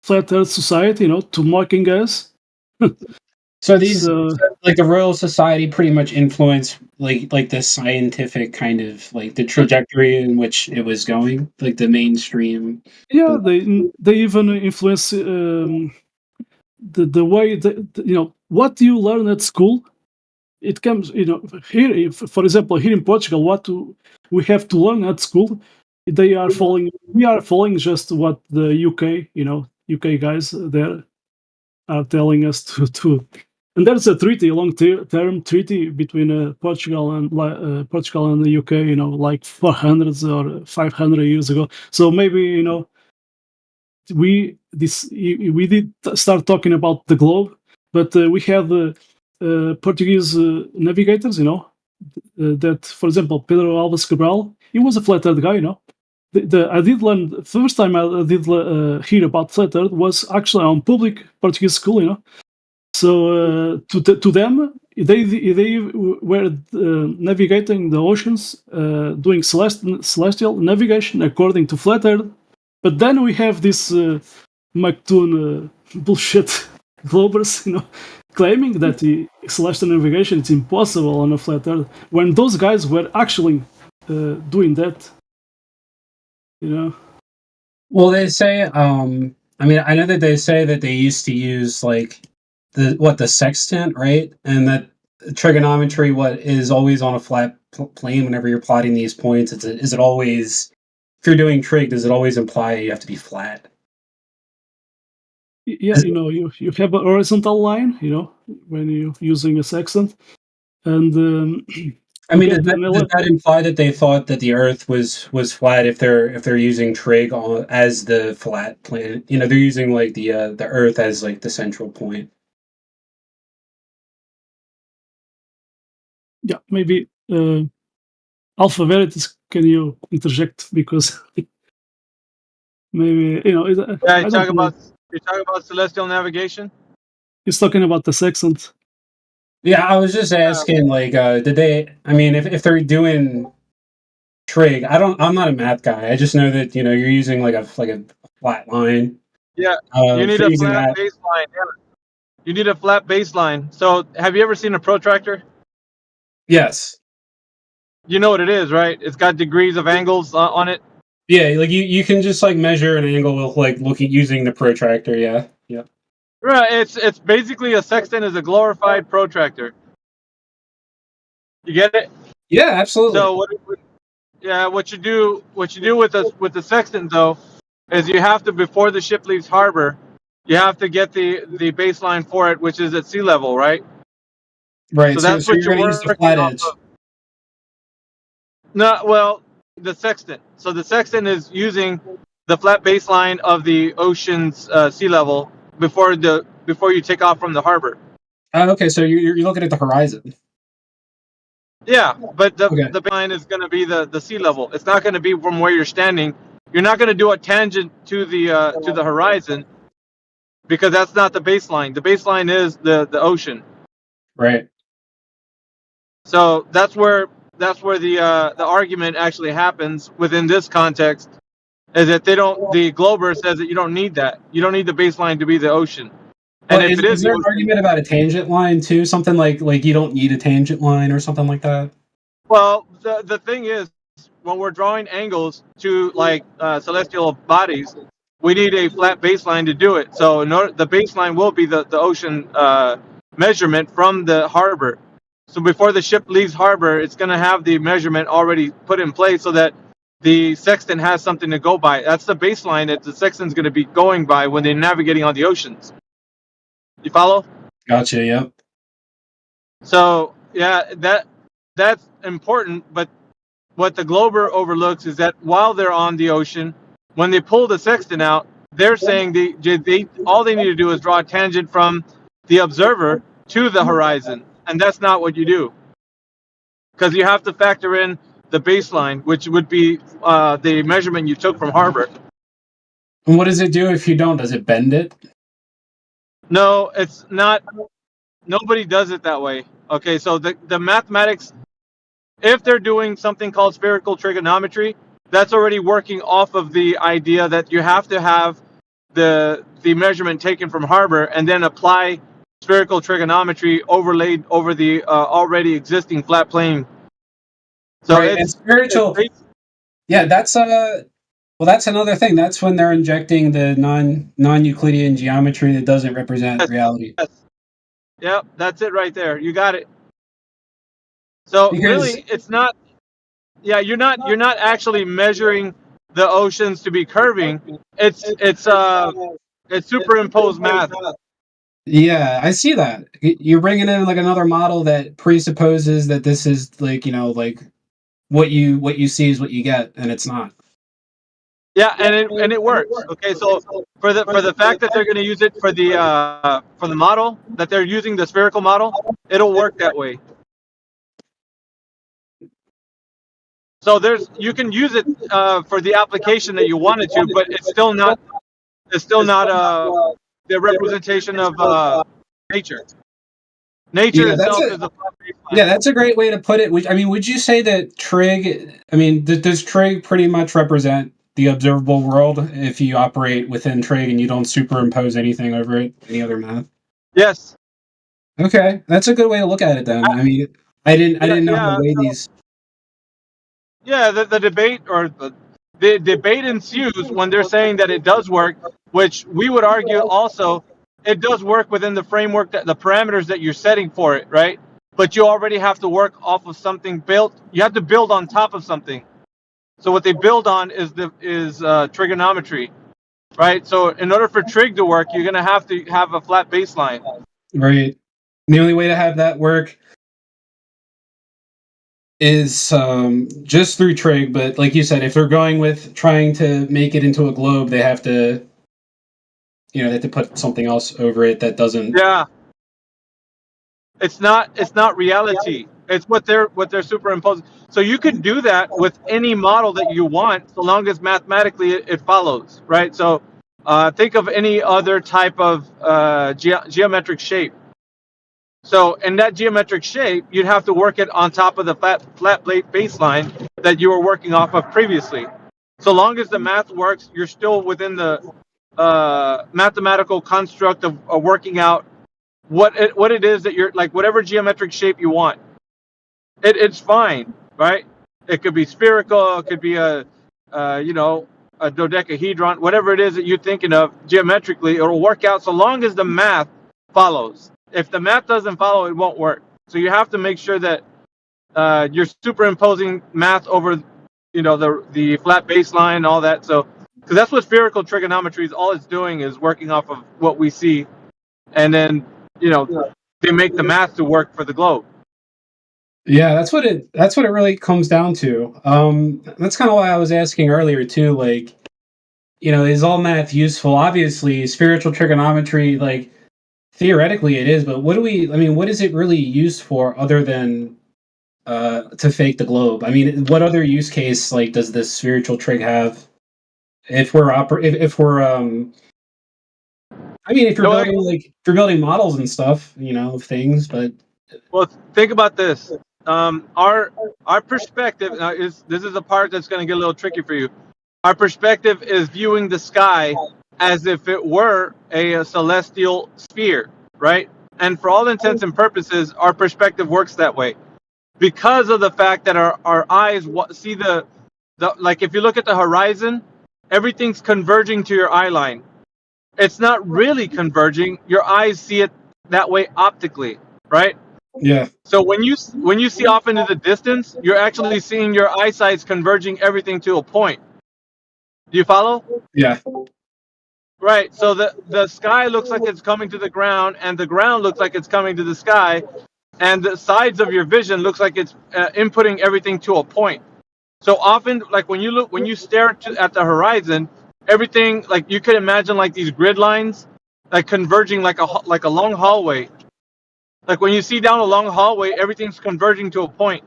Flat Earth Society, to mocking us. So these, like the Royal Society, pretty much influenced like the scientific kind of like the trajectory in which it was going, like the mainstream. Yeah, they even influence the way that, what you learn at school. It comes, here, for example, here in Portugal, what we have to learn at school, we are following just what the UK, UK guys there are telling us to. And there's a treaty, a long-term treaty between Portugal and the UK, like 400 or 500 years ago. So maybe we did start talking about the globe, but we have Portuguese navigators, that, for example, Pedro Alves Cabral, he was a flat earth guy, I did learn, the first time I did hear about flat earth was actually on public Portuguese school, So to them, they were navigating the oceans, doing celestial navigation according to flat earth. But then we have this McToon bullshit globers, claiming that the celestial navigation is impossible on a flat earth, when those guys were actually doing that. Well, they say, I mean, I know that they say that they used to use like the sextant, right? And that trigonometry, is always on a flat plane whenever you're plotting these points. Is it always, if you're doing trig, does it always imply you have to be flat? Yeah, you have a horizontal line, when you're using a sextant, and I mean, does that imply that they thought that the Earth was flat if they're using trig as the flat plane? They're using like the Earth as like the central point. Yeah, maybe Alpha Veritas, can you interject, because maybe Yeah, you're talking about celestial navigation. He's talking about the sextant. Yeah, I was just asking, like, did they? I mean, if they're doing trig, I'm not a math guy. I just know that you're using like a flat line. Yeah, you need a flat baseline. Yeah. You need a flat baseline. So, have you ever seen a protractor? Yes. You know what it is, right? It's got degrees of angles on it. Yeah, like you can just like measure an angle with like using the protractor. Yeah. Right, it's basically a sextant is a glorified protractor. You get it? Yeah, absolutely. So what you do with the sextant though is you have to, before the ship leaves harbor, you have to get the baseline for it, which is at sea level, right? Right. So that's what you're working off of. No, well, the sextant. So the sextant is using the flat baseline of the ocean's sea level before the before you take off from the harbor. Okay, so you're looking at the horizon. Yeah, but the baseline is going to be the sea level. It's not going to be from where you're standing. You're not going to do a tangent to the horizon, because that's not the baseline. The baseline is the ocean. Right. So that's where the argument actually happens within this context, is that the Glober says that you don't need that. You don't need the baseline to be the ocean. And Well, if is there an argument about a tangent line too? Something like you don't need a tangent line or something like that? Well, the thing is, when we're drawing angles to celestial bodies, we need a flat baseline to do it. So the baseline will be the ocean measurement from the harbor. So before the ship leaves harbor, it's going to have the measurement already put in place so that the sextant has something to go by. That's the baseline that the sextant's going to be going by when they're navigating on the oceans. You follow? Gotcha. Yep. So yeah, that's important. But what the Glober overlooks is that while they're on the ocean, when they pull the sextant out, they're saying they all they need to do is draw a tangent from the observer to the horizon, and that's not what you do, because you have to factor in the baseline, which would be the measurement you took from harbor. And what does it do if you don't? Does it bend it? No, it's not. Nobody does it that way. Okay, so the mathematics, if they're doing something called spherical trigonometry, that's already working off of the idea that you have to have the measurement taken from harbor and then apply spherical trigonometry overlaid over the already existing flat plane. So right, and spiritual. Yeah, that's that's another thing. That's when they're injecting the non-Euclidean geometry that doesn't represent reality. Yes. Yep, that's it right there. You got it. So really, it's not. Yeah, you're not actually measuring the oceans to be curving. It's superimposed math. Yeah, I see that. You're bringing in like another model that presupposes that this is like what you see is what you get, and it's not. Yeah, and it works. Okay, so for the fact that they're going to use it for the model, that they're using the spherical model, it'll work that way. So you can use it for the application that you wanted to, but it's still not the representation of nature. Nature itself is a flat baseline. Yeah, that's a great way to put it. Would you say that trig? Does trig pretty much represent the observable world if you operate within trig and you don't superimpose anything over it, any other math? Yes. Okay, that's a good way to look at it. Then I didn't know how to weigh these. Yeah, the debate or the debate ensues when they're saying that it does work, which we would argue also it does work within the framework, the parameters that you're setting for it, right? But you already have to work off of something built. You have to build on top of something. So what they build on is trigonometry, right? So in order for trig to work, you're going to have a flat baseline. Right. The only way to have that work is just through trig, but like you said, if they're going with trying to make it into a globe, they have to they have to put something else over it that doesn't. Yeah. It's not reality. It's what they're superimposing. So you could do that with any model that you want, so long as mathematically it follows, right? So think of any other type of geometric shape. So in that geometric shape, you'd have to work it on top of the flat plate baseline that you were working off of previously. So long as the math works, you're still within the mathematical construct of working out what it is that you're like, whatever geometric shape you want. It's fine, right? It could be spherical, it could be a dodecahedron, whatever it is that you're thinking of geometrically, it'll work out so long as the math follows. If the math doesn't follow, it won't work. So you have to make sure that you're superimposing math over, the flat baseline and all that. So, because that's what spherical trigonometry is. All it's doing is working off of what we see, and then they make the math to work for the globe. Yeah, that's what it really comes down to. That's kind of why I was asking earlier too. Is all math useful? Obviously, spiritual trigonometry, theoretically it is, but what do we? I mean, what is it really used for other than to fake the globe? I mean, what other use case like does this spiritual trig have? If we're if we're I mean, if you're building if you're building models and stuff, you know, of things, but Well, think about this. Our perspective now is this is a part that's going to get a little tricky for you. Our perspective is viewing the sky as if it were a celestial sphere, right? And for all intents and purposes, our perspective works that way because of the fact that our eyes see the like if you look at the horizon, everything's converging to your eye line. It's not really converging. Your eyes see it that way optically, right? yeah. So when you see off into the distance, you're actually seeing your eyesight's converging everything to a point. Do you follow? Yeah. Right. So the sky looks like it's coming to the ground, and the ground looks like it's coming to the sky, and the sides of your vision looks like it's inputting everything to a point. So often, like when you stare at the horizon, everything like you could imagine like these grid lines, like converging like a long hallway. Like when you see down a long hallway, everything's converging to a point.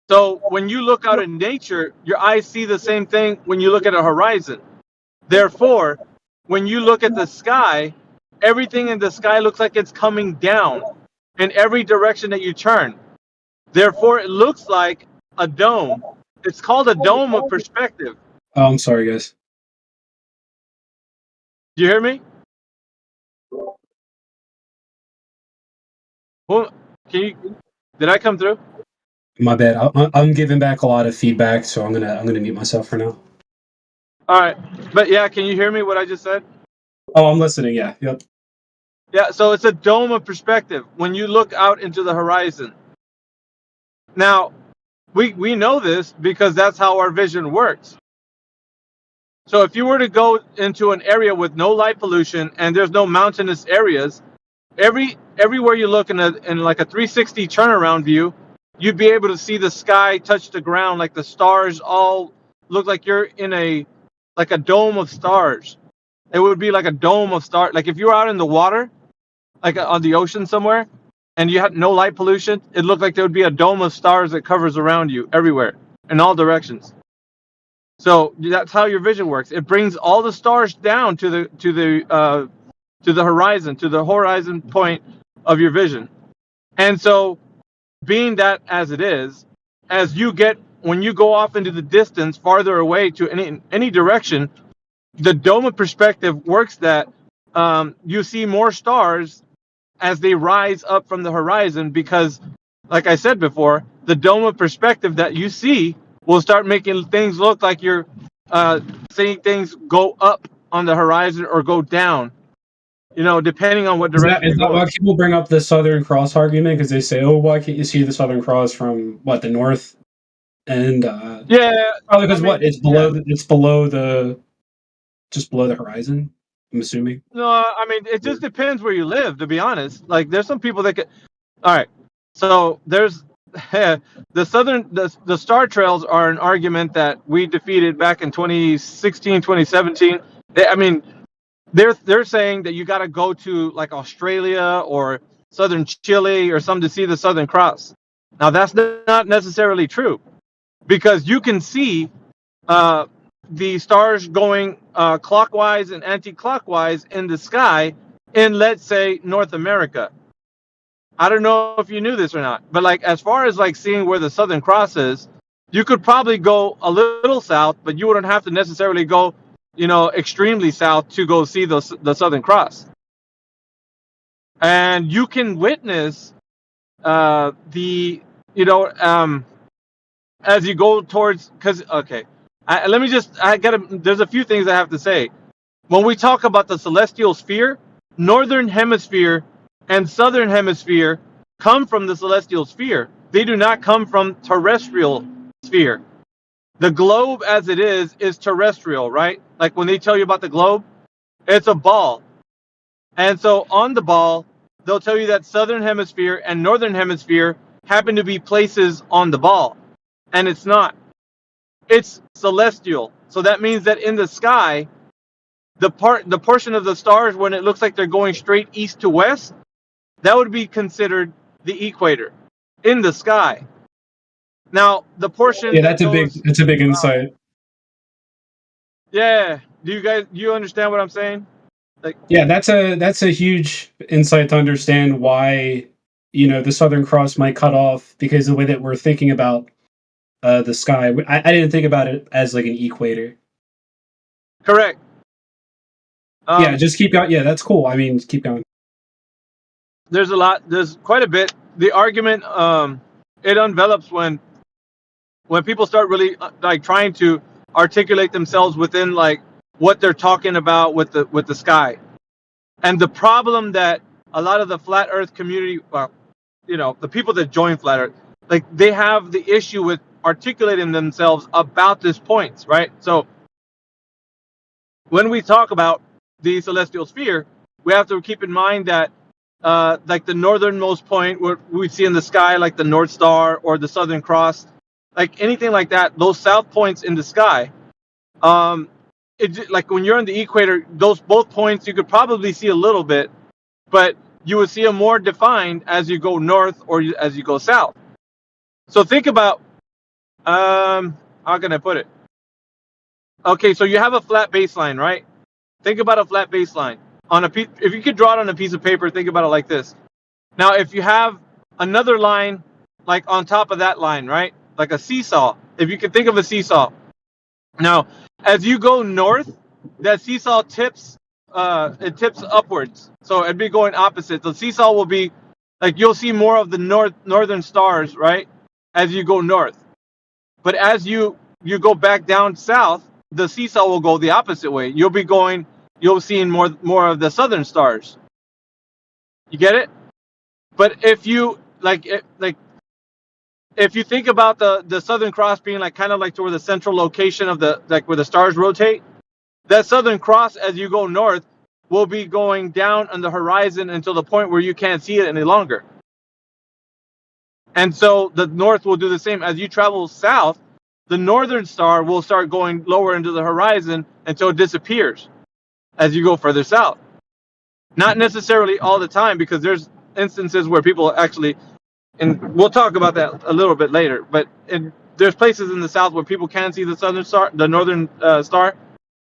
So when you look out in nature, your eyes see the same thing when you look at a horizon. Therefore, when you look at the sky, everything in the sky looks like it's coming down in every direction that you turn. Therefore, it looks like a dome. It's called a dome of perspective. Oh, I'm sorry, guys. Do you hear me? Well, did I come through? My bad. I'm giving back a lot of feedback, so I'm gonna mute myself for now. All right, but yeah, can you hear me? What I just said? Oh, I'm listening. Yeah. Yep. Yeah. So it's a dome of perspective when you look out into the horizon. Now, we know this because that's how our vision works. So if you were to go into an area with no light pollution and there's no mountainous areas, everywhere you look in like a 360 turnaround view, you'd be able to see the sky touch the ground, like the stars all look like you're in a dome of stars. It would be like a dome of stars. Like if you were out in the water, like on the ocean somewhere, and you had no light pollution, it looked like there would be a dome of stars that covers around you everywhere, in all directions. So that's how your vision works. It brings all the stars down to the horizon, to the horizon point of your vision. And so, being that as it is, when you go off into the distance, farther away to any direction, the dome of perspective works that you see more stars as they rise up from the horizon because, like I said before, the dome of perspective that you see will start making things look like you're seeing things go up on the horizon or go down, you know, depending on what direction. Is that why people bring up the Southern Cross argument? Because they say, "Oh, why can't you see the Southern Cross from the north?" And yeah, probably because it's below. It's below just below the horizon. I'm assuming. No, I mean it just depends where you live. To be honest, like there's some people that could. All right, so there's the star trails are an argument that we defeated back in 2016, 2017. They're saying that you got to go to like Australia or southern Chile or something to see the Southern Cross. Now that's not necessarily true, because you can see the stars going clockwise and anti-clockwise in the sky in, let's say, North America. I don't know if you knew this or not, but like as far as like seeing where the Southern Cross is, you could probably go a little south, but you wouldn't have to necessarily go, you know, extremely south to go see the Southern Cross. And you can witness as you go towards, there's a few things I have to say. When we talk about the celestial sphere, northern hemisphere and southern hemisphere come from the celestial sphere. They do not come from terrestrial sphere. The globe as it is terrestrial, right? Like when they tell you about the globe, it's a ball. And so on the ball, they'll tell you that southern hemisphere and northern hemisphere happen to be places on the ball. And it's not. It's celestial. So that means that in the sky, the portion of the stars when it looks like they're going straight east to west, that would be considered the equator in the sky. Now, the portion That's a big insight. Yeah. Do you understand what I'm saying? Like, Yeah, that's a huge insight to understand why the Southern Cross might cut off, because the way that we're thinking about the sky, I didn't think about it as like an equator. Correct. Yeah, just keep going. Yeah, that's cool. I mean, keep going. There's quite a bit. The argument it envelops when people start really like trying to articulate themselves within like what they're talking about with the sky. And the problem that a lot of the flat earth community, well, the people that join flat earth, like they have the issue with articulating themselves about these points, right? So when we talk about the celestial sphere, we have to keep in mind that like the northernmost point where we see in the sky, like the North Star or the Southern Cross, like anything like that, those south points in the sky, like when you're in the equator, those both points you could probably see a little bit, but you would see them more defined as you go north or as you go south. So think about, how can I put it? Okay, so you have a flat baseline, right? Think about a flat baseline on a piece. If you could draw it on a piece of paper, think about it like this. Now, if you have another line like on top of that line, right? Like a seesaw. If you could think of a seesaw. Now, as you go north, that seesaw tips. It tips upwards, so it'd be going opposite. The seesaw will be like you'll see more of the northern stars, right? As you go north, but as you go back down south, the seesaw will go the opposite way. You'll see more of the southern stars. You get it? But if you if you think about the Southern Cross being like kind of like toward the central location of the like where the stars rotate, that Southern Cross as you go north will be going down on the horizon until the point where you can't see it any longer. And so the north will do the same. As you travel south, the northern star will start going lower into the horizon until it disappears as you go further south. Not necessarily all the time, because there's instances where people actually, and we'll talk about that a little bit later, but there's places in the south where people can see the southern star, the northern star.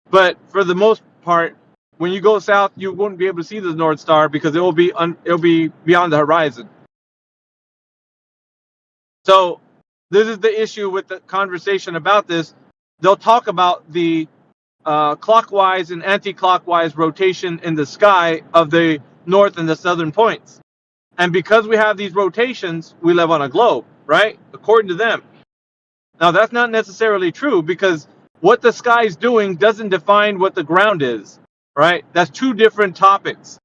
But for the most part, when you go south, you won't be able to see the North Star because it'll be beyond the horizon. So this is the issue with the conversation about this. They'll talk about the clockwise and anti-clockwise rotation in the sky of the north and the southern points. And because we have these rotations, we live on a globe, right? According to them. Now, that's not necessarily true, because what the sky is doing doesn't define what the ground is, right? That's two different topics.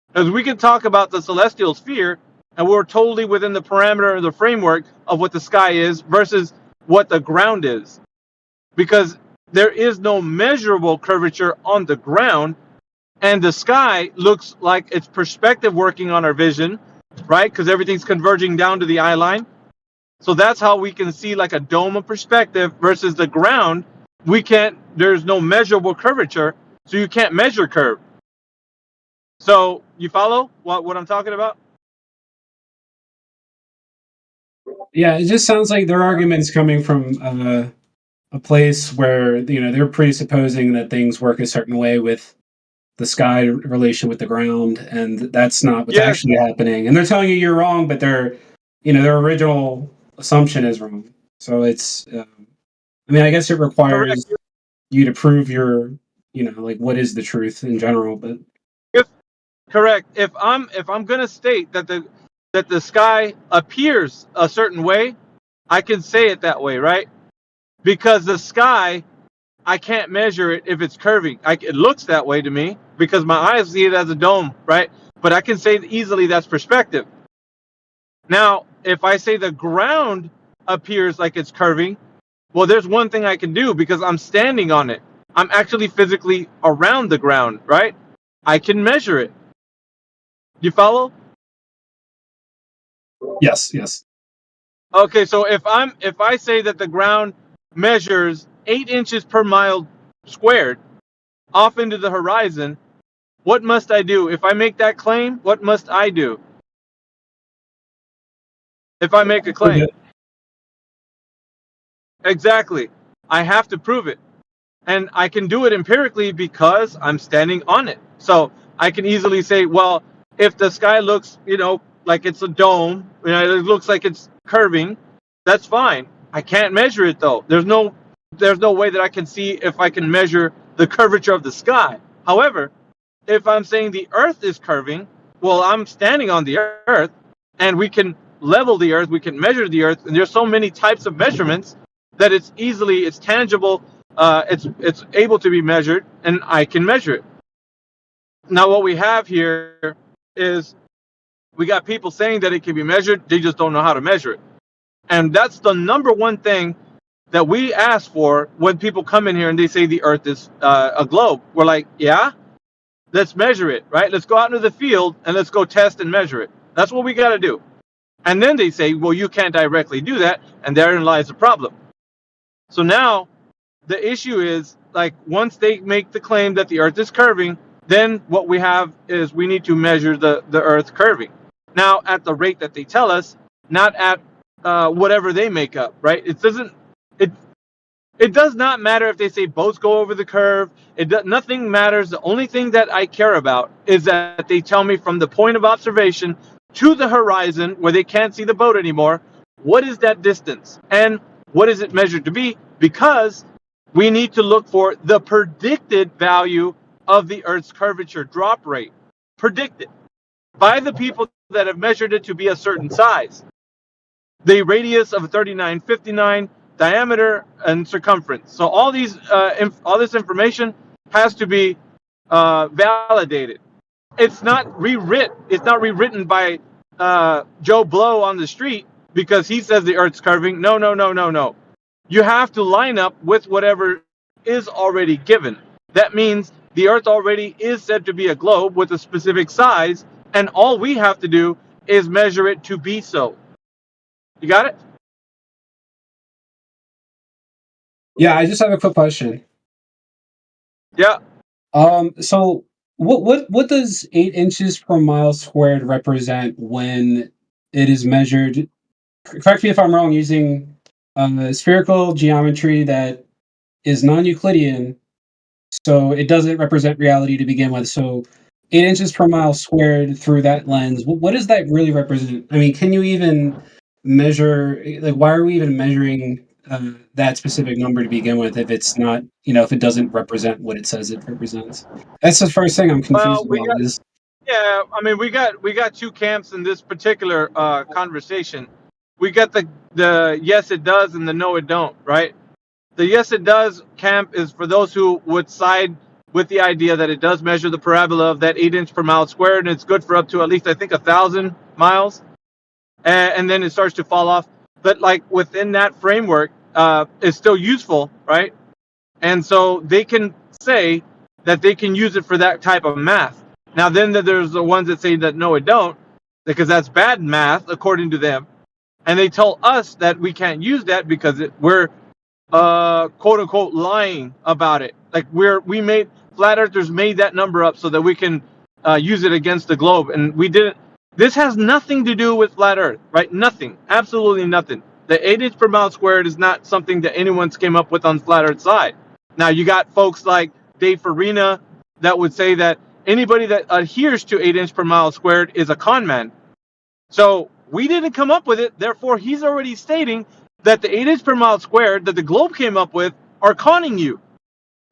Because we can talk about the celestial sphere, and we're totally within the parameter or the framework of what the sky is versus what the ground is. Because there is no measurable curvature on the ground, and the sky looks like it's perspective working on our vision, right? Because everything's converging down to the eye line. So that's how we can see like a dome of perspective versus the ground. There's no measurable curvature, so you can't measure curve. So you follow what I'm talking about? Yeah, it just sounds like their argument's coming from a place where they're presupposing that things work a certain way with the sky relation with the ground, and that's not what's actually happening. And they're telling you you're wrong, but their original assumption is wrong. So it's, I guess it requires you to prove your, like what is the truth in general. But correct. If I'm gonna state that the sky appears a certain way, I can say it that way, right? Because the sky, I can't measure it if it's curving. It looks that way to me because my eyes see it as a dome, right? But I can say easily that's perspective. Now, if I say the ground appears like it's curving, well, there's one thing I can do because I'm standing on it. I'm actually physically around the ground, right? I can measure it. You follow? Yes. Okay, so if I say that the ground measures 8 inches per mile squared, off into the horizon, what must I do? If I make that claim, what must I do? If I make a claim. Exactly. I have to prove it. And I can do it empirically because I'm standing on it. So I can easily say, well, if the sky looks, like it's a dome, it looks like it's curving, that's fine. I can't measure it though. There's no way that I can see if I can measure the curvature of the sky. However, if I'm saying the earth is curving, well, I'm standing on the earth and we can level the earth, we can measure the earth, and there's so many types of measurements that it's tangible, it's able to be measured, and I can measure it. Now what we have here is we got people saying that it can be measured, they just don't know how to measure it. And that's the number one thing that we ask for when people come in here and they say the earth is a globe. We're like, yeah, let's measure it, right? Let's go out into the field and let's go test and measure it. That's what we got to do. And then they say, well, you can't directly do that, and therein lies the problem. So now the issue is, like, once they make the claim that the earth is curving, then what we have is we need to measure the earth curving. Now, at the rate that they tell us, not at whatever they make up, right? It does not matter if they say boats go over the curve. Nothing matters. The only thing that I care about is that they tell me from the point of observation to the horizon where they can't see the boat anymore, what is that distance? And what is it measured to be? Because we need to look for the predicted value of the Earth's curvature drop rate. Predicted by the people that have measured it to be a certain size. The radius of 3959, diameter, and circumference. So all this information has to be validated. It's not rewritten. It's not rewritten by Joe Blow on the street because he says the Earth's curving. No. You have to line up with whatever is already given. That means the Earth already is said to be a globe with a specific size, and all we have to do is measure it to be so. You got it? Yeah, I just have a quick question. Yeah. So what does 8 inches per mile squared represent when it is measured? Correct me if I'm wrong. Using spherical geometry that is non-Euclidean, so it doesn't represent reality to begin with. So 8 inches per mile squared through that lens, what does that really represent? I mean, can you even measure, like, why are we even measuring that specific number to begin with if it's not, if it doesn't represent what it says it represents? That's the first thing I'm confused about. Yeah, I mean, we got two camps in this particular conversation. We got the yes it does and the no it don't, right? The yes it does camp is for those who would side with the idea that it does measure the parabola of that 8 inch per mile squared, and it's good for up to at least, I think, 1,000 miles, and then it starts to fall off. But like within that framework, it's still useful, right? And so they can say that they can use it for that type of math. Now then there's the ones that say that no it don't, because that's bad math according to them. And they tell us that we can't use that because we're quote unquote lying about it. Like flat earthers made that number up so that we can use it against the globe, and we didn't. This has nothing to do with flat earth, right? Nothing, absolutely nothing. The 8 inch per mile squared is not something that anyone's came up with on flat earth side. Now you got folks like Dave Farina that would say that anybody that adheres to 8 inch per mile squared is a con man. So we didn't come up with it, therefore he's already stating that the 8 inch per mile squared that the globe came up with are conning you.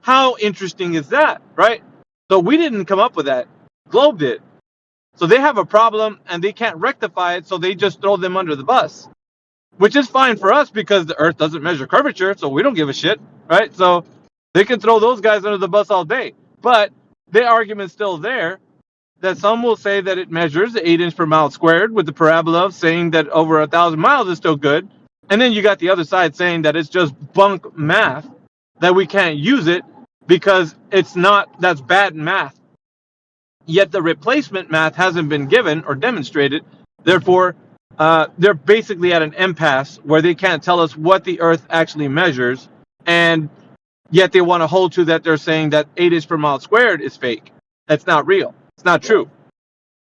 How interesting is that, right? So we didn't come up with that. Globe did. So they have a problem and they can't rectify it, so they just throw them under the bus. Which is fine for us because the Earth doesn't measure curvature, so we don't give a shit, right? So they can throw those guys under the bus all day. But the argument's still there that some will say that it measures 8 inch per mile squared with the parabola of saying that over 1,000 miles is still good. And then you got the other side saying that it's just bunk math, that we can't use it because it's not, that's bad math. Yet the replacement math hasn't been given or demonstrated. Therefore, they're basically at an impasse where they can't tell us what the Earth actually measures. And Yet they want to hold to that they're saying that 8 inches per mile squared is fake. That's not real. It's not true.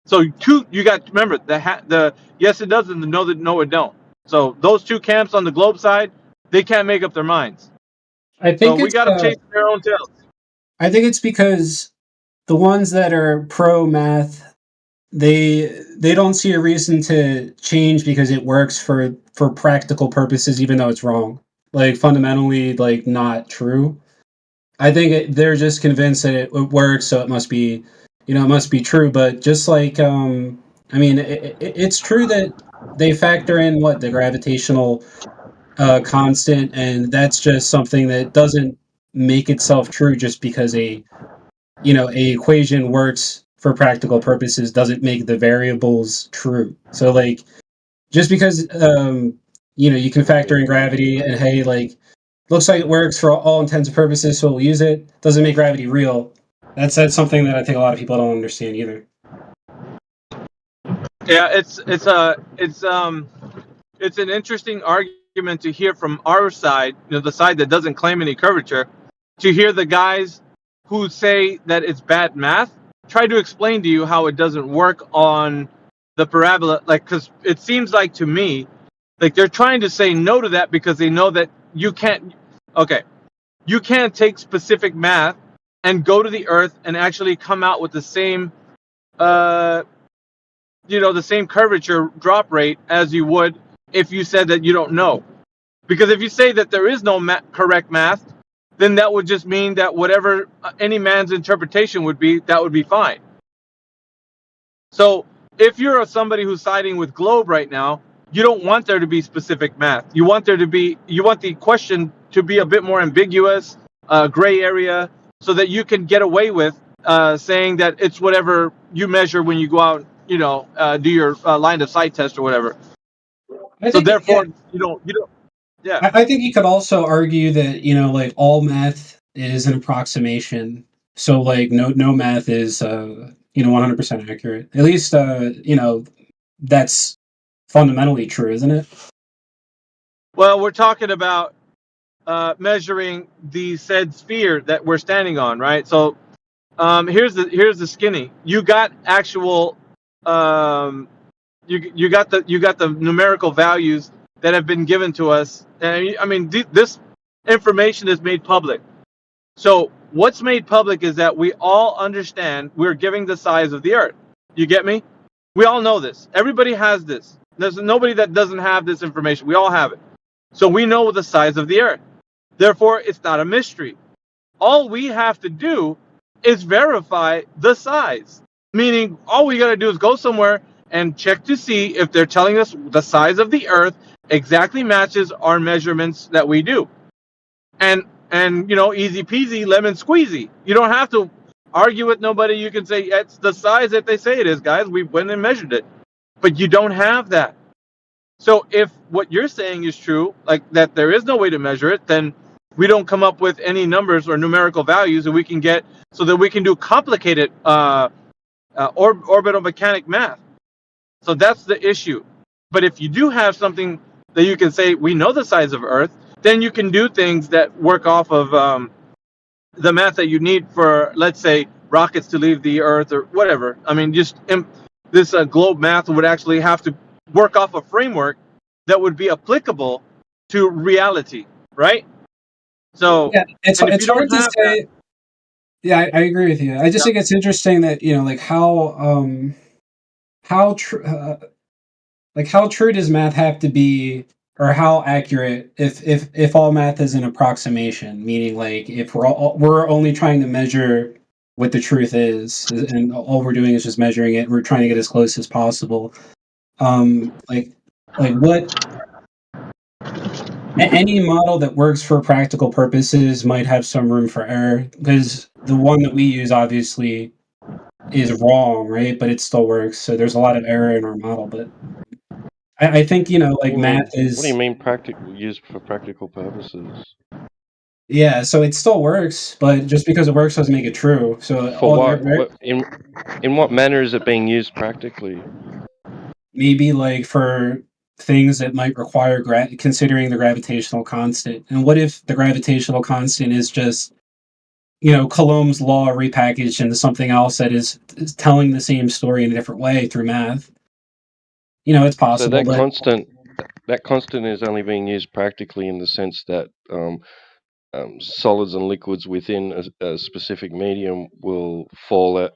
So you got to remember the yes it does and the no it don't. So those two camps on the globe side, they can't make up their minds. I think so we got to chase their own tails. I think it's because the ones that are pro math, they don't see a reason to change because it works for practical purposes, even though it's wrong. Like fundamentally, like not true. I think they're just convinced that it works, so it must be, it must be true. But just like, I mean, it's true that they factor in the gravitational constant, and that's just something that doesn't make itself true just because a equation works for practical purposes doesn't make the variables true. So like, just because you can factor in gravity and hey, like, looks like it works for all intents and purposes, so we'll use it, doesn't make gravity real. That's something that I think a lot of people don't understand either. Yeah, it's an interesting argument to hear from our side, the side that doesn't claim any curvature, to hear the guys who say that it's bad math try to explain to you how it doesn't work on the parabola, because it seems like to me like they're trying to say no to that because they know that you can't take specific math and go to the earth and actually come out with the same the same curvature drop rate as you would if you said that you don't know. Because if you say that there is no correct math, then that would just mean that whatever any man's interpretation would be, that would be fine. So if you're somebody who's siding with Globe right now, you don't want there to be specific math. You want the question to be a bit more ambiguous, gray area, so that you can get away with saying that it's whatever you measure when you go out, do your line of sight test or whatever. So therefore, you don't. Yeah. I think you could also argue that, like all math is an approximation. So like no math is 100% accurate. At least that's fundamentally true, isn't it? Well, we're talking about measuring the said sphere that we're standing on, right? So here's the skinny. You got actual you got the numerical values that have been given to us. And I mean, this information is made public. So what's made public is that we all understand we're giving the size of the Earth. You get me? We all know this. Everybody has this. There's nobody that doesn't have this information. We all have it. So we know the size of the Earth. Therefore, it's not a mystery. All we have to do is verify the size. Meaning, all we got to do is go somewhere and check to see if they're telling us the size of the Earth exactly matches our measurements that we do. And easy peasy, lemon squeezy. You don't have to argue with nobody. You can say it's the size that they say it is, guys. We went and measured it. But you don't have that. So if what you're saying is true, like that there is no way to measure it, then we don't come up with any numbers or numerical values that we can get so that we can do complicated orbital mechanic math. So that's the issue. But if you do have something that you can say, we know the size of Earth, then you can do things that work off of the math that you need for, let's say, rockets to leave the Earth or whatever. I mean, this globe math would actually have to work off a framework that would be applicable to reality, right? So yeah, it's hard to say. Yeah, I agree with you. I just think it's interesting that like how true does math have to be, or how accurate if all math is an approximation, meaning like if we're only trying to measure what the truth is, and all we're doing is just measuring it, we're trying to get as close as possible. Like what any model that works for practical purposes might have some room for error, because the one that we use obviously is wrong, right? But it still works. So there's a lot of error in our model, but I think math is. What do you mean used for practical purposes? Yeah, so it still works, but just because it works doesn't make it true. So for what in what manner is it being used practically? Maybe like for things that might require considering the gravitational constant. And what if the gravitational constant is just, Coulomb's law repackaged into something else that is telling the same story in a different way through math? It's possible. So that constant is only being used practically in the sense that solids and liquids within a specific medium will fall at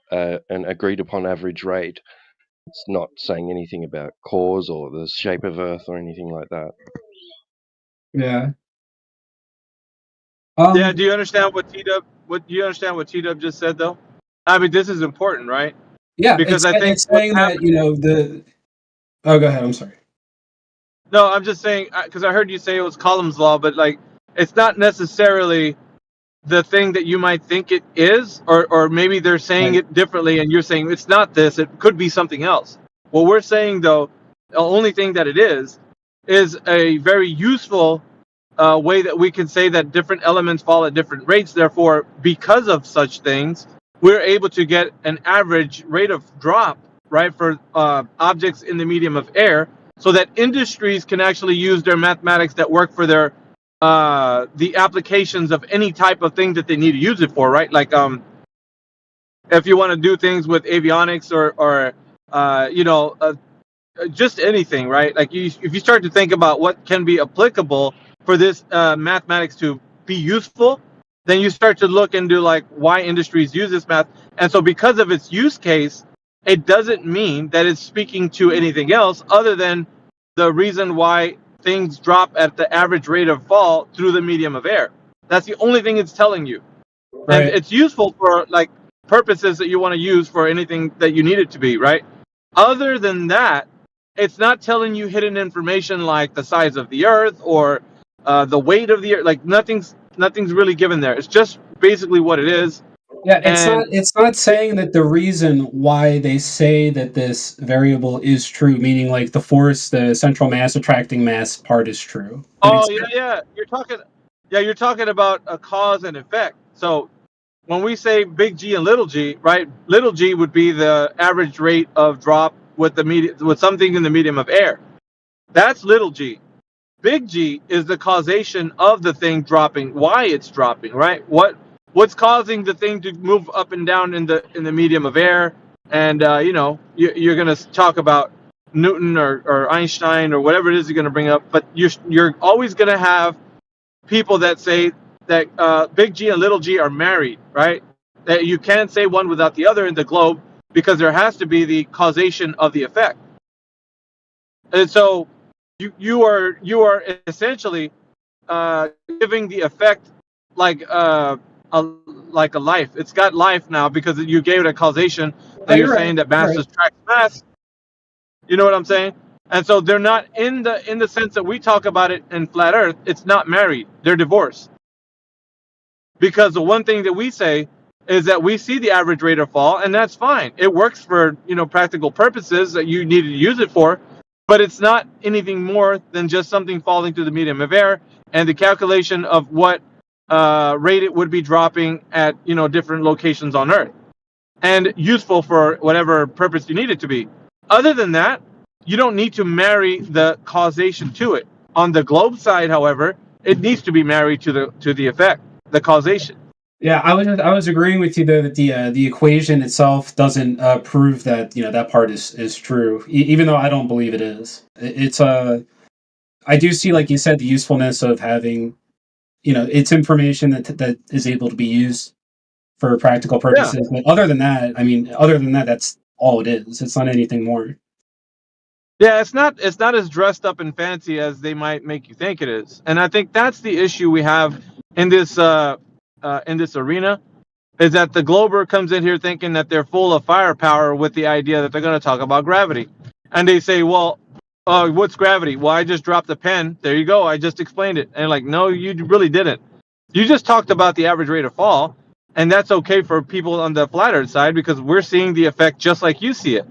an agreed upon average rate. It's not saying anything about cause or the shape of Earth or anything like that. Yeah. Yeah. Do you understand what T-Dub? What do you understand what T-Dub just said though? I mean, this is important, right? Yeah, Because I think it's saying that Oh, go ahead. I'm sorry. No, I'm just saying because I heard you say it was Coulomb's law, but like it's not necessarily the thing that you might think it is, or maybe they're saying it differently, and you're saying it's not this. It could be something else. What we're saying though, the only thing that it is a very useful way that we can say that different elements fall at different rates. Therefore, because of such things, we're able to get an average rate of drop, right, for objects in the medium of air, so that industries can actually use their mathematics that work for their the applications of any type of thing that they need to use it for, right? Like if you want to do things with avionics or just anything, right? Like if you start to think about what can be applicable for this mathematics to be useful, then you start to look into like why industries use this math. And so because of its use case, it doesn't mean that it's speaking to anything else other than the reason why things drop at the average rate of fall through the medium of air. That's the only thing it's telling you. Right. And it's useful for like purposes that you want to use for anything that you need it to be, right? Other than that, it's not telling you hidden information like the size of the Earth or the weight of the Earth. Like nothing's really given there. It's just basically what it is. Yeah, it's not saying that the reason why they say that this variable is true, meaning like the force, the central mass attracting mass part is true. Oh yeah. You're talking about a cause and effect. So when we say big G and little g, right? Little g would be the average rate of drop with something in the medium of air. That's little g. Big G is the causation of the thing dropping, why it's dropping, right? What's causing the thing to move up and down in the medium of air? And you're going to talk about Newton or Einstein or whatever it is you're going to bring up, but you're always going to have people that say that big G and little g are married, right? That you can't say one without the other in the globe because there has to be the causation of the effect. And so you are essentially giving the effect like a life. It's got life now because you gave it a causation that you're saying that mass attracts mass. You know what I'm saying? And so they're not in the sense that we talk about it in flat Earth. It's not married. They're divorced. Because the one thing that we say is that we see the average rate of fall, and that's fine. It works for practical purposes that you need to use it for, but it's not anything more than just something falling through the medium of air and the calculation of what rate it would be dropping at different locations on Earth, and useful for whatever purpose you need it to be. Other than that, you don't need to marry the causation to it. On the globe side, however, it needs to be married to the effect, the causation. Yeah, I was agreeing with you though that the equation itself doesn't prove that that part is true, even though I don't believe it is. It's I do see, like you said, the usefulness of having it's information that is able to be used for practical purposes. Yeah. But other than that, that's all it is. It's not anything more. Yeah, it's not as dressed up and fancy as they might make you think it is. And I think that's the issue we have in this arena, is that the Glober comes in here thinking that they're full of firepower with the idea that they're going to talk about gravity. And they say, well, what's gravity? Well, I just dropped a pen. There you go. I just explained it. And like, no, you really didn't. You just talked about the average rate of fall, and that's okay for people on the flat Earth side because we're seeing the effect just like you see it.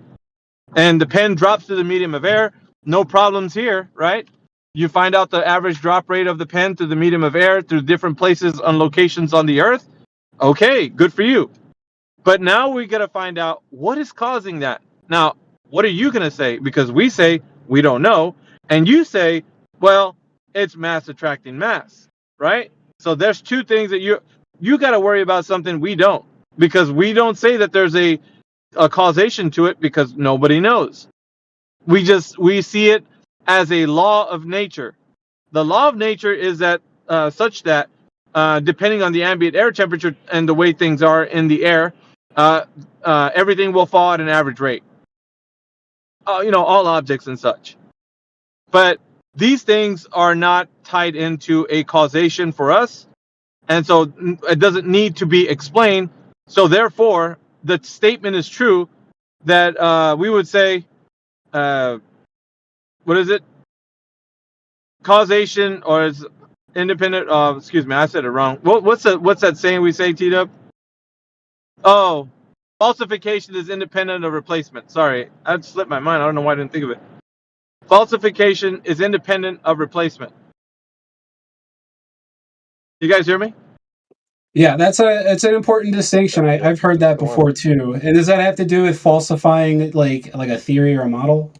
And the pen drops to the medium of air. No problems here, right? You find out the average drop rate of the pen through the medium of air through different places on locations on the Earth. Okay, good for you. But now we got to find out what is causing that. Now, what are you going to say? Because we say we don't know. And you say, well, it's mass attracting mass, right? So there's two things that you got to worry about something we don't, because we don't say that there's a causation to it because nobody knows. We see it as a law of nature. The law of nature is that such that depending on the ambient air temperature and the way things are in the air, everything will fall at an average rate. All objects and such. But these things are not tied into a causation for us, and so it doesn't need to be explained. So therefore, the statement is true that we would say, what is it? Causation or is independent of, excuse me, I said it wrong. What's that saying we say, T-Dub? Oh, falsification is independent of replacement. Sorry, I slipped my mind. I don't know why I didn't think of it. Falsification is independent of replacement. You guys hear me? Yeah, it's an important distinction. I've heard that before too. And does that have to do with falsifying like a theory or a model?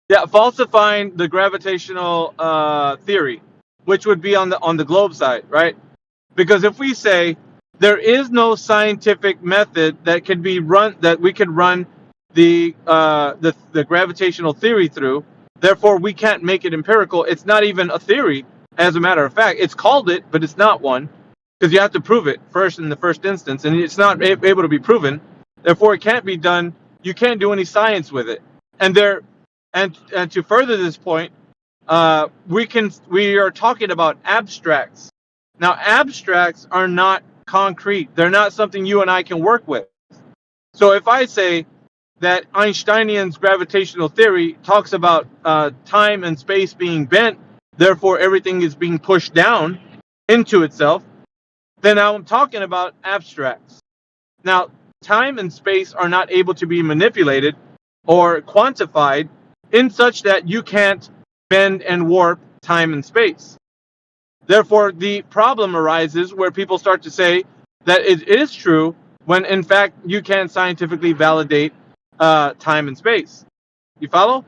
Yeah, falsifying the gravitational theory, which would be on the globe side, right? Because if we say there is no scientific method that can be run, that we could run the gravitational theory through, therefore we can't make it empirical. It's not even a theory, as a matter of fact. It's called it, but it's not one, because you have to prove it first in the first instance, and it's not able to be proven. Therefore, it can't be done. You can't do any science with it. And to further this point, we are talking about abstracts. Now, abstracts are not concrete. They're not something you and I can work with. So if I say that Einsteinian's gravitational theory talks about time and space being bent, therefore everything is being pushed down into itself, then I'm talking about abstracts. Now, time and space are not able to be manipulated or quantified in such that you can't bend and warp time and space. Therefore, the problem arises where people start to say that it is true when, in fact, you can't scientifically validate time and space. You follow?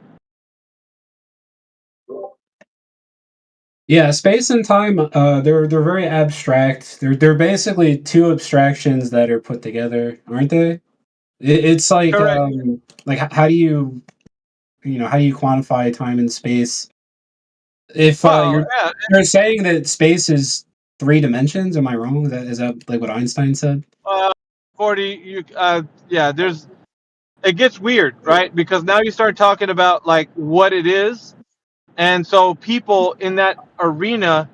Yeah, space and time, they're very abstract. They're basically two abstractions that are put together, aren't they? It's like how do you quantify time and space? If you're saying that space is 3 dimensions, am I wrong? Is that like what Einstein said? 40. It gets weird, right? Because now you start talking about like what it is. And so people in that arena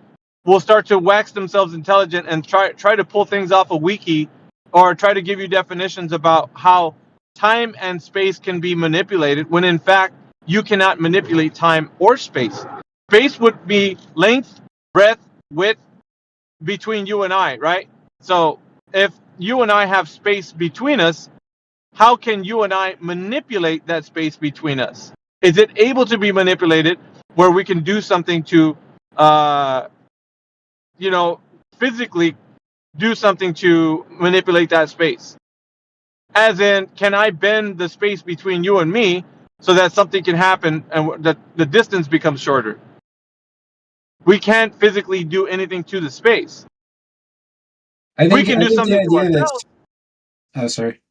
will start to wax themselves intelligent and try to pull things off a wiki or try to give you definitions about how time and space can be manipulated when in fact you cannot manipulate time or space. Space would be length, breadth, width between you and I, right? So if you and I have space between us, how can you and I manipulate that space between us? Is it able to be manipulated where we can do something to, physically do something to manipulate that space? As in, can I bend the space between you and me so that something can happen and that the distance becomes shorter? We can't physically do anything to the space. We can do something to ourselves. Oh, sorry.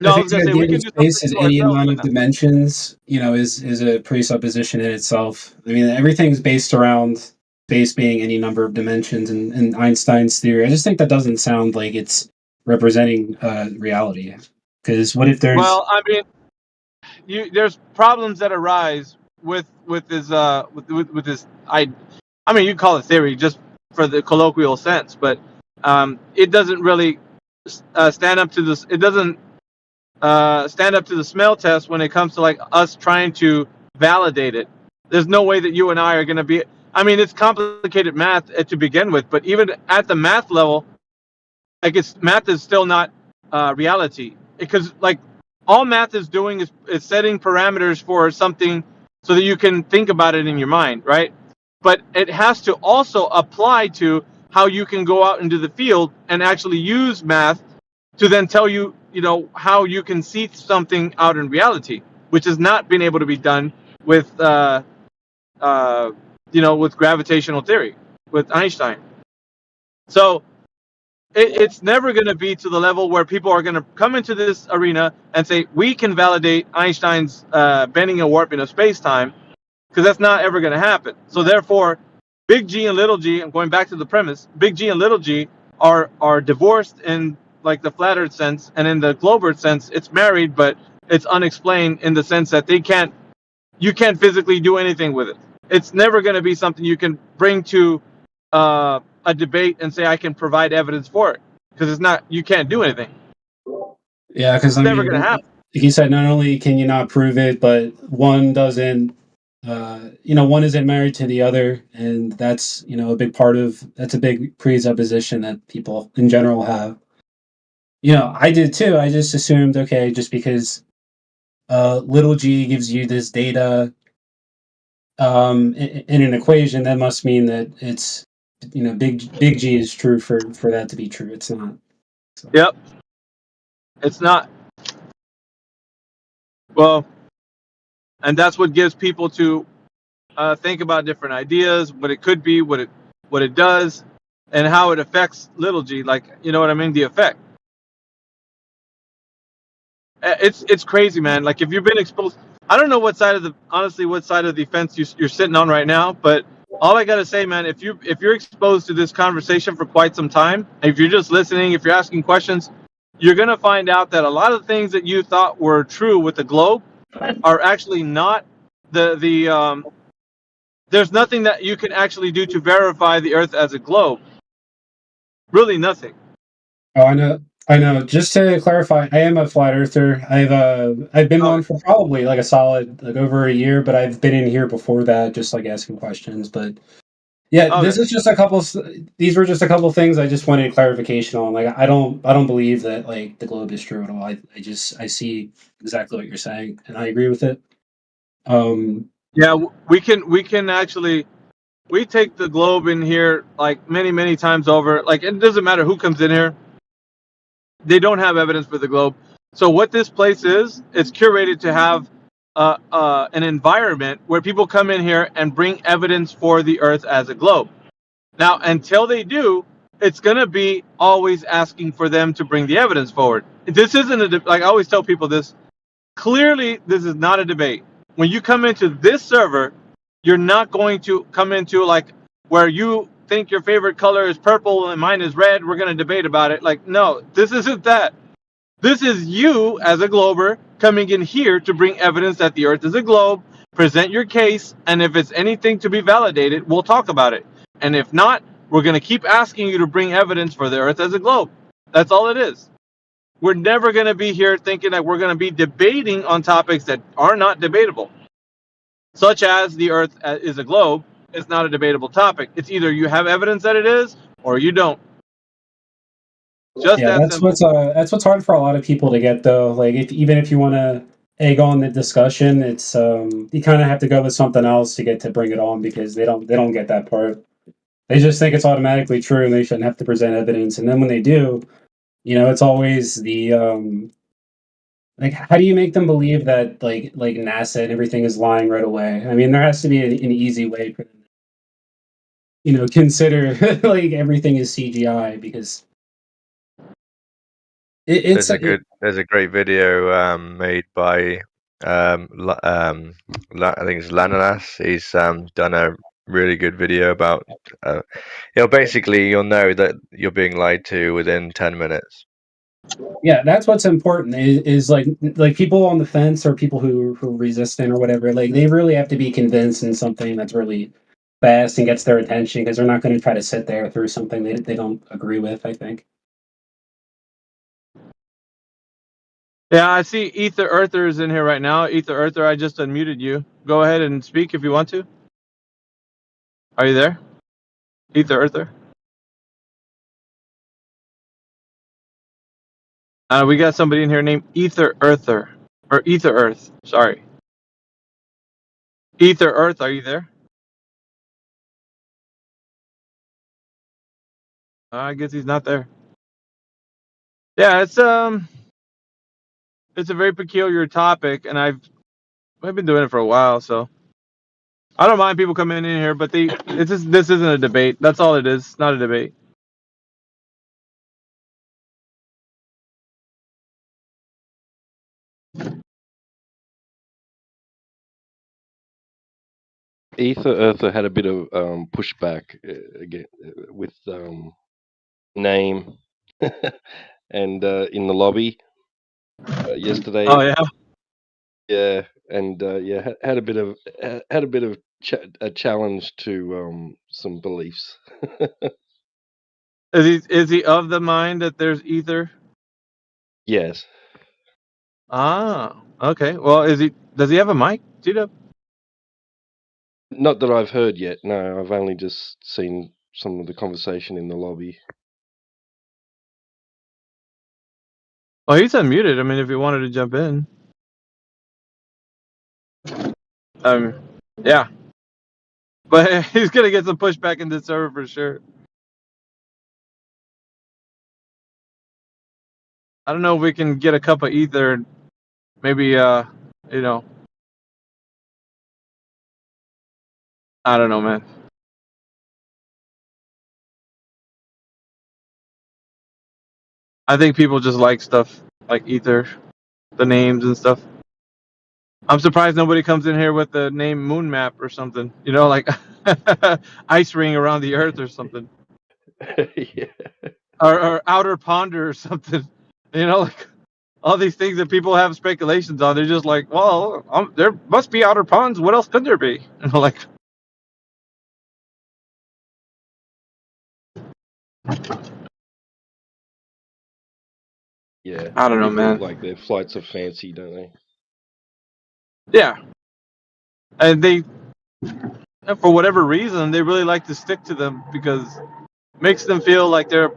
No, I think the idea that space is any amount of dimensions, is a presupposition in itself. I mean, everything's based around space being any number of dimensions in Einstein's theory. I just think that doesn't sound like it's representing reality. Because what if there's... Well, I mean, there's problems that arise with this with this. I mean, you call it theory just for the colloquial sense, but it doesn't really stand up to this. It doesn't stand up to the smell test when it comes to like us trying to validate it. There's no way that you and I are going to be. I mean, it's complicated math to begin with, but even at the math level, like math is still not reality, because like all math is doing is setting parameters for something so that you can think about it in your mind, right? But it has to also apply to how you can go out into the field and actually use math to then tell you, how you can see something out in reality, which has not been able to be done with with gravitational theory with Einstein. So it's never going to be to the level where people are going to come into this arena and say we can validate Einstein's bending and warping of space-time, because that's not ever going to happen. So therefore, big G and little g, I'm going back to the premise, big G and little g are divorced in like the flat earth sense, and in the globe earth sense it's married, but it's unexplained in the sense that you can't physically do anything with it. It's never going to be something you can bring to a debate and say I can provide evidence for it, because it's not, you can't do anything. Yeah, because It's never going to happen. like you said, not only can you not prove it, but one doesn't, one isn't married to the other, and that's a big part of that's a big presupposition that people in general have. I did too. I just assumed, okay, just because little g gives you this data in an equation, that must mean that it's big G is true for that to be true. It's not. So. Yep. It's not. Well, and that's what gives people to think about different ideas, what it could be, what it does, and how it affects little g. Like, you know what I mean? The effect. It's crazy, man. Like, if you've been exposed, I don't know what side of the fence you're sitting on right now, but all I gotta say, man, if you're exposed to this conversation for quite some time, if you're just listening, if you're asking questions, you're gonna find out that a lot of things that you thought were true with the globe are actually not. There's nothing that you can actually do to verify the Earth as a globe. Really, nothing. Oh, I know. Just to clarify, I am a flat earther. I've been one for probably like a solid over a year, but I've been in here before that, just like asking questions. But yeah, this is just a couple. These were just a couple things I just wanted clarification on. Like, I don't believe that like the globe is true at all. I see exactly what you're saying, and I agree with it. Yeah, we can actually, we take the globe in here like many times over. Like, it doesn't matter who comes in here. They don't have evidence for the globe. So what this place is, it's curated to have an environment where people come in here and bring evidence for the Earth as a globe. Now, until they do, it's going to be always asking for them to bring the evidence forward. This isn't like I always tell people this. Clearly, this is not a debate. When you come into this server, you're not going to come into like where you think your favorite color is purple and mine is red. We're going to debate about it. Like, no, this isn't that. This is you as a glober coming in here to bring evidence that the Earth is a globe, present your case, and if it's anything to be validated, we'll talk about it. And if not, we're going to keep asking you to bring evidence for the Earth as a globe. That's all it is. We're never going to be here thinking that we're going to be debating on topics that are not debatable, such as the Earth is a globe. It's not a debatable topic. It's either you have evidence that it is or you don't. Just that's what's hard for a lot of people to get though. Like, even if you want to egg on the discussion, it's you kind of have to go with something else to get to bring it on, because they don't get that part. They just think it's automatically true and they shouldn't have to present evidence. And then when they do, it's always the like, how do you make them believe that like NASA and everything is lying right away? I mean, there has to be an easy way for them to, consider like everything is CGI, because there's a great video made by I think it's Lananas. He's done a really good video about basically you'll know that you're being lied to within 10 minutes. Yeah, that's what's important is like people on the fence or people who resistant or whatever, like they really have to be convinced in something that's really fast and gets their attention, because they're not going to try to sit there through something they don't agree with, I think. Yeah, I see Ether Earther is in here right now. Ether Earther, I just unmuted you. Go ahead and speak if you want to. Are you there? Ether Earther? We got somebody in here named Ether Earther. Or Ether Earth, sorry. Ether Earth, are you there? I guess he's not there. Yeah, it's a very peculiar topic, and We've been doing it for a while, so I don't mind people coming in here, but this isn't a debate. That's all it is. It's not a debate. Ether Earther had a bit of pushback again with name and in the lobby yesterday. Oh yeah. Yeah, and had a bit of a challenge to some beliefs. Is he of the mind that there's ether? Yes. Ah, okay. Well, does he have a mic, G-Dub? Not that I've heard yet. No, I've only just seen some of the conversation in the lobby. Well, he's unmuted. I mean, if he wanted to jump in. Yeah. But he's gonna get some pushback in this server for sure. I don't know if we can get a cup of ether. Maybe I don't know, man. I think people just like stuff like ether, the names and stuff. I'm surprised nobody comes in here with the name Moon Map or something. Like ice ring around the Earth or something. Yeah. Or outer ponder or something. Like all these things that people have speculations on. They're just like, well, there must be outer ponds. What else could there be? Like. Yeah. I don't know, People man. like their flights of fancy, don't they? Yeah. And they, for whatever reason, they really like to stick to them because it makes them feel like they're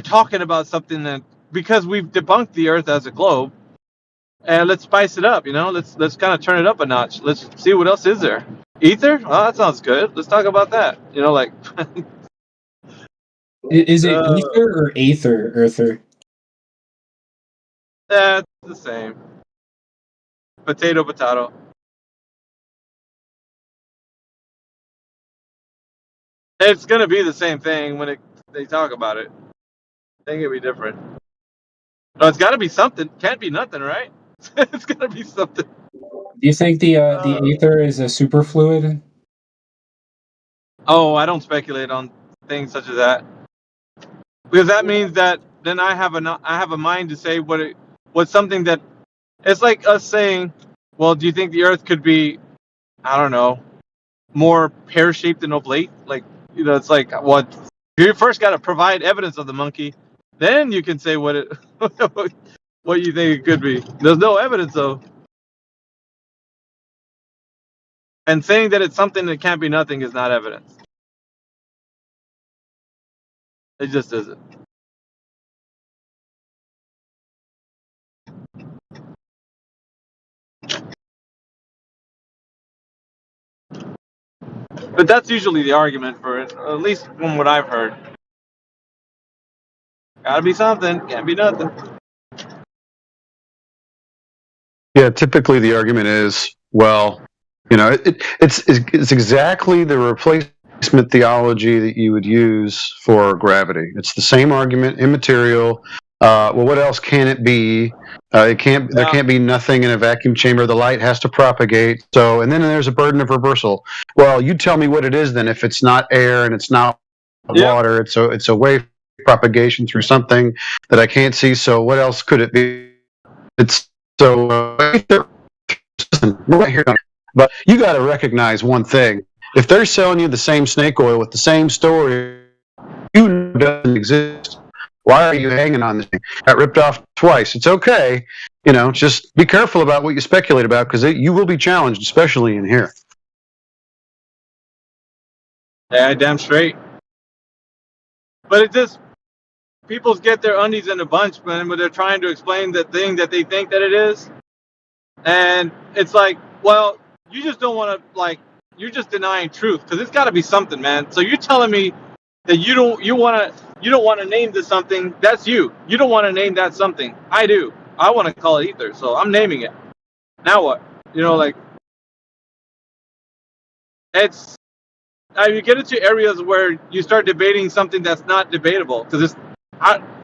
talking about something that, because we've debunked the Earth as a globe, and let's spice it up, let's kind of turn it up a notch. Let's see what else is there. Ether? Oh, that sounds good. Let's talk about that. Like. Is it ether or aether, Earther? That's the same. Potato, potato. It's gonna be the same thing when they talk about it. I think it'll be different. No, it's got to be something. Can't be nothing, right? It's gonna be something. Do you think the aether is a superfluid? Oh, I don't speculate on things such as that, because that means that then I have a mind to say what's something that it's like us saying, well, do you think the Earth could be, I don't know, more pear-shaped than oblate? Like, it's like what you first got to provide evidence of the monkey, then you can say what you think it could be. There's no evidence though. And saying that it's something that can't be nothing is not evidence. It just isn't. But that's usually the argument for it, at least from what I've heard. Gotta be something, can't be nothing. Yeah, typically the argument is, well, it's exactly the replacement theology that you would use for gravity. It's the same argument, immaterial. Well, what else can it be? There can't be nothing in a vacuum chamber. The light has to propagate. So, and then there's a burden of reversal. Well, you tell me what it is then. If it's not air and it's not water, it's a wave propagation through something that I can't see. So, what else could it be? It's so right here. But you got to recognize one thing: if they're selling you the same snake oil with the same story, you know it doesn't exist. Why are you hanging on this thing? Got ripped off twice. It's okay. Just be careful about what you speculate about, because you will be challenged, especially in here. Yeah, damn straight. But it just, people get their undies in a bunch, man, when they're trying to explain the thing that they think that it is. And it's like, well, you just don't want to, you're just denying truth, because it's got to be something, man. So you're telling me that you don't want to name this something. That's you. You don't want to name that something. I do. I want to call it ether, so I'm naming it. Now what? You know, like it's. You get into areas where you start debating something that's not debatable because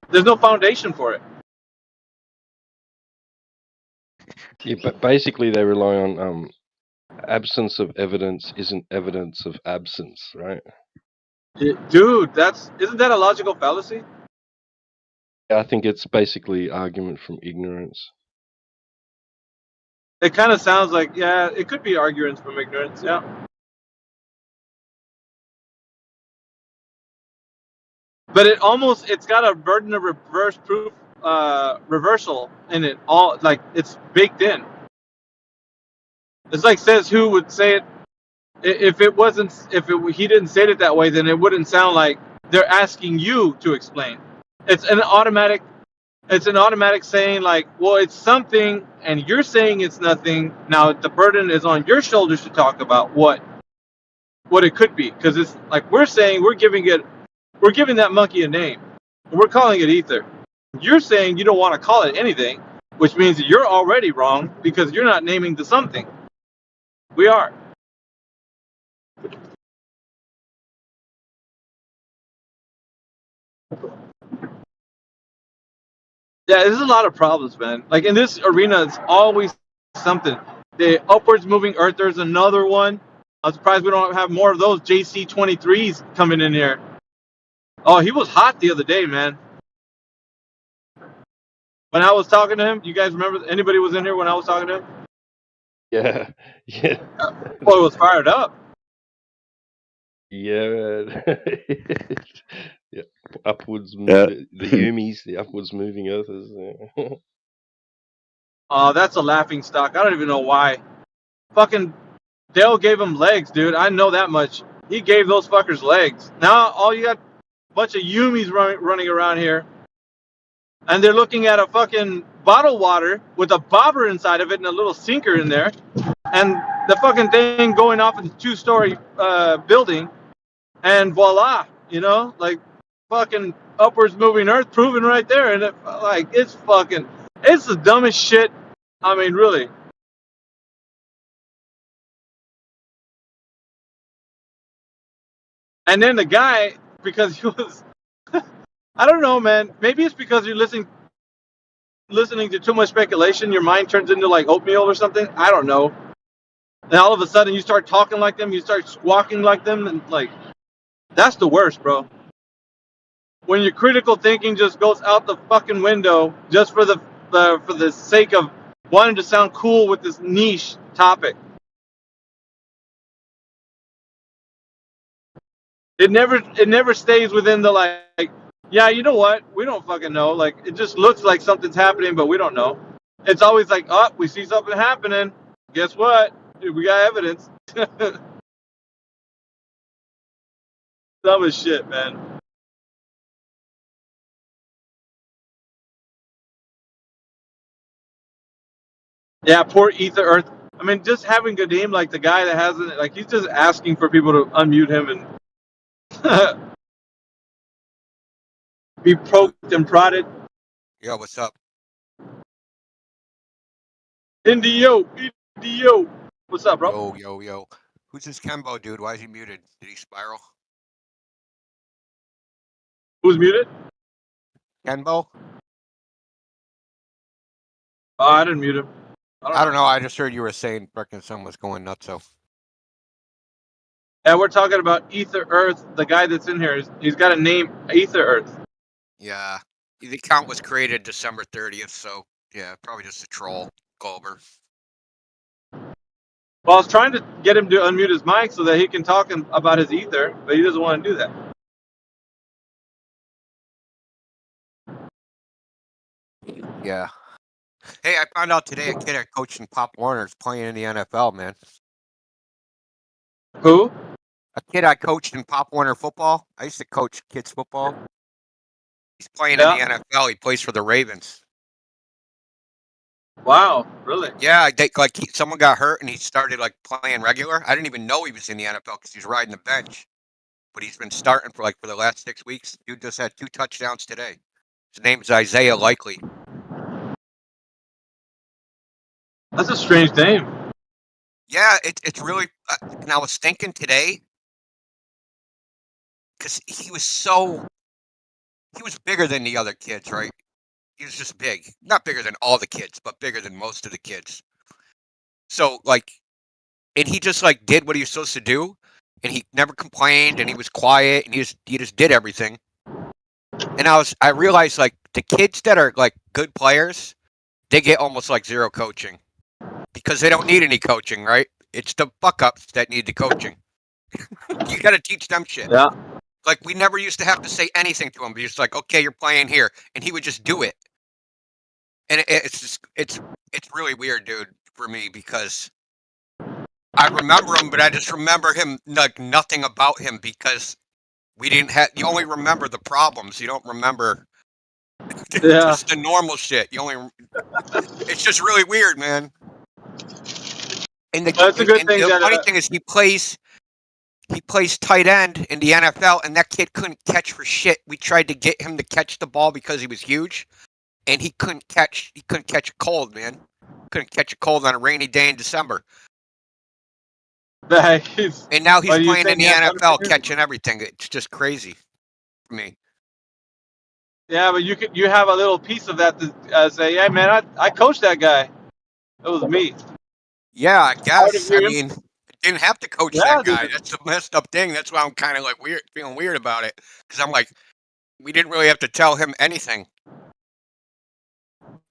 there's no foundation for it. Yeah, but basically they rely on absence of evidence isn't evidence of absence, right? Dude, isn't that a logical fallacy? I think it's basically argument from ignorance. It kind of sounds like, yeah, it could be arguments from ignorance, yeah. But it's got a burden of reverse proof, reversal in it. All like it's baked in. It's like says who would say it. If he didn't say it that way, then it wouldn't sound like they're asking you to explain. It's an automatic saying like, well, it's something, and you're saying it's nothing. Now the burden is on your shoulders to talk about what it could be, because it's like we're saying we're giving that monkey a name. We're calling it ether. You're saying you don't want to call it anything, which means that you're already wrong because you're not naming the something. We are. Yeah, there's a lot of problems, man. Like in this arena, it's always something. The upwards moving earth, there's another one. I'm surprised we don't have more of those JC-23s coming in here. Oh, he was hot the other day, man. When I was talking to him, you guys remember? Anybody was in here when I was talking to him? Yeah. Boy was fired up. Yeah. Yeah. Upwards, Yeah. the Yumis, the upwards moving earthers. Oh, that's a laughing stock. I don't even know why. Fucking Dale gave him legs, dude. I know that much. He gave those fuckers legs. Now all you got a bunch of Yumis running around here, and they're looking at a fucking bottled water with a bobber inside of it and a little sinker in there, and the fucking thing going off in a 2-story building, and voila, like fucking upwards moving earth proven right there, and it's the dumbest shit. I mean, really. And then the guy, because he was, I don't know, man. Maybe it's because you're listening to too much speculation. Your mind turns into like oatmeal or something. I don't know. And all of a sudden you start talking like them. You start squawking like them. And like, that's the worst, bro. When your critical thinking just goes out the fucking window just for the sake of wanting to sound cool with this niche topic. It never stays within the like, yeah, you know what? We don't fucking know. Like, it just looks like something's happening, but we don't know. It's always like, oh, we see something happening. Guess what? Dude, we got evidence. Dumb as shit, man. Yeah, poor Ether Earth. I mean, just having a name like the guy that hasn't, like, he's just asking for people to unmute him and be poked and prodded. Yo, what's up? Indio. What's up, bro? Yo. Who's this Kembo dude? Why is he muted? Did he spiral? Who's muted? Kenbo? Oh, I didn't mute him. I don't know. I just heard you were saying freaking someone was going nuts. So. And we're talking about Ether Earth. The guy that's in here, he's got a name, Ether Earth. Yeah. The account was created December 30th, so yeah, probably just a troll. Gulber. Well, I was trying to get him to unmute his mic so that he can talk about his ether, but he doesn't want to do that. Yeah. Hey, I found out today a kid I coached in Pop Warner is playing in the NFL, man. Who? A kid I coached in Pop Warner football. I used to coach kids football. He's playing in the NFL. He plays for the Ravens. Wow, really? Yeah, someone got hurt and he started like playing regular. I didn't even know he was in the NFL because he's riding the bench. But he's been starting for the last 6 weeks. Dude just had 2 touchdowns today. His name's Isaiah Likely. That's a strange name. Yeah, it's really. And I was thinking today because he was bigger than the other kids, right? He was just big, not bigger than all the kids, but bigger than most of the kids. So like, and he just like did what he was supposed to do, and he never complained, and he was quiet, and he just did everything. And I realized like the kids that are like good players, they get almost like zero coaching because they don't need any coaching, right? It's the fuck ups that need the coaching. You got to teach them shit. Yeah. Like we never used to have to say anything to him. He was like, "Okay, you're playing here," and he would just do it. And it's really weird, dude, for me because I remember him, but I just remember him like nothing about him because we didn't have. You only remember the problems. You don't remember just the normal shit. It's just really weird, man. And That's a good thing. The funny thing is he plays tight end in the NFL, and that kid couldn't catch for shit. We tried to get him to catch the ball because he was huge, and he couldn't catch a cold, man. Couldn't catch a cold on a rainy day in December. And now he's playing in the NFL, catching everything. It's just crazy for me. Yeah, but you have a little piece of that to say, "Hey, man, I coached that guy. That was me." Yeah, I guess. I mean, I didn't have to coach that guy. That's the messed up thing. That's why I'm kind of like feeling weird about it. Because I'm like, we didn't really have to tell him anything.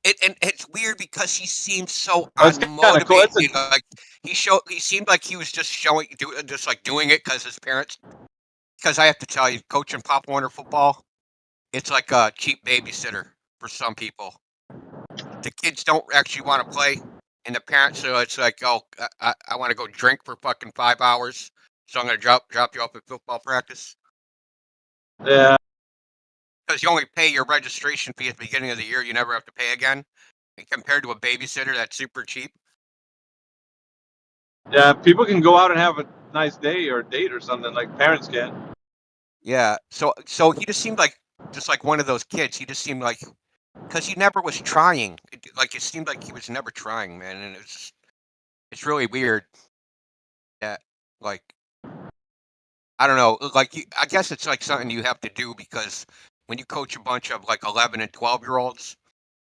And it's weird because he seems so unmotivated. Cool. Like he seemed like he was just doing it because his parents. Because I have to tell you, coaching Pop Warner football, it's like a cheap babysitter for some people. The kids don't actually want to play. And the parents, so it's like, oh, I want to go drink for fucking 5 hours, so I'm gonna drop you off at football practice. Yeah. Because you only pay your registration fee at the beginning of the year, you never have to pay again. And compared to a babysitter, that's super cheap. Yeah, people can go out and have a nice day or date or something like parents can. Yeah. So he just seemed like one of those kids. He just seemed like. Because he never was trying. It seemed like he was never trying, man. And it's really weird that, like, I don't know. Like, I guess it's like something you have to do because when you coach a bunch of like 11 and 12-year-olds,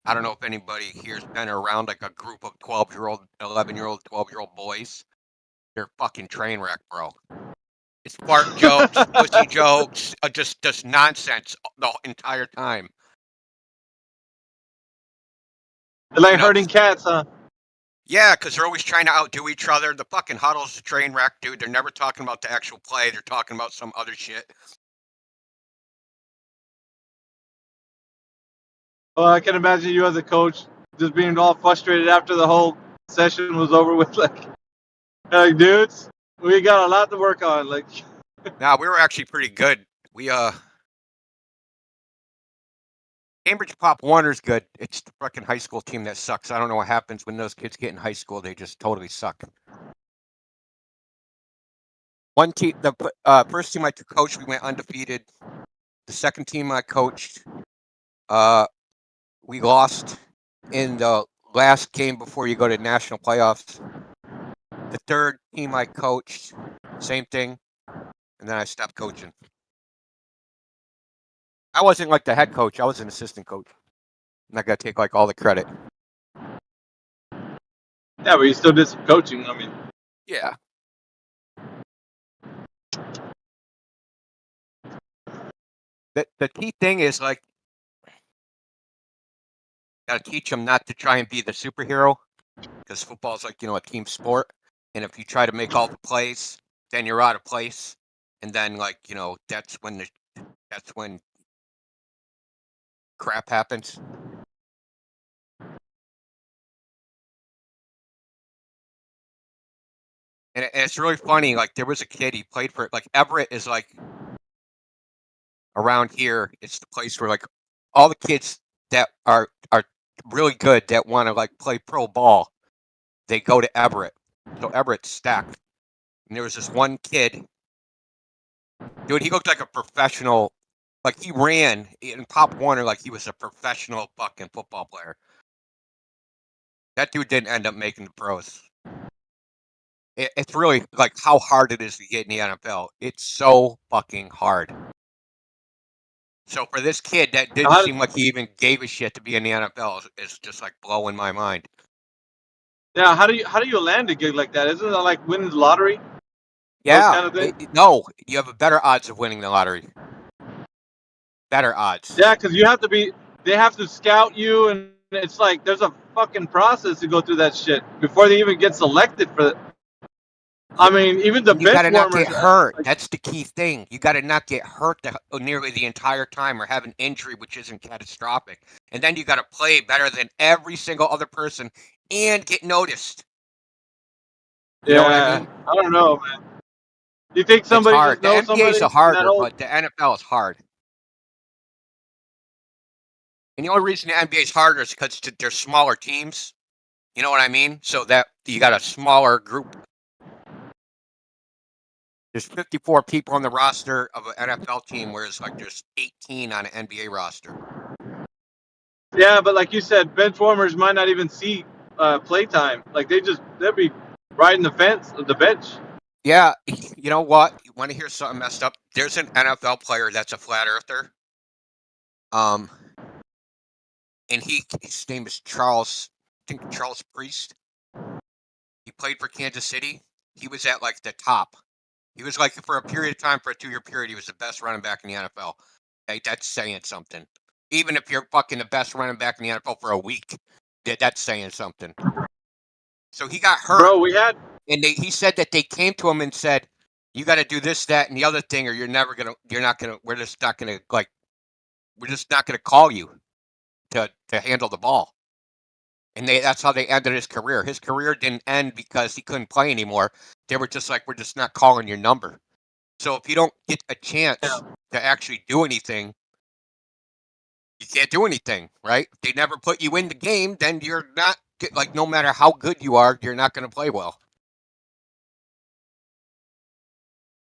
I don't know if anybody here's been around like a group of 12-year-old, 11-year-old, 12-year-old boys. They're fucking train wreck, bro. It's fart jokes, pussy jokes, just nonsense the entire time. They're like herding cats, huh? Yeah, because they're always trying to outdo each other. The fucking huddle's a train wreck, dude. They're never talking about the actual play. They're talking about some other shit. Well, I can imagine you as a coach just being all frustrated after the whole session was over with. Like dudes, we got a lot to work on. Like, nah, we were actually pretty good. We Cambridge Pop Warner's good. It's the fucking high school team that sucks. I don't know what happens when those kids get in high school. They just totally suck. One team, the first team I coached, we went undefeated. The second team I coached, we lost in the last game before you go to national playoffs. The third team I coached, same thing. And then I stopped coaching. I wasn't like the head coach. I was an assistant coach. And I got to take like all the credit. Yeah, but you still did some coaching. I mean. Yeah. The key thing is like, got to teach them not to try and be the superhero. Because football is like, a team sport. And if you try to make all the plays, then you're out of place. And then like, that's when crap happens. And it's really funny. Like there was a kid, he played for like Everett is like around here. It's the place where like all the kids that are really good that want to like play pro ball, they go to Everett. So Everett's stacked. And there was this one kid, dude, he looked like a professional. Like he ran in Pop Warner like he was a professional fucking football player. That dude didn't end up making the pros. It's really like how hard it is to get in the NFL. It's so fucking hard. So for this kid, that didn't seem like he even gave a shit to be in the NFL. It's just like blowing my mind. Yeah, how do you land a gig like that? Isn't that like winning the lottery? Yeah. Kind of thing? No, you have a better odds of winning the lottery. Better odds. Yeah, because you have to be. They have to scout you, and it's like there's a fucking process to go through that shit before they even get selected for. I mean, even the You gotta bench not warmers. get hurt. That's the key thing. You gotta not get hurt nearly the entire time or have an injury which isn't catastrophic. And then you gotta play better than every single other person and get noticed. You know what I mean? I don't know, man. You think It's somebody hard. just The knows somebody? NBA is harder, but the NFL is hard. And the only reason the NBA is harder is because they're smaller teams. You know what I mean? So that you got a smaller group. There's 54 people on the roster of an NFL team, whereas like there's 18 on an NBA roster. Yeah, but like you said, bench warmers might not even see play time. Like they'll be riding the fence of the bench. Yeah, you know what? You want to hear something messed up? There's an NFL player that's a flat earther. And his name is Charles. I think Charles Priest. He played for Kansas City. He was at like the top. He was like for a period of time, for a 2-year period, he was the best running back in the NFL. Hey, that's saying something. Even if you're fucking the best running back in the NFL for a week, that's saying something. So he got hurt. Bro, we had. And he said that they came to him and said, "You got to do this, that, and the other thing, or we're just not gonna call you to handle the ball." And that's how they ended his career. His career didn't end because he couldn't play anymore. They were just like, "We're just not calling your number." So if you don't get a chance to actually do anything, you can't do anything, right? If they never put you in the game, then you're not like, no matter how good you are, you're not going to play well.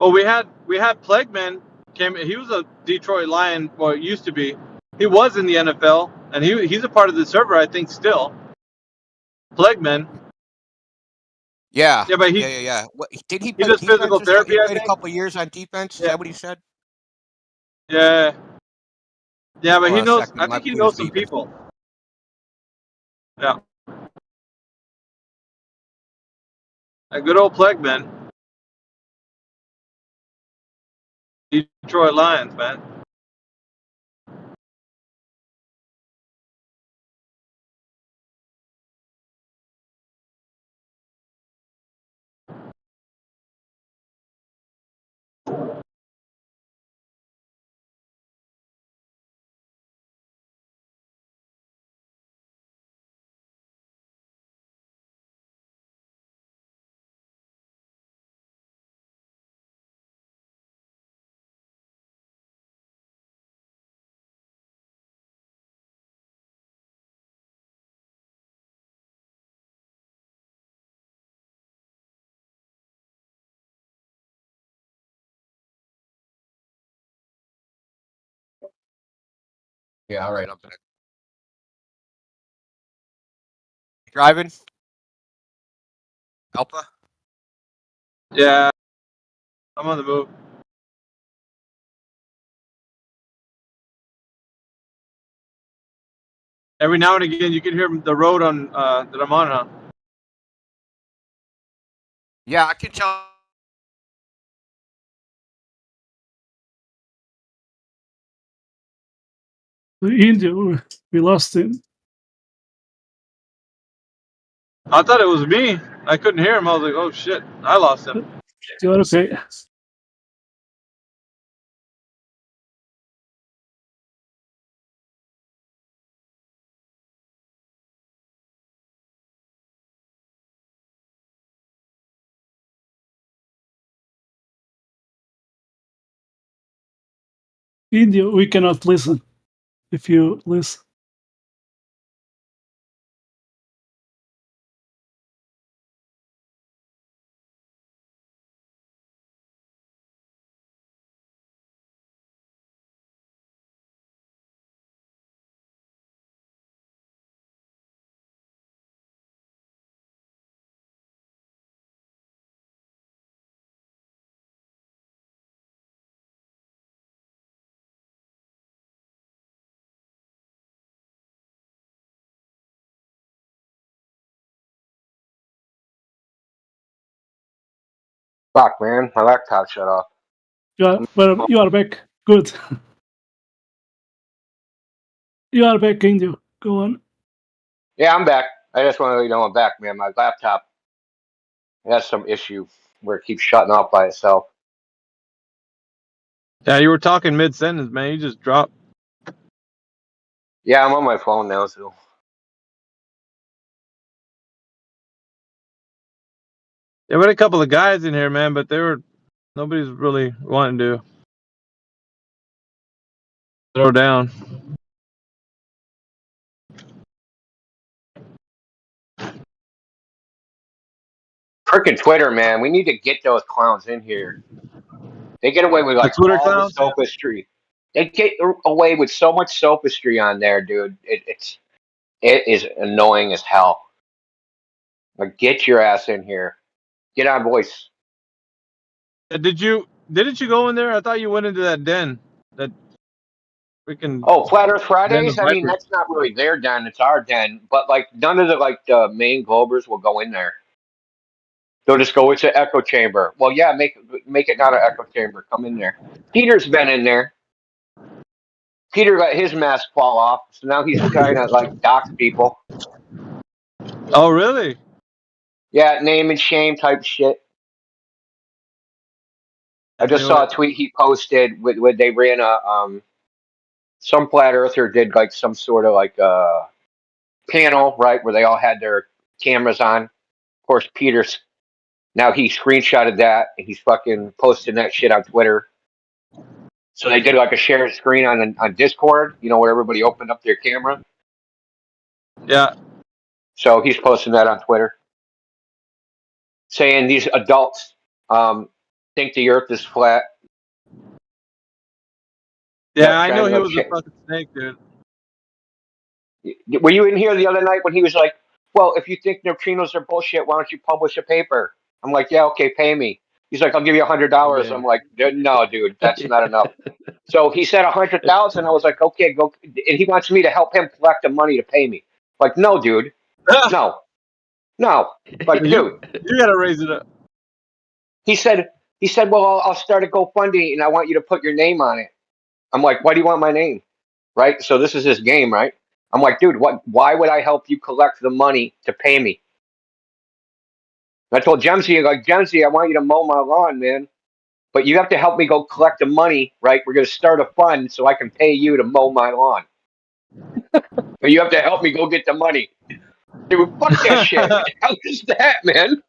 Well, we had Plegman came. He was a Detroit Lion, or it used to be. He was in the NFL, and he's a part of the server, I think, still. Plegman. Yeah. Yeah, but yeah. What, did he play does defense physical or therapy, He I played a think. couple years on defense. Is that what he said? Yeah. Yeah, but Hold he on a knows. second, I my think he phone knows is some beeping. people. Yeah. A good old Plegman. Detroit Lions, man. Yeah, all right, I'm back. Driving? Alpha? Yeah. I'm on the move. Every now and again, you can hear the road on that I'm on. Huh? Yeah, I can tell. India, we lost him. I thought it was me. I couldn't hear him. I was like, oh shit, I lost him. You're okay. India, we cannot listen. If you listen. Fuck, man, my laptop shut off. Well, you are back. Good. You are back, Indio. Go on. Yeah, I'm back. I just want to let you know I'm back, man. My laptop has some issue where it keeps shutting off by itself. Yeah, you were talking mid sentence, man. You just dropped. Yeah, I'm on my phone now, so. Yeah, we had a couple of guys in here, man, but nobody's really wanting to throw down. Frickin' Twitter, man. We need to get those clowns in here. They get away with like The Twitter all clowns? the sophistry. They get away with so much sophistry on there, dude. It is annoying as hell. Like, get your ass in here. Get on voice. Didn't you go in there? I thought you went into that den. That freaking. Oh, Flat Earth Den Fridays? of I mean, vipers. that's not really their den. It's our den. But like, none of the main Globers will go in there. They'll just go, it's an echo chamber. Well, yeah, make it not an echo chamber. Come in there. Peter's been in there. Peter let his mask fall off, so now he's trying to like dox people. Oh, really? Yeah, name and shame type shit. I just saw a tweet he posted with they ran some flat earther did like some sort of like panel, right, where they all had their cameras on. Of course, Peter's now he screenshotted that and he's fucking posting that shit on Twitter. So they did like a shared screen on Discord, where everybody opened up their camera. Yeah. So he's posting that on Twitter, saying these adults think the Earth is flat. Yeah, I know he was a fucking snake, dude. Were you in here the other night when he was like, well, if you think neutrinos are bullshit, why don't you publish a paper? I'm like, yeah, okay, pay me. He's like, I'll give you $100. I'm like, no, dude, that's not enough. So he said 100,000. I was like, okay, go. And he wants me to help him collect the money to pay me. Like, no, dude, no. Like, dude, you gotta raise it up. He said, well, I'll start a GoFundMe and I want you to put your name on it. I'm like, why do you want my name? Right? So this is his game, right? I'm like, dude, why would I help you collect the money to pay me? I told Gemsy, I want you to mow my lawn, man. But you have to help me go collect the money, right? We're going to start a fund so I can pay you to mow my lawn. But you have to help me go get the money. Dude, fuck that shit. What the hell is that, man?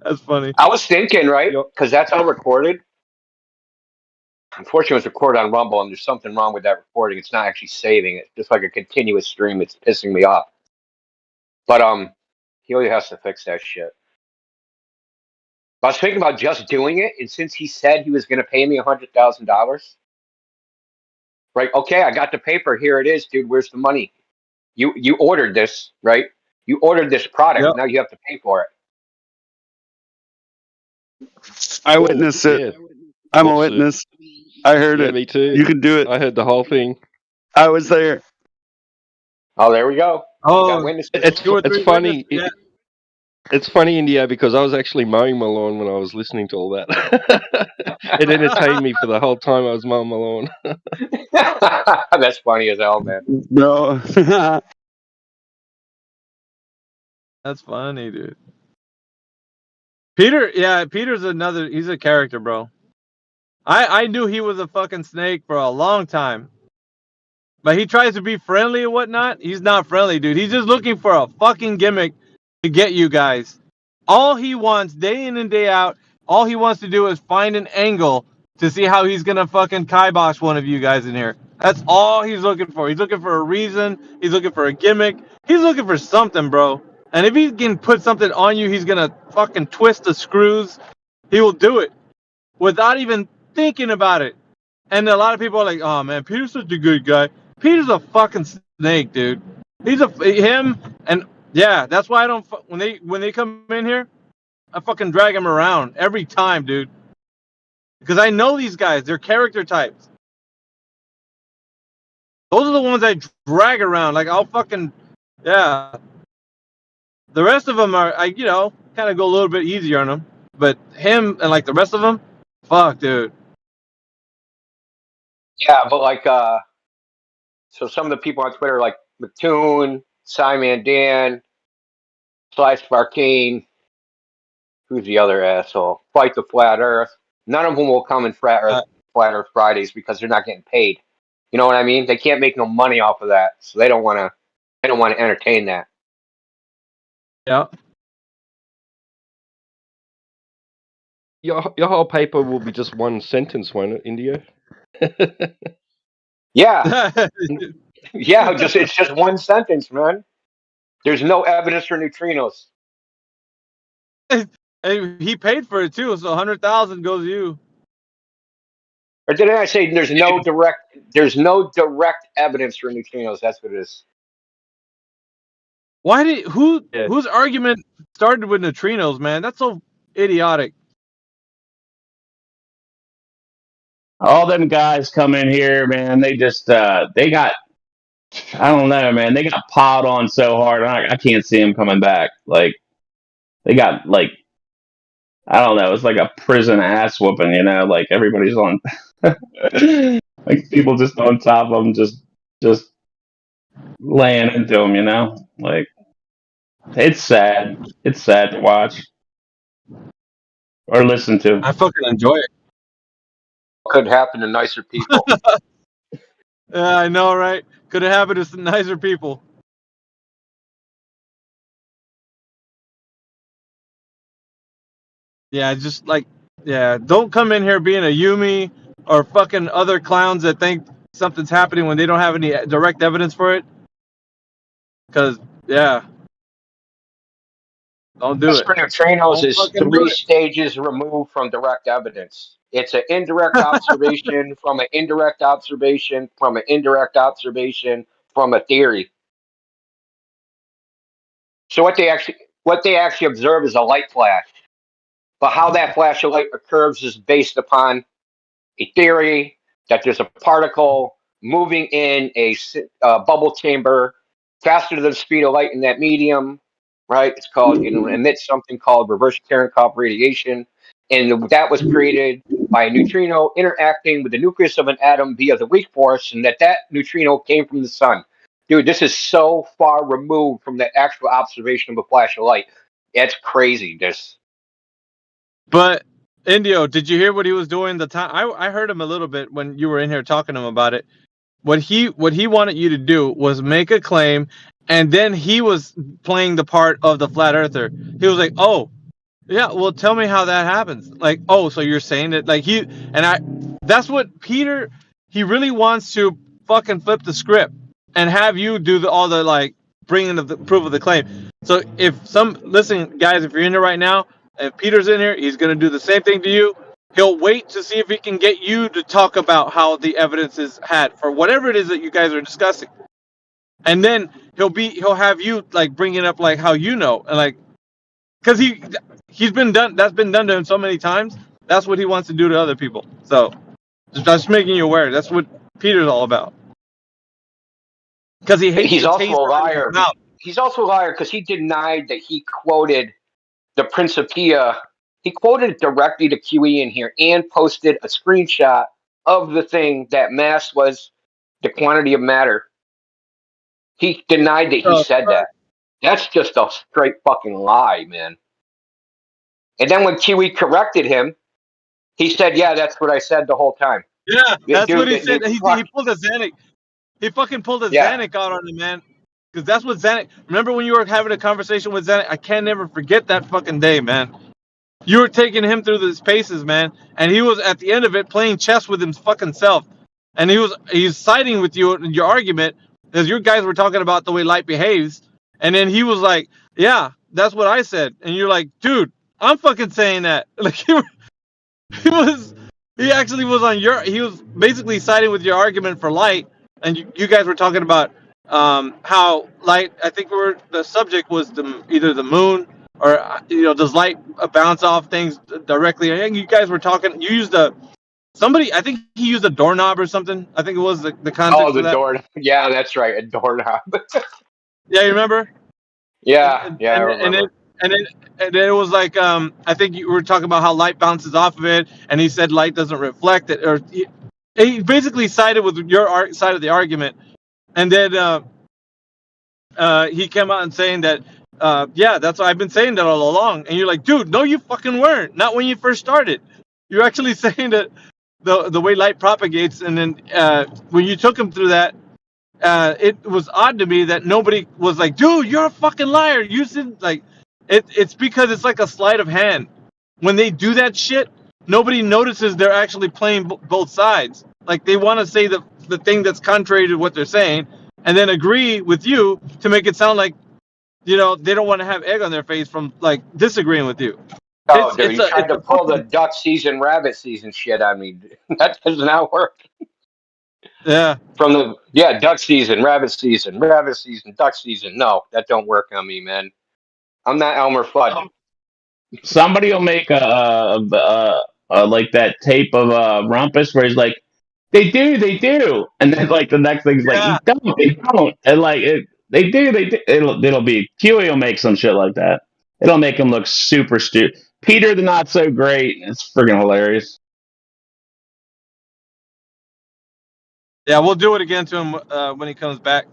That's funny. I was thinking, right? Because that's all recorded. Unfortunately, it's recorded on Rumble, and there's something wrong with that recording. It's not actually saving. It's just like a continuous stream. It's pissing me off. But he really has to fix that shit. I was thinking about just doing it, and since he said he was going to pay me $100,000, right? Okay, I got the paper. Here it is, dude. Where's the money? You ordered this, right? You ordered this product. Yep. Now you have to pay for it. I witnessed it. I'm a witness. I heard it. Me too. You can do it. I heard the whole thing. I was there. Oh, there we go. Oh, it's funny. It's funny, India, because I was actually mowing my lawn when I was listening to all that. It entertained me for the whole time I was mowing my lawn. That's funny as hell, man. Bro. That's funny, dude. Peter's he's a character, bro. I knew he was a fucking snake for a long time. But he tries to be friendly and whatnot. He's not friendly, dude. He's just looking for a fucking gimmick to get you guys. All he wants, day in and day out, all he wants to do is find an angle to see how he's gonna fucking kibosh one of you guys in here. That's all he's looking for. He's looking for a reason. He's looking for a gimmick. He's looking for something, bro. And if he can put something on you, he's gonna fucking twist the screws. He will do it without even thinking about it. And a lot of people are like, "Oh man, Peter's such a good guy." Peter's a fucking snake, dude. Him, and yeah, that's why I don't. When they come in here, I fucking drag them around every time, dude. Because I know these guys. They're character types. Those are the ones I drag around. Like I'll fucking, yeah. The rest of them are, kind of go a little bit easier on them. But him and like the rest of them, fuck, dude. Yeah, but like, so some of the people on Twitter, like Mattoon, Simon Dan, Slash Sparkane, who's the other asshole? Fight the Flat Earth. None of them will come in Flat Earth Fridays because they're not getting paid. You know what I mean? They can't make no money off of that, so they don't want to. They don't want to entertain that. Yeah. Your whole paper will be just one sentence, won't it, Indio? Yeah. Yeah, it's just one sentence, man. There's no evidence for neutrinos. And he paid for it too, so 100,000 goes to you. Or didn't I say there's no direct evidence for neutrinos? That's what it is. Whose argument started with neutrinos, man? That's so idiotic. All them guys come in here, man. They just they got, I don't know, man. They got piled on so hard. I can't see them coming back. Like they got like, I don't know. It's like a prison ass whooping, you know. Like everybody's on, like people just on top of them, just laying into them, you know. Like it's sad. It's sad to watch or listen to. I fucking enjoy it. Could happen to nicer people. Yeah, I know, right? Could have happened to some nicer people. Yeah, just like, don't come in here being a Yumi or fucking other clowns that think something's happening when they don't have any direct evidence for it. Because, don't do it. Neutrinos is 3 stages removed from direct evidence. It's an indirect observation from an indirect observation from an indirect observation from a theory. So what they actually observe is a light flash. But how that flash of light occurs is based upon a theory that there's a particle moving in a bubble chamber faster than the speed of light in that medium, right? It's called, emits something called reverse Cherenkov radiation. And that was created by a neutrino interacting with the nucleus of an atom via the weak force, and that neutrino came from the sun. Dude, this is so far removed from the actual observation of a flash of light. It's crazy, this. But Indio, did you hear what he was doing the time? I heard him a little bit when you were in here talking to him about it. What he wanted you to do was make a claim, and then he was playing the part of the flat earther. He was like, "Oh, yeah, well, tell me how that happens." Like, "Oh, so you're saying that?" Like that's what Peter. He really wants to fucking flip the script and have you do all the like bringing of the proof of the claim. So listen, guys, if you're in there right now. If Peter's in here, he's going to do the same thing to you. He'll wait to see if he can get you to talk about how the evidence is had for whatever it is that you guys are discussing. And then he'll have you like bring it up like how you know, and like, cause he's been done. That's been done to him so many times. That's what he wants to do to other people. So just making you aware. That's what Peter's all about. Cause he's also a liar. He's also a liar because he denied that he quoted the Principia. He quoted directly to QE in here and posted a screenshot of the thing that mass was the quantity of matter. He denied that he said that. That's just a straight fucking lie, man. And then when QE corrected him, he said, "Yeah, that's what I said the whole time." Yeah, that's what he said. He pulled a Zanuck. He fucking pulled a Zanuck out on him, man. Because that's what Zanuck. Remember when you were having a conversation with Zanuck? I can't never forget that fucking day, man. You were taking him through the paces, man, and he was at the end of it playing chess with his fucking self, and he's siding with you in your argument because you guys were talking about the way light behaves, and then he was like, "Yeah, that's what I said," and you're like, "Dude, I'm fucking saying that." Like he actually was on he was basically siding with your argument for light, and you guys were talking about. How light? I think the subject was either the moon or does light bounce off things directly? I think you guys were talking. You used somebody. I think he used a doorknob or something. I think it was the context. Oh, the door. Yeah, that's right, a doorknob. Yeah, you remember? Yeah, and yeah, I and, and remember. it and it and it was like I think you were talking about how light bounces off of it, and he said light doesn't reflect it, or he basically sided with your side of the argument, and then he came out and saying that yeah, that's what I've been saying that all along, and you're like, dude, no, you fucking weren't. Not when you first started. You're actually saying that the way light propagates, and then when you took him through that. It was odd to me that nobody was like, dude, you're a fucking liar. You said like it's because it's like a sleight of hand. When they do that shit, nobody notices they're actually playing both sides. Like they want to say the thing that's contrary to what they're saying, and then agree with you to make it sound like they don't want to have egg on their face from like disagreeing with you. Oh, dude, you It's tried to a pull the fucking duck season, rabbit season shit on me. That does not work. yeah. From the duck season, rabbit season, duck season. No, that don't work on me, man. I'm not Elmer Fudd. Somebody will make a like that tape of Rumpus where he's like, they do, and then like the next thing's like, Yeah. they don't, and like they do. It'll be Huey will make some shit like that. It'll make him look super stupid. Peter the not so great. It's friggin' hilarious. Yeah, we'll do it again to him when he comes back.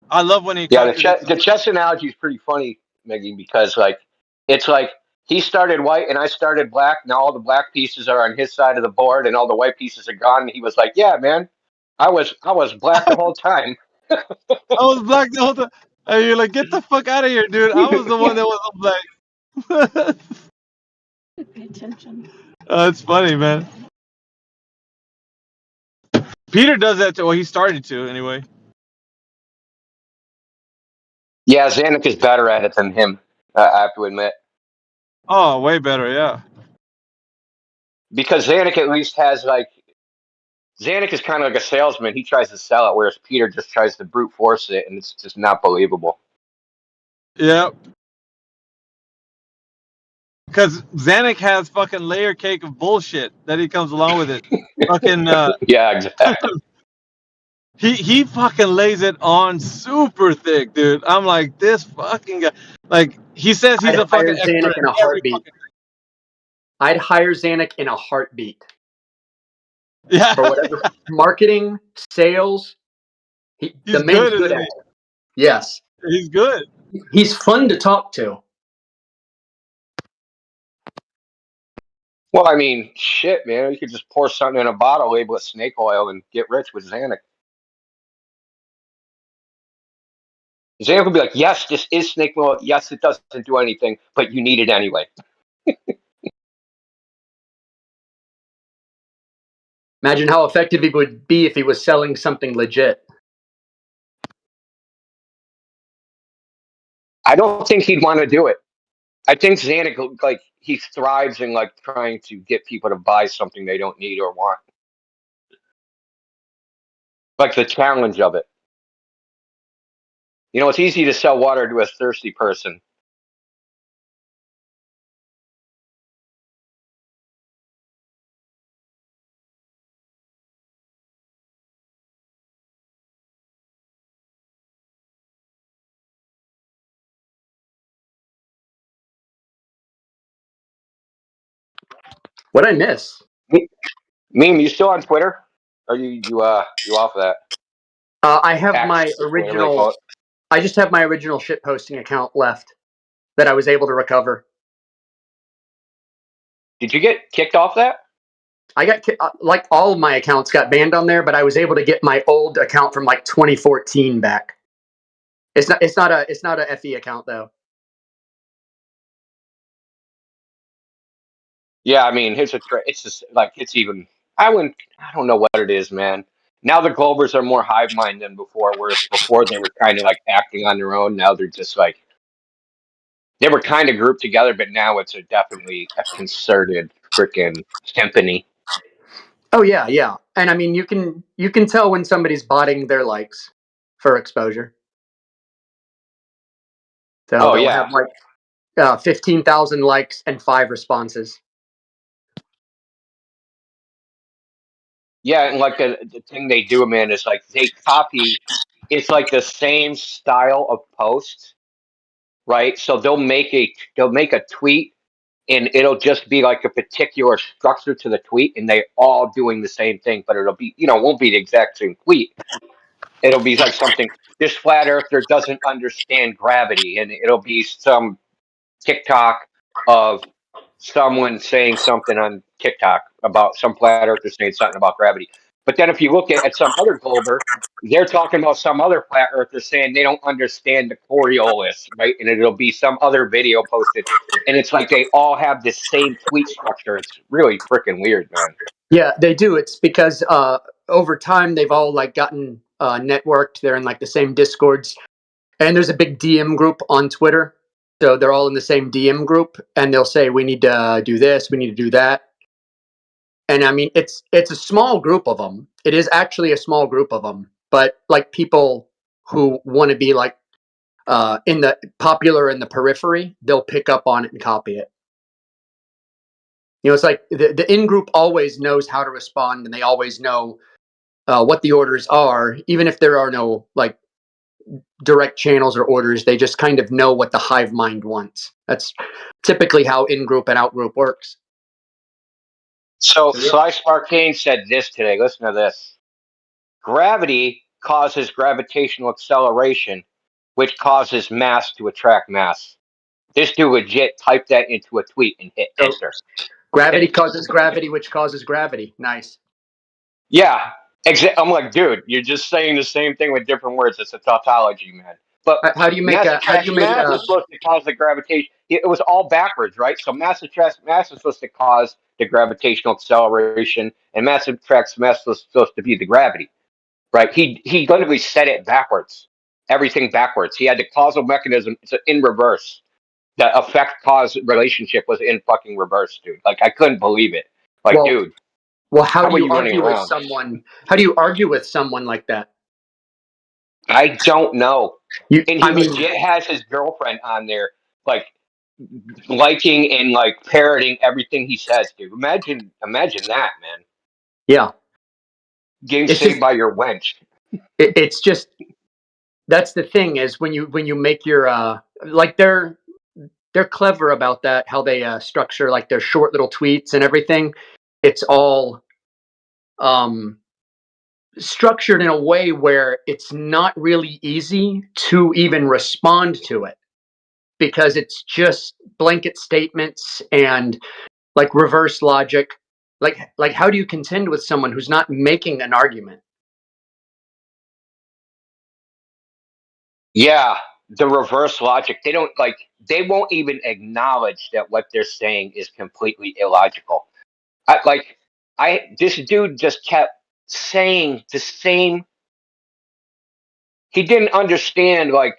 I love when he Yeah, contradicts the chess analogy is pretty funny, Meggy, because it's like he started white and I started black. Now all the black pieces are on his side of the board and all the white pieces are gone. And he was like, "Yeah, man, I was black the whole time." I was black the whole time. And you're like, get the fuck out of here, dude. I was the one that was black. Pay attention. It's funny, man. Peter does that too. Well, he started to anyway. Yeah, Zanuck is better at it than him. I have to admit, Oh, way better, yeah. because Zanuck at least has Zanuck is kind of like a salesman. He tries to sell it, whereas Peter just tries to brute force it, and it's just not believable. Yep. Because Zanuck has fucking layer cake of bullshit that he comes along with it. Fucking Yeah, exactly. he fucking lays it on super thick, dude. I'm like, this fucking guy. Like he says he's I'd a fucking hire Zanuck expert in a at every heartbeat. fucking I'd hire Zanuck in a heartbeat. Yeah. For whatever marketing, sales, the He's man's good, good isn't at he? it. Yes. He's good. He's fun to talk to. Well, I mean, shit, man. You could just pour something in a bottle, label it snake oil, and get rich with Zanuck. Zanuck would be like, "Yes, this is snake oil. Yes, it doesn't do anything, but you need it anyway." Imagine how effective he would be if he was selling something legit. I don't think he'd want to do it. I think Zanuck, he thrives in trying to get people to buy something they don't need or want. Like the challenge of it. It's easy to sell water to a thirsty person. What'd I miss? Meme, you still on Twitter? Or you off of that? I have X, my whatever they original. call it. I just have my original shit posting account left that I was able to recover. Did you get kicked off that? I got like all of my accounts got banned on there, but I was able to get my old account from 2014 back. It's not a FE account though. Yeah, I mean, it's just it's even. I don't know what it is, man. Now the Glovers are more hive mind than before, whereas before they were kind of acting on their own. Now they're just they were kind of grouped together, but now it's definitely a concerted freaking symphony. Oh yeah, and I mean you can tell when somebody's botting their likes for exposure. So they'll have 15,000 likes and 5 responses. Yeah, and the thing they do, man, is they copy. It's the same style of post, right? So they'll make a tweet, and it'll just be like a particular structure to the tweet, and they all doing the same thing, but it'll be, it won't be the exact same tweet. It'll be like something, this flat earther doesn't understand gravity, and it'll be some TikTok of someone saying something on TikTok about some flat earther saying something about gravity. But then if you look at some other glober, they're talking about some other flat earther saying they don't understand the Coriolis, right? And it'll be some other video posted. And it's like they all have the same tweet structure. It's really freaking weird, man. Yeah, they do. It's because over time they've all like gotten networked. They're in like the same Discords, and there's a big DM group on Twitter. So they're all in the same DM group, and they'll say, "We need to do this. We need to do that." And I mean, it's a small group of them. It is actually a small group of them, but like people who want to be like in the popular in the periphery, they'll pick up on it and copy it. It's like the in-group always knows how to respond, and they always know what the orders are, even if there are no like direct channels or orders. They just kind of know what the hive mind wants. That's typically how in-group and out-group works. So Sly Sparkane said this today. Listen to this. Gravity causes gravitational acceleration, which causes mass to attract mass. This dude legit typed that into a tweet and hit enter. Gravity causes gravity, which causes gravity. Nice. Yeah, I'm like, dude, you're just saying the same thing with different words. It's a tautology, man. But how do you make mass is supposed to cause the gravitation? It was all backwards, right? So mass attracts mass is supposed to cause the gravitational acceleration, and mass attracts mass was supposed to be the gravity, right? He literally said it backwards, everything backwards. He had the causal mechanism. It's in reverse. The effect cause relationship was in fucking reverse, dude. Like I couldn't believe it. Like, dude. Well, how do you running argue with around? someone? How do you argue with someone like that? I don't know. And he I mean- legit has his girlfriend on there, like liking and like parroting everything he says, dude. Imagine that, man. Yeah. Getting It's saved just- by your wench. It's just that's the thing is when you make your like they're clever about that, how they structure like their short little tweets and everything. It's all structured in a way where it's not really easy to even respond to it because it's just blanket statements and like reverse logic. Like how do you contend with someone who's not making an argument? Yeah, the reverse logic. They won't even acknowledge that what they're saying is completely illogical. This dude just kept saying the same. He didn't understand, like,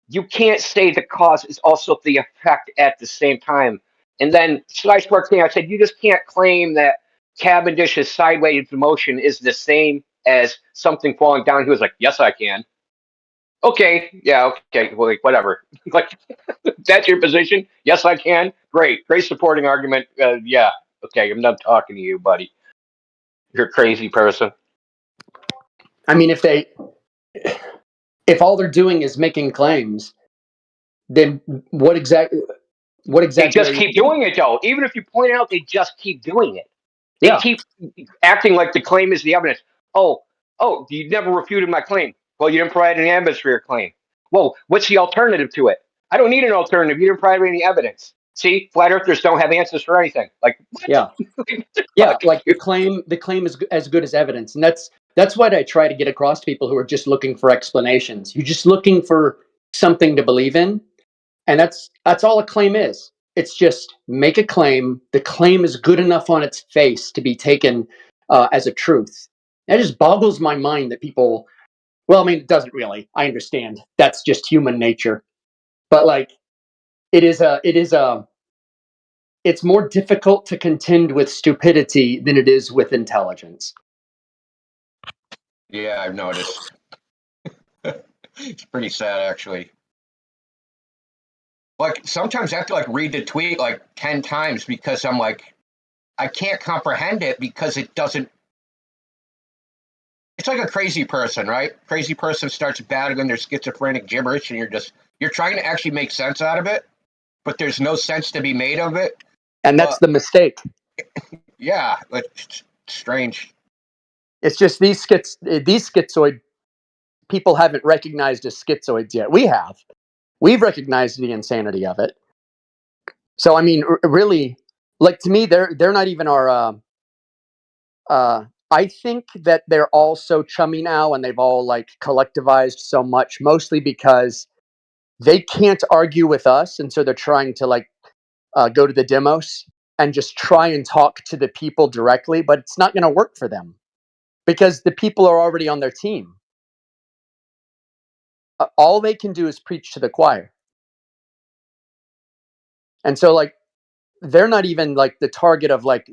you can't say the cause is also the effect at the same time. And then Slice Works thing, I said, you just can't claim that Cavendish's sideways motion is the same as something falling down. He was like, yes, I can. Okay, yeah, okay, well, like, whatever. Like, that's your position? Yes, I can. Great supporting argument. Yeah, okay, I'm done talking to you, buddy. You're a crazy person. I mean, if all they're doing is making claims, then what exactly? They just keep doing it, though. Even if you point it out, they just keep doing it. They keep acting like the claim is the evidence. Oh, you never refuted my claim. Well, you didn't provide any evidence for your claim. Well, what's the alternative to it? I don't need an alternative. You didn't provide any evidence. See, flat earthers don't have answers for anything. Like, what? Yeah, like the claim is as good as evidence, and that's what I try to get across to people who are just looking for explanations. You're just looking for something to believe in, and that's all a claim is. It's just make a claim. The claim is good enough on its face to be taken as a truth. That just boggles my mind that people. Well, I mean, it doesn't really. I understand. That's just human nature. But like, it's more difficult to contend with stupidity than it is with intelligence. Yeah, I've noticed. It's pretty sad, actually. Like, sometimes I have to, like, read the tweet, like, 10 times because I'm like, I can't comprehend it because it doesn't. It's like a crazy person, right? Crazy person starts battling their schizophrenic gibberish, and you're trying to actually make sense out of it, but there's no sense to be made of it. And that's the mistake. Yeah, it's strange. It's just these schizoid people haven't recognized as schizoids yet. We have. We've recognized the insanity of it. So I mean, really, like to me, they're not even our. I think that they're all so chummy now, and they've all like collectivized so much, mostly because they can't argue with us, and so they're trying to like go to the demos and just try and talk to the people directly, but it's not going to work for them because the people are already on their team. All they can do is preach to the choir. And so like they're not even like the target of like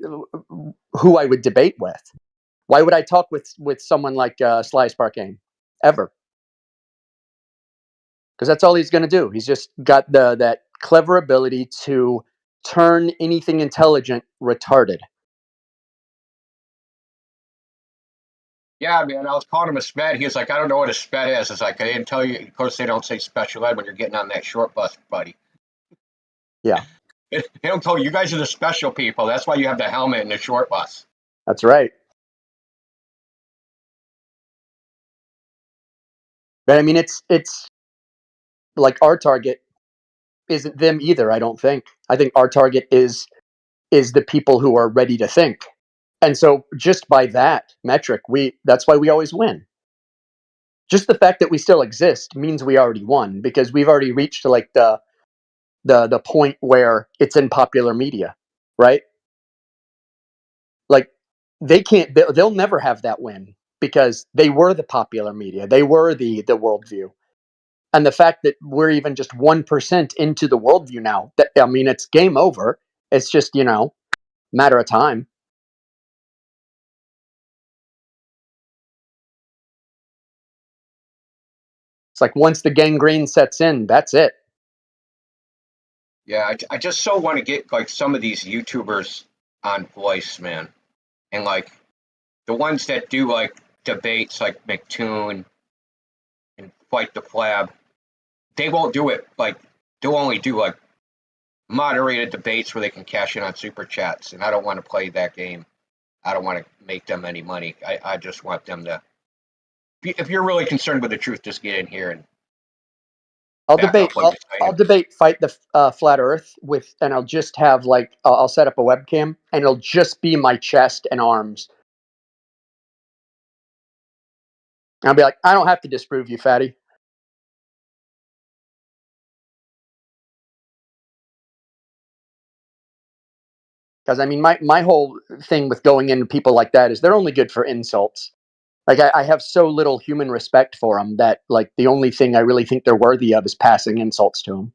who I would debate with. Why would I talk with someone like Sly Sparkane ever? Because that's all he's going to do. He's just got that clever ability to turn anything intelligent retarded. Yeah, man, I was calling him a SPED. He was like, I don't know what a SPED is. It's like, I didn't tell you. Of course, they don't say special ed when you're getting on that short bus, buddy. Yeah. They don't tell you, you guys are the special people. That's why you have the helmet in the short bus. That's right. But I mean, it's like our target isn't them either. I don't think. I think our target is the people who are ready to think. And so just by that metric, that's why we always win. Just the fact that we still exist means we already won because we've already reached like the point where it's in popular media, right? Like they'll never have that win because they were the popular media. They were the worldview. And the fact that we're even just 1% into the worldview now, I mean, it's game over. It's just, matter of time. It's like once the gangrene sets in, that's it. Yeah, I just so want to get like some of these YouTubers on Voice, man. And like the ones that do like debates like McToon and Fight the Flab, they won't do it. Like they'll only do like moderated debates where they can cash in on super chats. And I don't want to play that game. I don't want to make them any money. I just want them to. If you're really concerned with the truth, just get in here and. I'll debate Fight the Flat Earth and I'll just have like I'll set up a webcam and it'll just be my chest and arms. And I'll be like, I don't have to disprove you, fatty. Because I mean, my whole thing with going into people like that is they're only good for insults. Like I have so little human respect for them that like the only thing I really think they're worthy of is passing insults to them.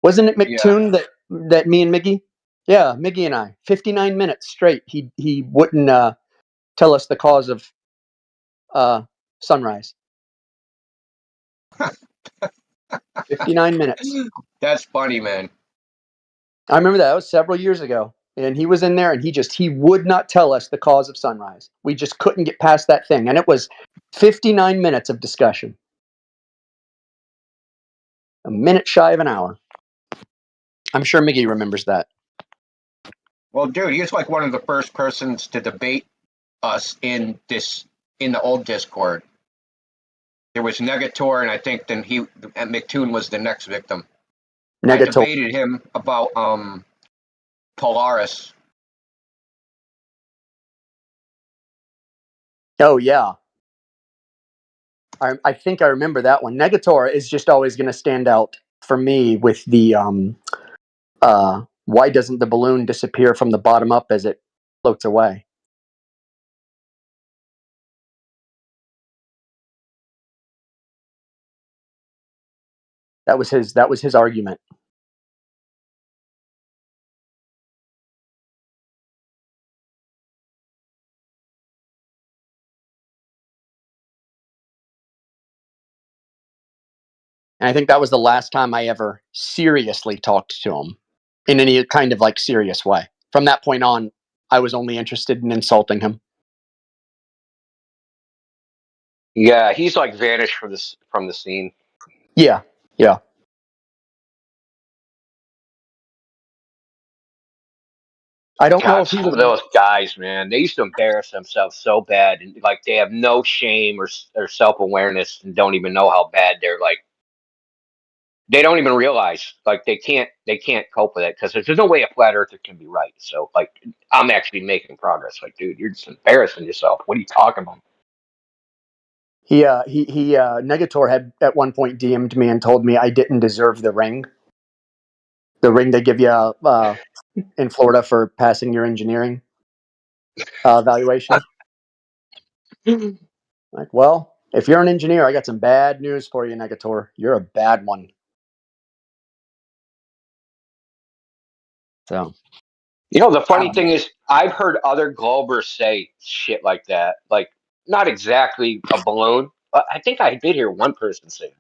Wasn't it McToon that me and Miggy? Yeah, Miggy and I. 59 minutes straight. He wouldn't tell us the cause of sunrise. 59 minutes. That's funny, man. I remember that. That was several years ago. And he was in there and he would not tell us the cause of sunrise. We just couldn't get past that thing. And it was 59 minutes of discussion. A minute shy of an hour. I'm sure Miggy remembers that. Well, dude, he was like one of the first persons to debate us in the old Discord. There was Negator, and I think then McToon was the next victim. Negator. I debated him about Polaris. Oh yeah. I think I remember that one. Negator is just always going to stand out for me with the why doesn't the balloon disappear from the bottom up as it floats away? That was his argument. And I think that was the last time I ever seriously talked to him. in any kind of like serious way. From that point on, I was only interested in insulting him. Yeah, he's like vanished from the scene. Yeah, yeah. I don't know God, if he some was. of those guys, man, they used to embarrass themselves so bad, and like they have no shame or self awareness, and don't even know how bad they're like. They don't even realize like they can't cope with it because there's no way a flat earther can be right. So like I'm actually making progress. Like, dude, you're just embarrassing yourself. What are you talking about? Negator had at one point DM'd me and told me I didn't deserve the ring. The ring they give you in Florida for passing your engineering evaluation. Like, well, if you're an engineer, I got some bad news for you, Negator. You're a bad one. So, you know, the funny thing is, I've heard other Globers say shit like that. Like, not exactly a balloon, but I think I did hear one person say that.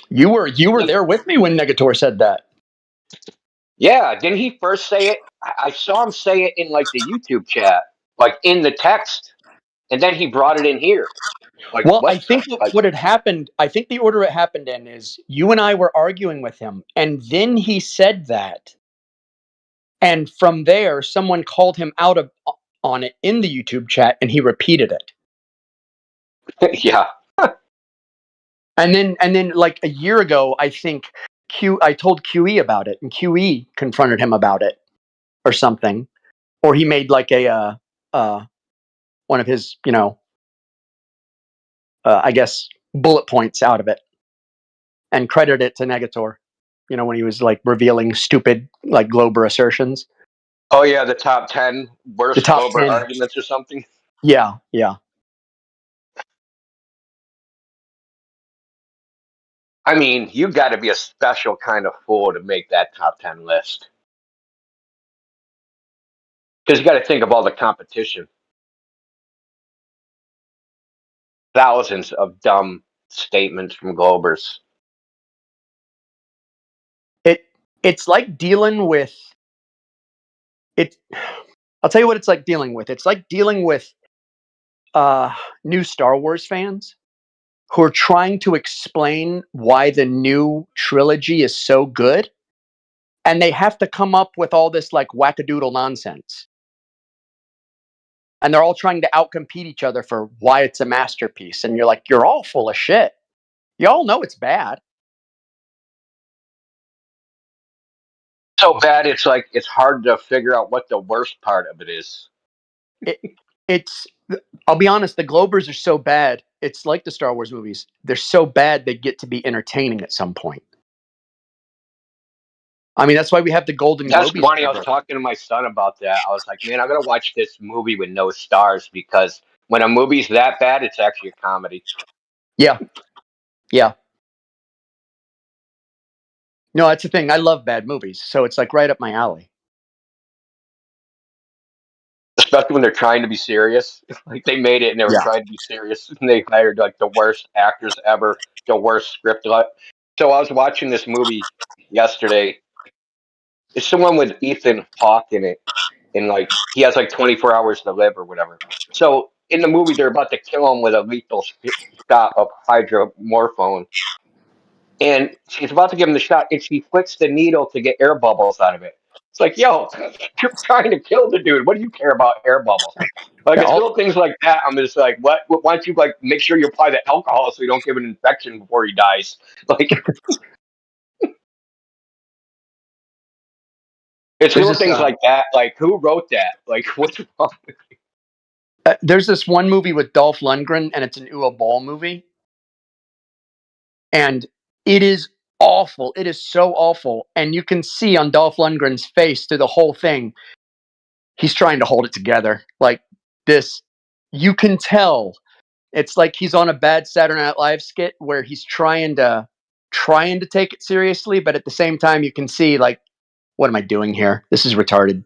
You were there with me when Negator said that. Yeah, didn't he first say it? I saw him say it in like the YouTube chat, like in the text, and then he brought it in here. Like, Well, what? I think what had happened, I think the order it happened in is you and I were arguing with him, and then he said that. And from there, someone called him out on it in the YouTube chat, and he repeated it. Yeah. And then like a year ago, I think I told QE about it, and QE confronted him about it or something. Or he made like a one of his, I guess, bullet points out of it and credited it to Negator, when he was like revealing stupid like Glober assertions. Oh yeah, the top 10 worst The top Glober 10. arguments or something. Yeah, yeah. I mean, you got to be a special kind of fool to make that top 10 list. Because you got to think of all the competition. Thousands of dumb statements from Globers. It's like dealing with it. I'll tell you what it's like dealing with. It's like dealing with new Star Wars fans who are trying to explain why the new trilogy is so good, and they have to come up with all this like wackadoodle nonsense. And they're all trying to outcompete each other for why it's a masterpiece. And you're like, you're all full of shit. You all know it's bad. So bad, it's like it's hard to figure out what the worst part of it is. I'll be honest, the Globers are so bad. It's like the Star Wars movies. They're so bad they get to be entertaining at some point. I mean, that's why we have the Golden Globes. That's funny. I was talking to my son about that. I was like, man, I'm going to watch this movie with no stars because when a movie's that bad, it's actually a comedy. Yeah. Yeah. No, that's the thing. I love bad movies. So it's like right up my alley. Especially when they're trying to be serious. Like they made it and they were trying to be serious. And they hired like the worst actors ever, the worst script. So I was watching this movie yesterday. It's the one with Ethan Hawke in it. And like he has like 24 hours to live or whatever. So in the movie, they're about to kill him with a lethal shot of hydromorphone. And she's about to give him the shot, and she flicks the needle to get air bubbles out of it. It's like, yo, you're trying to kill the dude. What do you care about air bubbles? Like, it's little things like that. I'm just like, what? Why don't you like make sure you apply the alcohol so you don't give an infection before he dies? Like, it's little things like that. Like, who wrote that? Like, what's wrong with you? There's this one movie with Dolph Lundgren, and it's an Uwe Boll movie. And it is awful. It is so awful. And you can see on Dolph Lundgren's face through the whole thing, he's trying to hold it together. Like this, you can tell. It's like he's on a bad Saturday Night Live skit where he's trying to take it seriously, but at the same time, you can see like, what am I doing here? This is retarded.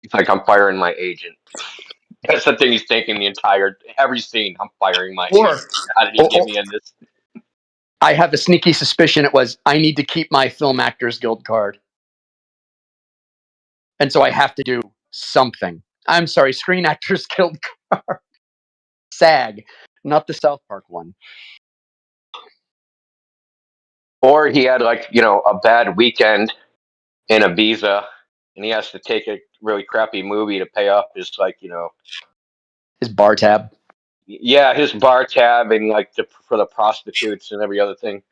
It's like I'm firing my agent. That's the thing he's thinking every scene. I'm firing my agent. How did he get me in this? I have a sneaky suspicion it was, I need to keep my Film Actors Guild card. And so I have to do something. I'm sorry, Screen Actors Guild card. SAG, not the South Park one. Or he had like, you know, a bad weekend in Ibiza and he has to take a really crappy movie to pay off his, like, you know, his bar tab. Yeah, his bar tab and like for the prostitutes and every other thing.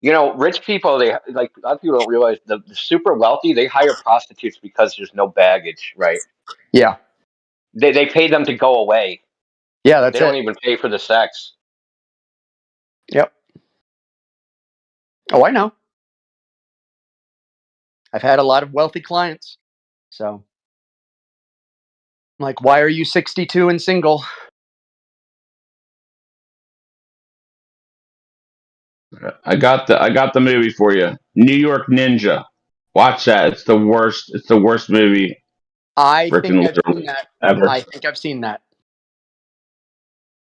You know, rich people, they like, a lot of people don't realize the super wealthy, they hire prostitutes because there's no baggage, right? Yeah. They pay them to go away. Yeah, that's They don't it. even pay for the sex. Yep. Oh, I know. I've had a lot of wealthy clients. So, like, why are you 62 and single? I got the movie for you. New York Ninja. Watch that. It's the worst. It's the worst movie. I think Freaking I've seen literally that. ever. I think I've seen that.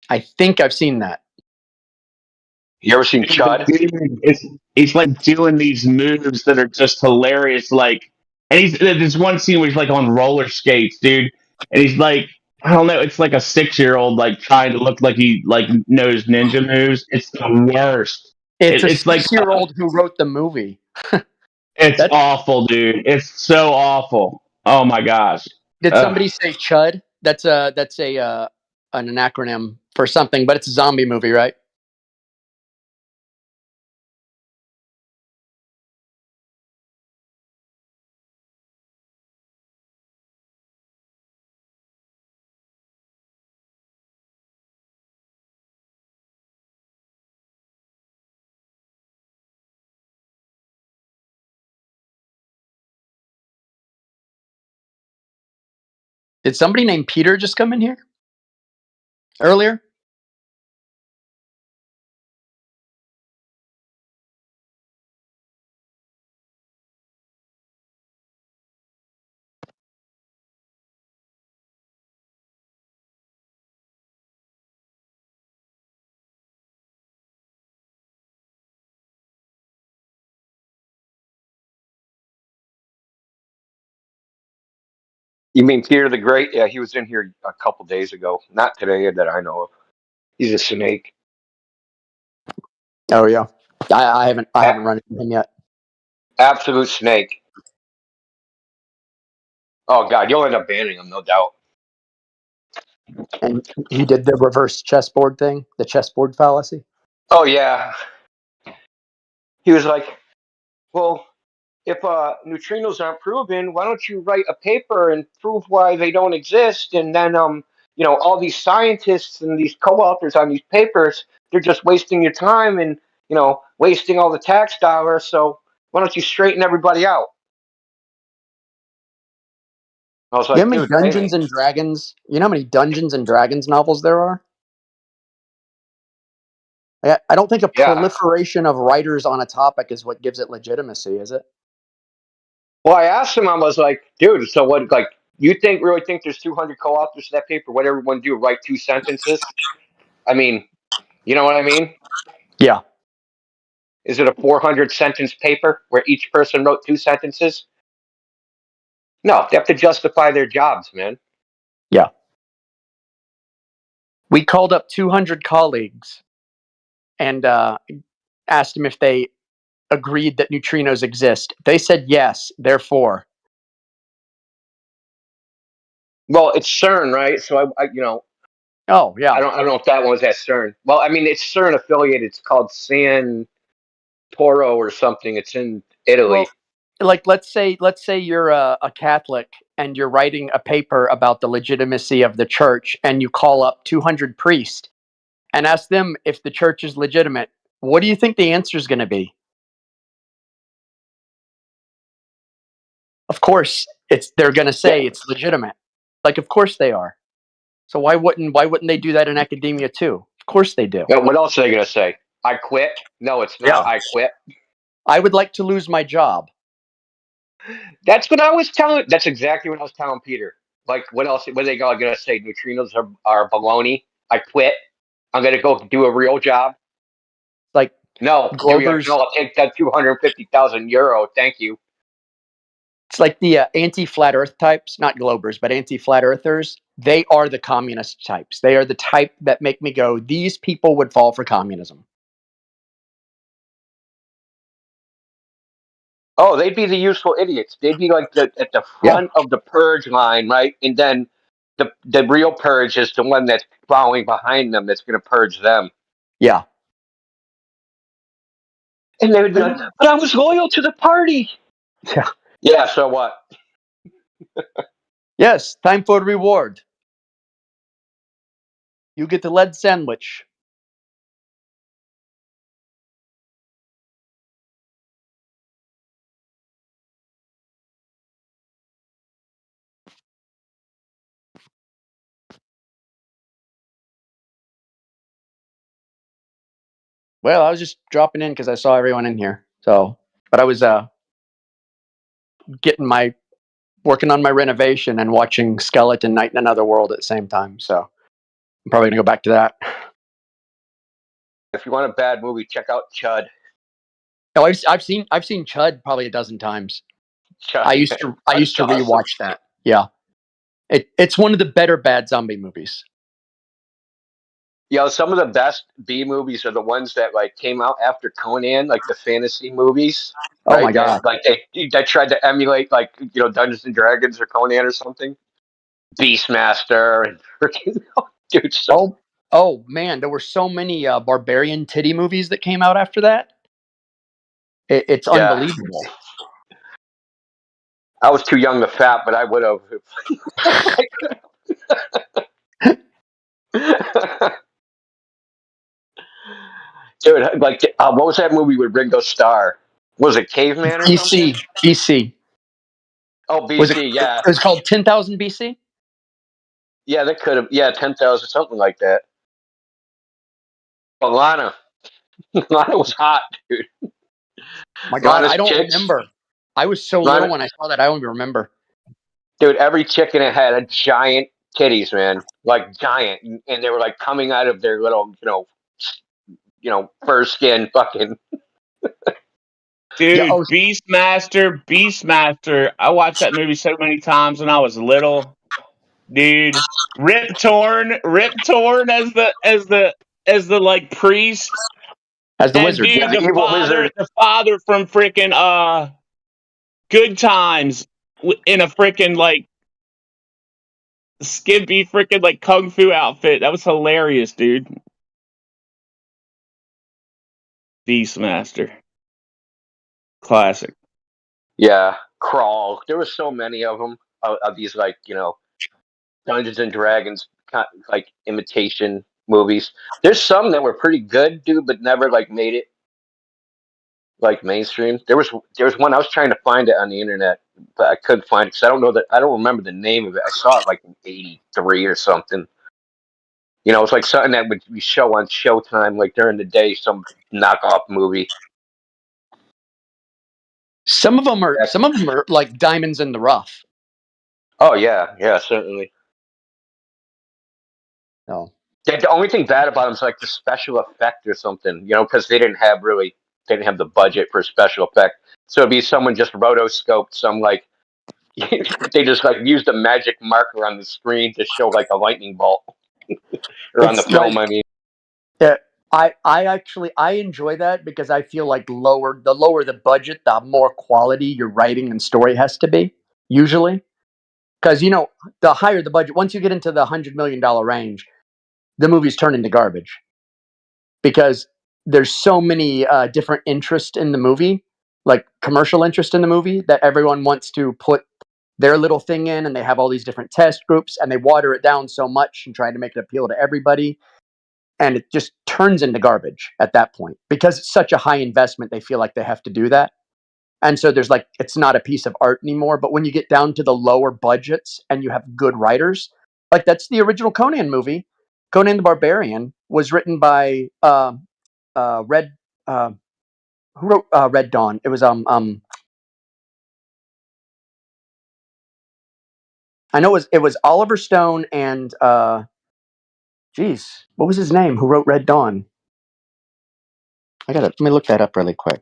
I think I've seen that. You ever seen Chud? He's like doing these moves that are just hilarious. Like, and there's one scene where he's like on roller skates, dude, and he's like, I don't know, it's like a 6-year-old like trying to look like he like knows ninja moves. It's the worst. It's a It's like 6-year-old who wrote the movie. it's awful, dude. It's so awful. Oh my gosh. Did Ugh. somebody say Chud? That's an acronym for something, but it's a zombie movie, right? Did somebody named Peter just come in here earlier? You mean Peter the Great? Yeah, he was in here a couple days ago. Not today that I know of. He's a snake. Oh yeah, I haven't run into him yet. Absolute snake. Oh God, you'll end up banning him, no doubt. And he did the reverse chessboard thing, the chessboard fallacy. Oh yeah. He was like, well, if neutrinos aren't proven, why don't you write a paper and prove why they don't exist? And then, you know, all these scientists and these co-authors on these papers, they're just wasting your time and, you know, wasting all the tax dollars. So why don't you straighten everybody out? I was You like, know how many dude, Dungeons and Dragons? You know how many Dungeons and Dragons novels there are? I don't think a proliferation of writers on a topic is what gives it legitimacy, is it? Well, I asked him, I was like, dude, so what, like, you really think there's 200 co-authors in that paper? What everyone do, write 2 sentences? I mean, you know what I mean? Yeah. Is it a 400 sentence paper where each person wrote 2 sentences? No, they have to justify their jobs, man. Yeah. We called up 200 colleagues and asked them if they agreed that neutrinos exist. They said yes, therefore. Well, it's CERN, right? So I you know. Oh yeah. I don't know if that one was at CERN. Well, I mean, it's CERN affiliated. It's called San Toro or something. It's in Italy. Well, like let's say you're a Catholic and you're writing a paper about the legitimacy of the church, and you call up 200 priests and ask them if the church is legitimate. What do you think the answer is going to be? Of course, they're going to say it's legitimate. Like, of course they are. So why wouldn't they do that in academia too? Of course they do. Yeah, what else are they going to say? I quit? No, it's not. I quit. I would like to lose my job. That's what I was telling. That's exactly what I was telling Peter. Like, what else? What are they going to say? Neutrinos are baloney. I quit. I'm going to go do a real job. Like, no, Glober's. No, I'll take that €250,000. Thank you. It's like the anti-flat Earth types, not Globers, but anti-flat Earthers. They are the communist types. They are the type that make me go, these people would fall for communism. Oh, they'd be the useful idiots. They'd be like at the front of the purge line, right? And then the real purge is the one that's following behind them that's going to purge them. Yeah. And they would be like, but I was loyal to the party. Yeah. Yeah, so what? Yes, time for reward. You get the lead sandwich. Well, I was just dropping in because I saw everyone in here. So, but I was working on my renovation and watching Skeleton Night in Another World at the same time. So I'm probably gonna go back to that. If you want a bad movie, check out Chud. No, I've seen Chud probably a dozen times. Chud, I used to rewatch that. Yeah, it's one of the better bad zombie movies. You know, some of the best B movies are the ones that like came out after Conan, like the fantasy movies. Oh right? my god! Like they tried to emulate like Dungeons and Dragons or Conan or something. Beastmaster and freaking dude. So oh man, there were so many barbarian titty movies that came out after that. It's unbelievable. I was too young to fap, but I would have. Dude, like, what was that movie with Ringo Starr? Was it Caveman or something? BC. Oh, BC, yeah. It was called 10,000 BC? Yeah, that could have. Yeah, 10,000, something like that. But Lana was hot, dude. My God, I don't remember. I was so little when I saw that. I don't even remember. Dude, every chick in it had a giant titties, man, like giant, and they were like coming out of their little, fur skin, fucking. Dude, Beastmaster. I watched that movie so many times when I was little. Dude, Rip Torn as the like priest. As the and wizard. Dude, Yeah, the the father from freaking Good Times in a freaking like skimpy freaking like kung fu outfit. That was hilarious, dude. Beastmaster. Classic. Yeah, Crawl. There were so many of them of these like Dungeons and Dragons like imitation movies. There's some that were pretty good, dude, but never like made it like mainstream. There was one I was trying to find it on the internet, but I couldn't find it because I don't remember the name of it. I saw it like in '83 or something. It's like something that would be show on Showtime like during the day, some knockoff movie. Some of them are like diamonds in the rough. Oh yeah, certainly. No. The only thing bad about them is like the special effect or something, because they didn't have the budget for special effect. So it'd be someone just rotoscoped some like they just like used a magic marker on the screen to show like a lightning bolt or on the film. I mean, yeah, I enjoy that because I feel like the lower the budget, the more quality your writing and story has to be usually. Because the higher the budget, once you get into the $100 million range, the movies turn into garbage because there's so many different interests in the movie, like commercial interest in the movie, that everyone wants to put their little thing in, and they have all these different test groups, and they water it down so much and try to make it appeal to everybody, and it just turns into garbage at that point because it's such a high investment. They feel like they have to do that. And so there's like, it's not a piece of art anymore. But when you get down to the lower budgets and you have good writers, like that's the original Conan movie. Conan the Barbarian was written by Red. Who wrote Red Dawn? It was I know it was Oliver Stone and geez, what was his name? Who wrote Red Dawn? Let me look that up really quick.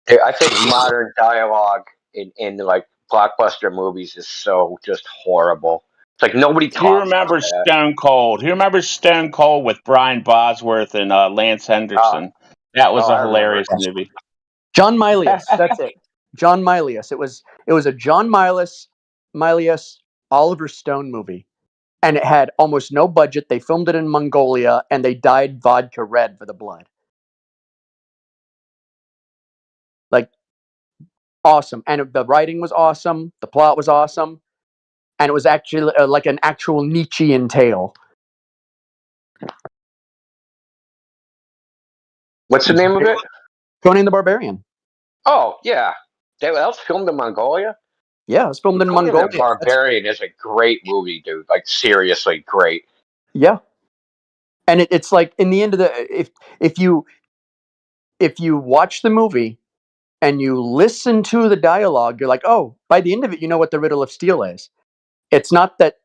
Dude, I think modern dialogue in like blockbuster movies is so just horrible. It's like nobody talks. Who remembers about that. Stone Cold? Who remembers Stone Cold with Brian Bosworth and Lance Henderson? That was a hilarious movie. John Milius, that's it. John Milius. It was a John Milius Oliver Stone movie, and it had almost no budget. They filmed it in Mongolia, and they dyed vodka red for the blood. Like, awesome, and the writing was awesome. The plot was awesome, and it was actually like an actual Nietzschean tale. What's the name of it? Conan the Barbarian. Oh yeah, that was filmed in Mongolia. Yeah, it was filmed in Conan Mongolia. the Barbarian is a great movie, dude. Like seriously, great. Yeah, and it's like in the end of the if you watch the movie and you listen to the dialogue, you're like, oh, by the end of it, you know what the riddle of steel is. It's not that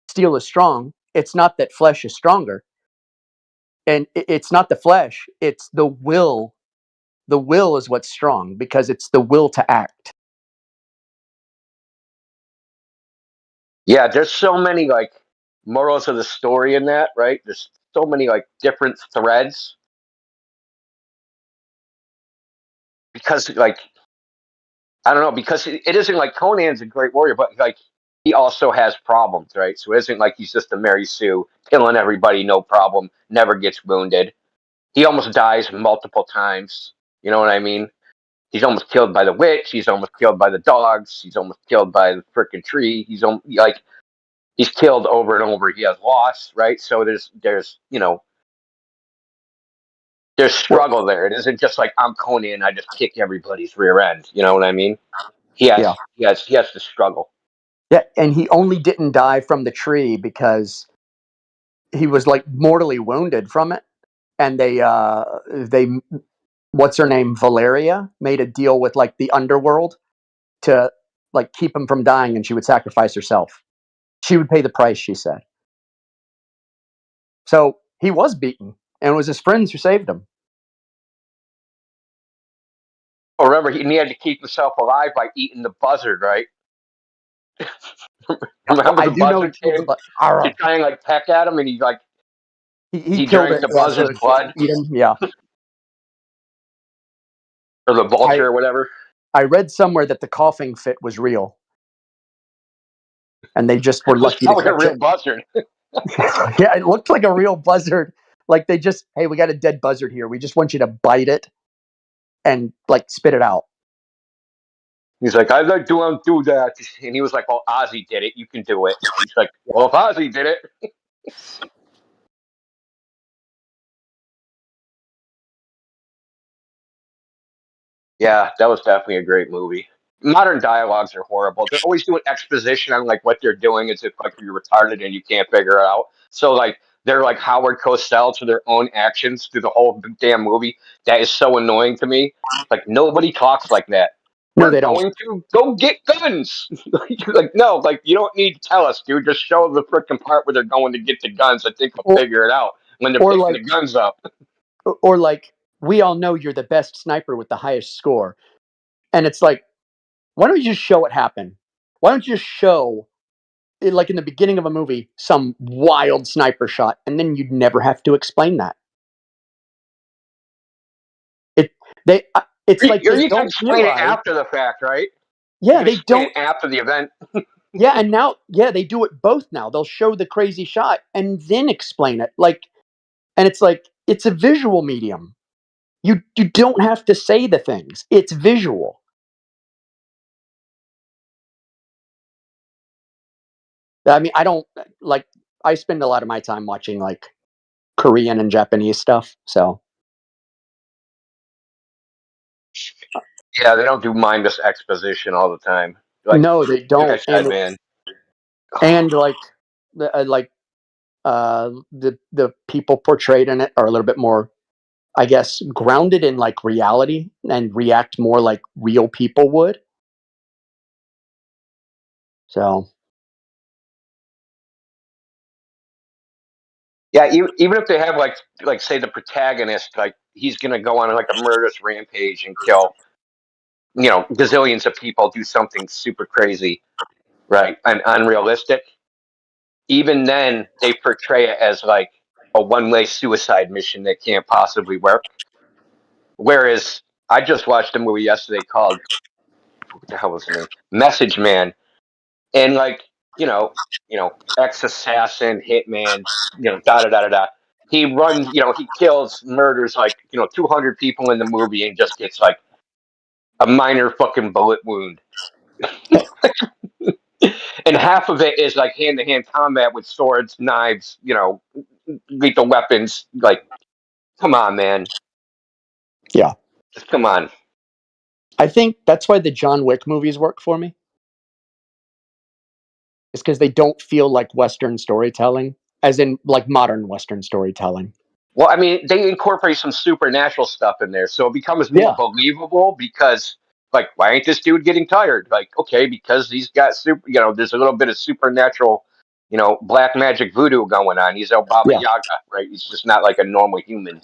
steel is strong. It's not that flesh is stronger. And it's not the flesh. It's the will. The will is what's strong because it's the will to act. Yeah, there's so many like morals of the story in that, right? There's so many like different threads. Because like I don't know, because it isn't like Conan's a great warrior, but like he also has problems, right? So it isn't like he's just a Mary Sue killing everybody, no problem, never gets wounded. He almost dies multiple times. You know what I mean? He's almost killed by the witch. He's almost killed by the dogs. He's almost killed by the frickin' tree. He's killed over and over. He has loss, right? So there's there's struggle there. It isn't just like I'm Conan. I just kick everybody's rear end. You know what I mean? He has to struggle. Yeah, and he only didn't die from the tree because he was like mortally wounded from it, and they what's her name, Valeria, made a deal with like the underworld to like keep him from dying, and she would sacrifice herself. She would pay the price, she said. So he was beaten, and it was his friends who saved him. Oh, remember, he had to keep himself alive by eating the buzzard, right? Remember the buzzard came to try and like peck at him, and he like he killed drank it, the buzzard's blood, eat him, yeah, or the vulture or whatever. I read somewhere that the coughing fit was real, and they just were lucky to catch catch a real it. buzzard. Yeah, it looked like a real buzzard. Like they just, hey, we got a dead buzzard here. We just want you to bite it and like spit it out. He's like, I like to do that, and he was like, well, Ozzy did it. You can do it. He's like, well, if Ozzy did it. Yeah, that was definitely a great movie. Modern dialogues are horrible. They're always doing exposition on like what they're doing as if like you're retarded and you can't figure it out. So like they're like Howard Cosell to their own actions through the whole damn movie. That is so annoying to me. Like nobody talks like that. No, they don't. Going to go get guns. Like no, like you don't need to tell us, dude. Just show the freaking part where they're going to get the guns. I think we'll figure it out when they're picking the guns up. Or like, we all know you're the best sniper with the highest score. And it's like, why don't you just show it happen? Why don't you just show, like in the beginning of a movie, some wild sniper shot, and then you'd never have to explain that. It's like you they can don't explain it realize. after the fact, right? Yeah, You they can explain don't. it after the event. Yeah, and now, yeah, they do it both now. They'll show the crazy shot and then explain it. Like, and it's like, it's a visual medium. You don't have to say the things. It's visual. I mean, I spend a lot of my time watching like Korean and Japanese stuff. So Yeah, they don't do mindless exposition all the time. Like, no, they don't. Like I said, man. And like the people portrayed in it are a little bit more, I guess, grounded in like reality and react more like real people would. So Yeah, even if they have like say the protagonist, like he's gonna go on like a murderous rampage and kill, gazillions of people, do something super crazy, right, and unrealistic. Even then, they portray it as like a one-way suicide mission that can't possibly work. Whereas I just watched a movie yesterday called, what the hell was the name? Message Man, and like ex assassin, hitman, da da da da da. He runs, he kills, murders like 200 people in the movie, and just gets like a minor fucking bullet wound, and half of it is like hand to hand combat with swords, knives, lethal weapons. Like, come on, man, yeah, just come on. I think that's why the John Wick movies work for me. It's because they don't feel like Western storytelling, as in like modern Western storytelling. Well, I mean, they incorporate some supernatural stuff in there, so it becomes more Yeah. believable because, like, why ain't this dude getting tired? Like, okay, because he's got there's a little bit of supernatural, black magic voodoo going on. He's El Baba Yeah. Yaga, right? He's just not like a normal human.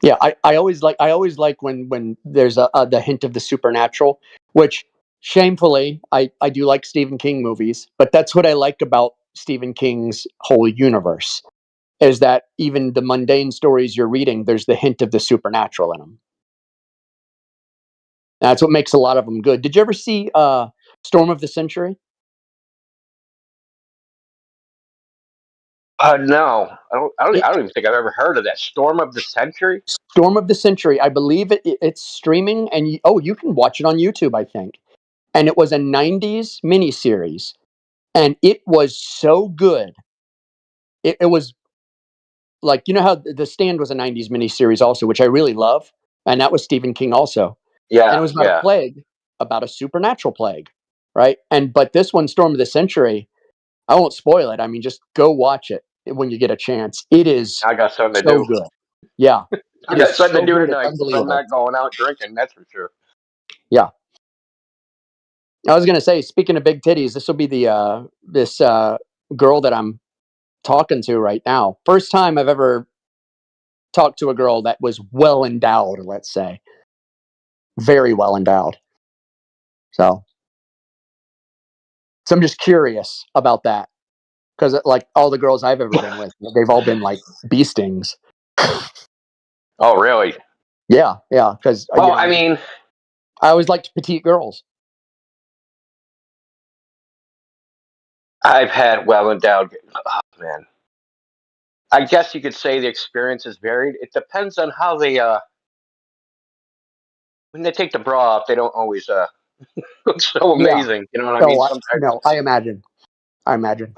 Yeah, I always like when there's the hint of the supernatural, which shamefully I do like Stephen King movies, but that's what I like about Stephen King's whole universe, is that even the mundane stories you're reading, there's the hint of the supernatural in them. That's what makes a lot of them good. Did you ever see Storm of the Century? No, I don't even think I've ever heard of that. Storm of the Century. Storm of the Century. I believe it's streaming, and you can watch it on YouTube, I think. And it was a '90s miniseries, and it was so good. It was like, how The Stand was a '90s miniseries also, which I really love, and that was Stephen King also. And it was about a plague, about a supernatural plague, right? But this one, Storm of the Century, I won't spoil it. I mean, just go watch it when you get a chance. It is I got something to so do. good. Yeah, I it got is something so to do good. It's tonight. So I'm unbelievable. not going out drinking. That's for sure. Yeah. I was gonna say, speaking of big titties, this will be the this girl that I'm talking to right now. First time I've ever talked to a girl that was well endowed, let's say. Very well endowed. So I'm just curious about that. Because like all the girls I've ever been with, they've all been like bee stings. Oh, really? Yeah, yeah. Because Well, I mean, I always liked petite girls. I've had well endowed. Oh, man. I guess you could say the experience is varied. It depends on how they when they take the bra off, they don't always look so Yeah. amazing. You know what I mean? Sometimes No, I imagine.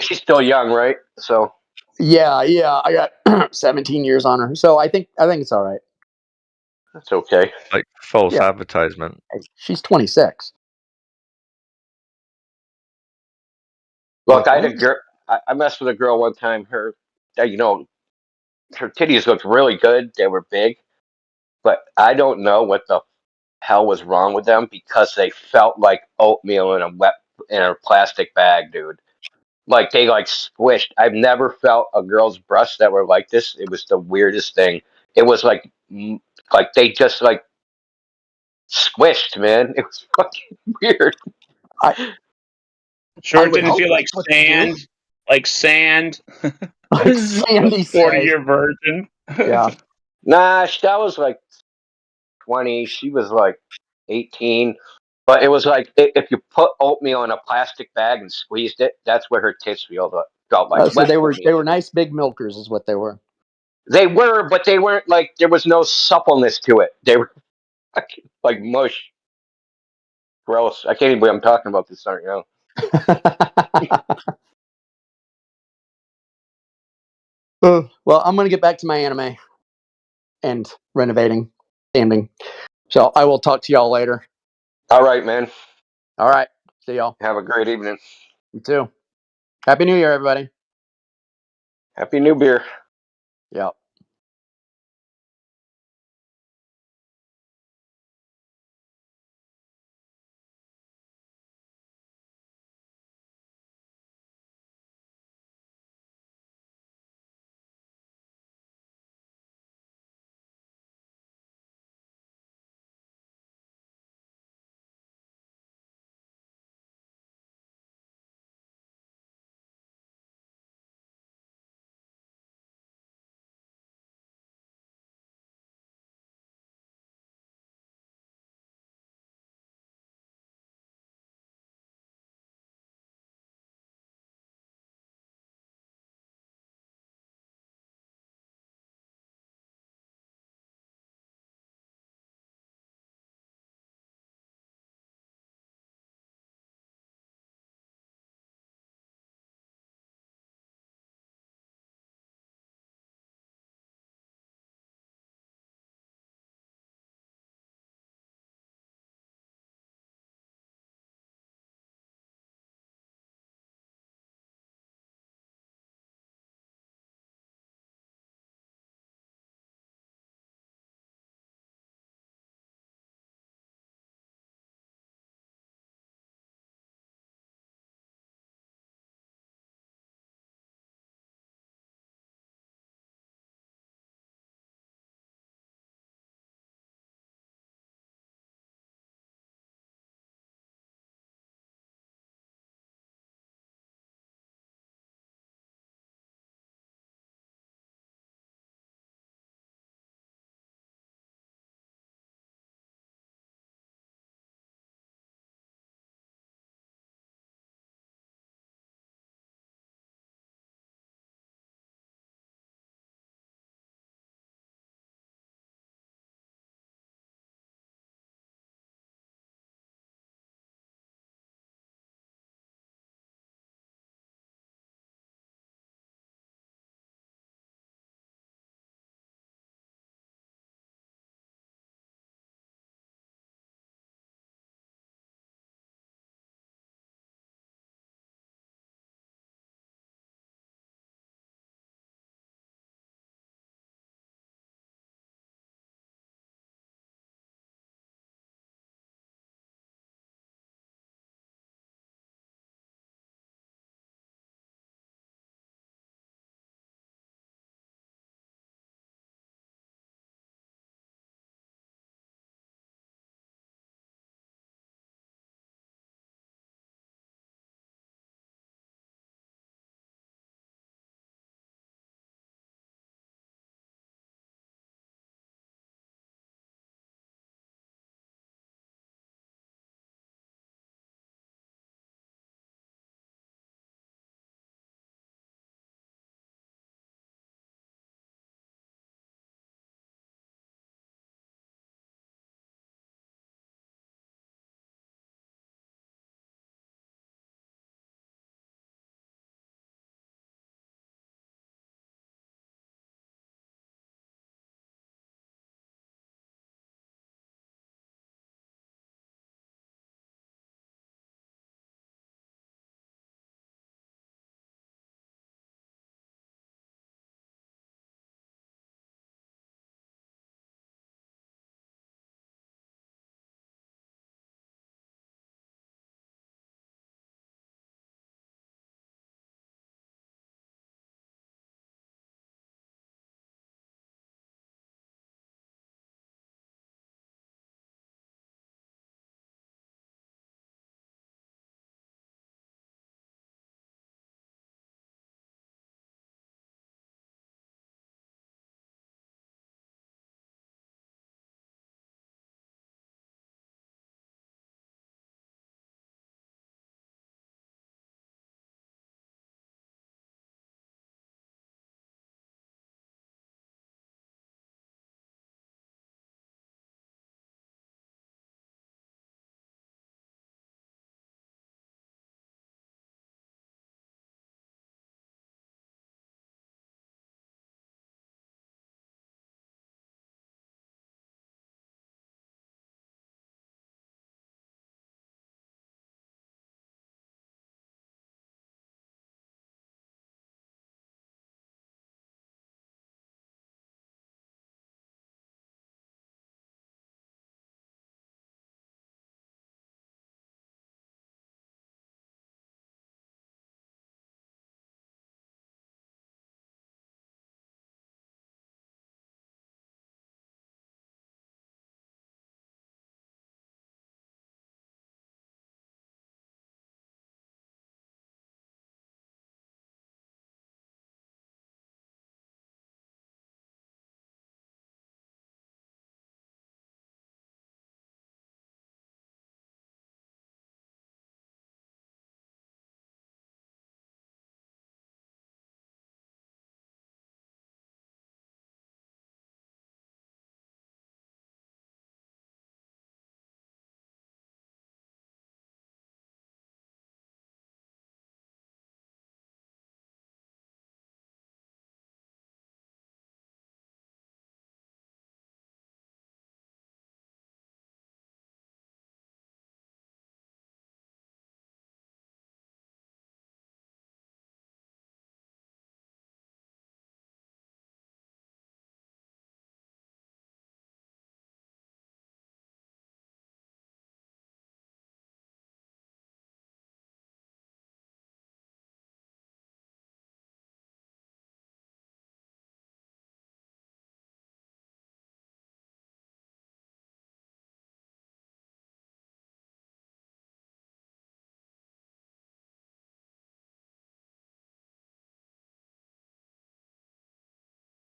she's still young, right? So Yeah, yeah. I got 17 years on her, so I think it's all right. that's okay. Like false Yeah. advertisement. She's 26. Look, I had a girl. I messed with a girl one time. Her titties looked really good. They were big, but I don't know what the hell was wrong with them because they felt like oatmeal in a plastic bag, dude. Like they like squished. I've never felt a girl's breasts that were like this. It was the weirdest thing. It was like they just like squished, man. It was fucking weird. Sure, it didn't feel like sand. Like sand. Sandy 40-year virgin. Yeah. Nah, that was like 20. She was like 18. But it was like if you put oatmeal in a plastic bag and squeezed it, that's where her tits felt like. So they wet were nice big milkers, is what they were. They were, but they weren't like there was no suppleness to it. They were like mush. Gross. I can't even believe I'm talking about this right now. Well, I'm gonna get back to my anime and renovating, standing. So I will talk to y'all later. All right, man. All right. See y'all. Have a great evening. You too. Happy New Year, everybody. Happy New Beer. Yep.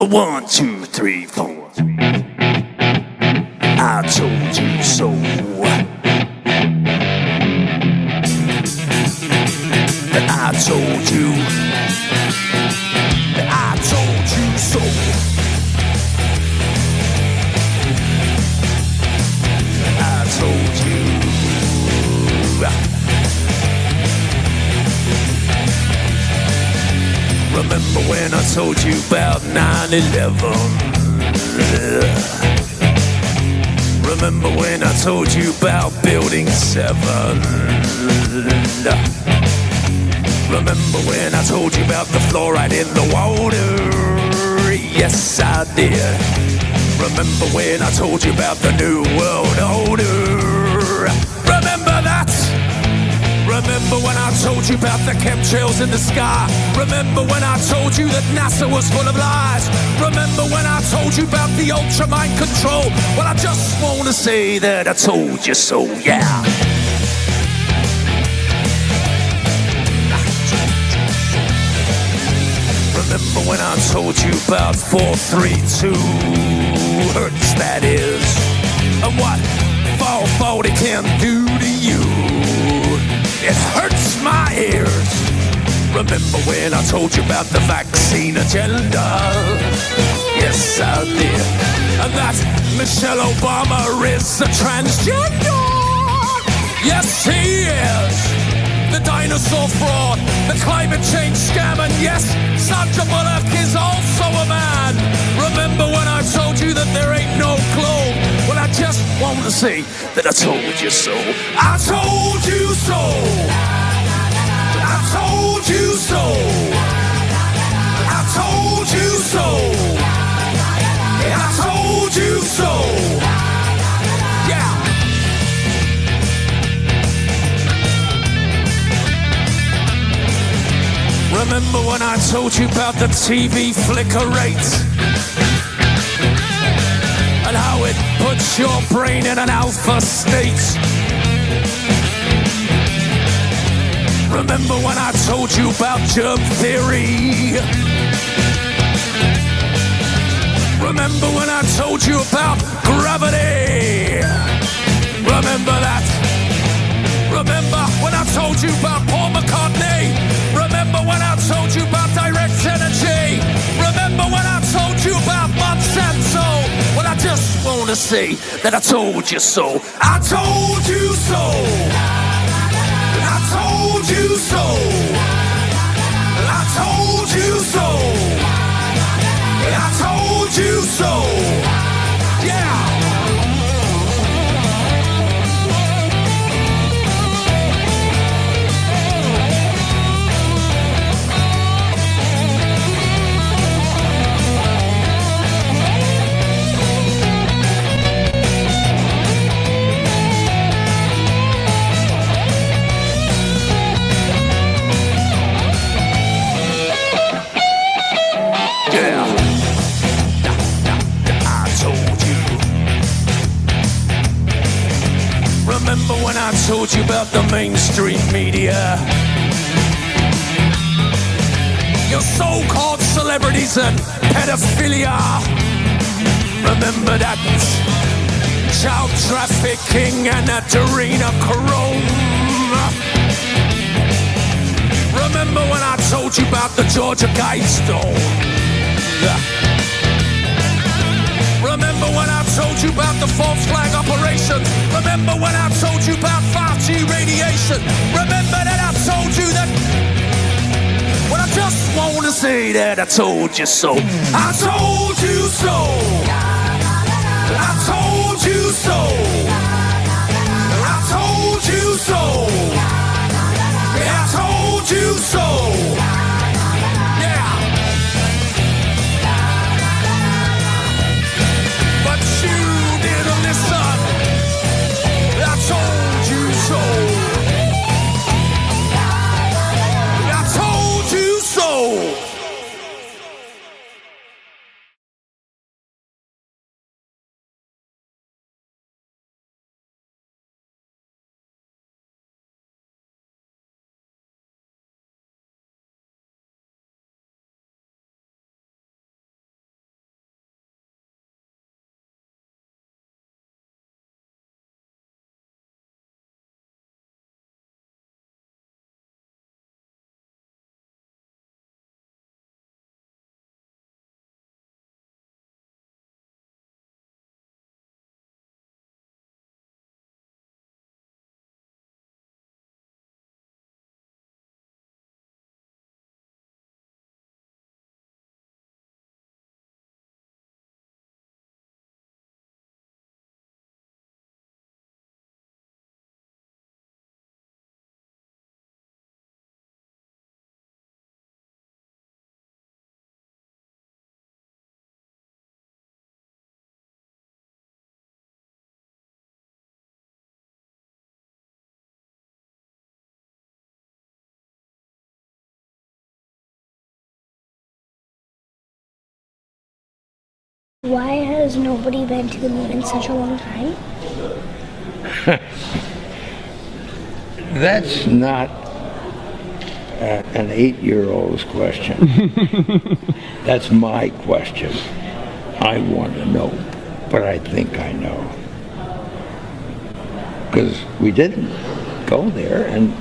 1, 2, 3, 4. I told you so. I told you. I told you so. I told you. Remember when I told you about 9/11? Remember when I told you about Building 7? Remember when I told you about the fluoride in the water? Yes, I did. Remember when I told you about the New World Order? Remember that? Remember when I told you about the chemtrails in the sky? Remember when I told you that NASA was full of lies? Remember when I told you about the ultra mind control? Well, I just want to say that I told you so, yeah. Remember when I told you about 432 hertz, that is, and what 440 can do to you? It hurts my ears. Remember when I told you about the vaccine agenda? Yes, I did. And that Michelle Obama is a transgender. Yes, he is. The dinosaur fraud, the climate change scam, and yes, Sandra Bullock is also a man. Remember when I told you that there ain't no globe? Well, I just want to say that I told you so. I told you so. I told you so. I told you so. I told you so. Yeah. Remember when I told you about the TV flicker rate? And how it puts your brain in an alpha state? Remember when I told you about germ theory? Remember when I told you about gravity? Remember that? Remember when I told you about Paul McCartney? Remember when I told you about direct energy? Remember when I told you about Monsanto? Well, I just want to say that I told you so. I told you so. I told you so. I told you so. I told you so. Yeah. Remember when I told you about the mainstream media? Your so-called celebrities and pedophilia. Remember that child trafficking and adrenochrome? Remember when I told you about the Georgia Guidestone? Remember when I told you about the false flag operation? Remember when I told you about 5G radiation? Remember that I told you that? Well, I just want to say that I told you so. I told you so. I told you so. I told you so. I told you so. Why has nobody been to the moon in such a long time? That's not an 8-year-old's question. That's my question. I want to know, but I think I know. Because we didn't go there, and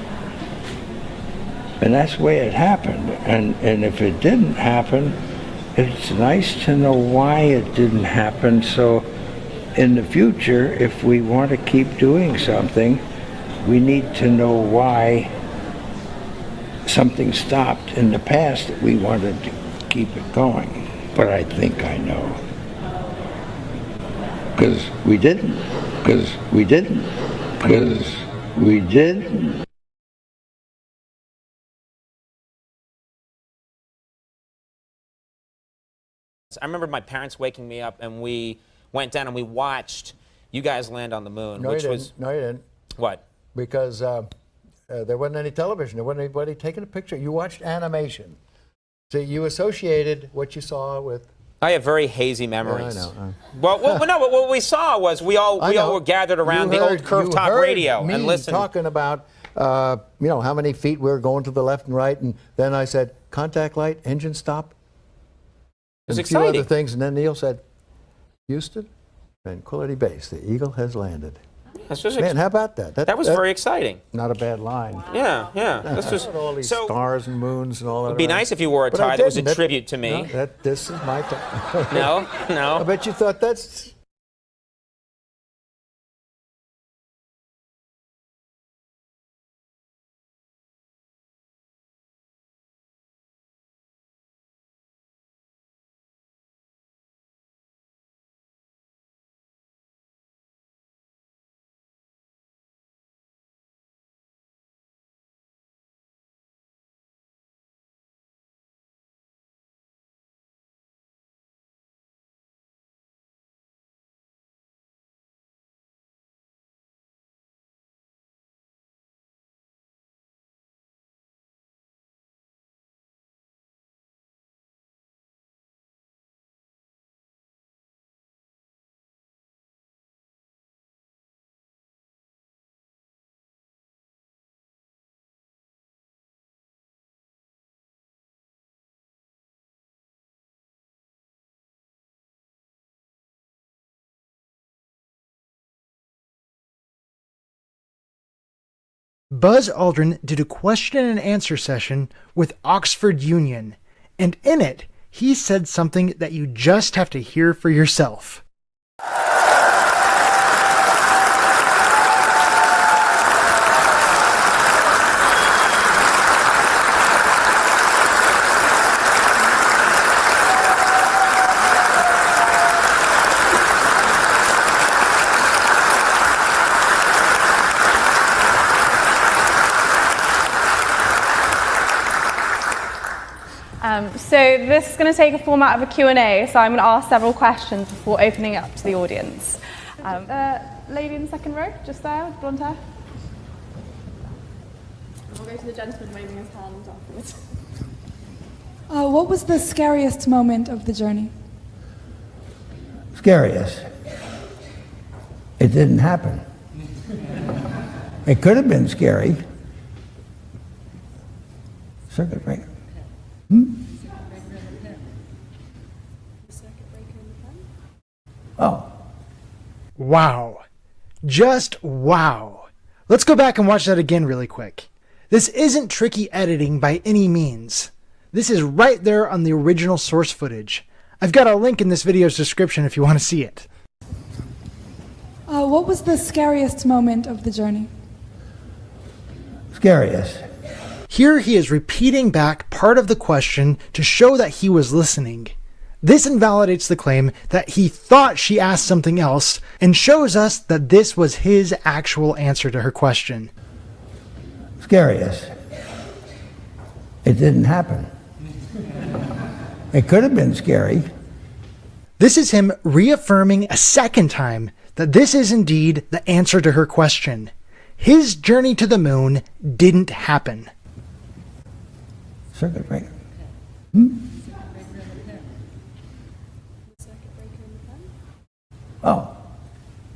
that's the way it happened. And if it didn't happen, it's nice to know why it didn't happen, so in the future, if we want to keep doing something, we need to know why something stopped in the past that we wanted to keep it going. But I think I know. Because we didn't. I remember my parents waking me up, and we went down and we watched you guys land on the moon, No, which you was didn't. No, you didn't. What? Because there wasn't any television. There wasn't anybody taking a picture. You watched animation. So you associated what you saw with. I have very hazy memories. Yeah, I know. Well, no, but what we saw was we all were gathered around the old curved top radio and listened. Talking about how many feet we were going to the left and right, and then I said contact light, engine stop. was and a few exciting. other things, and then Neil said, Houston, Tranquility Base, the Eagle has landed. This was Man, how about that? That was very exciting. Not a bad line. Yeah. This was all these so. stars and moons and all that. It'd be nice if you wore a But I tie that was a didn't. tribute to me. No, this is my tie. No. I bet you thought that's. Buzz Aldrin did a question and answer session with Oxford Union, and in it, he said something that you just have to hear for yourself. So this is going to take a format of a Q&A, so I'm going to ask several questions before opening it up to the audience. Lady in the second row, just there, with blonde hair. I'll go to the gentleman waving his hand afterwards. What was the scariest moment of the journey? Scariest. It didn't happen. It could have been scary. Circuit breaker. Oh. Wow. Just wow. Let's go back and watch that again really quick. This isn't tricky editing by any means. This is right there on the original source footage. I've got a link in this video's description if you want to see it. What was the scariest moment of the journey? Scariest. Here he is repeating back part of the question to show that he was listening. This invalidates the claim that he thought she asked something else and shows us that this was his actual answer to her question. Scariest. It didn't happen. It could have been scary. This is him reaffirming a second time that this is indeed the answer to her question. His journey to the moon didn't happen. Circuit breaker. Oh.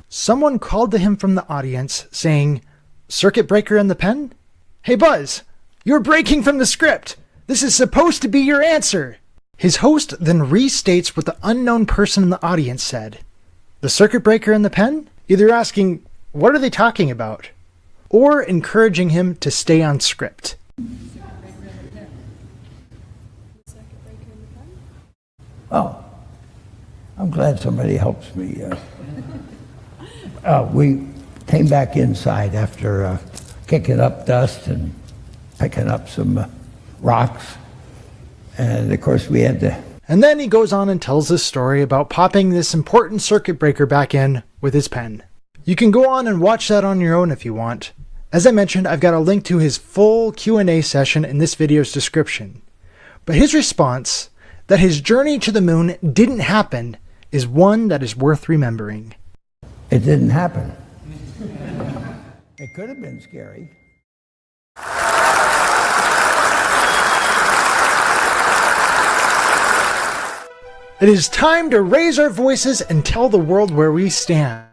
Someone called to him from the audience saying, "Circuit breaker in the pen? Hey Buzz, you're breaking from the script. This is supposed to be your answer." His host then restates what the unknown person in the audience said. The circuit breaker in the pen? Either asking, what are they talking about? Or encouraging him to stay on script. Oh, I'm glad somebody helps me. We came back inside after kicking up dust and picking up some rocks. And of course we had to... And then he goes on and tells this story about popping this important circuit breaker back in with his pen. You can go on and watch that on your own if you want. As I mentioned, I've got a link to his full Q&A session in this video's description. But his response, that his journey to the moon didn't happen, is one that is worth remembering. It didn't happen. It could have been scary. It is time to raise our voices and tell the world where we stand.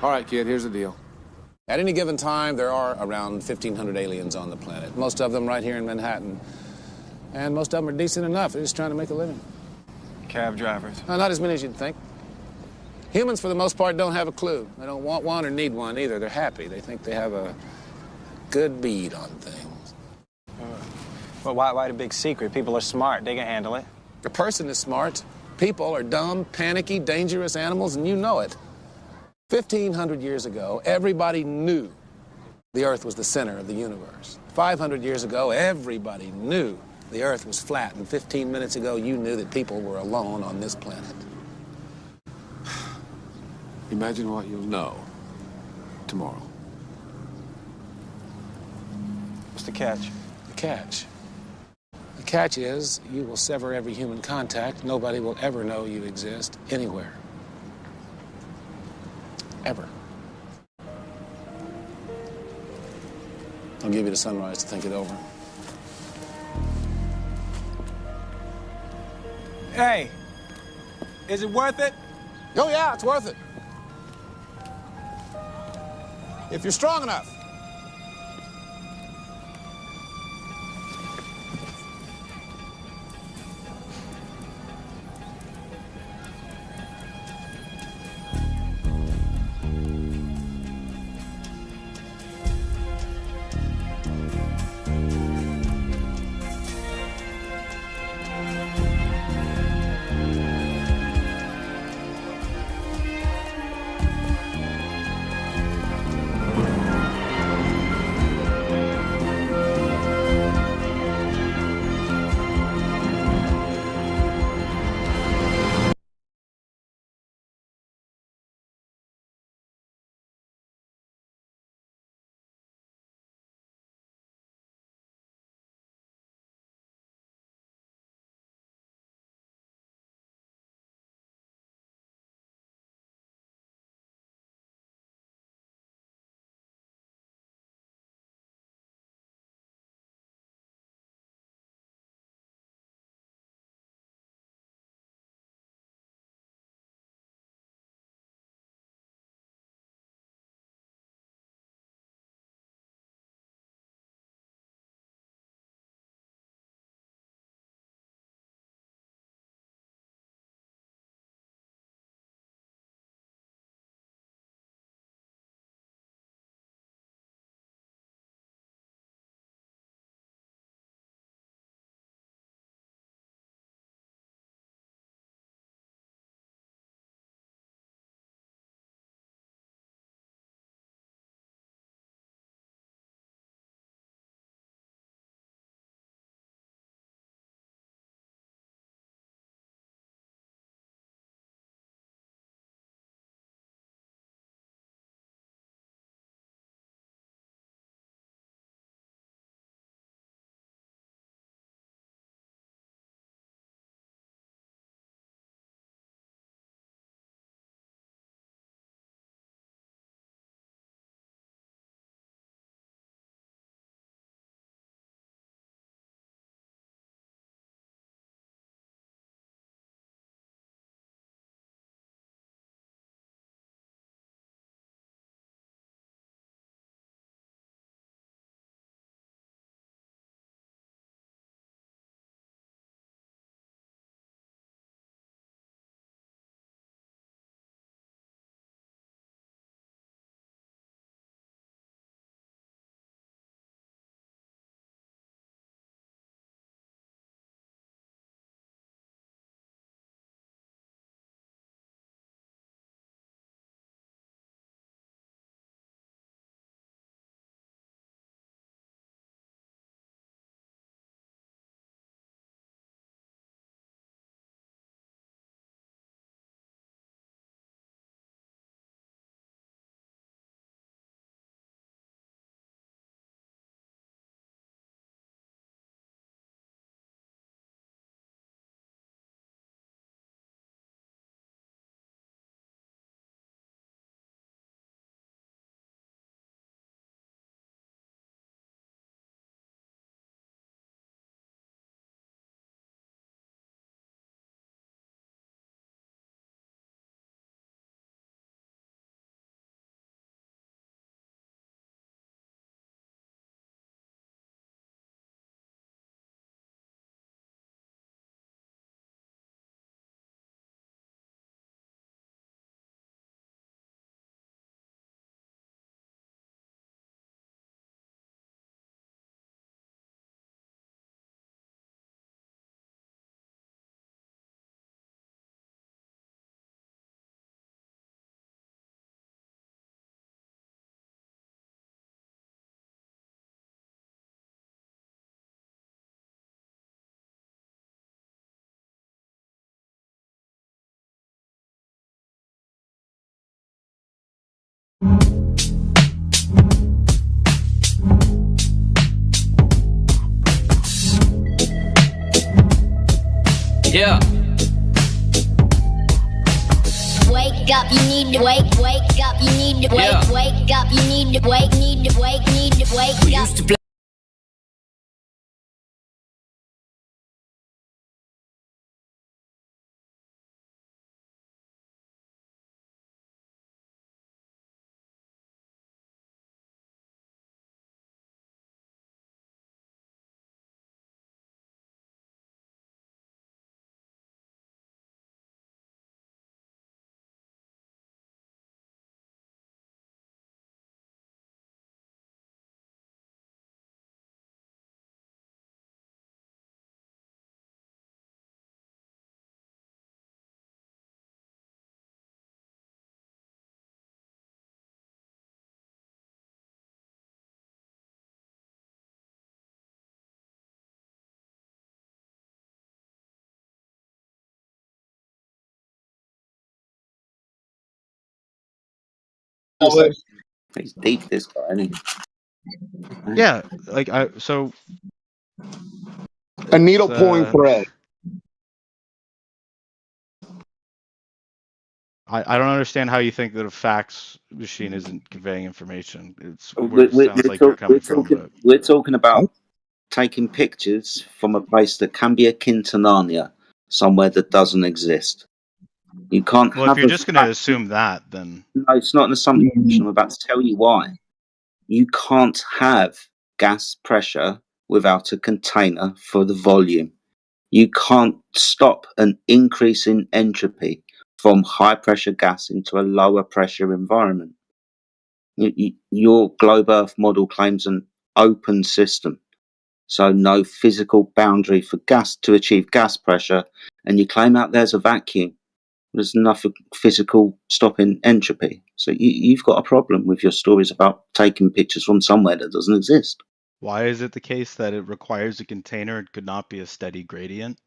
All right, kid, here's the deal. At any given time, there are around 1,500 aliens on the planet. Most of them right here in Manhattan. And most of them are decent enough. They're just trying to make a living. Cab drivers. Not as many as you'd think. Humans, for the most part, don't have a clue. They don't want one or need one either. They're happy. They think they have a good bead on things. Well, why the big secret? People are smart. They can handle it. The person is smart. People are dumb, panicky, dangerous animals, and you know it. 1,500 years ago, everybody knew the Earth was the center of the universe. 500 years ago, everybody knew the Earth was flat. And 15 minutes ago, you knew that people were alone on this planet. Imagine what you'll know tomorrow. What's the catch? The catch? The catch is you will sever every human contact. Nobody will ever know you exist anywhere. Ever. I'll give you the sunrise to think it over. Hey, is it worth it? Oh, yeah, it's worth it. If you're strong enough. Yeah. Wake up, you need to wake up, you need to wake up, you need to wake We up. used to play. He's deep, this guy, isn't he? Yeah, like so a needle pulling thread. I don't understand how you think that a fax machine isn't conveying information. It's where We're, it sounds like you're coming from, but we're talking about taking pictures from a place that can be akin to Narnia, somewhere that doesn't exist. You can't well, have if you're a just going to fax- assume that, then No, it's not an assumption. I'm about to tell you why. You can't have gas pressure without a container for the volume. You can't stop an increase in entropy from high pressure gas into a lower pressure environment. Your Globe Earth model claims an open system, so no physical boundary for gas to achieve gas pressure, and you claim out there's a vacuum. There's nothing physical stopping entropy. So you've got a problem with your stories about taking pictures from somewhere that doesn't exist. why is it the case that it requires a container and could not be a steady gradient?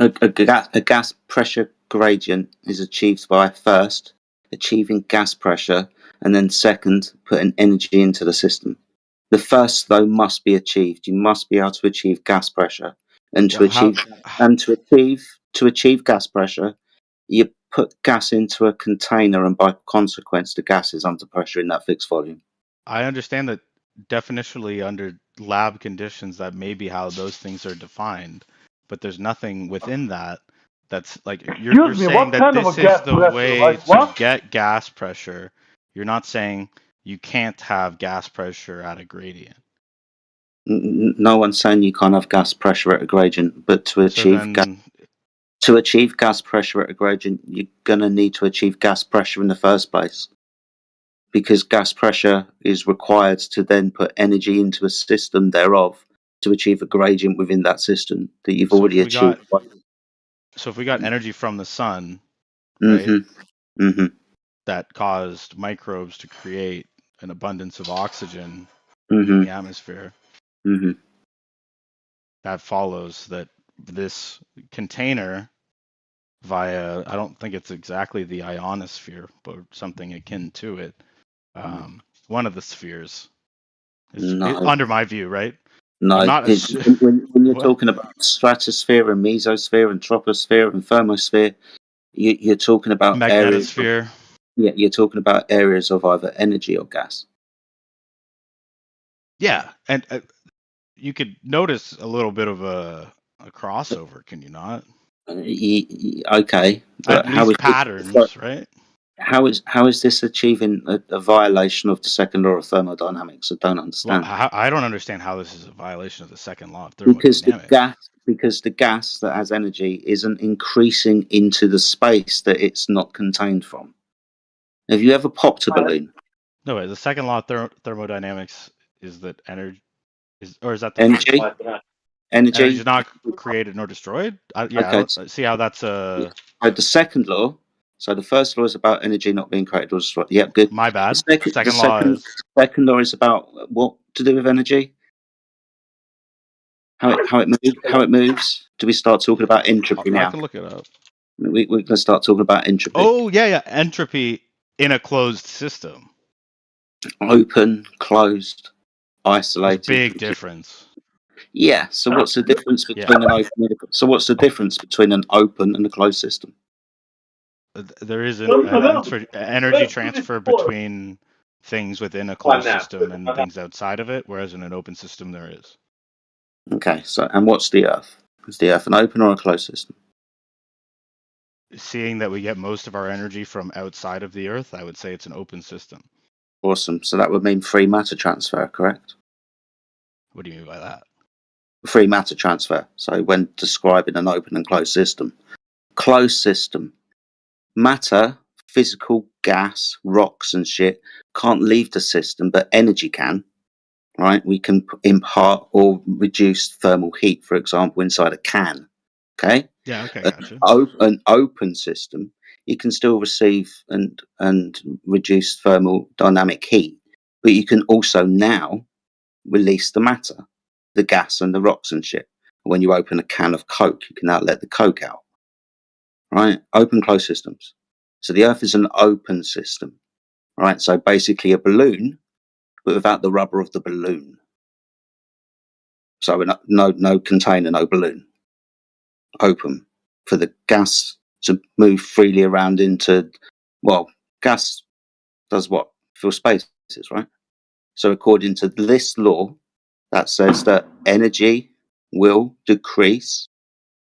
A gas pressure gradient is achieved by first achieving gas pressure and then second putting energy into the system. The first though must be achieved. You must be able to achieve gas pressure, and to achieve gas pressure, you put gas into a container, and by consequence, the gas is under pressure in that fixed volume. I understand that definitionally under lab conditions that may be how those things are defined, but there's nothing within that that's like you're saying that this is the way to get gas pressure. You're not saying you can't have gas pressure at a gradient. No one's saying you can't have gas pressure at a gradient, but to achieve gas pressure at a gradient, you're gonna need to achieve gas pressure in the first place, because gas pressure is required to then put energy into a system thereof to achieve a gradient within that system that you've already achieved. So if we got energy from the sun, Mm-hmm. Mm-hmm. that caused microbes to create an abundance of oxygen Mm-hmm. in the atmosphere, Mm-hmm. that follows that this container via, I don't think it's exactly the ionosphere, but something akin to it, one of the spheres, under my view, right? No, not when you're talking about stratosphere and mesosphere and troposphere and thermosphere, you're talking about magnetosphere. You're talking about areas of either energy or gas. Yeah, and you could notice a little bit of a crossover, can you not? Okay, but how is patterns, right? How is this achieving a violation of the second law of thermodynamics? I don't understand. Well, I don't understand how this is a violation of the second law of thermodynamics. Because the gas that has energy isn't increasing into the space that it's not contained from. Have you ever popped a balloon? No, the second law of thermodynamics is that energy is, or is that the energy? Energy is not created nor destroyed. I don't see how that's a. So the second law. So the first law is about energy not being created or destroyed. Yep, good. My bad. The second law is about what to do with energy. How it moves. Do we start talking about entropy now? I can look it up. We're going to start talking about entropy. Oh yeah, entropy. in a closed system. Open, closed, isolated. Big difference. Yeah. So what's the difference between an open? So what's the difference between an open and a closed system? There is an energy transfer between things within a closed system and things outside of it, whereas in an open system there is. Okay. So, and what's the Earth? Is the Earth an open or a closed system? Seeing that we get most of our energy from outside of the Earth, I would say it's an open system. Awesome. So that would mean free matter transfer, correct? What do you mean by that? Free matter transfer. So when describing an open and closed system, matter, physical gas, rocks and shit can't leave the system, but energy can. Right? We can impart or reduce thermal heat, for example, inside a can. Okay. Yeah. Okay. Gotcha. An open system, you can still receive and reduce thermal dynamic heat, but you can also now release the matter, the gas and the rocks and shit. When you open a can of Coke, you can now let the Coke out. Right? Open closed systems. So the Earth is an open system. Right? So basically a balloon, but without the rubber of the balloon. So no container, no balloon. Open for the gas to move freely around into, well, gas does what? Fill spaces, right? So according to this law, that says that energy will decrease,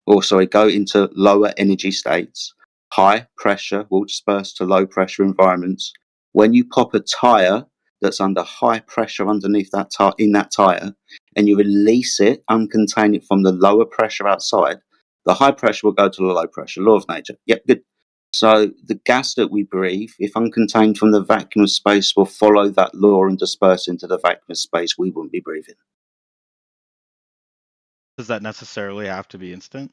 or sorry, go into lower energy states. High pressure will disperse to low pressure environments. When you pop a tire that's under high pressure underneath that in that tire, and you release it, uncontain it from the lower pressure outside, the high pressure will go to the low pressure. Law of nature. Yep, good. So the gas that we breathe, if uncontained from the vacuum of space, will follow that law and disperse into the vacuum of space we wouldn't be breathing. Does that necessarily have to be instant?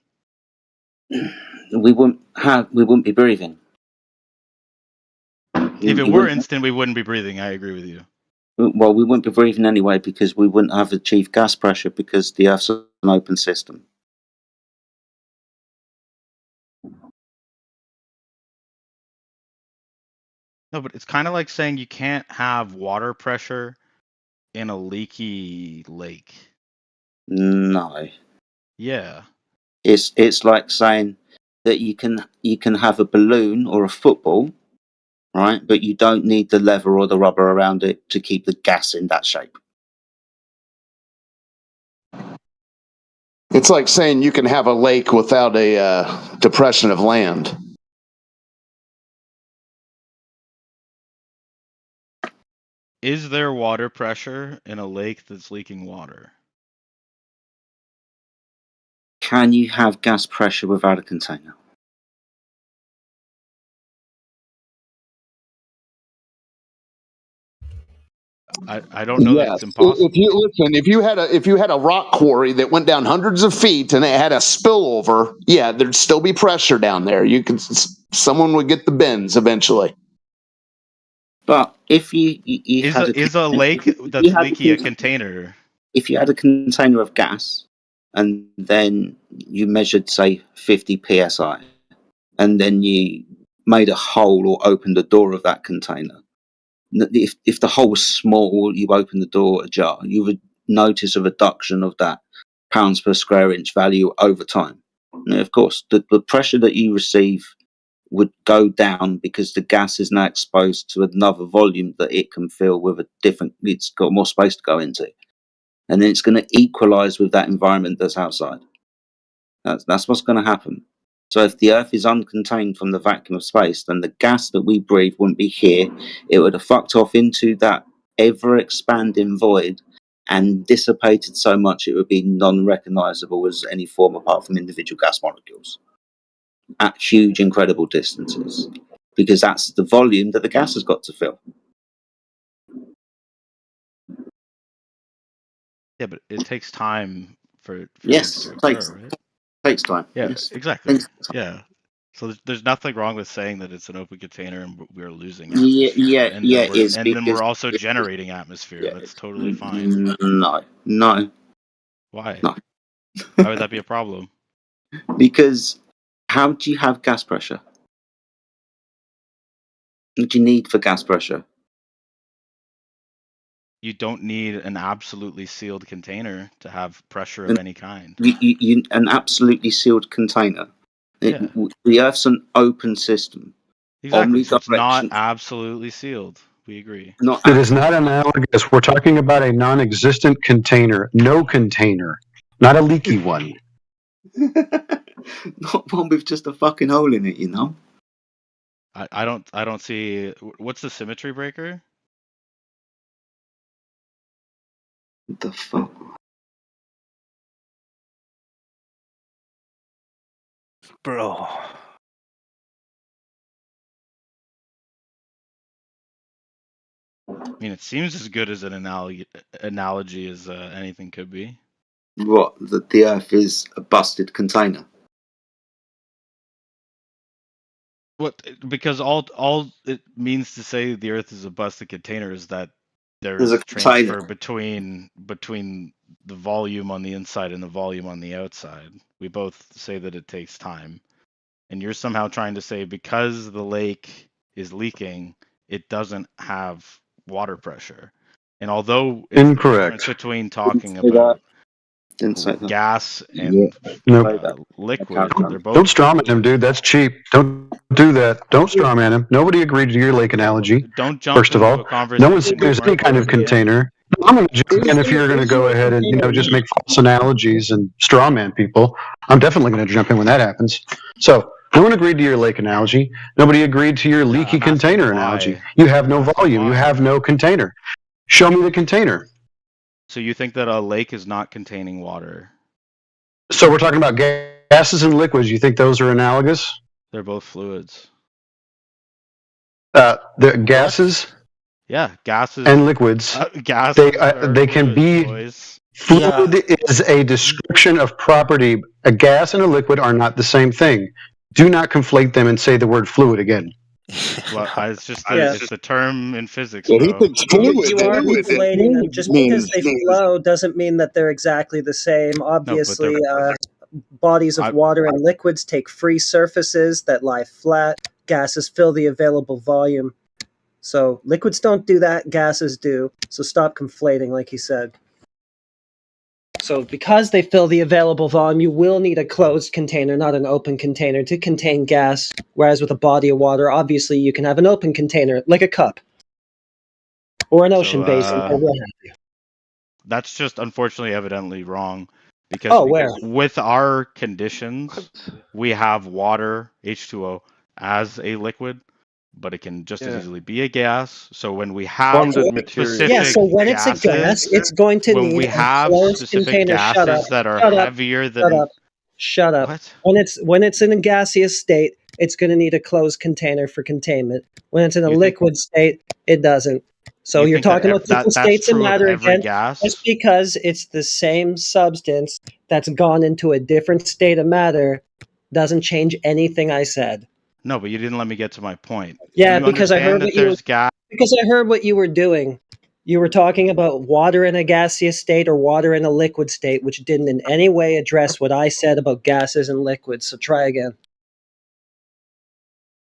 We wouldn't be breathing. If it were instant, we wouldn't be breathing. I agree with you. Well, we wouldn't be breathing anyway because we wouldn't have achieved gas pressure because the Earth's an open system. No, but it's kind of like saying you can't have water pressure in a leaky lake. No. Yeah. It's like saying that you can have a balloon or a football, right? But you don't need the leather or the rubber around it to keep the gas in that shape. It's like saying you can have a lake without a depression of land. Is there water pressure in a lake that's leaking water? Can you have gas pressure without a container? I don't know that it's impossible. If you had a rock quarry that went down hundreds of feet and it had a spillover, yeah, there'd still be pressure down there. Someone would get the bends eventually. But if is a lake that's leaky a container? If you had a container of gas and then you measured, say, 50 psi, and then you made a hole or opened the door of that container, if the hole was small, you open the door ajar, you would notice a reduction of that pounds per square inch value over time. And of course, the pressure that you receive would go down because the gas is now exposed to another volume that it can fill with it's got more space to go into. And then it's going to equalize with that environment that's outside. That's what's going to happen. So if the Earth is uncontained from the vacuum of space, then the gas that we breathe wouldn't be here. It would have fucked off into that ever-expanding void and dissipated so much it would be non-recognizable as any form apart from individual gas molecules at huge, incredible distances, because that's the volume that the gas has got to fill. Yeah, but it takes time for yes, things to occur, right? Takes time. Yeah, yes. Exactly. Yeah. So there's nothing wrong with saying that it's an open container and we're losing atmosphere. Then we're also generating atmosphere. Yeah, that's totally fine. No. Why? No. Why would that be a problem? Because how do you have gas pressure? What do you need for gas pressure? You don't need an absolutely sealed container to have pressure of any kind. An absolutely sealed container. Yeah. The Earth's an open system. Exactly. So it's not Omnidirection. absolutely sealed. We agree. It is not analogous. We're talking about a non-existent container, no container, not a leaky one. Not one with just a fucking hole in it, you know. I don't see what's the symmetry breaker? What the fuck? Bro. I mean, it seems as good as an analogy as anything could be. What? That the Earth is a busted container. What? Because all it means to say the Earth is a busted container is that there's a transfer container. between the volume on the inside and the volume on the outside. We both say that it takes time, and you're somehow trying to say because the lake is leaking, it doesn't have water pressure. And although it's Incorrect. the difference between talking about gas and liquid, they're both. Don't strawman him, dude. That's cheap. Don't do that. Don't strawman him. Nobody agreed to your lake analogy. Don't jump First of into all, a conversation. no one said there's any kind of container. I'm going to jump in if you're going to go ahead and just make false analogies and strawman people. I'm definitely going to jump in when that happens. So no one agreed to your lake analogy. Nobody agreed to your leaky container analogy. You have no volume. You have no container. Show me the container. So you think that a lake is not containing water? So we're talking about gases and liquids. You think those are analogous? They're both fluids. The gases. Yeah, gases and liquids. Gases. They can be. Fluid is a description of property. A gas and a liquid are not the same thing. Do not conflate them and say the word fluid again. Well, it's just it's a term in physics. Yeah, bro. you are conflating them. Just because they flow doesn't mean that they're exactly the same. Obviously, bodies of water and liquids take free surfaces that lie flat. Gases fill the available volume. So liquids don't do that, gases do. So stop conflating, like he said. So because they fill the available volume, you will need a closed container, not an open container, to contain gas. Whereas with a body of water, obviously you can have an open container, like a cup. Or an ocean basin, or what have you. That's just unfortunately evidently wrong. Because with our conditions, we have water, H2O, as a liquid, but it can just as easily be a gas. So when we have specific so when it's a gas, it's going to need a closed container. Shut up. That are heavier than. Shut up. What? When it's in a gaseous state, it's going to need a closed container for containment. When it's in a liquid state, it doesn't. So you're talking about different states of matter again. Just because it's the same substance that's gone into a different state of matter doesn't change anything I said. No, but you didn't let me get to my point. Yeah, because I heard what you were doing. You were talking about water in a gaseous state or water in a liquid state, which didn't in any way address what I said about gases and liquids. So try again.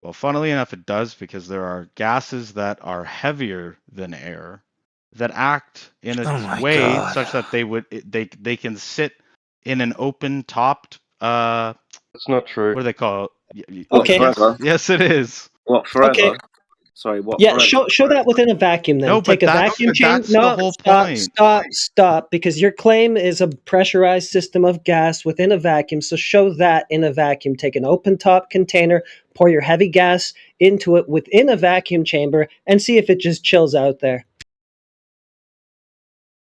Well, funnily enough, it does, because there are gases that are heavier than air that act in a way such that they can sit in an open topped. That's not true. What do they call it? Okay. Yes, it is. What, forever? Okay. Sorry, what? Yeah, show that within a vacuum then. No, Take a vacuum chamber. No, stop, because your claim is a pressurized system of gas within a vacuum. So show that in a vacuum. Take an open top container, pour your heavy gas into it within a vacuum chamber, and see if it just chills out there.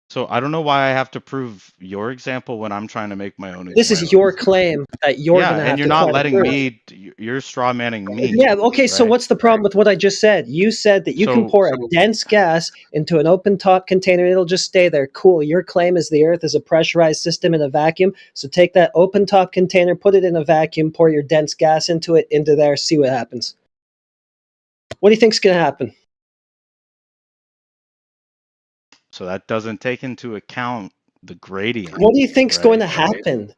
So I don't know why I have to prove your example when I'm trying to make my own. This is your claim that you're going to have to. and you're not letting me. You're straw manning me. Yeah. Okay. Right? So what's the problem with what I just said? You said that you can pour a dense gas into an open top container and it'll just stay there. Cool. Your claim is the Earth is a pressurized system in a vacuum. So take that open top container, put it in a vacuum, pour your dense gas into there, see what happens. What do you think's going to happen? So that doesn't take into account the gradient. What do you think's going to happen?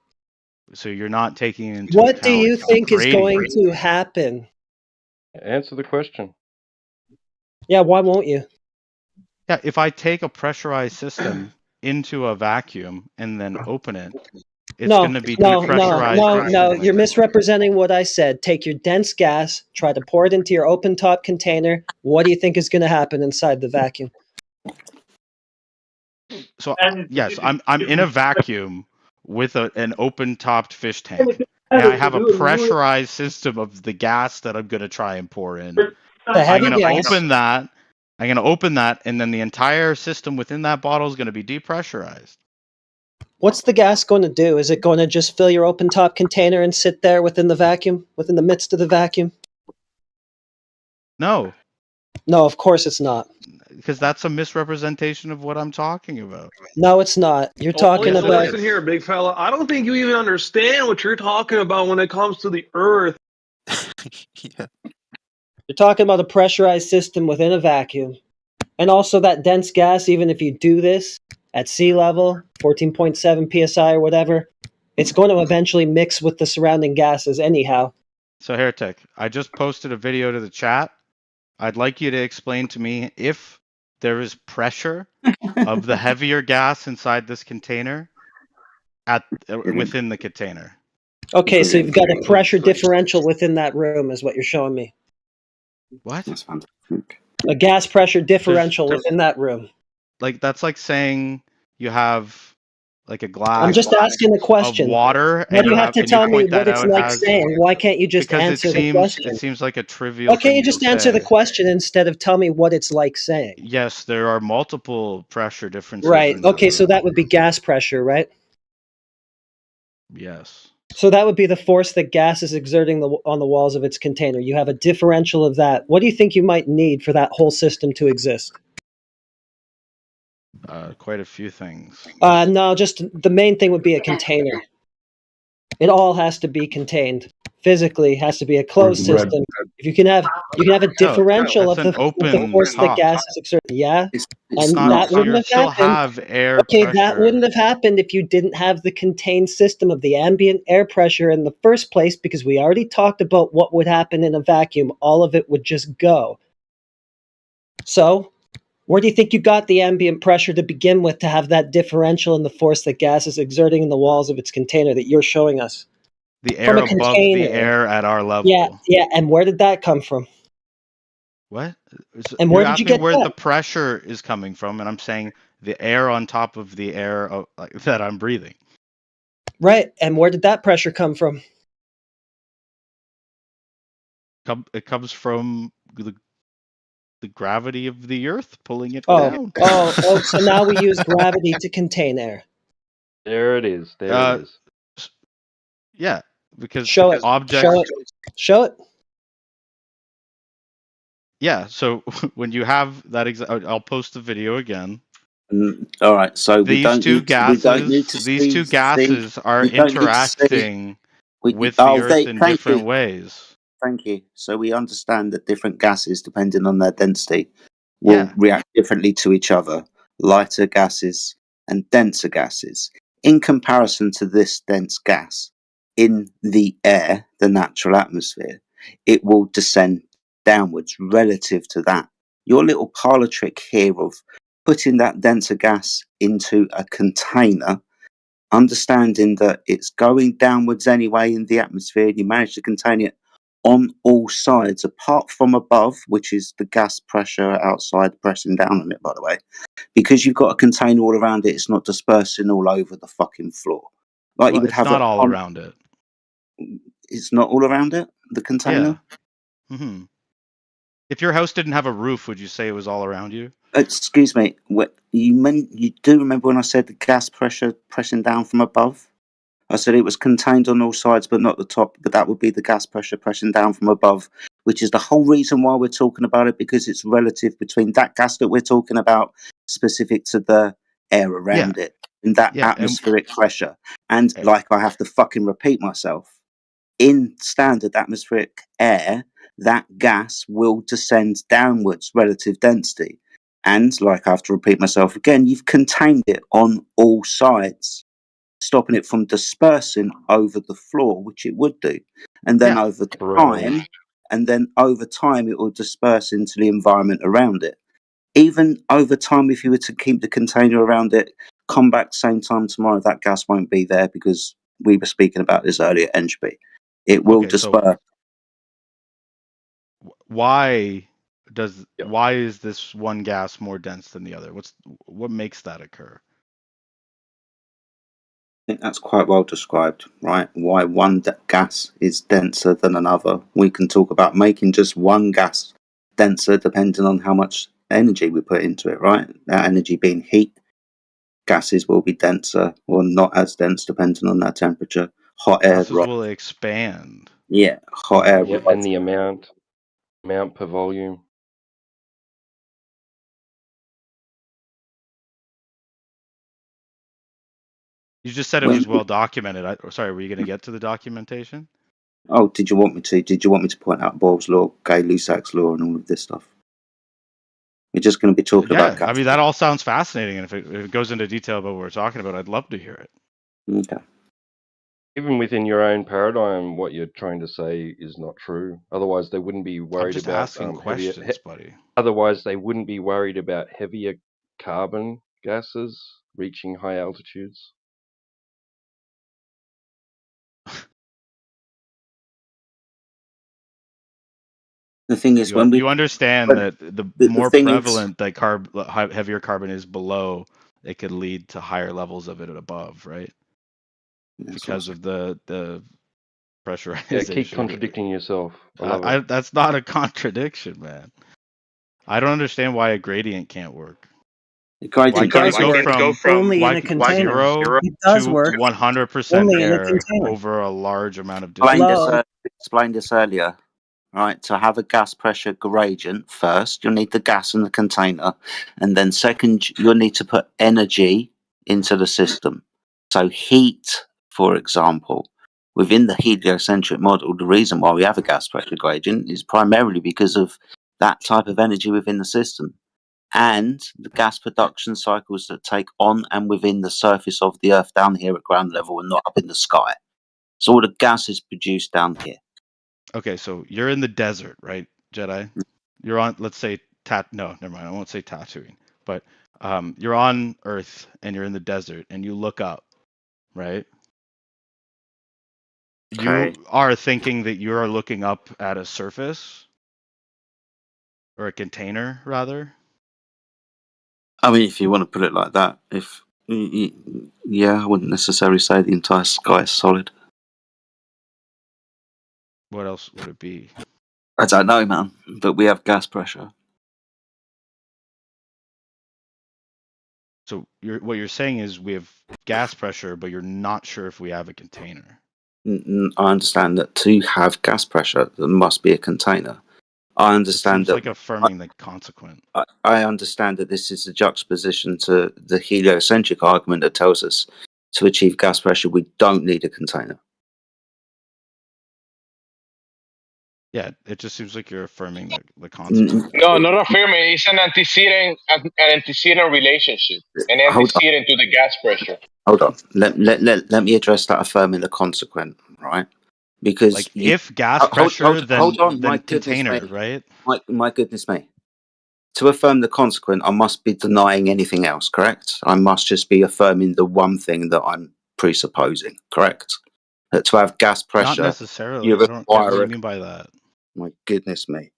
So you're not taking into What account do you think is going to happen? Answer the question. Yeah, why won't you? Yeah, if I take a pressurized system into a vacuum and then open it, it's going to be depressurized. No, you're misrepresenting what I said. Take your dense gas, try to pour it into your open top container. What do you think is going to happen inside the vacuum? So yes, I'm in a vacuum with an open topped fish tank. And I have a pressurized system of the gas that I'm going to try and pour in. I'm going to open that. I'm going to open that, and then the entire system within that bottle is going to be depressurized. What's the gas going to do? Is it going to just fill your open top container and sit there within the vacuum, within the midst of the vacuum? No. No, of course it's not. Because that's a misrepresentation of what I'm talking about. No, it's not. You're talking about... Listen here, big fella. I don't think you even understand what you're talking about when it comes to the Earth. Yeah. You're talking about a pressurized system within a vacuum. And also that dense gas, even if you do this at sea level, 14.7 psi or whatever, it's going to eventually mix with the surrounding gases anyhow. So Heretic, I just posted a video to the chat. I'd like you to explain to me if there is pressure of the heavier gas inside this container within the container. Okay, so you've got a pressure differential within that room is what you're showing me. What? That's fantastic. A gas pressure differential within that room. Like that's like saying you have like a glass. I'm just asking a question. Of water. Why do you have to tell me what it's like saying? Why can't you just answer the question? It seems like a trivial. Why can't you just answer the question instead of tell me what it's like saying? Yes, there are multiple pressure differences. Right. Okay, so that would be gas pressure, right? Yes. So that would be the force that gas is exerting on the walls of its container. You have a differential of that. What do you think you might need for that whole system to exist? Quite a few things. No, just the main thing would be a container. It all has to be contained. Physically, has to be a closed system. If you can have a differential of the force that gas is exerting. Yeah, and that wouldn't have happened. Okay, that wouldn't have happened if you didn't have the contained system of the ambient air pressure in the first place, because we already talked about what would happen in a vacuum. All of it would just go. So, where do you think you got the ambient pressure to begin with to have that differential in the force that gas is exerting in the walls of its container that you're showing us? The air above the air at our level. Yeah. And where did that come from? What? And where did you get where that? the pressure is coming from? And I'm saying the air on top of the air that I'm breathing. Right. And where did that pressure come from? It comes from the gravity of the Earth pulling it down. So now we use gravity to contain air. There it is. There it is. Yeah, because show it. Show it. Yeah, so when you have that, I'll post the video again. All right, so these two gases are interacting with the Earth in different ways. Thank you. So we understand that different gases, depending on their density, will react differently to each other. Lighter gases and denser gases. In comparison to this dense gas in the air, the natural atmosphere, it will descend downwards relative to that. Your little parlor trick here of putting that denser gas into a container, understanding that it's going downwards anyway in the atmosphere, and you manage to contain it on all sides, apart from above, which is the gas pressure outside pressing down on it, by the way. Because you've got a container all around it, it's not dispersing all over the fucking floor. Like you would have not all around it. It's not all around it, the container? Yeah. Mm-hmm. If your house didn't have a roof, would you say it was all around you? Excuse me, you do remember when I said the gas pressure pressing down from above? I said it was contained on all sides, but not the top. But that would be the gas pressure pressing down from above, which is the whole reason why we're talking about it, because it's relative between that gas that we're talking about, specific to the air around it, and that atmospheric pressure. And like I have to fucking repeat myself, in standard atmospheric air, that gas will descend downwards relative density. And like I have to repeat myself again, you've contained it on all sides, stopping it from dispersing over the floor, which it would do. And then over time, and then over time it will disperse into the environment around it. Even over time, if you were to keep the container around it, come back same time tomorrow, that gas won't be there because we were speaking about this earlier, entropy. It will disperse. Why is this one gas more dense than the other? What makes that occur? I think that's quite well described, right? Why one gas is denser than another. We can talk about making just one gas denser depending on how much energy we put into it, right? That energy being heat. Gases will be denser or not as dense depending on their temperature. Hot air Gases will expand. Yeah, hot air. Yeah, and the amount per volume. You just said it was well documented. Sorry, were you going to get to the documentation? Oh, did you want me to? Did you want me to point out Bohr's law, Gay-Lussac's law, and all of this stuff? We're just going to be talking about. I mean, that all sounds fascinating, and if it goes into detail about what we're talking about, I'd love to hear it. Okay. Even within your own paradigm, what you're trying to say is not true. Otherwise, they wouldn't be worried I'm just about asking questions, buddy. Otherwise, they wouldn't be worried about heavier carbon gases reaching high altitudes. The thing is, you understand that the more prevalent that heavier carbon is below, it could lead to higher levels of it above, right? Because of the pressurization. Yeah, keep contradicting yourself. That's not a contradiction, man. I don't understand why a gradient can't work. Why can't it go from only in a container? 0 it does to work 100% air over a large amount of distance? Explained this earlier. Right, to have a gas pressure gradient, first you'll need the gas in the container, and then second you'll need to put energy into the system. So heat, for example, within the heliocentric model, the reason why we have a gas pressure gradient is primarily because of that type of energy within the system and the gas production cycles that take on and within the surface of the Earth down here at ground level and not up in the sky. So all the gas is produced down here. Okay, so you're in the desert, right, Jedi? You're on, let's say, no, never mind. I won't say Tatooine, but you're on Earth and you're in the desert and you look up, right? Okay. You are thinking that you are looking up at a surface or a container, rather. I mean, if you want to put it like that, I wouldn't necessarily say the entire sky is solid. What else would it be? I don't know, man, but we have gas pressure. So what you're saying is we have gas pressure, but you're not sure if we have a container. I understand that to have gas pressure, there must be a container. I understand that. It's like affirming the consequent. I understand that this is a juxtaposition to the heliocentric argument that tells us to achieve gas pressure, we don't need a container. Yeah, it just seems like you're affirming the consequent. No, not affirming. It's an antecedent relationship, an antecedent to the gas pressure. Hold on. Let me address that affirming the consequent, right? Because like if gas pressure, then container, right? My goodness me. To affirm the consequent, I must be denying anything else, correct? I must just be affirming the one thing that I'm presupposing, correct? That to have gas pressure, not necessarily. I don't know what you mean by that. My goodness me.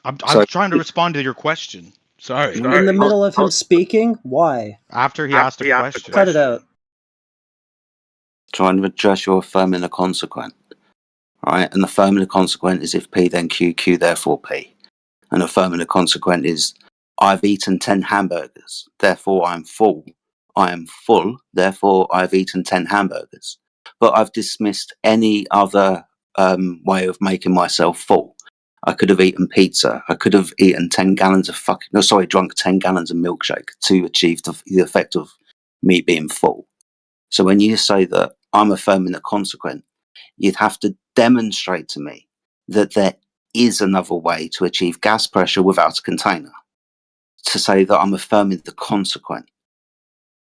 I'm trying to respond to your question. Sorry. In the middle of him speaking? Why? After he asked a question. Cut it out. Trying to address your affirming the consequent. Right? And affirming the consequent is if P then Q, Q therefore P. And affirming the consequent is I've eaten 10 hamburgers, therefore I'm full. I am full, therefore I've eaten 10 hamburgers. But I've dismissed any other way of making myself full. I could have eaten pizza. I could have eaten 10 gallons of drunk 10 gallons of milkshake to achieve the effect of me being full. So when you say that I'm affirming the consequent, you'd have to demonstrate to me that there is another way to achieve gas pressure without a container. To say that I'm affirming the consequent,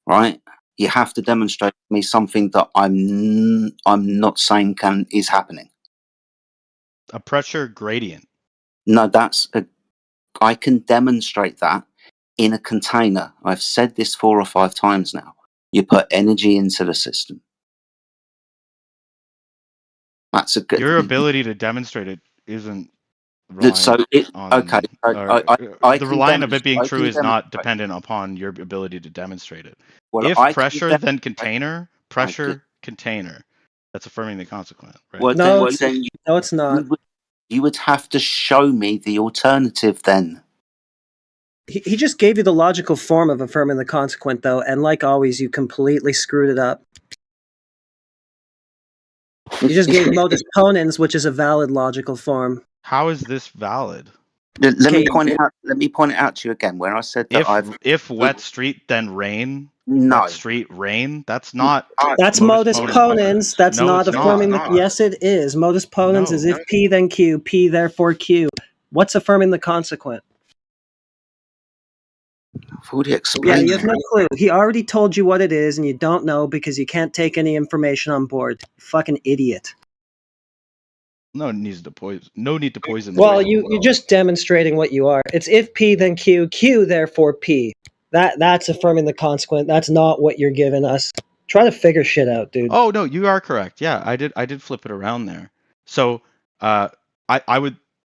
right? You have to demonstrate to me something that I'm not saying is happening. A pressure gradient. No, I can demonstrate that in a container. I've said this 4 or 5 times now. You put energy into the system. That's a good. Your ability to demonstrate it isn't reliant So on. okay. The reliant of it being true is not dependent upon your ability to demonstrate it. Well, if pressure, then container, pressure, container. That's affirming the consequent, right? Well, No, then no, it's not. You would have to show me the alternative then. He just gave you the logical form of affirming the consequent, though, and like always, you completely screwed it up. You just gave modus ponens, which is a valid logical form. How is this valid? Let me point it out to you again. Where I said that if wet street then rain, no wet street rain. That's not. That's modus ponens. That's No, not it's affirming not. the. Yes, it is. Modus ponens is if P then Q, P therefore Q. What's affirming the consequent? I've already Yeah, explained. you have no clue. He already told you what it is, and you don't know because you can't take any information on board. You fucking idiot. No need to poison. No need to poison. Well, you're just demonstrating what you are. It's if P then Q, Q therefore P. That's affirming the consequent. That's not what you're giving us. Try to figure shit out, dude. Oh no, you are correct. Yeah, I did flip it around there. So, I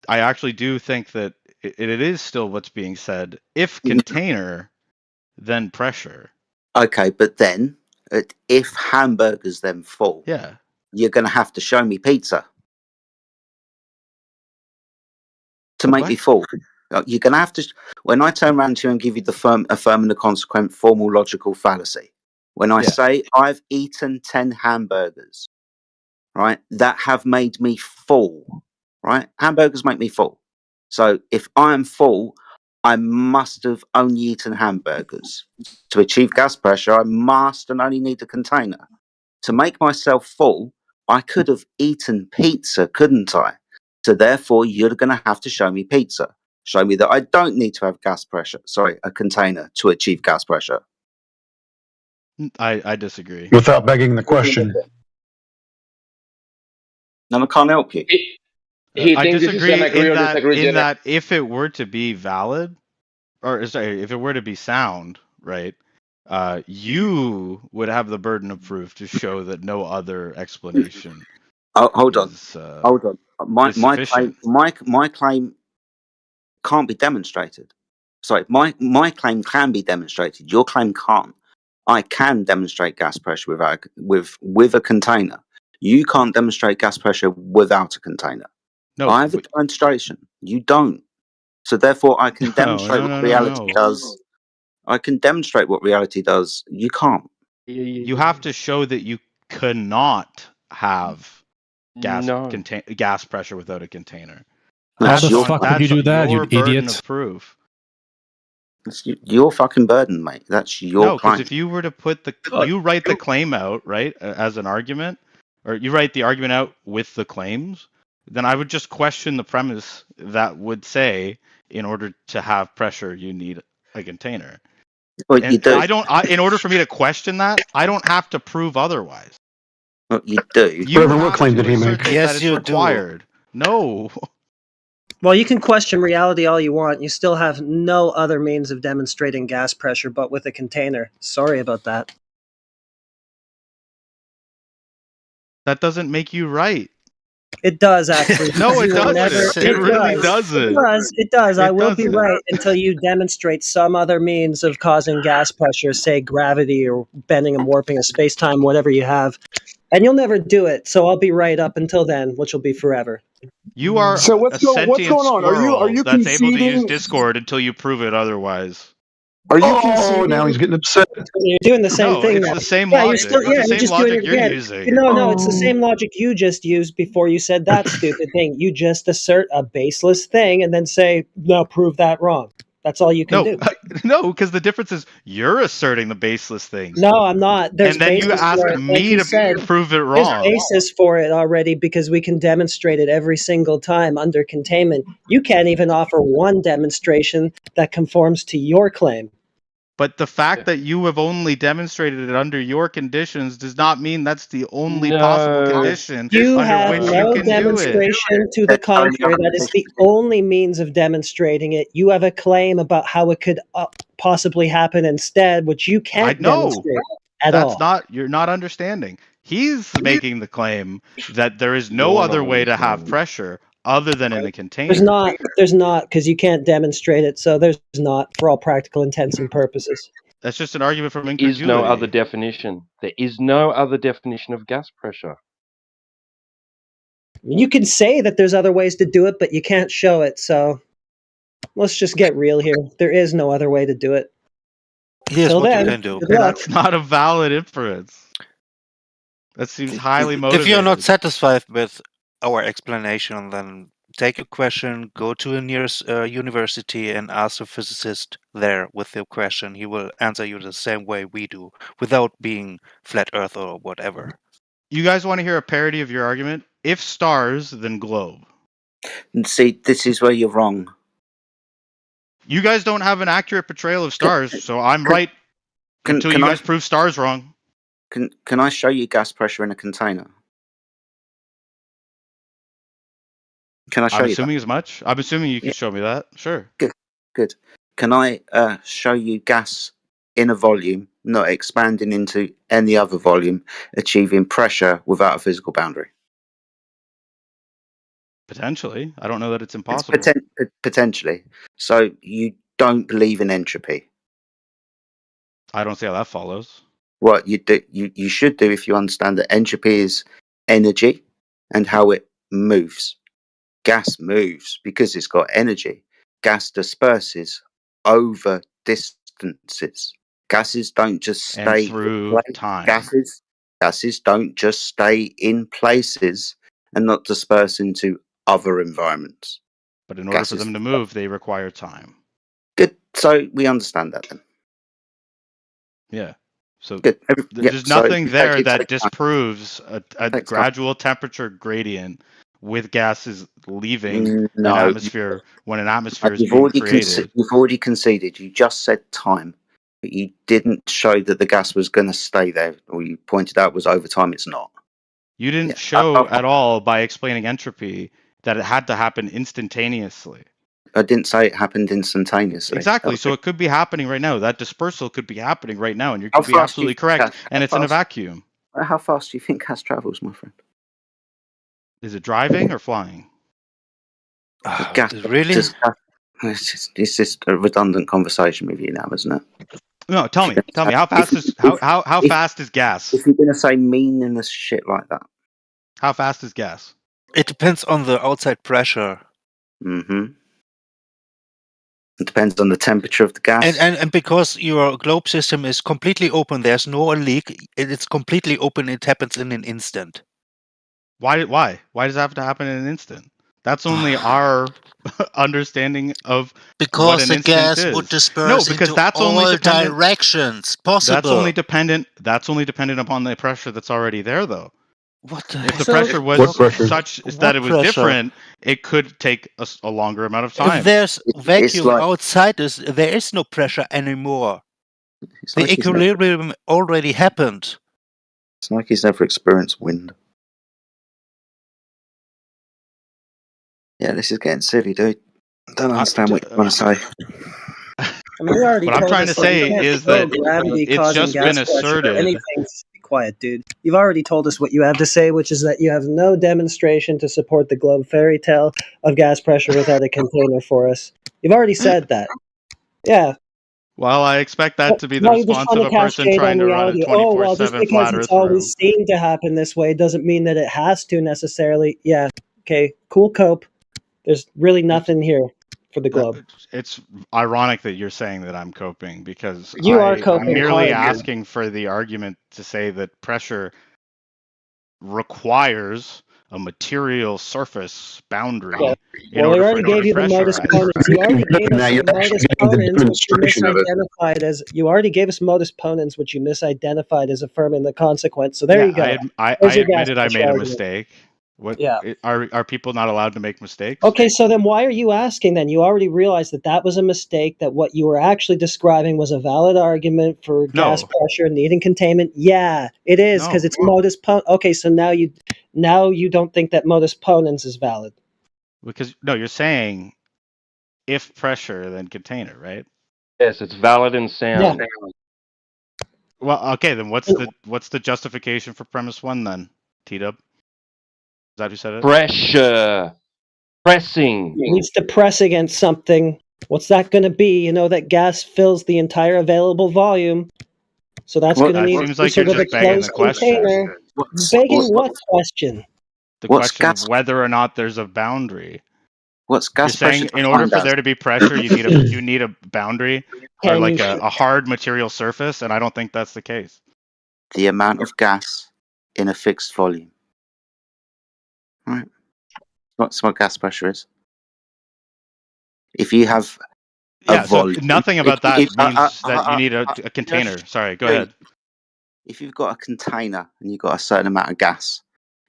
actually do think that it is still what's being said. If container, then pressure. Okay, but then if hamburger's then full, yeah, you're going to have to show me pizza to make me full. You're going to have to. When I turn around to you and give you the affirming the consequent formal logical fallacy, when I say I've eaten 10 hamburgers, right, that have made me full, right? Hamburgers make me full. So if I am full, I must have only eaten hamburgers. To achieve gas pressure, I must and only need a container. To make myself full, I could have eaten pizza, couldn't I? So therefore, you're going to have to show me pizza. Show me that I don't need to have a container to achieve gas pressure. I disagree. Without begging the question. No, I can't help you. I disagree in that if it were to be valid, or sorry, if it were to be sound, right, you would have the burden of proof to show that no other explanation. Hold on. My claim can't be demonstrated. Sorry, my claim can be demonstrated. Your claim can't. I can demonstrate gas pressure with a container. You can't demonstrate gas pressure without a container. No, I have a demonstration. You don't. So therefore, I can demonstrate what reality does. I can demonstrate what reality does. You can't. You have to show that you cannot have gas pressure without a container. How the fuck would you do that, you idiot? Of proof. It's your fucking burden, mate. That's your No, claim. because if you were to put you write the claim out, right, as an argument, or you write the argument out with the claims, then I would just question the premise that would say, in order to have pressure, you need a container. Well, you do. In order for me to question that, I don't have to prove otherwise. Well, you do. What claim did he make? Yes, you required. No. Well, you can question reality all you want. You still have no other means of demonstrating gas pressure but with a container. Sorry about that. That doesn't make you right. It does, actually. No, it doesn't. It really doesn't. It does. I will be right until you demonstrate some other means of causing gas pressure, say gravity or bending and warping of space-time, whatever you have. And you'll never do it, so I'll be right up until then, which will be forever. You are what's going on? Are you that's conceding? able to use Discord until you prove it otherwise. Are you conceding? Now he's getting upset. You're doing the same thing. It's now. the same Yeah, logic. you're It's the just same doing logic it you're again. using. No, it's the same logic you just used before you said that stupid thing. You just assert a baseless thing and then say, "No, prove that wrong." That's all you can do. No, because the difference is you're asserting the baseless thing. No, I'm not. There's and then you ask me to prove it wrong. There's basis for it already because we can demonstrate it every single time under containment. You can't even offer one demonstration that conforms to your claim. But the fact that you have only demonstrated it under your conditions does not mean that's the only possible condition You under have which you no can do it. demonstration to the contrary. That is the only means of demonstrating it. You have a claim about how it could possibly happen instead, which you can't demonstrate at all. That's not, you're not understanding. He's making the claim that there is no other way to have pressure other than in a container. There's not, because you can't demonstrate it, so there's not, for all practical intents and purposes. That's just an argument from There incredulity. is no other definition. There is no other definition of gas pressure. You can say that there's other ways to do it, but you can't show it, so let's just get real here. There is no other way to do it. Here's Till what then, you can do. good luck. That's not a valid inference. That seems highly motivated. If you're not satisfied with our explanation, then take a question, go to the nearest university and ask a physicist there with your question. He will answer you the same way we do, without being flat earth or whatever. You guys want to hear a parody of your argument? If stars, then globe. See, this is where you're wrong. You guys don't have an accurate portrayal of stars, so I'm right until you guys prove stars wrong. Can I show you gas pressure in a container? Can I show you I'm assuming as much. I'm assuming you can show me that. Sure. Good. Can I show you gas in a volume, not expanding into any other volume, achieving pressure without a physical boundary? Potentially. I don't know that it's impossible. Potentially. So you don't believe in entropy? I don't see how that follows. What you do, you should do if you understand that entropy is energy and how it moves. Gas moves because it's got energy. Gas disperses over distances. Gases don't just stay through time. Gases don't just stay in places and not disperse into other environments. But in order for them to move, they require time. Good. So we understand that then. Yeah. So good. There's nothing there that disproves a gradual temperature gradient with gases leaving an atmosphere when an atmosphere is being created. You've already conceded. You just said time, but you didn't show that the gas was going to stay there, or you pointed out was over time. It's not. You didn't show at all by explaining entropy that it had to happen instantaneously. I didn't say it happened instantaneously. Exactly. So it could be happening right now. That dispersal could be happening right now, and you could be absolutely correct. And it's in a vacuum. How fast do you think gas travels, my friend? Is it driving or flying? Gas, really? It's just a redundant conversation with you now, isn't it? No, tell me. How fast is how fast is gas? If you're gonna say meaningless shit like that, how fast is gas? It depends on the outside pressure. Mm-hmm. It depends on the temperature of the gas. And because your globe system is completely open, there's no leak. It's completely open. It happens in an instant. Why does it have to happen in an instant? That's only our understanding of because what an the gas is. Would disperse into that's all only directions possible. That's only dependent upon the pressure that's already there, though. If the pressure was such that it was different, it could take a longer amount of time. If there's vacuum outside there is no pressure anymore. The equilibrium already happened. It's like he's never experienced wind. Yeah, this is getting silly, dude. I don't understand what you want to say. What I'm trying to say is that it's just been asserted. Be quiet, dude. You've already told us what you have to say, which is that you have no demonstration to support the globe fairy tale of gas pressure without a container for us. You've already said that. Yeah. Well, I expect that to be the response of a person trying to run a 24/7 just because flat it's Earth always seemed to happen this way doesn't mean that it has to necessarily. Yeah. Okay. Cool, Cope. There's really nothing here for the globe. It's ironic that you're saying that I'm coping because I'm merely asking for the argument to say that pressure requires a material surface boundary. Well, we already gave you the modus ponens. You already gave us modus ponens, which you misidentified as. You already gave us modus ponens, which you misidentified as affirming the consequence. So there you go. I admitted I made a mistake. What? Yeah. Are people not allowed to make mistakes? Okay, so then why are you asking then? You already realized that that was a mistake, that what you were actually describing was a valid argument for gas pressure needing containment. Yeah, it is, because it's modus ponens. Okay, so now you don't think that modus ponens is valid. Because no, you're saying if pressure then container, right? Yes, it's valid and sound. Yeah. Well, okay, then what's the justification for premise 1 then, T-Dub? Is that who said it? Pressure. Pressing. It needs to press against something. What's that going to be? You know that gas fills the entire available volume. So that's going to need seems like sort you're of a just begging the closed question. container. Begging what question? The question of whether or not there's a boundary. What's gas You're saying pressure in order defined for as? there to be pressure, you need a boundary or like a hard material surface, and I don't think that's the case. The amount of gas in a fixed volume. Right. That's what gas pressure is. If you have a volume, so nothing about that means that you need a container. Sorry, go ahead. If you've got a container and you've got a certain amount of gas,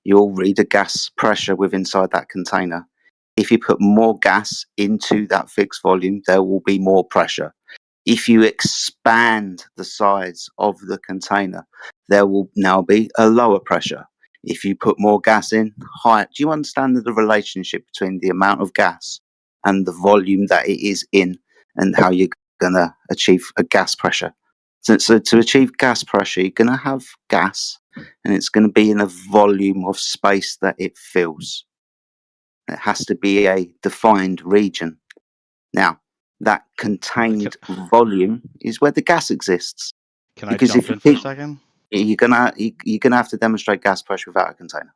you'll read the gas pressure within inside that container. If you put more gas into that fixed volume, there will be more pressure. If you expand the size of the container, there will now be a lower pressure. If you put more gas in, higher. Do you understand the relationship between the amount of gas and the volume that it is in, and how you're going to achieve a gas pressure? So to achieve gas pressure, you're going to have gas, and it's going to be in a volume of space that it fills. It has to be a defined region. Now, that contained volume is where the gas exists. Can I jump in for a second? You're gonna have to demonstrate gas pressure without a container.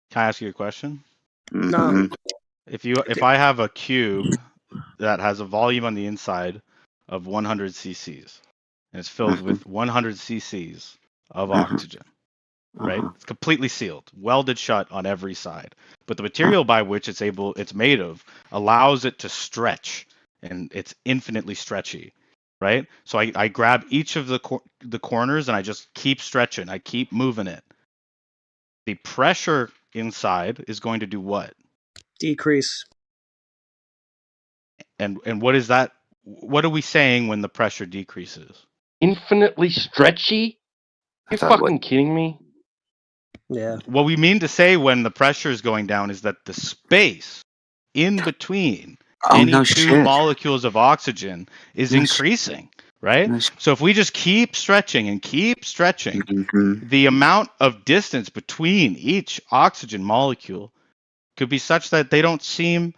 Can I ask you a question? No. If I have a cube that has a volume on the inside of 100 cc's and it's filled with 100 cc's of oxygen, right? It's completely sealed, welded shut on every side. But the material by which it's made of allows it to stretch, and it's infinitely stretchy, right? So I grab each of the corners and I just keep stretching. I keep moving it. The pressure inside is going to do what? Decrease. And what is that? What are we saying when the pressure decreases? Infinitely stretchy? You're fucking kidding me? Yeah. What we mean to say when the pressure is going down is that the space in between two molecules of oxygen is increasing, right? So if we just keep stretching and keep stretching, the amount of distance between each oxygen molecule could be such that they don't seem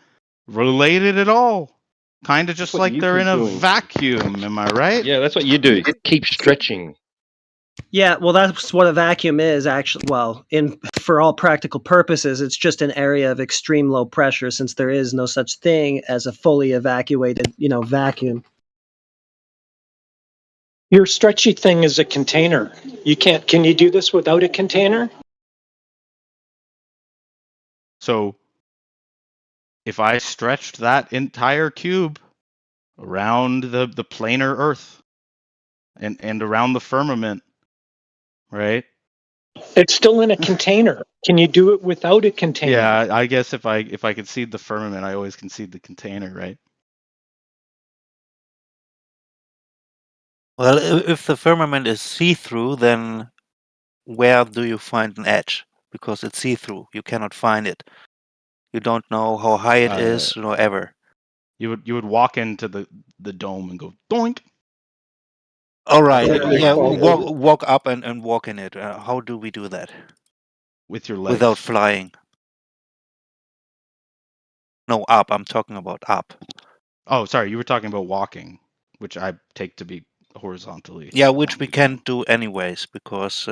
related at all. Kind of just like they're in a vacuum, am I right? Yeah, that's what you do. Keep stretching. Yeah, well, that's what a vacuum is, actually. Well, for all practical purposes, it's just an area of extreme low pressure, since there is no such thing as a fully evacuated, vacuum. Your stretchy thing is a container. Can you do this without a container? So, if I stretched that entire cube around the planar Earth and around the firmament, right? It's still in a container. Can you do it without a container? Yeah, I guess if I concede the firmament, I always concede the container, right? Well, if the firmament is see-through, then where do you find an edge? Because it's see-through. You cannot find it. You don't know how high it is, ever. You would walk into the dome and go doink. All right. Yeah, walk up and walk in it. How do we do that? With your legs. Without flying. No, up. I'm talking about up. Oh, sorry. You were talking about walking, which I take to be horizontally. Yeah, which we can't do anyways because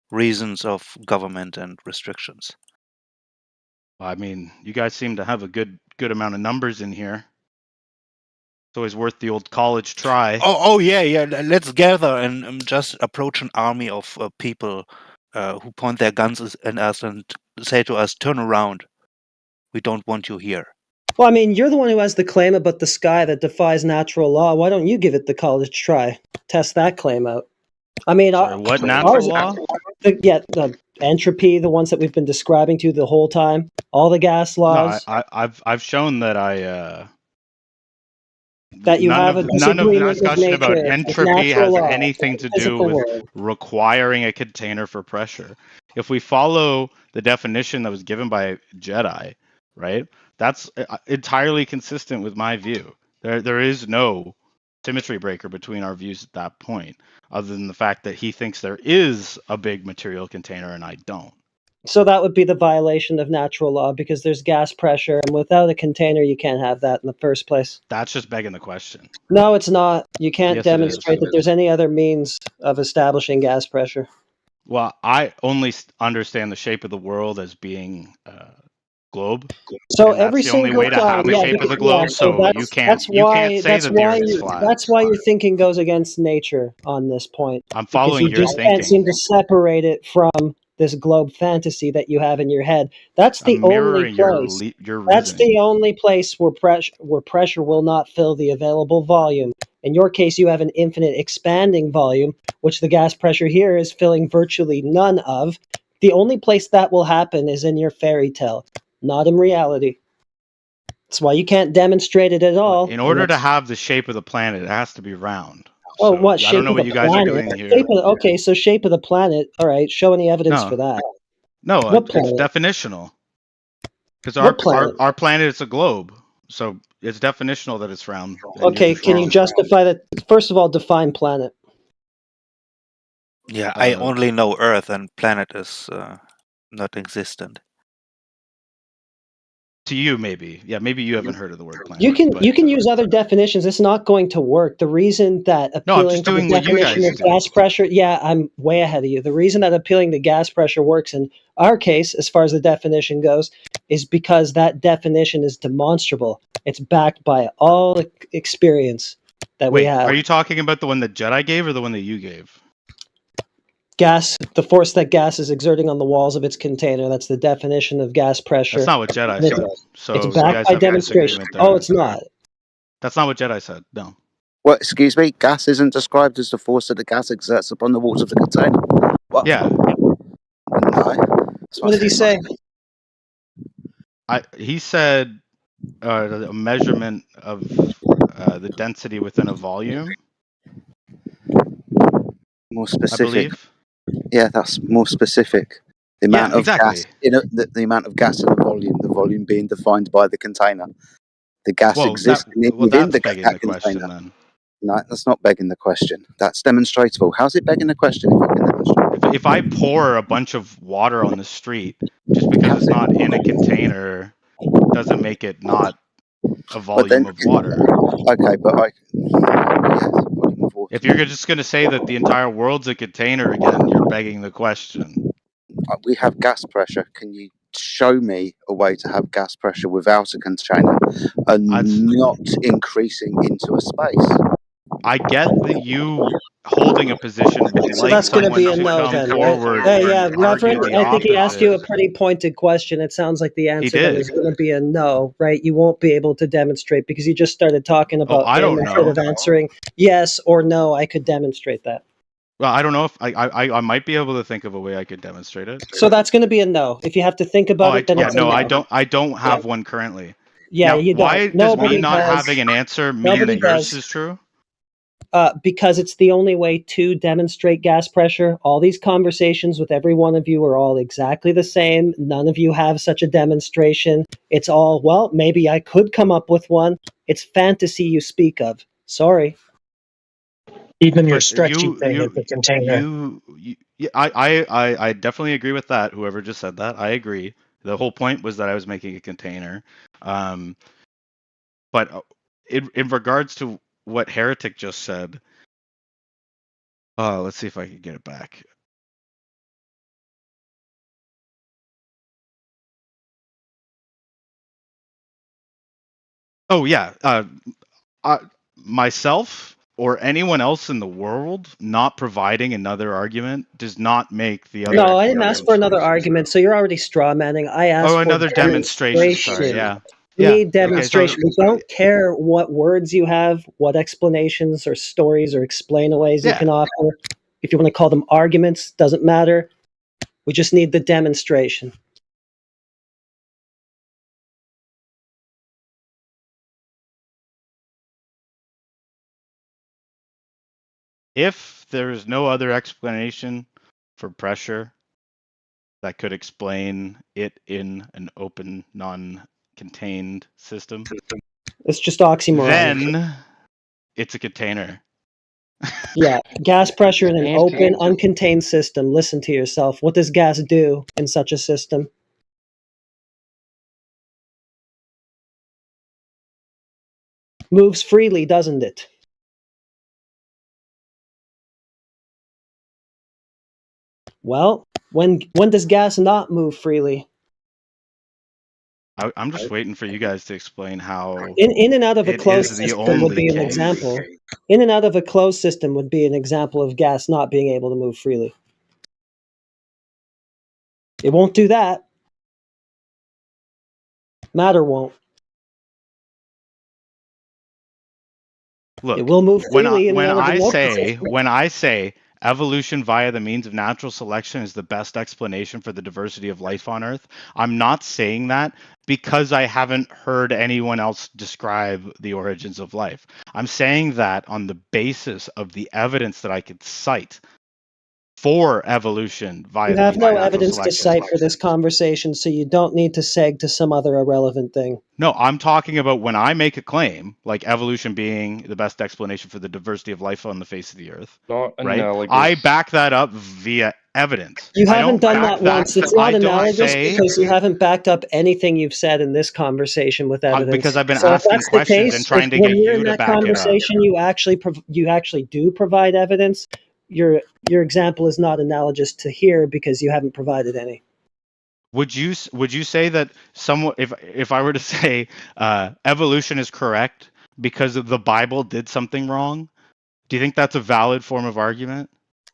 reasons of government and restrictions. I mean, you guys seem to have a good amount of numbers in here. It's always worth the old college try. Oh yeah. Let's gather and just approach an army of people who point their guns at us and say to us, "Turn around. We don't want you here." Well, I mean, you're the one who has the claim about the sky that defies natural law. Why don't you give it the college try? Test that claim out. I mean, what natural law? entropy, the ones that we've been describing to you the whole time, all the gas laws. No, I've shown that that you have a none of the disagreement with discussion about nature, with entropy natural has laws, anything to do physical with world. requiring a container for pressure. If we follow the definition that was given by Jedi, right, that's entirely consistent with my view. There is no symmetry breaker between our views at that point, other than the fact that he thinks there is a big material container and I don't. So that would be the violation of natural law because there's gas pressure, and without a container, you can't have that in the first place. That's just begging the question. No, it's not. You can't Yes, demonstrate that there's any other means of establishing gas pressure. Well, I only understand the shape of the world as being globe. So and every that's the only single way to time, have the shape of the globe. So you can't say that the Earth is flat. That's why your thinking goes against nature on this point. I'm following because you your just thinking. can't seem to separate it from this globe fantasy that you have in your head. That's the I'm only mirroring place. your That's reasoning. the only place where pressure will not fill the available volume. In your case, you have an infinite expanding volume, which the gas pressure here is filling virtually none of. The only place that will happen is in your fairy tale, not in reality. That's why you can't demonstrate it at all. In order to have the shape of the planet, it has to be round. Oh, So, what shape I don't know of what the you guys planet? are doing here. Okay, so shape of the planet. All right, show any evidence No. for that. No, What it's planet? definitional. Because What planet? our planet is a globe, so it's definitional that it's round. and Okay, you're just can you wrong. justify that? First of all, define planet. Yeah, I only know Earth, and planet is not existent. To you, maybe. Yeah, maybe you haven't heard of the word planet. You can use other definitions. It's not going to work. The reason that No, I'm appealing just to the doing what you definition guys of do. gas pressure, yeah, I'm way ahead of you. The reason that appealing to gas pressure works in our case, as far as the definition goes, is because that definition is demonstrable. It's backed by all experience that we Wait, have. are you talking about the one that Jedi gave or the one that you gave? Gas, the force that gas is exerting on the walls of its container. That's the definition of gas pressure. That's not what Jedi And said. So it's you backed guys by have a demonstration. disagreement there. Oh, it's not. That's not what Jedi said. No. What? Excuse me. Gas isn't described as the force that the gas exerts upon the walls of the container. What? Yeah. No. What did he say? He said a measurement of the density within a volume. More I specific. believe. Yeah, that's more specific. The amount of gas in the amount of gas in a volume. The volume being defined by the container. The gas existing within that's the begging that the question container. then. No, that's not begging the question. That's demonstrable. How's it begging the question if I can demonstrate? If I pour a bunch of water on the street, just because it's not in a container, doesn't make it not a volume of water. Okay, but if you're just going to say that the entire world's a container again, you're begging the question. We have gas pressure. Can you show me a way to have gas pressure without a container and not increasing into a space? I get that you holding a position would So like that's going to someone be a to no come then. forward. Yeah, and Reverend, argue the I think he asked you a opposite. pretty pointed question. It sounds like the answer then did. is going to be a no, right? You won't be able to demonstrate because you just started talking about I don't method of know. answering yes or no. I could demonstrate that. Well, I don't know if I might be able to think of a way I could demonstrate it. So that's going to be a no. If you have to think about it, then it's a no. I don't have one currently. Yeah, now, you don't. Why does Nobody me not does. having an answer mean Nobody that yours does. is true? Because it's the only way to demonstrate gas pressure. All these conversations with every one of you are all exactly the same. None of you have such a demonstration. It's all, well, maybe I could come up with one. It's fantasy you speak of. Sorry. Even your But stretchy thing at the container. I definitely agree with that. Whoever just said that, I agree. The whole point was that I was making a container. But in regards to what Heretic just said, let's see if I can get it back. Oh yeah, myself or anyone else in the world not providing another argument does not make the other. No, I didn't ask for another argument, so you're already straw manning. I asked for another demonstration. Sorry, yeah. We need Okay, demonstration. We don't care what words you have, what explanations or stories or explainaways you can offer. If you want to call them arguments, doesn't matter. We just need the demonstration. If there's no other explanation for pressure that could explain it in an open, non-contained system, it's just oxymoron. Then it's a container. Yeah, gas pressure in an open, uncontained system. Listen to yourself. What does gas do in such a system? Moves freely, doesn't it? Well, when does gas not move freely? I'm just waiting for you guys to explain how in and out of a it closed is the system would be an only example. In and out of a closed system would be an example of gas not being able to move freely. It won't do that. Matter won't. Look, it will move freely when I say evolution via the means of natural selection is the best explanation for the diversity of life on Earth, I'm not saying that because I haven't heard anyone else describe the origins of life. I'm saying that on the basis of the evidence that I could cite for evolution via you have no evidence to cite for this conversation, so you don't need to seg to some other irrelevant thing. No, I'm talking about when I make a claim, like evolution being the best explanation for the diversity of life on the face of the Earth, Not right? analogous. I back that up via evidence. You haven't done that once. It's not analogous because you haven't backed up anything you've said in this conversation with evidence. Because I've been asking questions and trying to get you to back it up. When you're in that conversation, you actually do provide evidence. Your example is not analogous to here because you haven't provided any. Would you say that if I were to say evolution is correct because the Bible did something wrong, do you think that's a valid form of argument?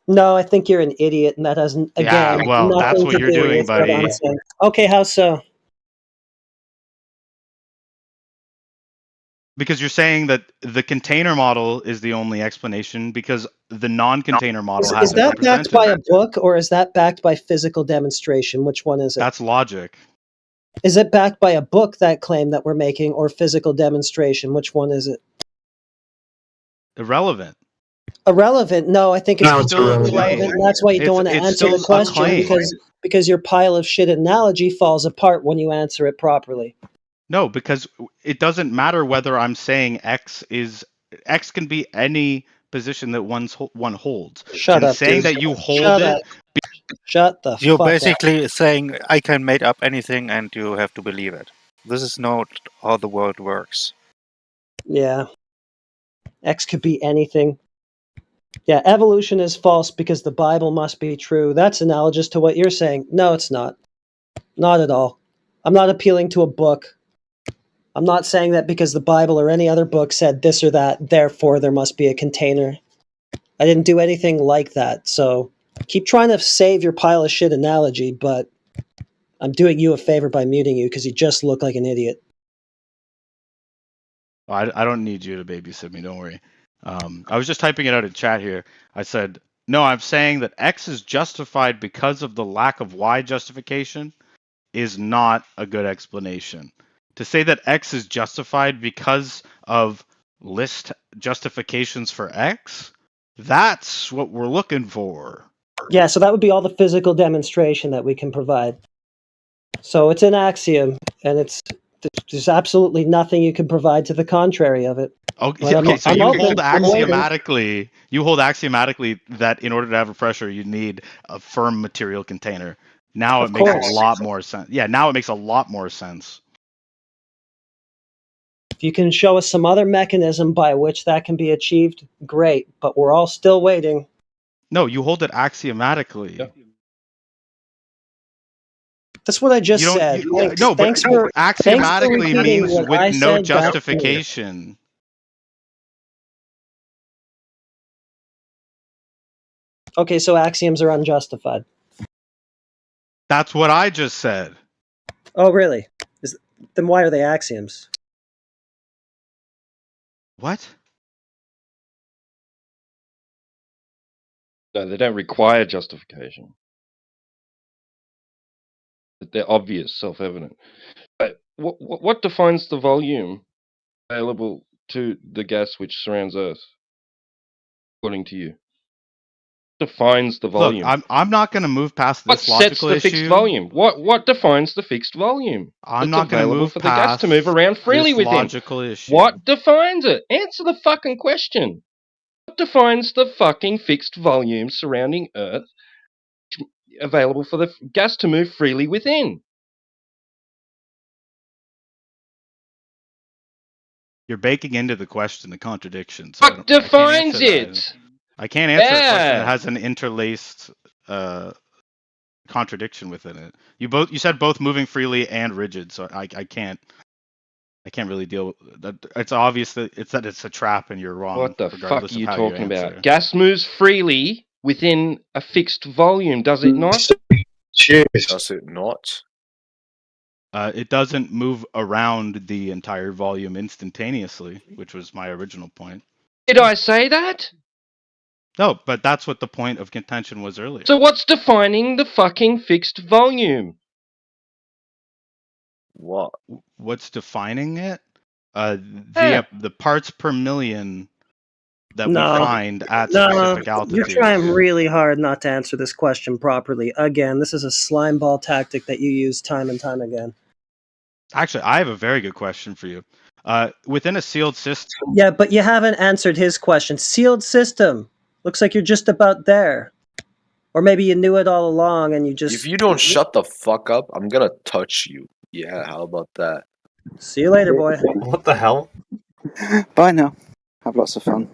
No, I think you're an idiot, and that hasn't again. Yeah, well, that's what you're doing, buddy. Okay, how so? Because you're saying that the container model is the only explanation because the non-container model is that backed by a book or is that backed by physical demonstration? Which one is it? That's logic. Is it backed by a book, that claim that we're making, or physical demonstration? Which one is it? Irrelevant. Irrelevant? No, I think it's still relevant. And that's why you don't want to answer the question because your pile of shit analogy falls apart when you answer it properly. No, because it doesn't matter whether I'm saying X can be any position that one holds. Shut up. Saying that you hold it. Shut the fuck up. You're basically saying I can make up anything and you have to believe it. This is not how the world works. Yeah. X could be anything. Yeah, evolution is false because the Bible must be true. That's analogous to what you're saying. No, it's not. Not at all. I'm not appealing to a book. I'm not saying that because the Bible or any other book said this or that, therefore there must be a container. I didn't do anything like that, so keep trying to save your pile of shit analogy, but I'm doing you a favor by muting you because you just look like an idiot. I don't need you to babysit me, don't worry. I was just typing it out in chat here. I said, no, I'm saying that X is justified because of the lack of Y justification is not a good explanation. To say that X is justified because of list justifications for X, that's what we're looking for. Yeah, so that would be all the physical demonstration that we can provide. So it's an axiom, and there's absolutely nothing you can provide to the contrary of it. Okay, so you hold axiomatically that in order to have a pressure, you need a firm material container. Now it makes a lot more sense. Yeah, now it makes a lot more sense. If you can show us some other mechanism by which that can be achieved, great. But we're all still waiting. No, you hold it axiomatically. Yeah. That's what I just said. Axiomatically means with no justification. Okay, so axioms are unjustified. That's what I just said. Oh, really? Then why are they axioms? What? No, they don't require justification. They're obvious, self-evident. But what defines the volume available to the gas which surrounds Earth, according to you? Defines the volume. Look, I'm not going to move past this logical issue. What sets the fixed volume? What defines the fixed volume? I'm not going to move for the gas to move around freely this within. Logical issue. What defines it? Answer the fucking question. What defines the fucking fixed volume surrounding Earth available for the gas to move freely within? You're baking into the question the contradiction. So what defines it? I can't answer a question that has an interlaced contradiction within it. You said both moving freely and rigid, so I can't really deal with that. It's obvious that it's a trap and you're wrong. What the fuck are you talking about? Gas moves freely within a fixed volume, does it not? Does it not? It doesn't move around the entire volume instantaneously, which was my original point. Did I say that? No, but that's what the point of contention was earlier. So what's defining the fucking fixed volume? What? What's defining it? The parts per million that we find at specific altitudes. You're trying really hard not to answer this question properly. Again, this is a slime ball tactic that you use time and time again. Actually, I have a very good question for you. Within a sealed system... Yeah, but you haven't answered his question. Sealed system. Looks like you're just about there. Or maybe you knew it all along and you just... If you don't shut the fuck up, I'm gonna touch you. Yeah, how about that? See you later, boy. What the hell? Bye now. Have lots of fun.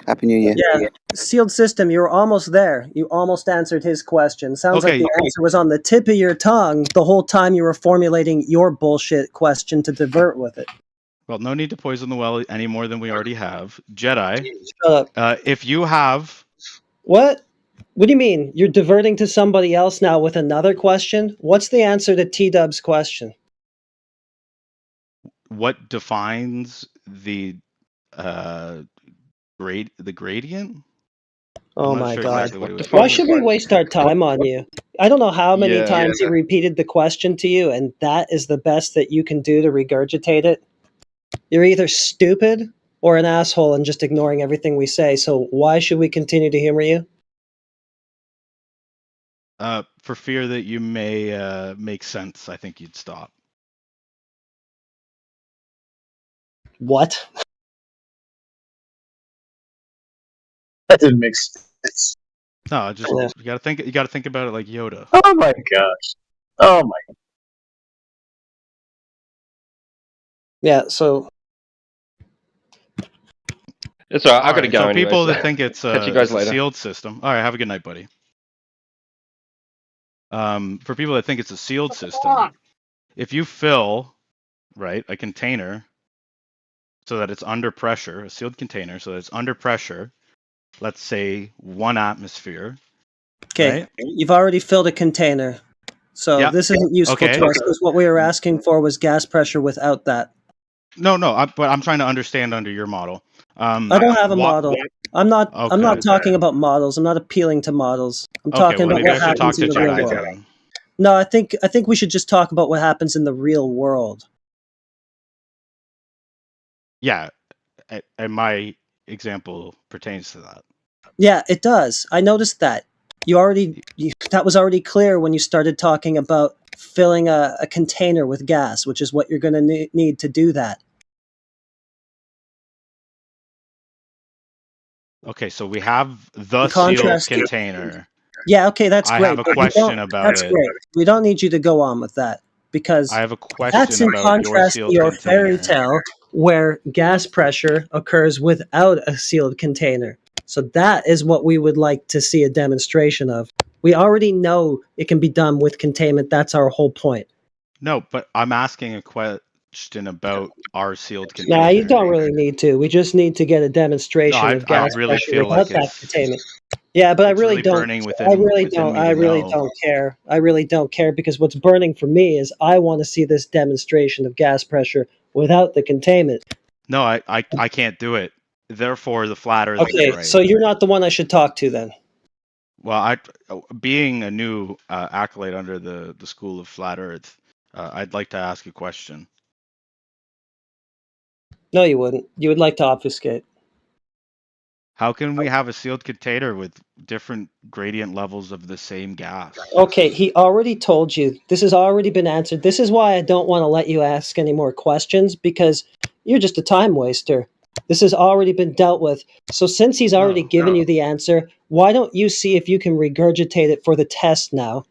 Happy New Year. Yeah, sealed system, you were almost there. You almost answered his question. Sounds like the answer was on the tip of your tongue the whole time you were formulating your bullshit question to divert with it. Well, no need to poison the well any more than we already have. Jedi, shut up. If you have... What? What do you mean? You're diverting to somebody else now with another question? What's the answer to T-Dub's question? What defines the gradient? Oh my god. Why should we waste our time on you? I don't know how many times he repeated the question to you, and that is the best that you can do to regurgitate it. You're either stupid or an asshole and just ignoring everything we say, so why should we continue to humor you? For fear that you may make sense, I think you'd stop. What? That didn't make sense. No, just you gotta think about it like Yoda. Oh my gosh. Oh my. Yeah, so it's all right. I gotta go. So anyway, people that think it's a sealed system. All right, have a good night, buddy. For people that think it's a sealed system, if you fill a container so that it's under pressure, a sealed container so that it's under pressure, let's say 1 atmosphere. Okay, right? You've already filled a container, so this isn't useful to us because what we were asking for was gas pressure without that. No, but I'm trying to understand under your model. I don't have a model. I'm not talking about models. I'm not appealing to models. I'm talking about what happens in the real world. No, I think we should just talk about what happens in the real world. Yeah, and my example pertains to that. Yeah, it does. I noticed that. That was already clear when you started talking about filling a container with gas, which is what you're going to need to do that. Okay, so we have the sealed container. Yeah, okay, that's great. I have a question about it. That's great. We don't need you to go on with that because I have a question that's in about contrast your to your sealed fairy container. tale where gas pressure occurs without a sealed container. So that is what we would like to see a demonstration of. We already know it can be done with containment. That's our whole point. No, but I'm asking a question about our sealed container. Nah, you don't really need to. We just need to get a demonstration of gas pressure without that containment. Yeah, but I really don't. I really don't care. I really don't care because what's burning for me is I want to see this demonstration of gas pressure without the containment. No, I can't do it. Therefore, the flat Earth. Okay, so you're not the one I should talk to then. Well, being a new acolyte under the school of flat Earth, I'd like to ask a question. No, you wouldn't. You would like to obfuscate. How can we have a sealed container with different gradient levels of the same gas? Okay, he already told you. This has already been answered. This is why I don't want to let you ask any more questions, because you're just a time waster. This has already been dealt with. So since he's already given you the answer, why don't you see if you can regurgitate it for the test now?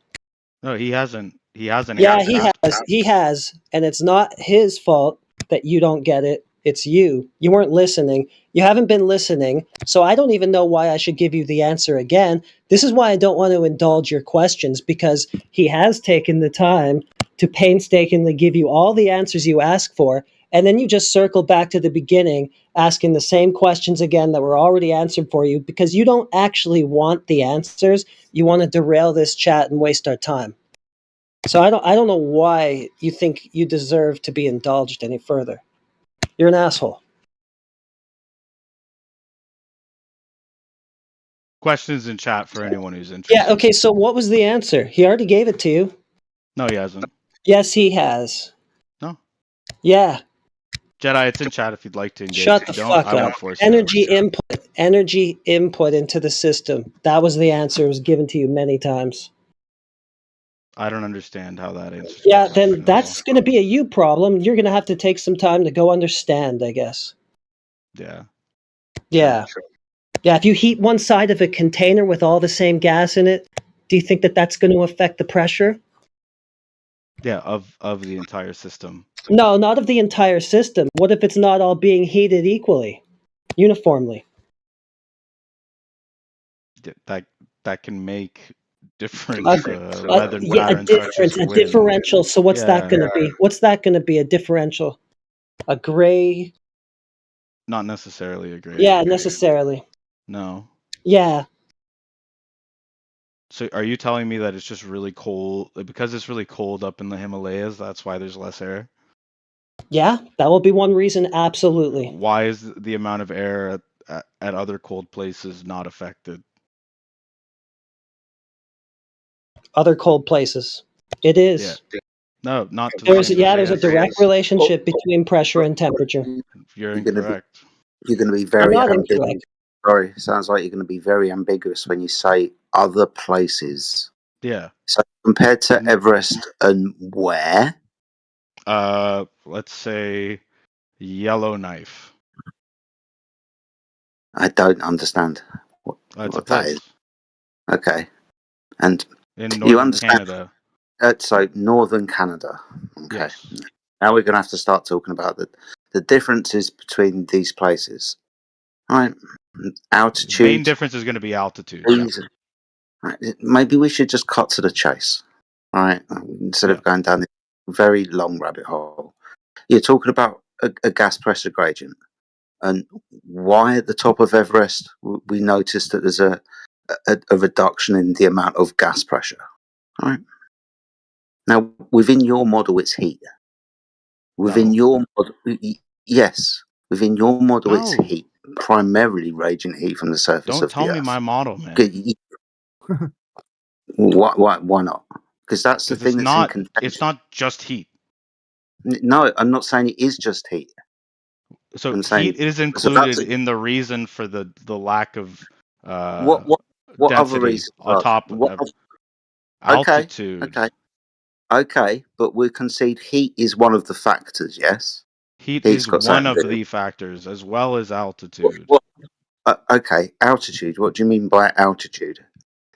No, he hasn't. He hasn't. Yeah, he has. He has. And it's not his fault that you don't get it. It's you. You weren't listening. You haven't been listening. So I don't even know why I should give you the answer again. This is why I don't want to indulge your questions, because he has taken the time to painstakingly give you all the answers you ask for. And then you just circle back to the beginning, asking the same questions again that were already answered for you, because you don't actually want the answers. You want to derail this chat and waste our time. So I don't know why you think you deserve to be indulged any further. You're an asshole. Questions in chat for anyone who's interested. Yeah, okay, so what was the answer? He already gave it to you. No, he hasn't. Yes, he has. No. Yeah. Jedi, it's in chat if you'd like to engage. Shut the fuck up. Energy input into the system. That was the answer. It was given to you many times. I don't understand how that answers. Yeah, then that's going to be a you problem. You're going to have to take some time to go understand, I guess. Yeah. Yeah. Yeah, if you heat one side of a container with all the same gas in it, do you think that that's going to affect the pressure? Yeah, of the entire system. No, not of the entire system. What if it's not all being heated equally, uniformly? That can make different weather patterns. A differential. So what's that going to be? What's that going to be? A differential? A gray? Not necessarily a gray. Yeah, necessarily. No. Yeah. So are you telling me that it's just really cold, because it's really cold up in the Himalayas, that's why there's less air? Yeah, that will be one reason, absolutely. Why is the amount of air at other cold places not affected? Other cold places. It is. Yeah. No, not to there's a direct relationship between pressure and temperature. You're incorrect. You're going to be very ambiguous. Sorry, sounds like you're going to be very ambiguous when you say other places. Yeah. So compared to Everest and where? Let's say Yellowknife. I don't understand what that is. Okay. And in you understand Canada. So northern Canada. Okay. Yes. Now we're going to have to start talking about the differences between these places. All right. Altitude. The main difference is going to be altitude. Right. Maybe we should just cut to the chase. All right. Instead of going down this very long rabbit hole. You're talking about a gas pressure gradient. And why at the top of Everest we noticed that there's a reduction in the amount of gas pressure. All right. Now, within your model, it's heat. Within your model, yes. Within your model, it's heat. Primarily radiant heat from the surface of the Earth. Don't tell me my model, man. Why not? Because that's the thing that's in contention. It's not just heat. No, I'm not saying it is just heat. So heat is included in the reason for the lack of what other reasons on top of altitude. Okay, but we concede heat is one of the factors, yes? Heat is one of the factors, as well as altitude. Okay, altitude. What do you mean by altitude?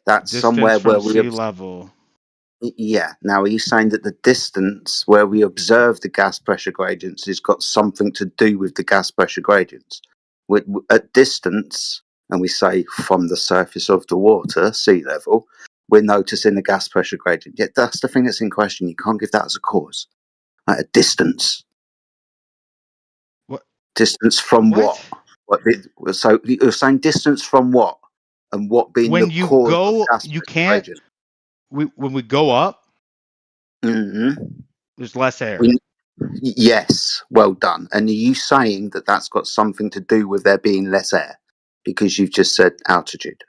That's distance somewhere from where we sea level. Yeah. Now, are you saying that the distance where we observe the gas pressure gradients has got something to do with the gas pressure gradients? At distance, and we say from the surface of the water, sea level, we're noticing the gas pressure gradient. Yet that's the thing that's in question. You can't give that as a cause. At a distance. What? Distance from what? So you're saying distance from what? And what being when the you cause go, of gas you can't. gradient? When we go up, there's less air. Yes, well done. And are you saying that that's got something to do with there being less air? Because you've just said altitude.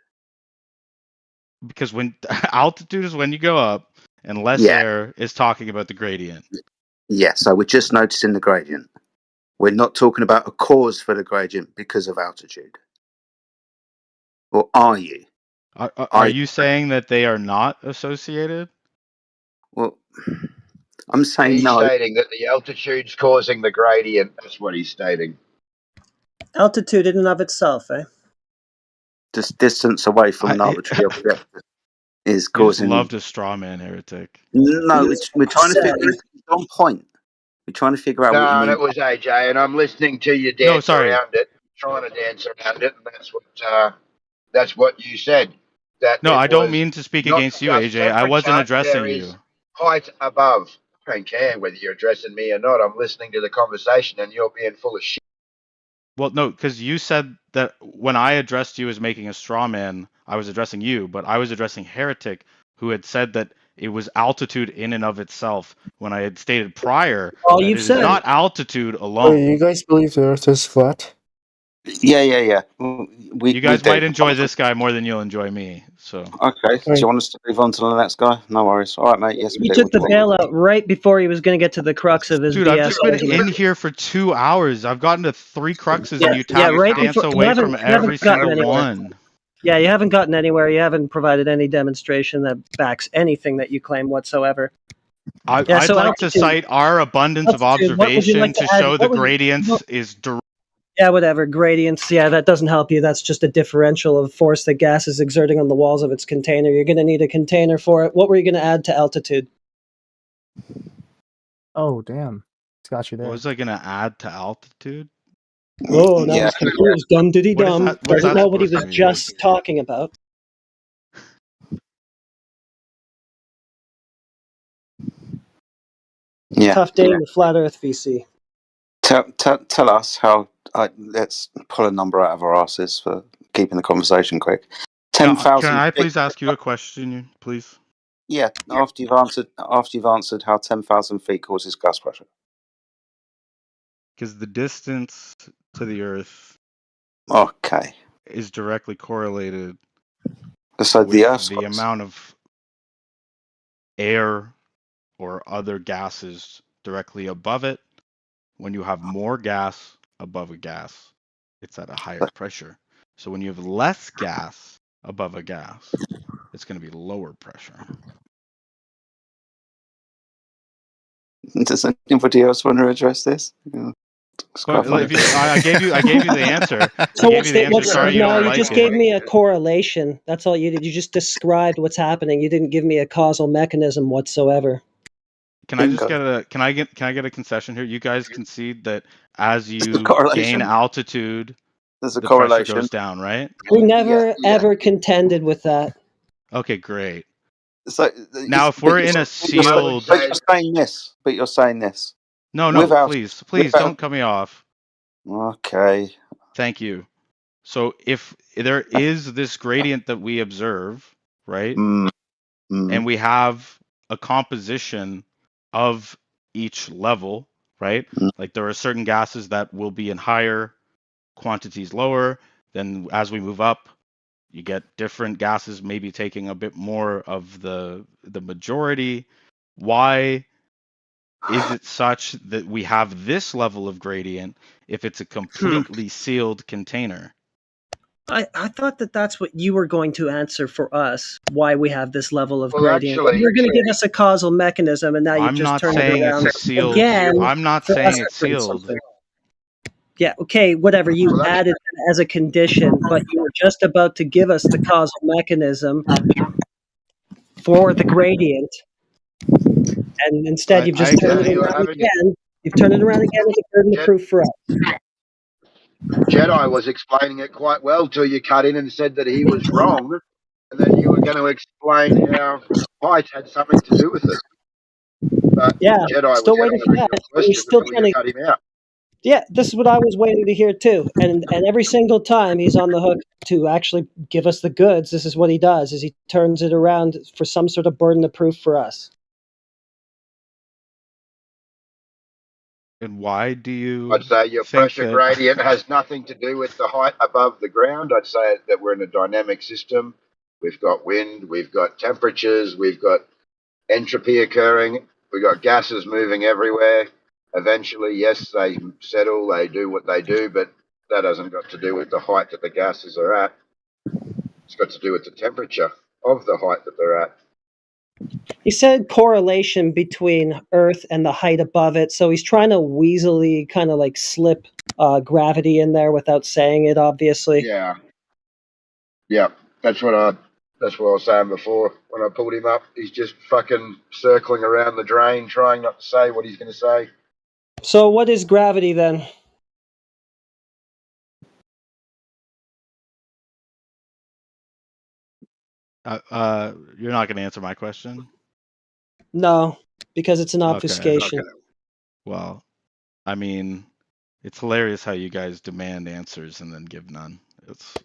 Because when altitude is when you go up, and less Yeah. air is talking about the gradient. Yeah, so we're just noticing the gradient. We're not talking about a cause for the gradient because of altitude. Or are you? Are you saying that they are not associated? Well, I'm saying He's no. stating that the altitude's causing the gradient. That's what he's stating. Altitude in and of itself, eh? Just distance away from an arbitrary object is You just causing. love to straw man Heretic. No, we're trying to figure. It's on point. We're trying to figure out what you No, mean. that was AJ, and I'm listening to you No, dance sorry. around it, trying to dance around it, and that's what you said. That No, it I don't was mean to speak not against you, just AJ. I wasn't temperature, addressing there is you. height above. I don't care whether you're addressing me or not. I'm listening to the conversation, and you're being full of shit. Well, no, because you said that when I addressed you as making a straw man, I was addressing you, but I was addressing Heretic, who had said that it was altitude in and of itself, when I had stated prior All that you've it is said. not altitude Oh, alone. you guys believe the Earth is flat? Yeah. You guys might enjoy this guy more than you'll enjoy me. So Okay. Do you want us to move on to the next guy? No worries. All right, mate. Yes, we He do. took the bailout right before he was going to get to the crux of his dude, BS. I've just been argument. in here for 2 hours. I've gotten to 3 cruxes, and you right dance before, away from you haven't every gotten single anywhere. one. Yeah, you haven't gotten anywhere. You haven't provided any demonstration that backs anything that you claim whatsoever. I'd so like to cite our abundance of Altitude, what would you observation like to to add? show the What would you- gradients what- is direct. Yeah, whatever. Gradients, yeah, that doesn't help you. That's just a differential of force that gas is exerting on the walls of its container. You're going to need a container for it. What were you going to add to altitude? Oh, damn. It's got you there. What was I going to add to altitude? Oh, now he's confused. Dumb diddy What is dumb. that- what is Doesn't that know what he supposed was to mean? just talking about. Yeah. Tough day in the Flat Earth VC. Tell us how. Let's pull a number out of our asses for keeping the conversation quick. 10,000. Can I please ask you a question, please? Yeah. After you've answered how 10,000 feet causes gas pressure. Because the distance to the Earth Okay. is directly correlated So with the Earth's the amount of air or other gases directly above it. When you have more gas above a gas, it's at a higher pressure. So when you have less gas above a gas, it's going to be lower pressure. Does anybody else want to address this? But I gave you the answer. You just gave me a correlation. That's all you did. You just described what's happening. You didn't give me a causal mechanism whatsoever. Can I just get a concession here? You guys concede that as you gain altitude, there's a the correlation. pressure goes down, right? We never ever contended with that. Okay, great. So now, if we're in a sealed, but you're saying this. But you're saying this. No, please, don't cut me off. Okay. Thank you. So if there is this gradient that we observe, right, and we have a composition of each level, right? Like there are certain gases that will be in higher quantities lower. Then as we move up, you get different gases maybe taking a bit more of the majority. Why is it such that we have this level of gradient if it's a completely sealed container? I thought that that's what you were going to answer for us, why we have this level of Well, gradient. actually- You're going to give us a causal mechanism, and now you I'm just not turned saying it around it's a sealed. again. I'm not for saying us it's to bring sealed. something. Yeah, okay, whatever. You added it as a condition, but you were just about to give us the causal mechanism for the gradient. And instead, you've just turned it around again. You've turned it around again as a burden of proof for us. Jedi was explaining it quite well till you cut in and said that he was wrong, and then you were going to explain how height had something to do with it. But Yeah, Jedi still was waiting for answering that. your You're question still before trying you to. cut him out. Yeah, this is what I was waiting to hear too. And every single time he's on the hook to actually give us the goods, this is what he does: is he turns it around for some sort of burden of proof for us. And why do you? I'd say your think pressure that- gradient has nothing to do with the height above the ground. I'd say that we're in a dynamic system. we've got wind, we've got temperatures, we've got entropy occurring, we've got gases moving everywhere. Eventually, yes, they settle, they do what they do, but that hasn't got to do with the height that the gases are at. It's got to do with the temperature of the height that they're at. He said correlation between Earth and the height above it, so he's trying to weaselly kind of like slip gravity in there without saying it, obviously. Yeah. Yeah, that's what I was saying before when I pulled him up. He's just fucking circling around the drain, trying not to say what he's going to say. So what is gravity then? You're not going to answer my question? No, because it's an obfuscation. Okay. Well, I mean, it's hilarious how you guys demand answers and then give none.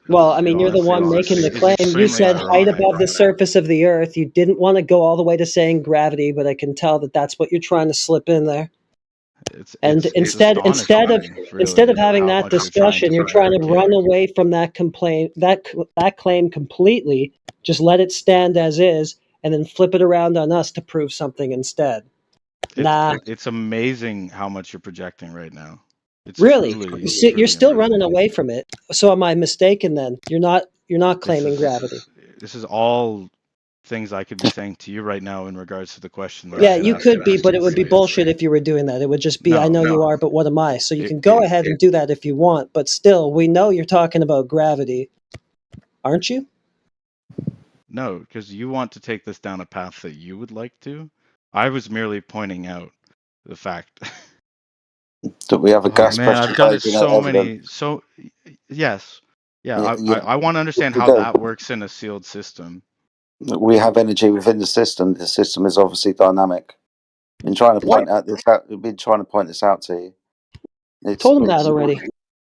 Well, I mean, you're the one making the claim. You said height above the surface of the Earth. You didn't want to go all the way to saying gravity, but I can tell that that's what you're trying to slip in there. Instead of having that discussion, you're trying to run away from that complaint, that claim completely. Just let it stand as is, and then flip it around on us to prove something instead. It's amazing how much you're projecting right now. It's really, truly you're still running away from it. So am I mistaken then? You're not claiming gravity. This is all things I could be saying to you right now in regards to the question. Yeah, you could be, but it would be bullshit if you were doing that. It would just be, I know you are, but what am I? So you can go ahead and do that if you want, but still, we know you're talking about gravity, aren't you? No, because you want to take this down a path that you would like to. I was merely pointing out the fact that we have a gas pressure. I've done it so many. Yes, yeah. I want to understand how that works in a sealed system. We have energy within the system. The system is obviously dynamic. Been trying to point out this out. We've been trying to point this out to you. Told him that already.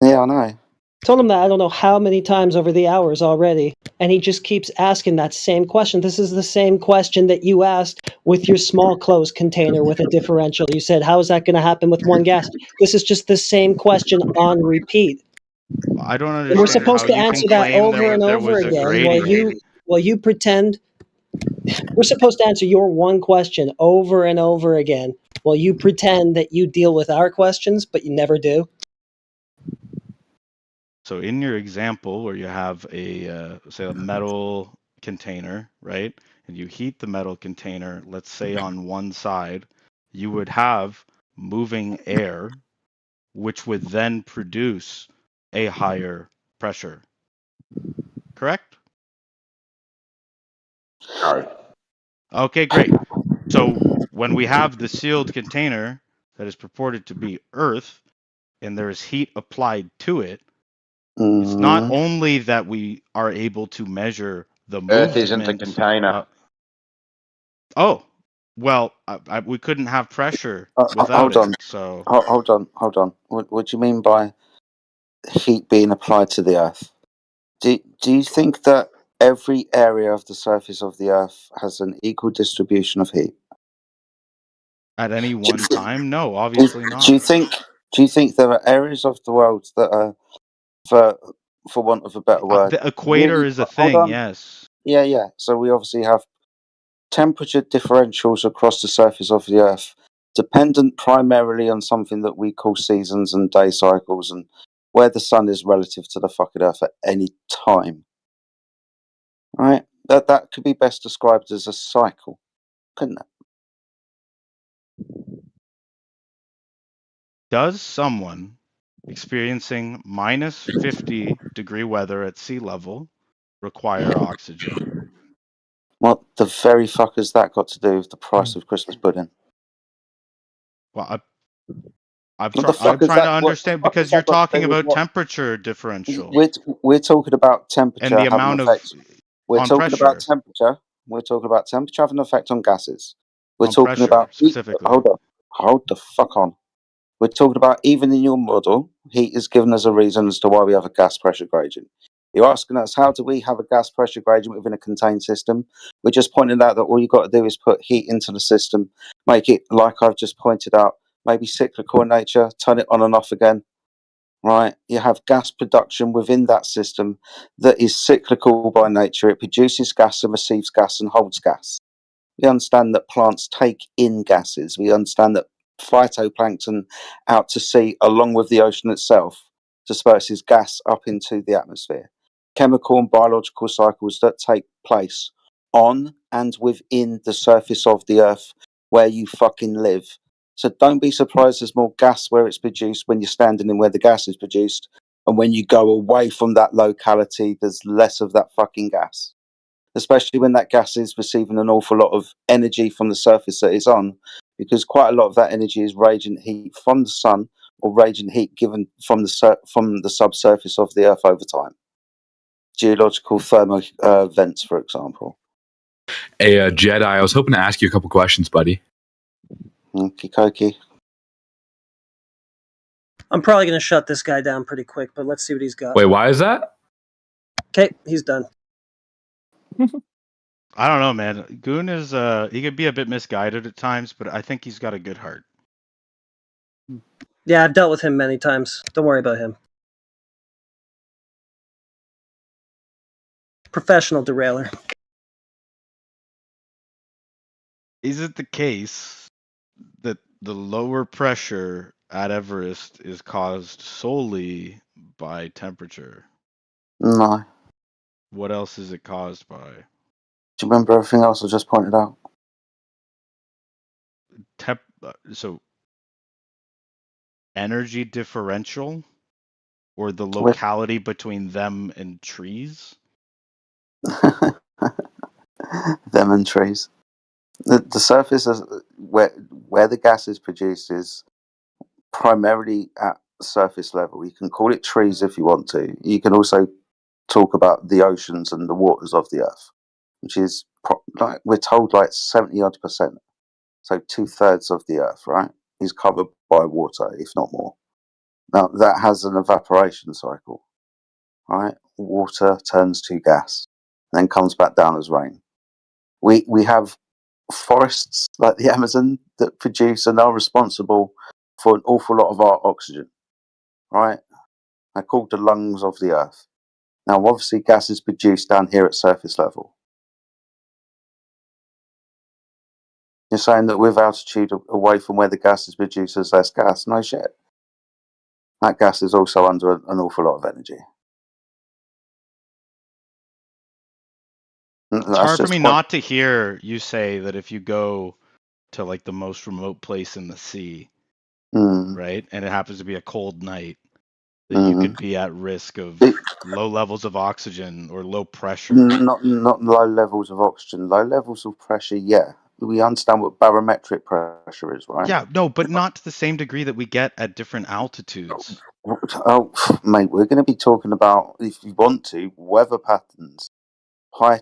Yeah, I know. Told him that I don't know how many times over the hours already, and he just keeps asking that same question. This is the same question that you asked with your small closed container with a differential. You said, how is that going to happen with one gas? This is just the same question on repeat. I don't understand. And we're supposed to answer that over and over again while you pretend. We're supposed to answer your one question over and over again while you pretend that you deal with our questions, but you never do. So in your example where you have a metal container, right? And you heat the metal container, let's say on one side, you would have moving air, which would then produce a higher pressure. Correct? Sorry. Okay, great. So when we have the sealed container that is purported to be Earth, and there is heat applied to it, it's not only that we are able to measure the movement. Earth isn't a container. We couldn't have pressure without hold on. it. So hold on. What do you mean by heat being applied to the Earth? Do you think that every area of the surface of the Earth has an equal distribution of heat? At any one time? No, obviously not. Do you think there are areas of the world that are, for want of a better word, the equator is a thing, yes. Yeah. So we obviously have temperature differentials across the surface of the Earth, dependent primarily on something that we call seasons and day cycles, and where the sun is relative to the fucking Earth at any time. Right? That could be best described as a cycle, couldn't it? Does someone experiencing minus 50 degree weather at sea level require oxygen? What the very fuck has that got to do with the price of Christmas pudding? Well, I'm trying to understand because you're talking about temperature differential. We're talking about temperature and the amount of We're talking about temperature. We're talking about temperature having an effect on gases. We're talking about specifically. Hold the fuck on. We're talking about, even in your model, heat is given as a reason as to why we have a gas pressure gradient. You're asking us, how do we have a gas pressure gradient within a contained system? We're just pointing out that all you've got to do is put heat into the system, make it, like I've just pointed out, maybe cyclical in nature, turn it on and off again, right? You have gas production within that system that is cyclical by nature. It produces gas and receives gas and holds gas. We understand that plants take in gases. We understand that phytoplankton out to sea, along with the ocean itself, disperses gas up into the atmosphere. Chemical and biological cycles that take place on and within the surface of the earth where you fucking live. So don't be surprised there's more gas where it's produced when you're standing in where the gas is produced. And when you go away from that locality, there's less of that fucking gas. Especially when that gas is receiving an awful lot of energy from the surface that it's on, because quite a lot of that energy is radiant heat from the sun or radiant heat given from the subsurface of the earth over time. Geological thermo vents, for example. Hey, Jedi, I was hoping to ask you a couple questions, buddy. Okie I'm probably going to shut this guy down pretty quick, but let's see what he's got. Wait, why is that? Okay, he's done. I don't know, man. Goon is he could be a bit misguided at times, but I think he's got a good heart. Yeah, I've dealt with him many times. Don't worry about him. Professional derailer. Is it the case that the lower pressure at Everest is caused solely by temperature? No. What else is it caused by? Do you remember everything else I just pointed out? So energy differential, or the locality between them and trees? Them and trees. The surface is where the gas is produced is primarily at surface level. You can call it trees if you want to. You can also talk about the oceans and the waters of the earth, which is like we're told like 70-odd%. So 2/3 of the earth, right, is covered by water, if not more. Now that has an evaporation cycle, right? Water turns to gas, and then comes back down as rain. We have forests like the Amazon that produce and are responsible for an awful lot of our oxygen, right? They're called the lungs of the earth. Now, obviously, gas is produced down here at surface level. You're saying that with altitude away from where the gas is produced, there's less gas? No shit. That gas is also under an awful lot of energy. It's hard for me not to hear you say that if you go to like the most remote place in the sea, right, and it happens to be a cold night, that you could be at risk of low levels of oxygen or low pressure. Not low levels of oxygen. Low levels of pressure, yeah. We understand what barometric pressure is, right? Yeah, no, but not to the same degree that we get at different altitudes. Oh, mate, we're going to be talking about, if you want to, weather patterns, high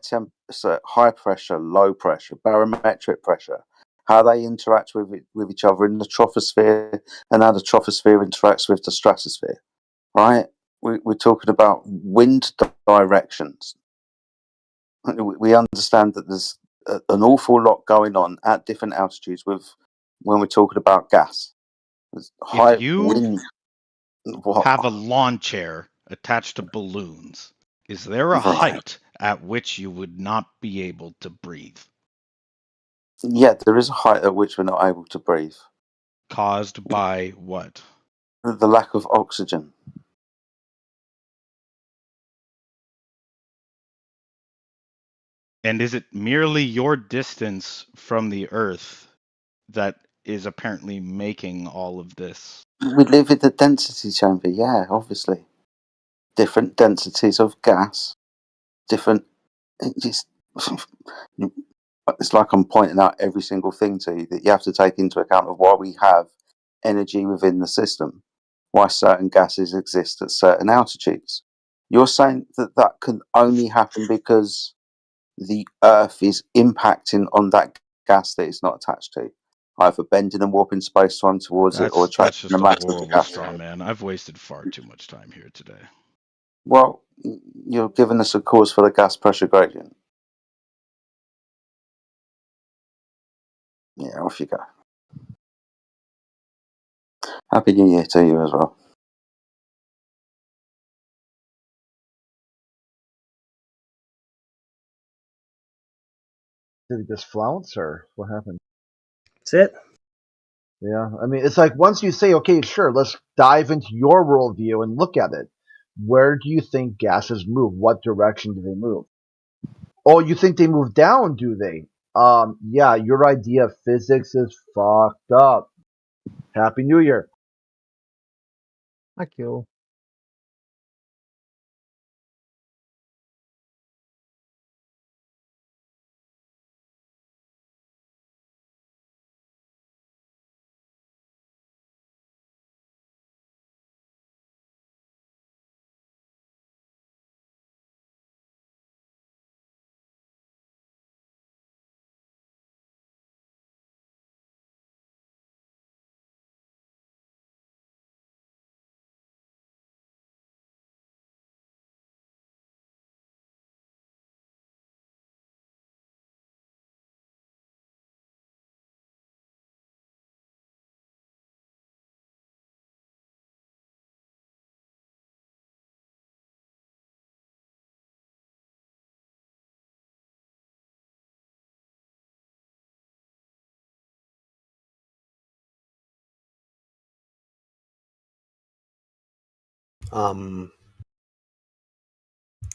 pressure, low pressure, barometric pressure, how they interact with each other in the troposphere, and how the troposphere interacts with the stratosphere, right? We're talking about wind directions. We understand that there's an awful lot going on at different altitudes when we're talking about gas. There's high wind. Have a lawn chair attached to balloons, is there a height at which you would not be able to breathe? Yeah, there is a height at which we're not able to breathe. Caused by what? The lack of oxygen. And is it merely your distance from the Earth that is apparently making all of this? We live in the density chamber, yeah, obviously. Different densities of gas, different. It's like I'm pointing out every single thing to you that you have to take into account of why we have energy within the system, why certain gases exist at certain altitudes. You're saying that can only happen because the Earth is impacting on that gas that it's not attached to, either bending and warping space-time towards it or attracting the mass of the gas. Straw man. I've wasted far too much time here today. Well, you're giving us a cause for the gas pressure gradient. Yeah, off you go. Happy New Year to you as well. Did he just flounce, or what happened? That's it. Yeah, I mean, it's like once you say, okay, sure, let's dive into your worldview and look at it. Where do you think gases move? What direction do they move? Oh, you think they move down, do they? Yeah, your idea of physics is fucked up. Happy New Year. Thank you.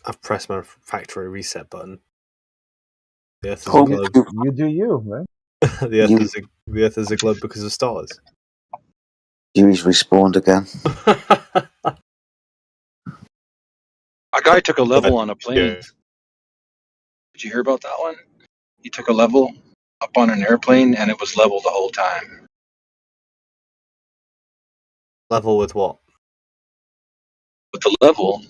I've pressed my factory reset button. The Earth is Oh, a globe. you do you, right? the Earth is a globe because of stars. Huey's respawned again. A guy took a level on a plane. Did you hear about that one? He took a level up on an airplane, and it was level the whole time. Level with what? With the level,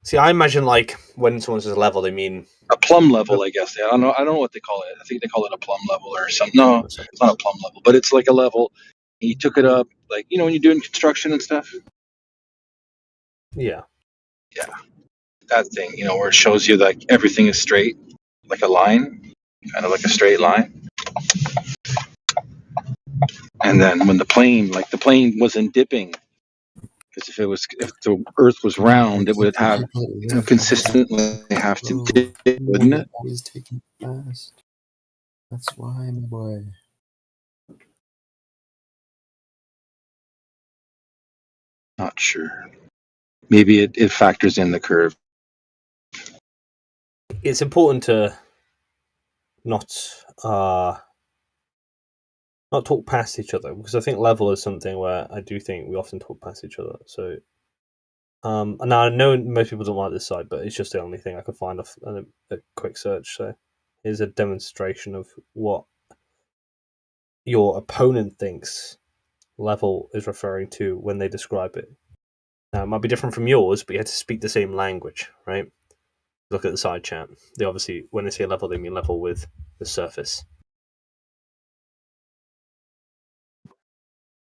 See, I imagine like when someone says level, they mean a plumb level, I guess. I don't know what they call it. I think they call it a plumb level or something. No, it's not a plumb level, but it's like a level. He took it up, like when you're doing construction and stuff. Yeah. That thing, where it shows you like everything is straight, like a line, kind of like a straight line. And then when the plane wasn't dipping, because if the Earth was round, it would have consistently have to dip, wouldn't it? Always taking fast. That's why, my boy. Not sure. Maybe it factors in the curve. It's important to not talk past each other, because I think level is something where I do think we often talk past each other. So, now I know most people don't like this side, but it's just the only thing I could find off a quick search. So, here's a demonstration of what your opponent thinks level is referring to when they describe it. Now, it might be different from yours, but you have to speak the same language, right? Look at the side chat. They obviously, when they say level, they mean level with the surface.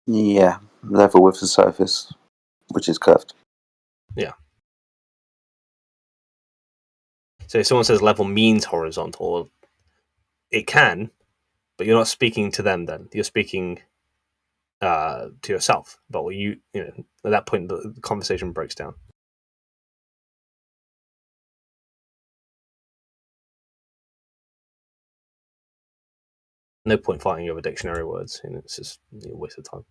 Yeah, level with the surface, which is curved. Yeah. So if someone says level means horizontal, it can, but you're not speaking to them then. You're speaking to yourself. But what at that point, the conversation breaks down. No point fighting over dictionary words. It's just a waste of time.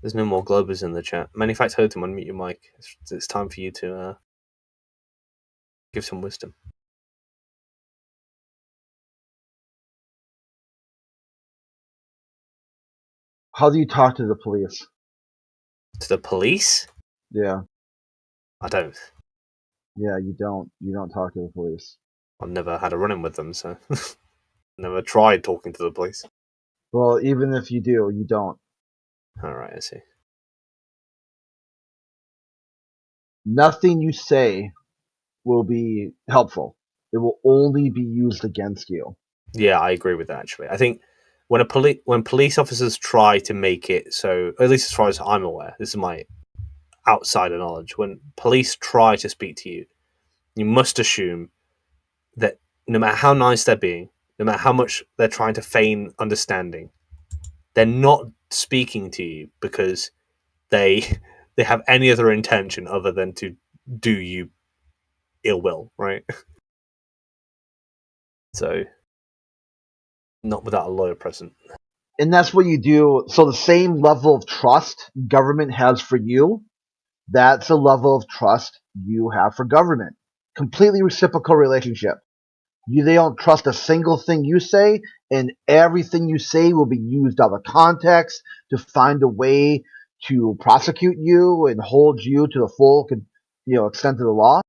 There's no more Globers in the chat. Manufactured Totem, unmute your mic. It's time for you to give some wisdom. How do you talk to the police? To the police? Yeah. I don't. Yeah, you don't. You don't talk to the police. I've never had a run-in with them, so never tried talking to the police. Well, even if you do, you don't. All right, I see. nothing you say will be helpful. It will only be used against you. Yeah, I agree with that. Actually, I think when police officers try to make it so, at least as far as I'm aware, this is my outsider knowledge. When police try to speak to you, you must assume that no matter how nice they're being, no matter how much they're trying to feign understanding, they're not speaking to you because they have any other intention other than to do you ill will, right? So, not without a lawyer present. And that's what you do. So the same level of trust government has for you, that's a level of trust you have for government. Completely reciprocal relationship. They don't trust a single thing you say, and everything you say will be used out of context to find a way to prosecute you and hold you to the full, extent of the law.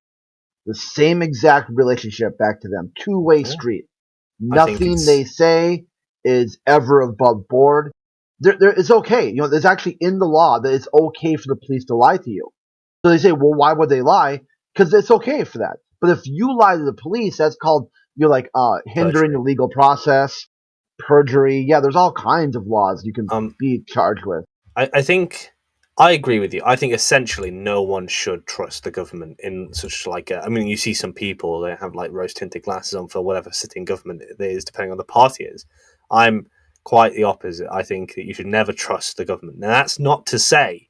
The same exact relationship back to them. Two-way street. Nothing they say is ever above board. It's okay. There's actually in the law that it's okay for the police to lie to you. So they say, well, why would they lie? Because it's okay for that. But if you lie to the police, that's called, hindering the legal process, perjury. Yeah, there's all kinds of laws you can be charged with. I think I agree with you. I think essentially no one should trust the government in such you see some people, they have like rose-tinted glasses on for whatever sitting government it is, depending on the party it is. I'm quite the opposite. I think that you should never trust the government. Now, that's not to say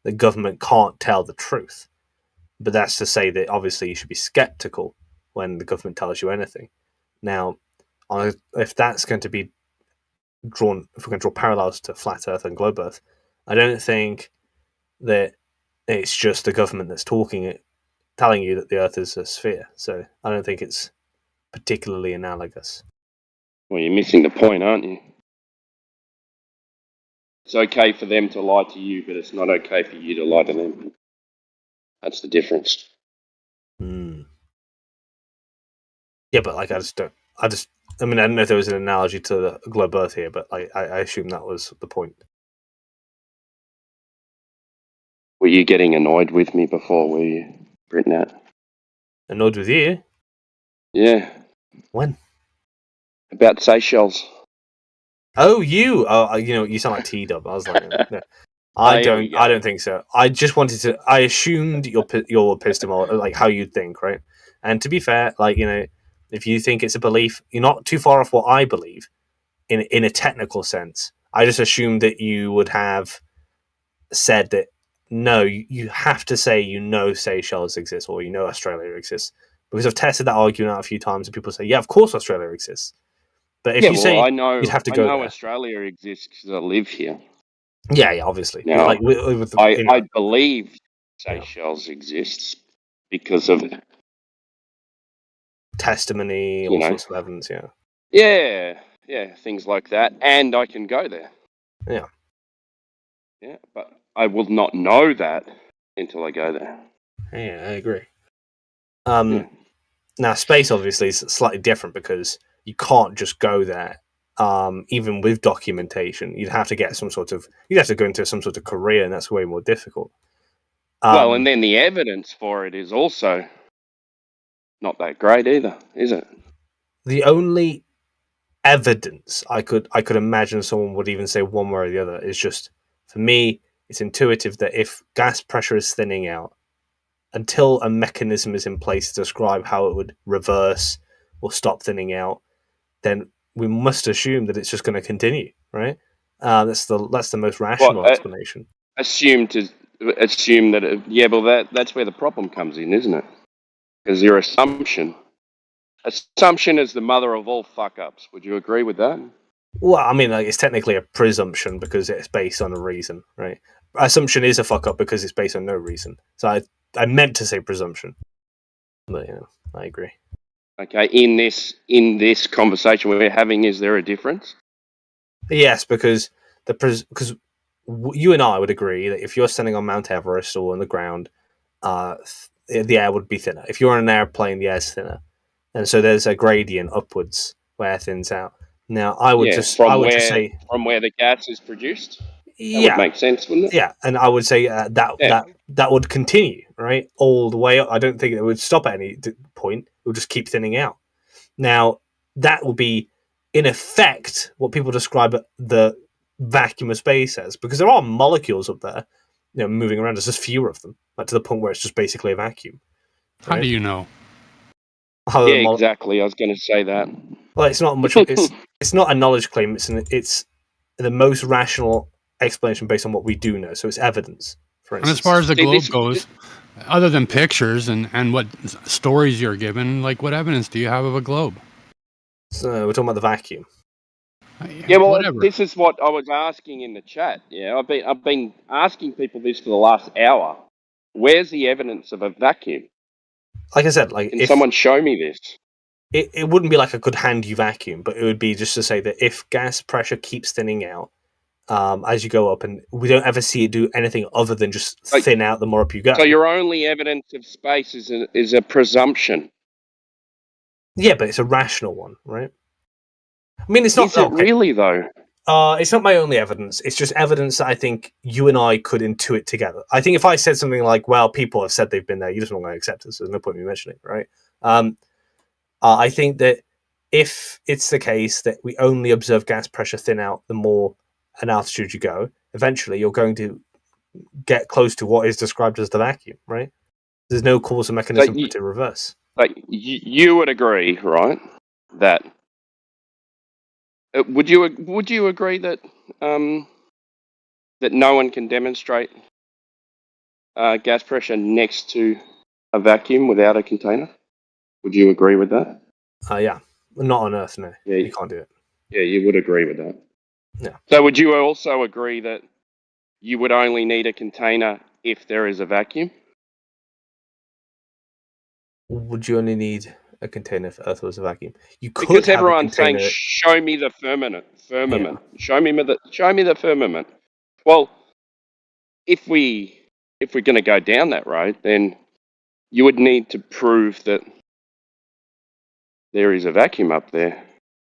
the government can't tell the truth, but that's to say that obviously you should be skeptical when the government tells you anything. Now, if that's going to be drawn, if we're going to draw parallels to flat Earth and globe Earth, I don't think that it's just the government that's telling you that the Earth is a sphere. So I don't think it's particularly analogous. Well, you're missing the point, aren't you? It's okay for them to lie to you, but it's not okay for you to lie to them. That's the difference. Yeah, but I don't know if there was an analogy to the globe Earth here, but I assume that was the point. Were you getting annoyed with me before, were you, Britnat? Annoyed with you? Yeah. When? About Seychelles. Oh, you! Oh, you sound like T-Dub. I was like, no. I don't think so. I just wanted to. I assumed your epistemology, like how you'd think, right? And to be fair, if you think it's a belief, you're not too far off what I believe, in a technical sense. I just assumed that you would have said that no, you have to say Seychelles exists or Australia exists, because I've tested that argument out a few times and people say, yeah, of course Australia exists. But if you say I know, you'd have to go I know there. Australia exists because I live here. Yeah, obviously. Now, I believe Seychelles exists because of testimony, all sorts of evidence. Yeah, things like that, and I can go there. Yeah, but I will not know that until I go there. Yeah, I agree. Now, space obviously is slightly different because you can't just go there. Even with documentation, you'd have to get you'd have to go into some sort of career, and that's way more difficult. Well, and then the evidence for it is also not that great either, is it? The only evidence I could imagine someone would even say one way or the other is just, for me, it's intuitive that if gas pressure is thinning out, until a mechanism is in place to describe how it would reverse or stop thinning out, then we must assume that it's just going to continue, right? That's the most rational explanation. Assume that that's where the problem comes in, isn't it? Because your assumption is the mother of all fuck-ups. Would you agree with that? Well, I mean, it's technically a presumption because it's based on a reason, right? Assumption is a fuck-up because it's based on no reason. So I meant to say presumption, but I agree. Okay, in this conversation we're having, is there a difference? Yes, because you and I would agree that if you're standing on Mount Everest or on the ground, the air would be thinner. If you're on an airplane, the air's thinner, and so there's a gradient upwards where air thins out. Now, I would just say from where the gas is produced. That would make sense, wouldn't it? Yeah, and I would say that would continue, right, all the way up. I don't think it would stop at any point. It would just keep thinning out. Now, that will be, in effect, what people describe the vacuum of space as, because there are molecules up there, moving around. There's just fewer of them, to the point where it's just basically a vacuum. Right? How do you know? Yeah, exactly. I was going to say that. Well, it's not much. It's not a knowledge claim. It's the most rational explanation based on what we do know. So it's evidence. For instance, and as far as the globe goes, other than pictures and what stories you're given, like what evidence do you have of a globe? So we're talking about the vacuum. Yeah, well, this is what I was asking in the chat. Yeah, I've been asking people this for the last hour. Where's the evidence of a vacuum? Like I said, can someone show me this? It wouldn't be like I could hand you vacuum, but it would be just to say that if gas pressure keeps thinning out as you go up, and we don't ever see it do anything other than just thin out the more up you go. So your only evidence of space is a presumption. Yeah, but it's a rational one, right? I mean, it's not. Is it really though? It's not my only evidence. It's just evidence that I think you and I could intuit together. I think if I said something like, "Well, people have said they've been there," you just not going to accept it. So there's no point in me mentioning it, right? I think that if it's the case that we only observe gas pressure thin out the more an altitude you go, eventually you're going to get close to what is described as the vacuum, right? There's no causal mechanism for it to reverse. Like you would agree, right? That would you agree that that no one can demonstrate gas pressure next to a vacuum without a container? Would you agree with that? Yeah, not on Earth. No, you can't do it. Yeah, you would agree with that. Yeah. So would you also agree that you would only need a container if there is a vacuum? Would you only need a container if Earth was a vacuum? You could, because have everyone's a container... saying, "Show me the firmament. Yeah. Show me the firmament." Well, if we're going to go down that road, then you would need to prove that there is a vacuum up there.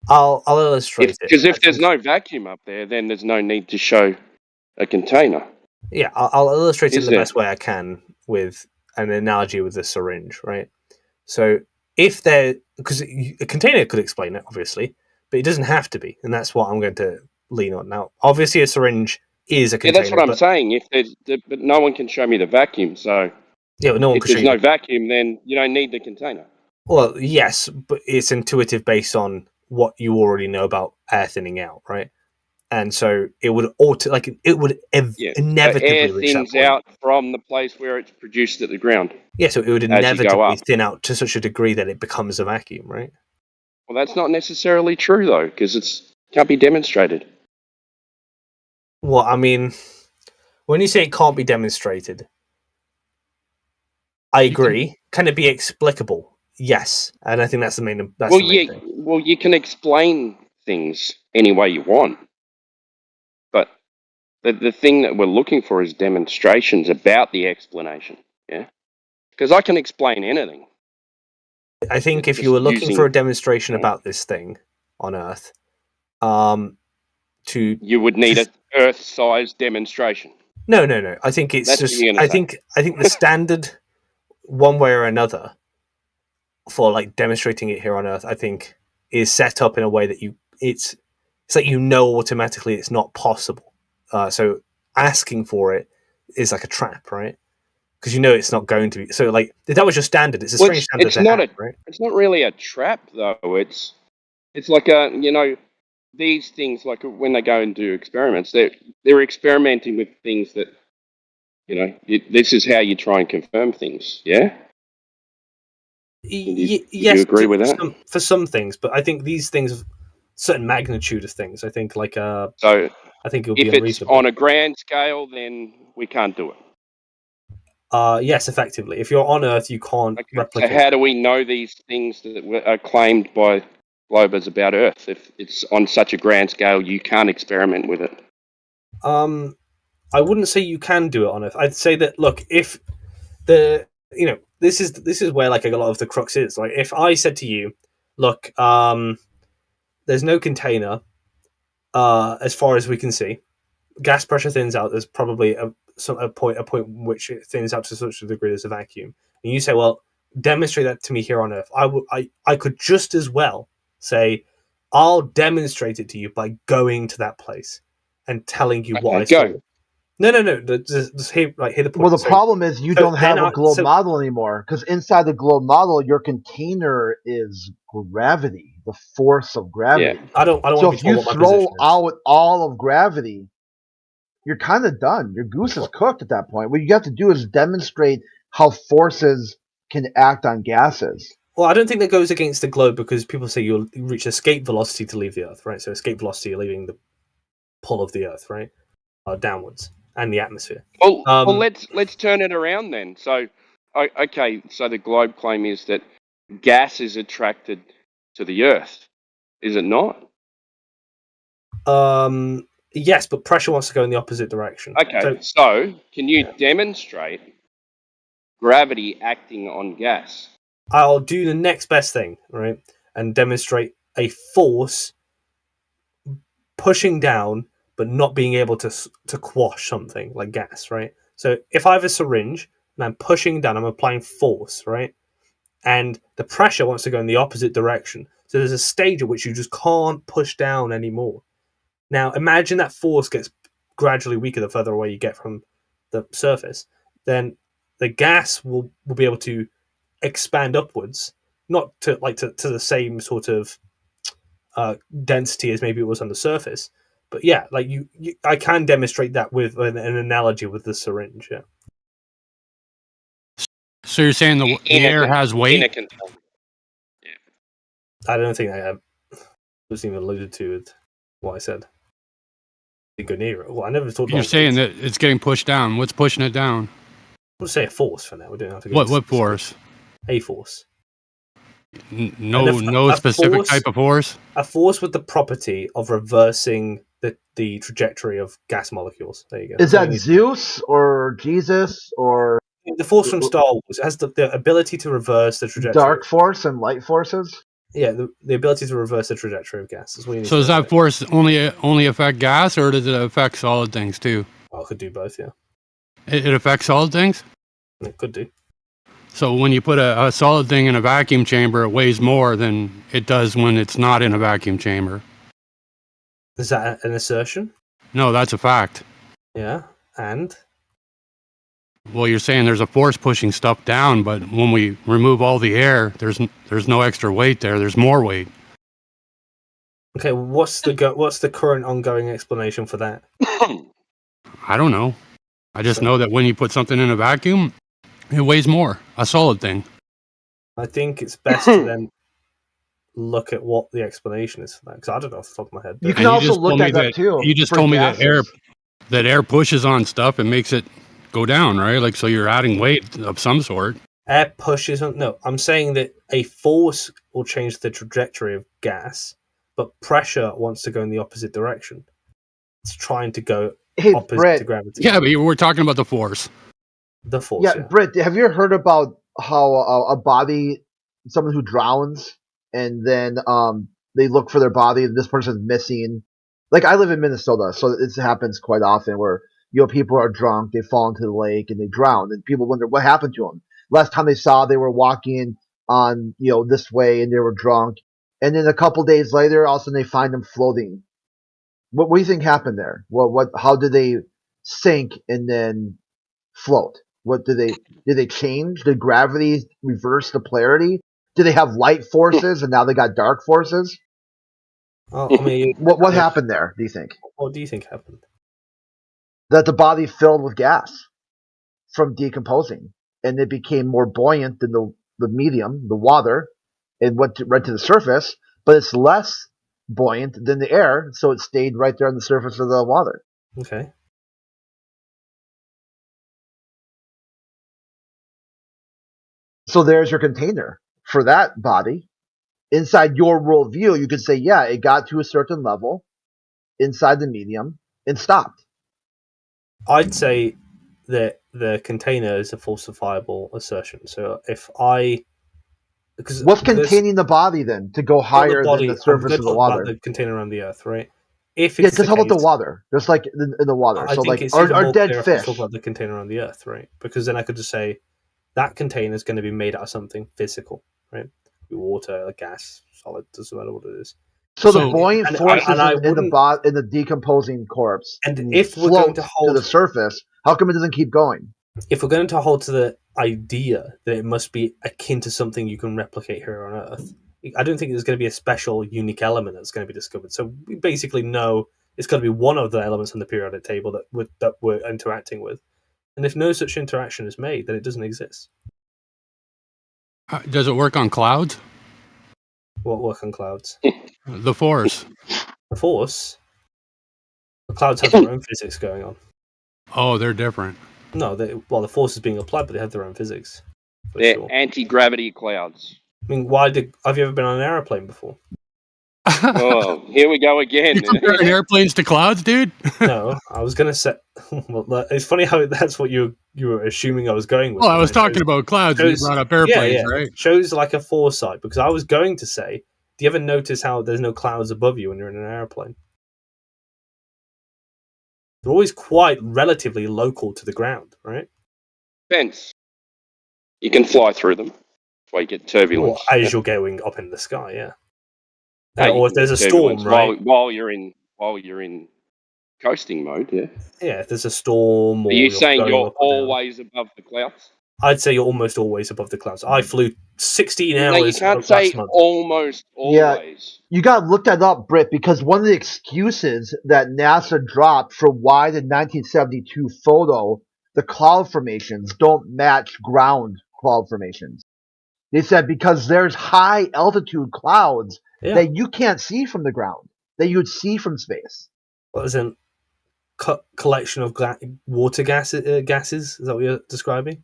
I'll illustrate it. Because if there's no vacuum up there, then there's no need to show a container. Yeah, I'll illustrate it in the best way I can with an analogy with a syringe, right? So because a container could explain it, obviously, but it doesn't have to be, and that's what I'm going to lean on. Now, obviously, a syringe is a container. Yeah, that's what I'm saying. But no one can show me the vacuum, so yeah, but no one if there's no vacuum, then you don't need the container. Well, yes, but it's intuitive based on what you already know about air thinning out, right? And so it would inevitably air reach that thins point. out from the place where it's produced at the ground. Yeah, so it would as you go inevitably up. thin out to such a degree that it becomes a vacuum, right? Well, that's not necessarily true though, because it can't be demonstrated. Well, I mean, when you say it can't be demonstrated, I agree. Can it be explicable? Yes, and I think that's the main. That's the main thing. Well, you can explain things any way you want, but the thing that we're looking for is demonstrations about the explanation. Yeah, because I can explain anything. I think if you were looking for a demonstration about this thing on Earth, you would need an Earth-sized demonstration. No. I think it's I think the standard, one way or another, for like demonstrating it here on Earth, I think is set up in a way that it's like automatically it's not possible. So asking for it is like a trap, right? Because it's not going to be. So like if that was your standard, it's a strange standard to have, right? It's not really a trap though. It's like these things, like when they go and do experiments, they're experimenting with things that this is how you try and confirm things. Yeah. Yes, you agree with that? For some things, but I think these things of certain magnitude of things. I think like so. I think it'll be if it's on a grand scale, then we can't do it. Yes, effectively. If you're on Earth, you can't replicate. So how do we know these things that are claimed by globers about Earth? If it's on such a grand scale, you can't experiment with it. I wouldn't say you can do it on Earth. I'd say that look, if this is where like a lot of the crux is. Like if I said to you, look, there's no container as far as we can see. gas pressure thins out, there's probably a point which it thins out to such a degree there's a vacuum. And you say, well, demonstrate that to me here on Earth. I could just as well say, I'll demonstrate it to you by going to that place and telling you what I saw. No. Just hear the point. Well, the problem is you don't have a globe model anymore, because inside the globe model, your container is gravity, the force of gravity. Yeah. I don't. So if you throw out all of gravity, you're kind of done. Your goose is cooked at that point. What you have to do is demonstrate how forces can act on gases. Well, I don't think that goes against the globe, because people say you'll reach escape velocity to leave the Earth, right? So escape velocity, you're leaving the pull of the Earth, right, downwards, and the atmosphere. Well, let's turn it around then. So, okay, so the globe claim is that gas is attracted to the Earth, is it not? Yes, but pressure wants to go in the opposite direction. Okay, so can you demonstrate gravity acting on gas? I'll do the next best thing, right, and demonstrate a force pushing down but not being able to quash something like gas, right? So if I have a syringe and I'm pushing down, I'm applying force, right? And the pressure wants to go in the opposite direction. So there's a stage at which you just can't push down anymore. Now imagine that force gets gradually weaker the further away you get from the surface. Then the gas will be able to expand upwards, not to the same sort of density as maybe it was on the surface, but yeah, like I can demonstrate that with an analogy with the syringe. Yeah. So you're saying the air has weight? I don't think I wasn't even alluded to with what I said. Well, I never thought. You're saying that it's getting pushed down. What's pushing it down? We'll say a force for now. We don't have to go. What force? A force. No specific force, type of force? A force with the property of reversing the trajectory of gas molecules. There you go. Is that Zeus or Jesus or the force from Star Wars? It has the ability to reverse the trajectory. Dark force and light forces? Yeah, the ability to reverse the trajectory of gas. Is what you need so does that force only affect gas, or does it affect solid things too? Oh, it could do both, yeah. It affects solid things? It could do. So when you put a solid thing in a vacuum chamber, it weighs more than it does when it's not in a vacuum chamber. Is that an assertion? No, that's a fact. Yeah, and? Well, you're saying there's a force pushing stuff down, but when we remove all the air, there's no extra weight there. There's more weight. Okay, what's the current ongoing explanation for that? I don't know. I just know that when you put something in a vacuum, it weighs more. A solid thing. I think it's best to then look at what the explanation is for that, because I don't know off the top of my head. You can also look at that too. You just told me that air pushes on stuff and makes it go down, right? Like, so you're adding weight of some sort. Air pushes on. No, I'm saying that a force will change the trajectory of gas, but pressure wants to go in the opposite direction. It's trying to go opposite to gravity. Yeah, but we're talking about the force. The force. Yeah, Britt, have you heard about how a body, someone who drowns, and then they look for their body, and this person's missing? Like, I live in Minnesota, so this happens quite often where, people are drunk, they fall into the lake, and they drown, and people wonder what happened to them. Last time they saw, they were walking on, this way, and they were drunk, and then a couple days later, all of a sudden they find them floating. What do you think happened there? How did they sink and then float? Did they change? Did gravity reverse the polarity? Did they have light forces and now they got dark forces? Oh, I mean, what happened there, do you think? What do you think happened? That the body filled with gas from decomposing, and it became more buoyant than the medium, the water, and went right to the surface, but it's less buoyant than the air, so it stayed right there on the surface of the water. Okay. So there's your container for that body. Inside your worldview, you could say, yeah, it got to a certain level inside the medium and stopped. I'd say that the container is a falsifiable assertion. So what's containing the body then to go higher than the surface of the water? The container around the Earth, right? if Yeah, it's just the how about the case, water? Just like in the water. I So think like it's even our more dead clear if I fish. talk about the container on the Earth, right? Because then I could just say that container is going to be made out of something physical, right? Water, gas, solid, doesn't matter what it is. So the buoyant forces and I in the decomposing corpse And if we're going to hold to the surface, how come it doesn't keep going? If we're going to hold to the idea that it must be akin to something you can replicate here on Earth, I don't think there's going to be a special, unique element that's going to be discovered. So we basically know it's going to be one of the elements on the periodic table that we're interacting with. And if no such interaction is made, then it doesn't exist. Does it work on clouds? What work on clouds? The Force. The Force? The clouds have their own physics going on. Oh, they're different. No, the Force is being applied, but they have their own physics. They're anti-gravity clouds. I mean, have you ever been on an airplane before? Oh, here we go again. You comparing airplanes to clouds, dude? No, I was going to say. Well, it's funny how that's what you were assuming I was going with. Well, I was talking about clouds. And you brought up airplanes, right? Shows like a foresight, because I was going to say, do you ever notice how there's no clouds above you when you're in an airplane? They're always quite relatively local to the ground, right? Fence. You can fly through them. That's why you get turbulence. Or as you're going up in the sky, yeah. No, or if there's a storm, right? While you're in coasting mode, yeah. Yeah, if there's a storm. Or Are you saying you're up or down. always above the clouds? I'd say you're almost always above the clouds. I flew 16 hours. No, you can't say almost always. Yeah, you got to look that up, Britt, because one of the excuses that NASA dropped for why the 1972 photo, the cloud formations, don't match ground cloud formations. They said because there's high altitude clouds that you can't see from the ground, that you would see from space. What is a collection of water gases? Is that what you're describing?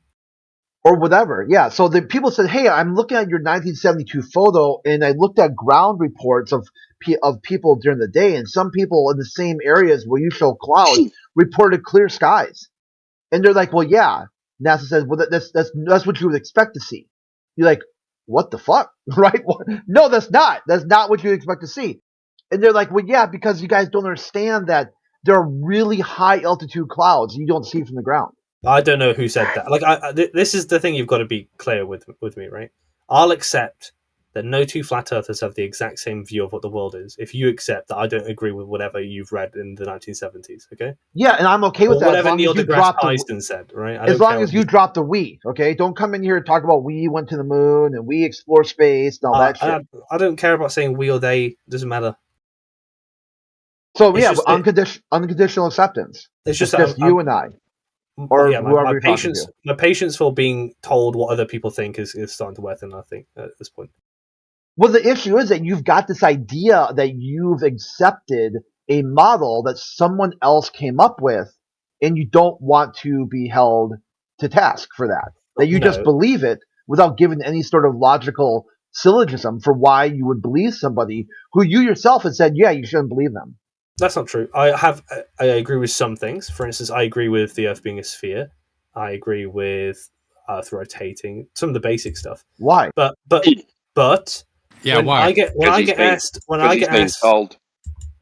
Or whatever, yeah. So the people said, "Hey, I'm looking at your 1972 photo, and I looked at ground reports of people during the day, and some people in the same areas where you show clouds reported clear skies." And they're like, "Well, yeah." NASA says, "Well, that's what you would expect to see." You're like, "What the fuck?" Right? No, that's not. That's not what you expect to see. And they're like, "Well, yeah, because you guys don't understand that there are really high altitude clouds you don't see from the ground." I don't know who said that. Like, this is the thing you've got to be clear with me, right? I'll accept that no two flat earthers have the exact same view of what the world is. If you accept that I don't agree with whatever you've read in the 1970s, okay? Yeah, and I'm okay with that. Whatever Neil deGrasse Tyson said, right? As long as you drop the we, okay? Don't come in here and talk about we went to the moon and we explore space and all that shit. I don't care about saying we or they. It doesn't matter. So yeah, unconditional acceptance. It's just you and I. Or my patience for being told what other people think is starting to wear thin, I think, at this point. Well, the issue is that you've got this idea that you've accepted a model that someone else came up with, and you don't want to be held to task for that. That you just believe it without giving any sort of logical syllogism for why you would believe somebody who you yourself had said, yeah, you shouldn't believe them. That's not true. I agree with some things. For instance, I agree with the Earth being a sphere. I agree with Earth rotating. Some of the basic stuff. Why? But yeah, when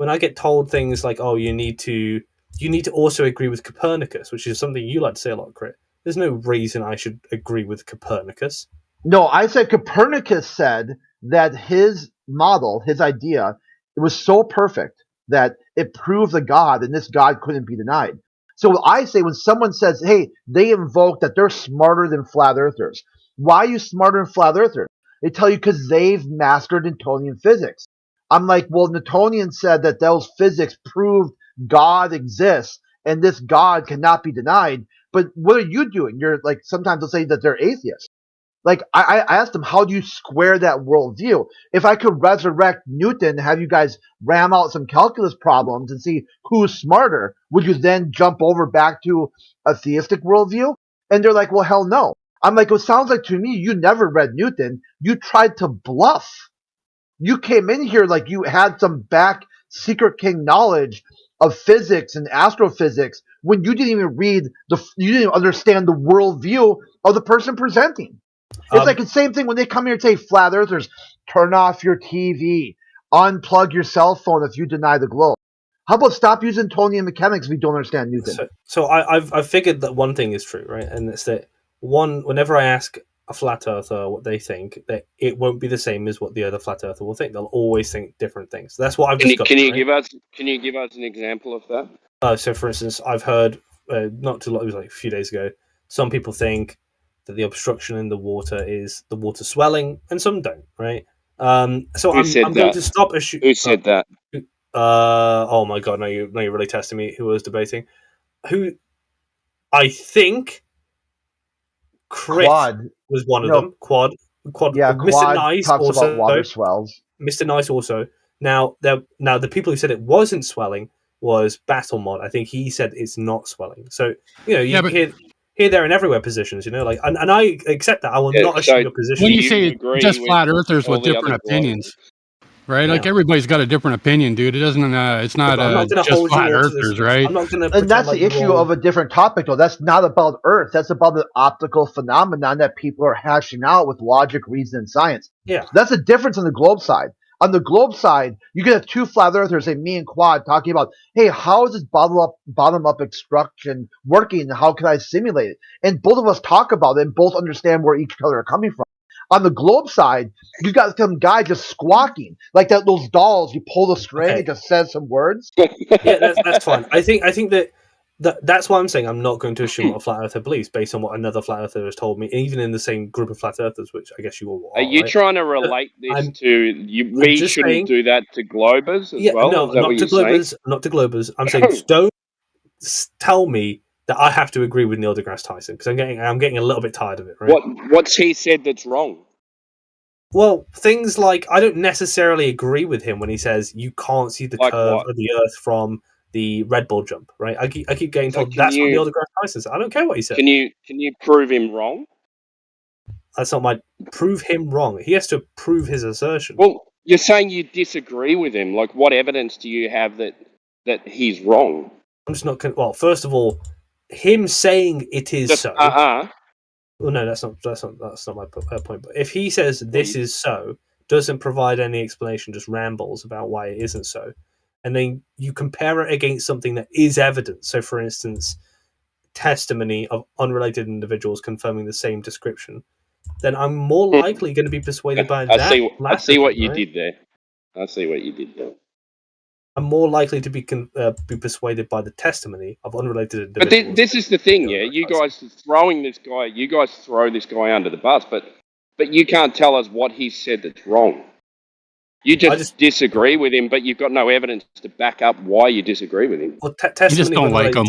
I get told things like, oh, you need to also agree with Copernicus, which is something you like to say a lot, Crit. There's no reason I should agree with Copernicus. No, I said Copernicus said that his model, his idea, it was so perfect that it proved a God, and this God couldn't be denied. So I say when someone says, hey, they invoke that they're smarter than flat earthers. Why are you smarter than flat earthers? They tell you because they've mastered Newtonian physics. I'm like, well, Newtonian said that those physics proved God exists, and this God cannot be denied. But what are you doing? You're like, sometimes they'll say that they're atheists. Like, I asked them, how do you square that worldview? If I could resurrect Newton, have you guys ram out some calculus problems and see who's smarter, would you then jump over back to a theistic worldview? And they're like, well, hell no. I'm like, it sounds like to me you never read Newton. You tried to bluff. You came in here like you had some back secret king knowledge of physics and astrophysics when you didn't even you didn't understand the worldview of the person presenting. It's like the same thing when they come here and say, flat earthers, turn off your TV, unplug your cell phone if you deny the globe. How about stop using Newtonian mechanics if we don't understand Newton? So I've figured that one thing is true, right? And it's that whenever I ask a flat earther what they think, that it won't be the same as what the other flat earther will think. They'll always think different things. That's what I've discovered. Can you give us an example of that? So, for instance, I've heard not too long, it was like a few days ago. Some people think that the obstruction in the water is the water swelling, and some don't. Right. So I'm going to stop. Who said that? Oh my god! Now you're really testing me. Who was debating? Who? I think Chris was one of them. Quad. Yeah, Mr. Quad Nice talks also. about water swells. Mr. Nice also. Now the people who said it wasn't swelling was Battlemod. I think he said it's not swelling. So you hear here, there, and everywhere positions. Like, and I accept that. I will not assume your position. When you say just flat earthers with different opinions, right? Like everybody's got a different opinion, dude. It doesn't. It's not just flat earthers, right? I'm not gonna. And that's the issue of a different topic, though. That's not about Earth. That's about the optical phenomenon that people are hashing out with logic, reason, and science. Yeah, that's the difference on the globe side. On the globe side, you can have two flat earthers, like me and Quad, talking about, hey, how is this bottom-up extraction working? How can I simulate it? And both of us talk about it and both understand where each other are coming from. On the globe side, you got some guy just squawking like that. Those dolls, you pull the string, it just says some words. Yeah, that's fine. I think that's why I'm saying I'm not going to assume what a flat earther believes based on what another flat earther has told me, even in the same group of flat earthers, which I guess you all are. Are you trying to relate this to we shouldn't do that to globers as well? No, not to globers. Not to globers. I'm saying don't tell me that I have to agree with Neil deGrasse Tyson because I'm getting a little bit tired of it. Right? What's he said that's wrong? Well, things like I don't necessarily agree with him when he says you can't see the curve of the Earth from the Red Bull jump. Right? I keep getting told that's what Neil deGrasse Tyson said. I don't care what he said. Can you prove him wrong? That's not my prove him wrong. He has to prove his assertion. Well, you're saying you disagree with him. Like, what evidence do you have that he's wrong? I'm just not. Well, first of all, him saying it is so. Well, no, that's not my point. But if he says this is so, doesn't provide any explanation, just rambles about why it isn't so, and then you compare it against something that is evidence. So, for instance, testimony of unrelated individuals confirming the same description, then I'm more likely going to be persuaded by that. I see what you did there. I see what you did there. I'm more likely to be persuaded by the testimony of unrelated individuals. But this is the thing, yeah. You guys throw this guy under the bus, but you can't tell us what he said that's wrong. You just disagree with him, but you've got no evidence to back up why you disagree with him. Well, you just don't like him.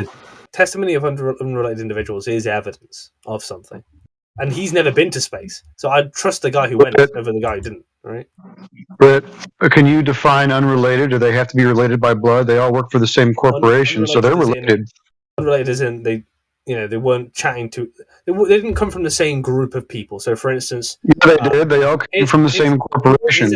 Testimony of unrelated individuals is evidence of something. And he's never been to space. So I trust the guy who went over the guy who didn't, right? But can you define unrelated? Do they have to be related by blood? They all work for the same corporation, so they're related. Unrelated as in they weren't chatting to. They didn't come from the same group of people. So, for instance, yeah, they did. They all came from the same corporation.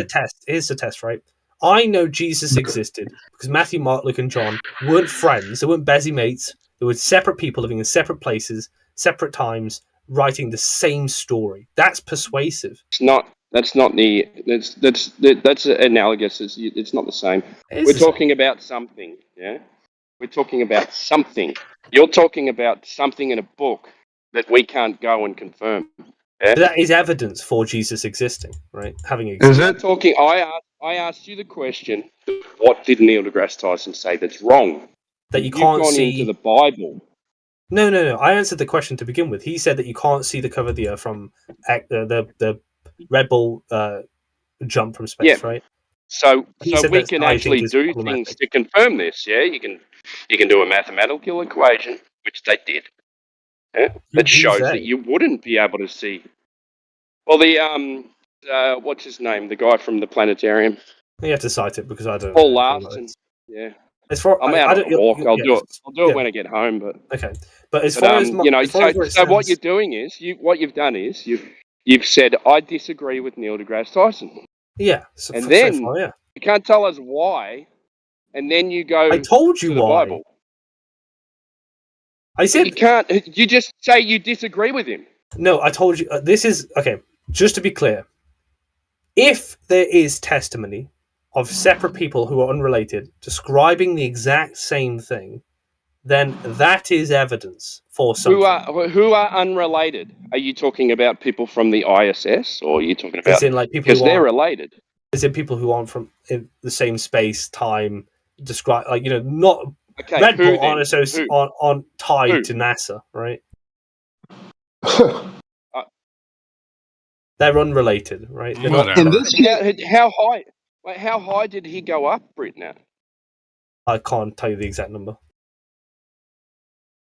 Here's the test, right? I know Jesus existed because Matthew, Mark, Luke, and John weren't friends. They weren't busy mates. They were separate people living in separate places, separate times, writing the same story. That's persuasive. That's analogous. It's not the same. We're talking about something, yeah? We're talking about something. You're talking about something in a book that we can't go and confirm. Yeah? That is evidence for Jesus existing, right? Having existed. Is it? I asked you the question, what did Neil deGrasse Tyson say that's wrong? That you can't see into the Bible. No. I answered the question to begin with. He said that you can't see the cover of the Earth from the Red Bull jump from space, right? So we can actually do things to confirm this. Yeah, you can do a mathematical equation, which they did. Yeah? That shows that you wouldn't be able to see. Well, the what's his name? The guy from the planetarium. You have to cite it because I don't. Paul Larson. Yeah. I'm out on a walk. I'll do it when I get home. But okay. But as far as so what you're doing is what you've done is you've said I disagree with Neil deGrasse Tyson. Yeah. You can't tell us why, and then you go. I told you to the why. Bible. I said you can't. You just say you disagree with him. No, I told you. This is okay. Just to be clear, if there is testimony of separate people who are unrelated describing the exact same thing, then that is evidence for something. Who are unrelated? Are you talking about people from the ISS, or are you talking about people because they're related? As in people who aren't from in the same space time? Describe not okay, Red Bull aren't tied to NASA, right? They're unrelated, right? They're not. How high? Wait, how high did he go up, Britnat? I can't tell you the exact number.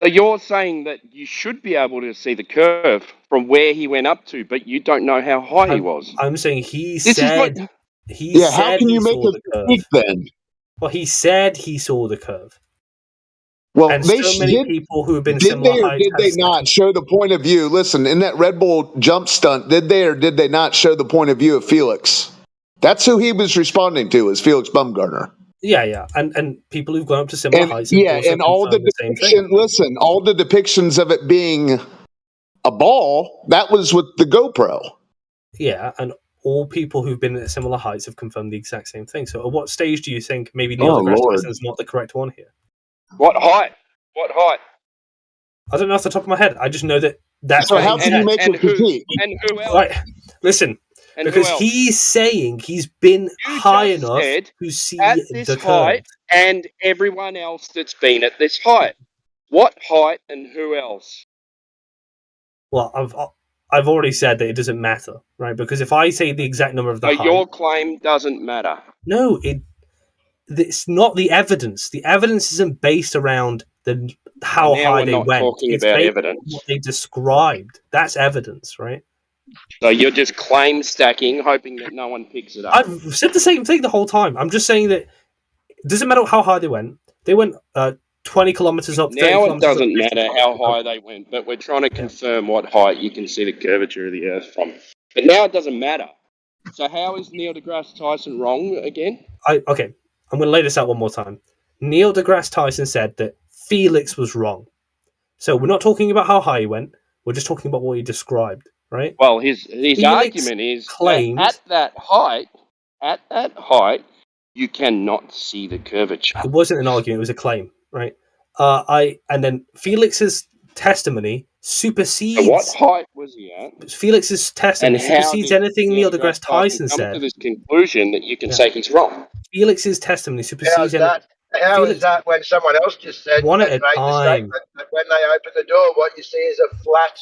So you're saying that you should be able to see the curve from where he went up to, but you don't know how high he was. I'm saying he How said can you make it speak then? Well, he said he saw the curve. Well, and they so many people who have been did similar they or heights did they not show the point of view? Listen, in that Red Bull jump stunt, did they or did they not show the point of view of Felix? That's who he was responding to, is Felix Baumgartner. Yeah, and people who've gone up to similar heights. And all the depiction. Listen, all the depictions of it being a ball, that was with the GoPro. Yeah, and all people who've been at similar heights have confirmed the exact same thing. So, at what stage do you think maybe Neil deGrasse Tyson is not the correct one here? What height? What height? I don't know off the top of my head. I just know that's. So how can you make it compete? And who else? Right. Listen, and because he's saying he's been high enough to see at this the height, curve. and everyone else that's been at this height. What height and who else? Well, I've already said that it doesn't matter, right? Because if I say the exact number of the height, your claim doesn't matter. No, it's not the evidence. The evidence isn't based around how high they went. It's about based evidence. on what they described. That's evidence, right? So you're just claim stacking, hoping that no one picks it up. I've said the same thing the whole time. I'm just saying that it doesn't matter how high they went. They went 20 kilometers up. Now it doesn't matter how high they went, but we're trying to confirm what height you can see the curvature of the Earth from. But now it doesn't matter. So how is Neil deGrasse Tyson wrong again? Okay, I'm going to lay this out one more time. Neil deGrasse Tyson said that Felix was wrong. So we're not talking about how high he went. We're just talking about what he described, right? Well, his argument is that at that height, you cannot see the curvature. It wasn't an argument; it was a claim, right? And then Felix's testimony supersedes. So what height was he at? Felix's testimony supersedes anything Neil deGrasse Tyson said. Come to this conclusion that you can say he's wrong. Felix's testimony supersedes. How is that when someone else just said one at a time? That when they open the door, what you see is a flat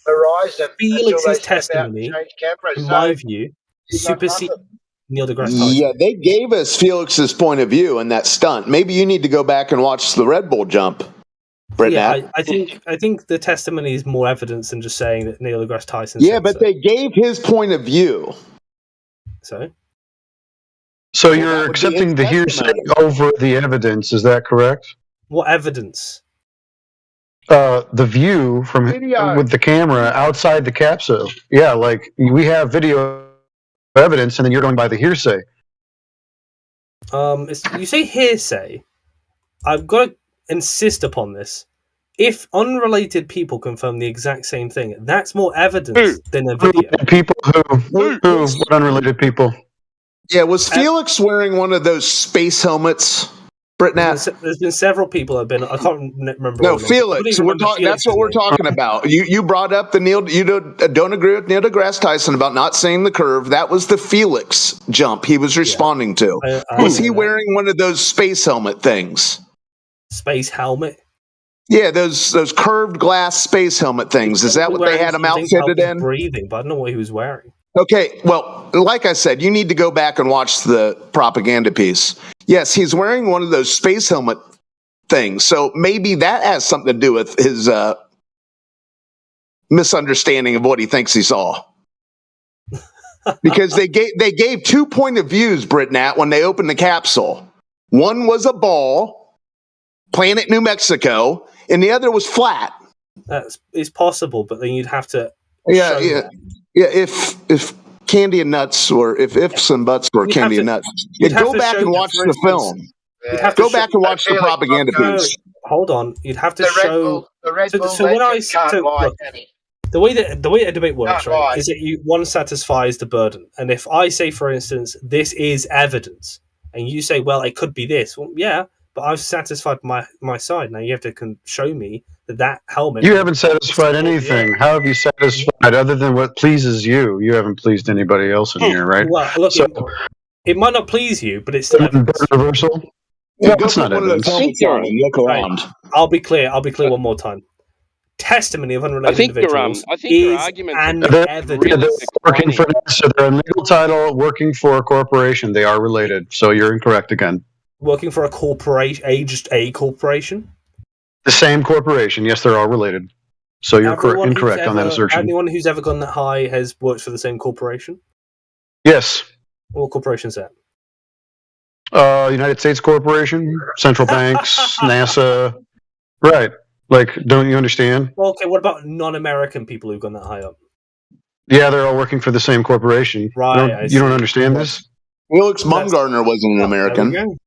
horizon. Felix's testimony, in my view, supersedes Neil deGrasse Tyson. Yeah, they gave us Felix's point of view in that stunt. Maybe you need to go back and watch the Red Bull jump. Yeah, I think the testimony is more evidence than just saying that Neil deGrasse Tyson. Yeah, but they gave his point of view. So you're accepting the hearsay over the evidence, is that correct? What evidence? The view from with the camera outside the capsule. Yeah, like we have video evidence, and then you're going by the hearsay. You say hearsay. I've got to insist upon this. If unrelated people confirm the exact same thing, that's more evidence than a video. People who what unrelated people? Yeah, was Felix wearing one of those space helmets, Britnat? There's been several people have been. I can't remember. No, Felix. That's what we're talking about. You brought up the Neil. You don't agree with Neil deGrasse Tyson about not seeing the curve. That was the Felix jump he was responding to. Was he wearing one of those space helmet things? Space helmet. Yeah, those curved glass space helmet things. Is that what they had him outfitted in? Breathing, but I don't know what he was wearing. Okay, well, like I said, you need to go back and watch the propaganda piece. Yes, he's wearing one of those space helmet things, so maybe that has something to do with his misunderstanding of what he thinks he saw. Because they gave 2 point of views, Britnat, when they opened the capsule. One was a ball, Planet New Mexico, and the other was flat. It's possible, but then you'd have to. Yeah. If Candy and Nuts, or if ifs and buts were Candy and Nuts, go back and watch the film. Go back and watch the propaganda piece. Hold on, you'd have to show. The Red Bull can't lie, The way that a debate works, right, is that one satisfies the burden. And if I say, for instance, this is evidence, and you say, well, it could be this, well, yeah, but I've satisfied my side. Now you have to show me that helmet. You haven't satisfied anything. How have you satisfied other than what pleases you? You haven't pleased anybody else in here, right? Well, look, so, it might not please you, but it's still evidence. Reversal. Yeah, that's not evidence. Look around. Right. I'll be clear one more time. Testimony of unrelated individuals your argument they're working for NASA. They're a legal title working for a corporation. They are related. So you're incorrect again. Working for a corporation, just a corporation? The same corporation. Yes, they're all related. So you're incorrect on that assertion. Anyone who's ever gone that high has worked for the same corporation? Yes. What corporation is that? United States Corporation, central banks, NASA. Right. Like, don't you understand? Well, okay, what about non-American people who've gone that high up? Yeah, they're all working for the same corporation. Right. You don't understand this? Felix Baumgartner wasn't an American.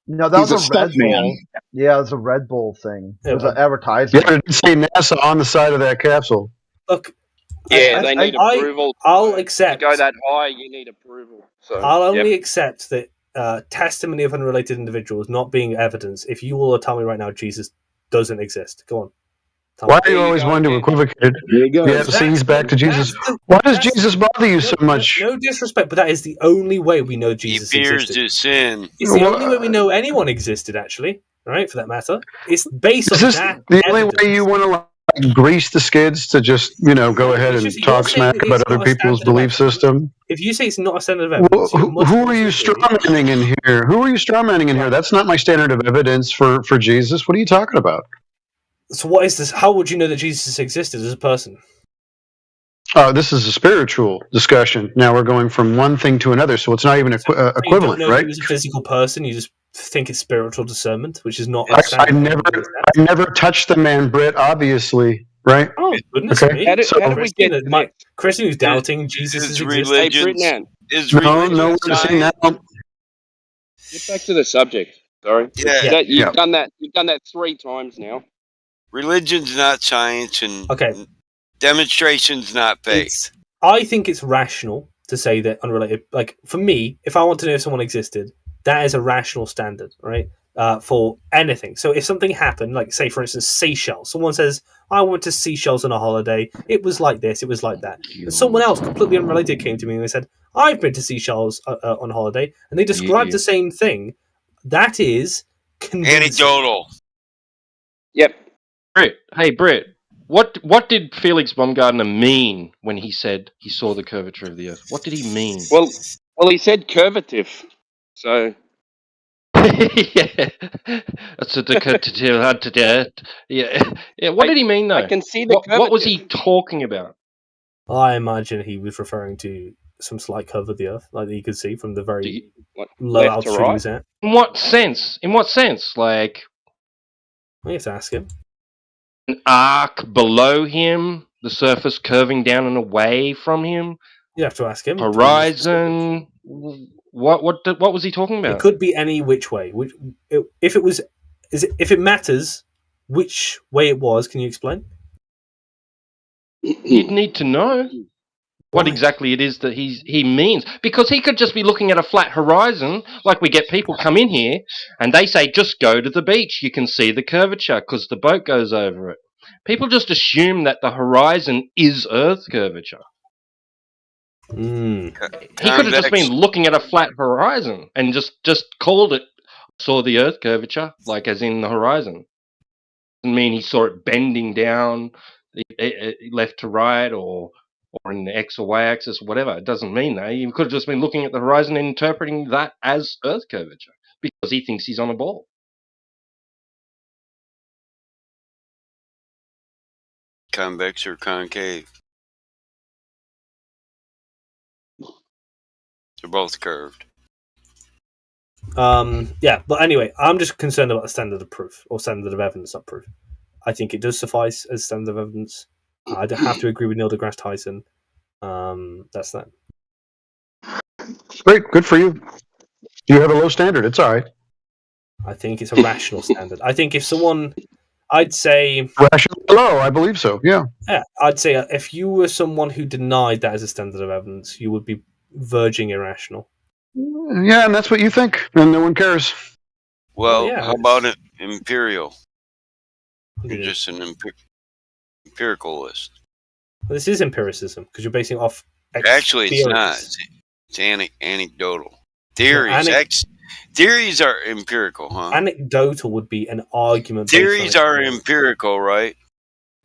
No, that was a Red Bull. Yeah, it was a Red Bull thing. It was an advertisement. Yeah, it didn't say NASA on the side of that capsule. Look, they need approval. I'll accept. To go that high, you need approval. So I'll only accept that testimony of unrelated individuals not being evidence if you will tell me right now Jesus doesn't exist. Go on. Why do you always want to equivocate it? Yeah, see, he's back to Jesus. Why does Jesus bother you so much? No disrespect, but that is the only way we know Jesus existed. He fears his sin. It's the only way we know anyone existed, actually. Right, for that matter. It's based on that. The only way you want to grease the skids to just, go ahead and talk smack about other people's belief system? If you say it's not a standard of evidence, who are you strawmanning in here? Who are you strawmanning in here? That's not my standard of evidence for Jesus. What are you talking about? So what is this? How would you know that Jesus existed as a person? This is a spiritual discussion. Now we're going from one thing to another, so it's not even equivalent, you don't know right? He was a physical person. You just think it's spiritual discernment, which is not. I never touched the man, Britt. Obviously, right? Oh goodness me! How do we get Christian who's doubting Jesus' existence? No, we're saying that. Get back to the subject. Sorry. Yeah. You've done that. You've done that 3 times now. Religion's not science, and demonstration's not faith. I think it's rational to say that unrelated. Like for me, if I want to know if someone existed, that is a rational standard, right? For anything. So if something happened, like say for instance Seychelles, someone says, "I went to Seychelles on a holiday. It was like this. It was like that." And someone else completely unrelated came to me and they said, "I've been to Seychelles on holiday," and they described the same thing. That is anecdotal. Yep. Britt, what did Felix Baumgartner mean when he said he saw the curvature of the Earth? What did he mean? Well, he said curvative. So yeah, that's a yeah. What did he mean though? I can see the what was he talking about? I imagine he was referring to some slight curve of the Earth, like you could see from the very low altitude he was at. In what sense? Like, you have to ask him. An arc below him, the surface curving down and away from him. You have to ask him. Horizon. What was he talking about? It could be any which way. If it matters which way it was, can you explain? You'd need to know what exactly it is that he means, because he could just be looking at a flat horizon, like we get people come in here and they say just go to the beach, you can see the curvature because the boat goes over it. People just assume that the horizon is Earth's curvature. He could have just been looking at a flat horizon and just called it, saw the Earth curvature, like as in the horizon. Doesn't mean he saw it bending down left to right or in the X or Y axis, whatever. It doesn't mean that. He could have just been looking at the horizon and interpreting that as Earth curvature because he thinks he's on a ball. Convex or concave? They're both curved. Yeah, but anyway, I'm just concerned about the standard of proof or standard of evidence, not proof. I think it does suffice as standard of evidence. I don't have to agree with Neil deGrasse Tyson. That's that. Great, good for you. You have a low standard. It's all right. I think it's a rational standard. I think if someone, I'd say rational low. I believe so. Yeah. Yeah, I'd say if you were someone who denied that as a standard of evidence, you would be verging irrational. Yeah, and that's what you think, and no one cares. Well, how about it imperial? You're just an empiricalist. Well, this is empiricism because you're basing it off. Actually, it's not. It's anecdotal. Theories. Theories are empirical, huh? Anecdotal would be an argument. Theories are empirical, right?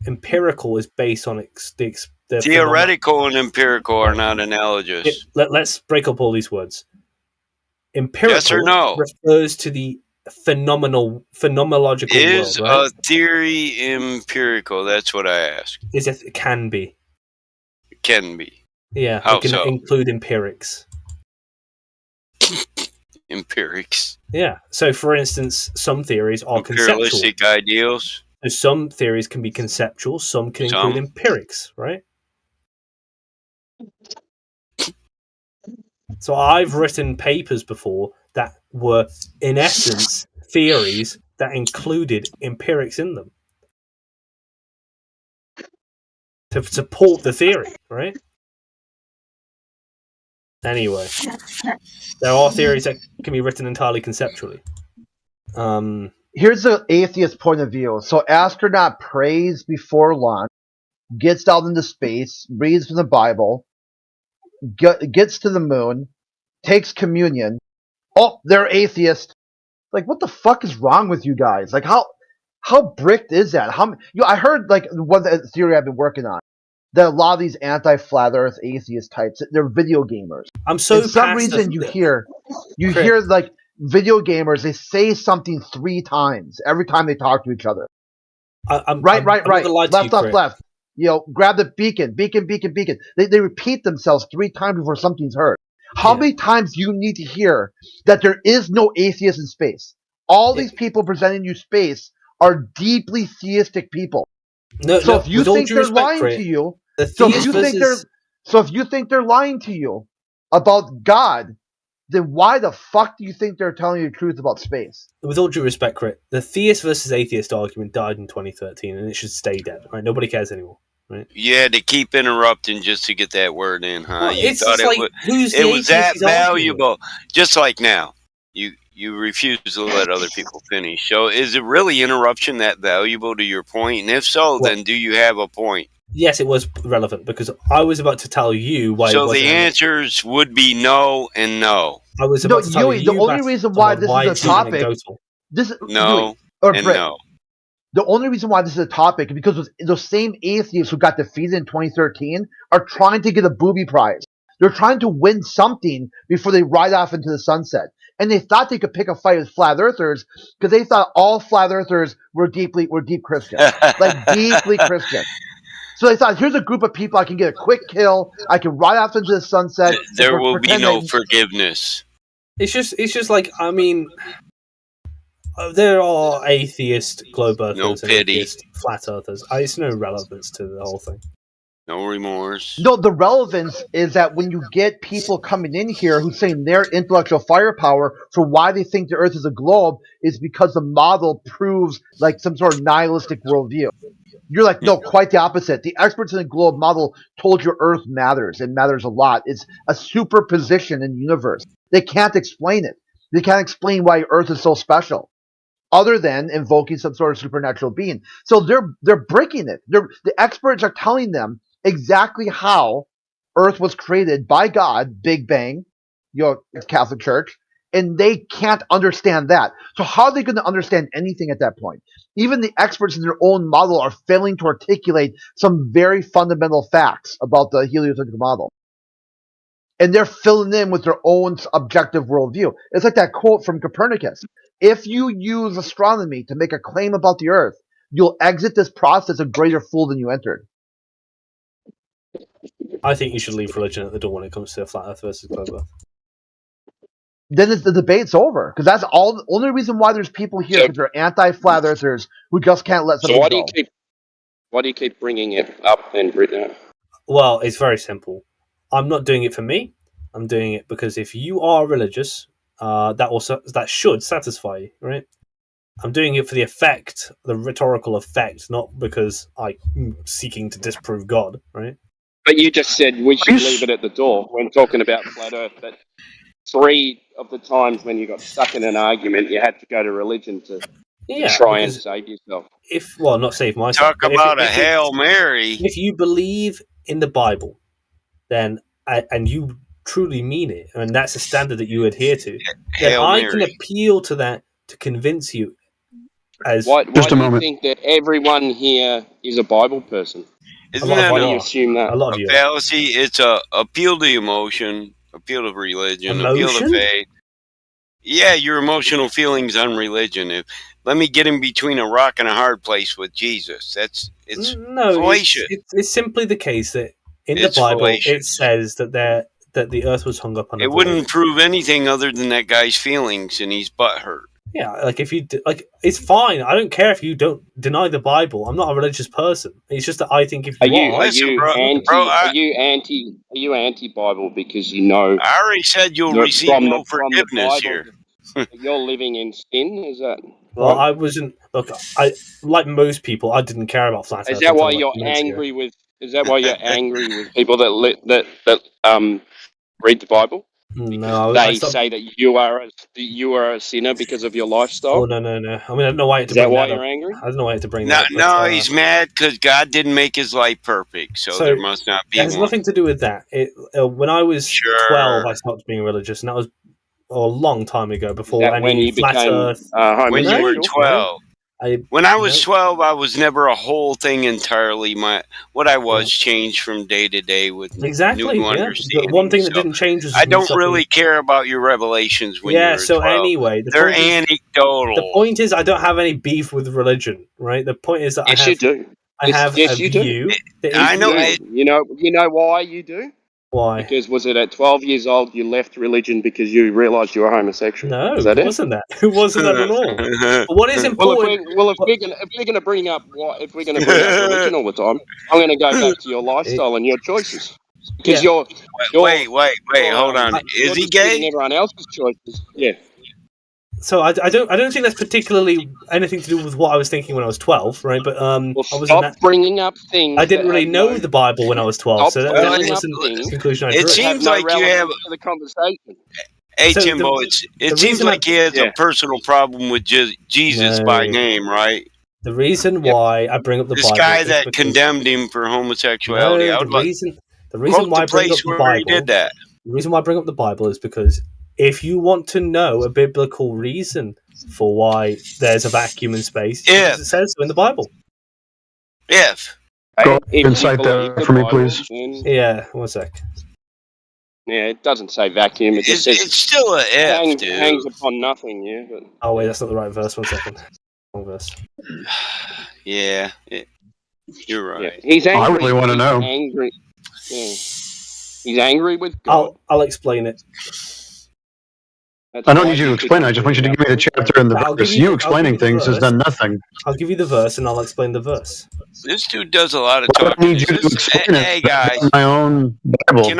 Empirical is based on the theoretical and empirical are not analogous. Let's break up all these words. Empirical yes or no? refers to the phenomenological is world, right? A theory empirical? That's what I asked. It can be. It can be. Yeah, How it can so? include empirics. Empirics. Yeah. So, for instance, some theories are imperialistic conceptual. ideals. So some theories can be conceptual. Some can include empirics, right? So I've written papers before that were, in essence, theories that included empirics in them to support the theory, right? Anyway, there are theories that can be written entirely conceptually. Here's the atheist point of view. So astronaut prays before launch, gets out into space, reads from the Bible, gets to the moon, takes communion. Oh, they're atheist. Like, what the fuck is wrong with you guys? Like, how bricked is that? I heard like one theory I've been working on, that a lot of these anti-flat Earth atheist types, they're video gamers. I'm so for some reason you hear like video gamers, they say something 3 times every time they talk to each other. Right, left. You know, grab the beacon. They repeat themselves 3 times before something's heard. How many times do you need to hear that there is no atheist in space? All these people presenting you space are deeply theistic people. So if you think they're lying to you, so if you think they're lying to you about God, then why the fuck do you think they're telling you the truth about space? With all due respect, Crit, the theist versus atheist argument died in 2013, and it should stay dead. Right? Nobody cares anymore. Right? You had to keep interrupting just to get that word in, huh? Well, you thought it was that valuable. Just like now, you refuse to let other people finish. So, is it really interruption that valuable to your point? And if so, then do you have a point? Yes, it was relevant because I was about to tell you why. So the answers would be no and no. I was about to tell you the only reason why this is a topic. No. The only reason why this is a topic is because those same atheists who got defeated in 2013 are trying to get a booby prize. They're trying to win something before they ride off into the sunset. And they thought they could pick a fight with flat earthers because they thought all flat earthers were deep Christian, like deeply Christian. So they thought, here's a group of people I can get a quick kill. I can ride off into the sunset. There will be no forgiveness. It's just like, I mean, there are atheist globe earthers and atheist flat earthers. It's no relevance to the whole thing. No remorse. No, the relevance is that when you get people coming in here who saying their intellectual firepower for why they think the Earth is a globe is because the model proves like some sort of nihilistic worldview. You're like, no, quite the opposite. The experts in the globe model told you Earth matters. It matters a lot. It's a superposition in the universe. They can't explain it. They can't explain why Earth is so special, other than invoking some sort of supernatural being. So they're breaking it. The experts are telling them exactly how Earth was created by God, Big Bang, Catholic Church, and they can't understand that. So how are they going to understand anything at that point? Even the experts in their own model are failing to articulate some very fundamental facts about the heliocentric model. And they're filling in with their own objective worldview. It's like that quote from Copernicus. If you use astronomy to make a claim about the Earth, you'll exit this process a greater fool than you entered. I think you should leave religion at the door when it comes to flat Earth versus globe Earth. Then the debate's over, because that's all. The only reason why there's people here because they're anti-flat earthers who just can't let something go. Why do you keep bringing it up then, Britain? Well, it's very simple. I'm not doing it for me. I'm doing it because if you are religious, that should satisfy you, right? I'm doing it for the effect, the rhetorical effect, not because I'm seeking to disprove God, right? But you just said we should leave it at the door when talking about flat Earth. But 3 of the times when you got stuck in an argument, you had to go to religion to try and save yourself. Not save myself. Talk about a Hail Mary. If you believe in the Bible, then and you truly mean it, and that's a standard that you adhere to, then I can appeal to that to convince you. Why do you think that everyone here is a Bible person? Isn't that why do you assume that? A fallacy? It's a appeal to emotion, appeal to religion, appeal to faith. Yeah, your emotional feelings on religion. Let me get in between a rock and a hard place with Jesus. It's fallacious. It's simply the case that in the Bible it says that the earth was hung up on. It wouldn't prove anything other than that guy's feelings, and he's butthurt. Yeah, like if you it's fine. I don't care if you don't deny the Bible. I'm not a religious person. It's just that I think if you are you anti-Bible because you know? I already said you'll receive no forgiveness here. You're living in sin. Is that? Well, I wasn't. Look, I like most people. I didn't care about flat Earth. Is that why you're angry with? Is that why you're angry with people that read the Bible? No, they say that you are a sinner because of your lifestyle. Oh no! I mean, I don't know why. Is that why you're angry? I don't know why to bring that up. No, he's mad because God didn't make his life perfect, so there must not be. It has nothing to do with that. When I was 12, I stopped being religious, and that was a long time ago. Before any flat Earth. When you were 12. When I was 12, I was never a whole thing entirely. What I was changed from day to day with new understanding. The one thing that didn't change was I don't really care about your revelations when you were 12. Anyway, they're anecdotal. The point is, I don't have any beef with religion, right? The point is that you do. I have a you view. I know it. You know why you do? Why? Because was it at 12 years old you left religion because you realised you were homosexual? No, is that it? Wasn't that? It wasn't that at all. But what is important? If we're going to bring up religion all the time, I'm going to go back to your lifestyle and your choices. Because you're wait, hold on. Is he gay? Everyone else's choices. Yeah. So I don't think that's particularly anything to do with what I was thinking when I was 12, right? But stop bringing up things. I didn't really know the Bible when I was 12, so that wasn't the conclusion I drew. It seems like you have the conversation. Hey, Timbo, it seems like he has a personal problem with Jesus by name, right? The reason why I bring up the Bible, this guy that condemned him for homosexuality. The reason why I bring up the Bible, did that. The reason why I bring up the Bible is because if you want to know a biblical reason for why there's a vacuum in space, it says so in the Bible. Go and cite that for me, please. Yeah, 1 sec. Yeah, it doesn't say vacuum. It just says it's still a if, dude. Hangs upon nothing. Yeah. But... Oh wait, that's not the right verse. 1 second. Wrong verse. Yeah, you're right. Yeah. He's angry. I really want to know. Angry. Yeah. He's angry with God. I'll explain it. I don't need you to explain it. I just want you to give me the chapter and the verse. You explaining things has done nothing. I'll give you the verse and I'll explain the verse. This dude does a lot of talking. I need you to explain it. Hey guys, my own Bible. Can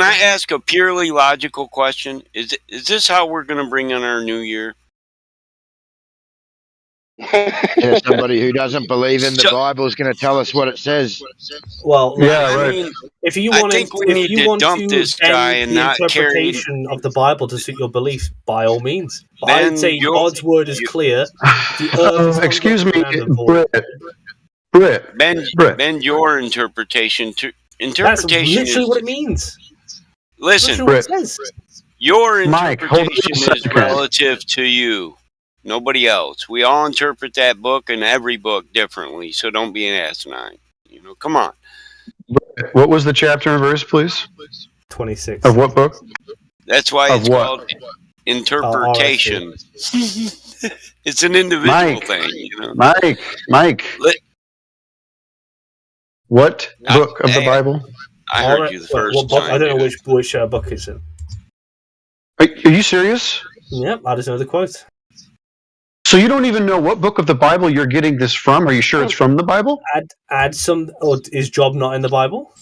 I ask a purely logical question? Is this how we're going to bring in our new year? Yeah, somebody who doesn't believe in the Bible is going to tell us what it says. Well, yeah, right. I mean, if you want to dump this guy and not carry interpretation of the Bible to suit your beliefs, by all means. But I'd say God's word is clear. Excuse me, Britt. Bend your interpretation to That's literally what it means. Listen, Britt, your Mike, interpretation is relative to you. Nobody else. We all interpret that book and every book differently, so don't be an asinine. Come on. What was the chapter and verse, please? 26. Of what book? That's why it's called interpretation. It's an individual thing. Mike. What book of the Bible? I heard you the first time. I don't know which book it's in. Are you serious? Yep, I just know the quote. So you don't even know what book of the Bible you're getting this from? Are you sure it's from the Bible? Add some, or is Job not in the Bible?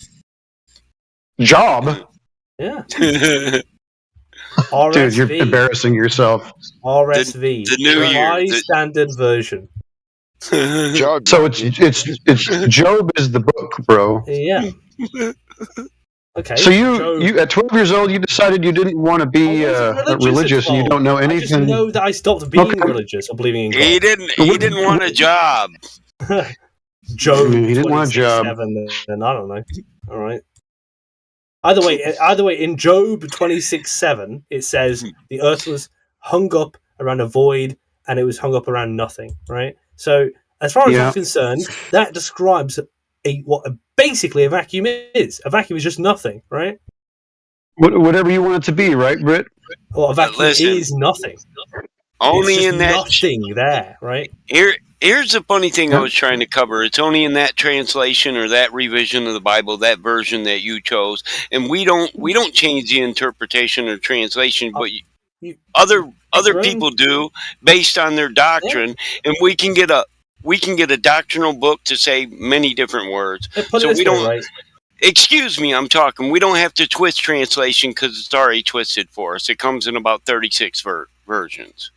Job? Yeah. RSV. Dude, you're embarrassing yourself. RSV. The New Year. Standard version. So it's Job is the book, bro. Yeah. Okay. So you at 12 years old, you decided you didn't want to be religious, and you don't know anything. I just know that I stopped being religious or believing in God. He didn't want a job. Job. He didn't want a job. Then I don't know. All right. Either way, in Job 26:7, it says the earth was hung up around a void, and it was hung up around nothing. Right. So, as far as I'm concerned, that describes what basically a vacuum is. A vacuum is just nothing, right? Whatever you want it to be, right, Britt? Well, a vacuum is nothing. Only in that nothing there, right? Here's the funny thing I was trying to cover. It's only in that translation or that revision of the Bible, that version that you chose, and we don't change the interpretation or translation, but other people do based on their doctrine, and we can get a doctrinal book to say many different words. So we don't. Right. Excuse me, I'm talking. We don't have to twist translation because it's already twisted for us. It comes in about 36 versions.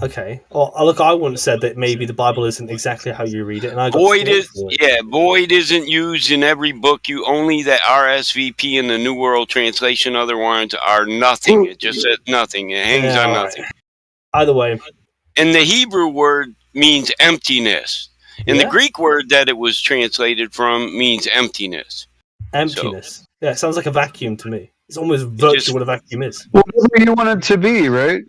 Okay. Well, look, I once said that maybe the Bible isn't exactly how you read it, and I got void isn't used in every book. Only that RSVP and the New World Translation, other ones are nothing. It just says nothing. It hangs on nothing. Right. Either way. And the Hebrew word means emptiness. And the Greek word that it was translated from means emptiness. Emptiness. So, yeah, it sounds like a vacuum to me. It's almost virtually what a vacuum is. Whatever you want it to be, right?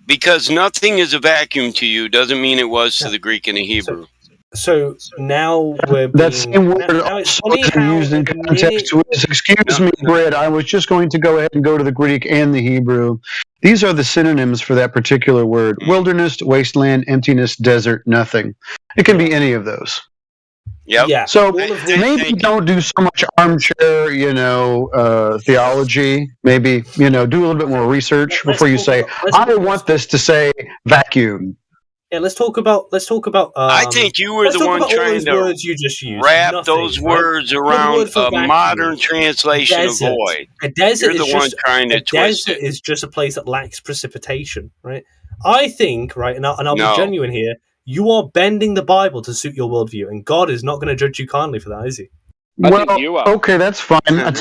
Because nothing is a vacuum to you doesn't mean it was to the Greek and the Hebrew. So now we're that same word also isn't used in context with, excuse me, Brad, I was just going to go ahead and go to the Greek and the Hebrew. These are the synonyms for that particular word. Wilderness, wasteland, emptiness, desert, nothing. It can be any of those. Yep. Yeah. So maybe don't do so much armchair, theology. Maybe, do a little bit more research before you say, I want this to say vacuum. Yeah, let's talk about. I think you were the one trying to words you just used. Wrap those words around a modern translation of void. A desert You're the one trying to twist it. Is just a place that lacks precipitation, right? I think, right, and I'll be genuine here. You are bending the Bible to suit your worldview, and God is not going to judge you kindly for that, is he? Well, okay, that's fine. I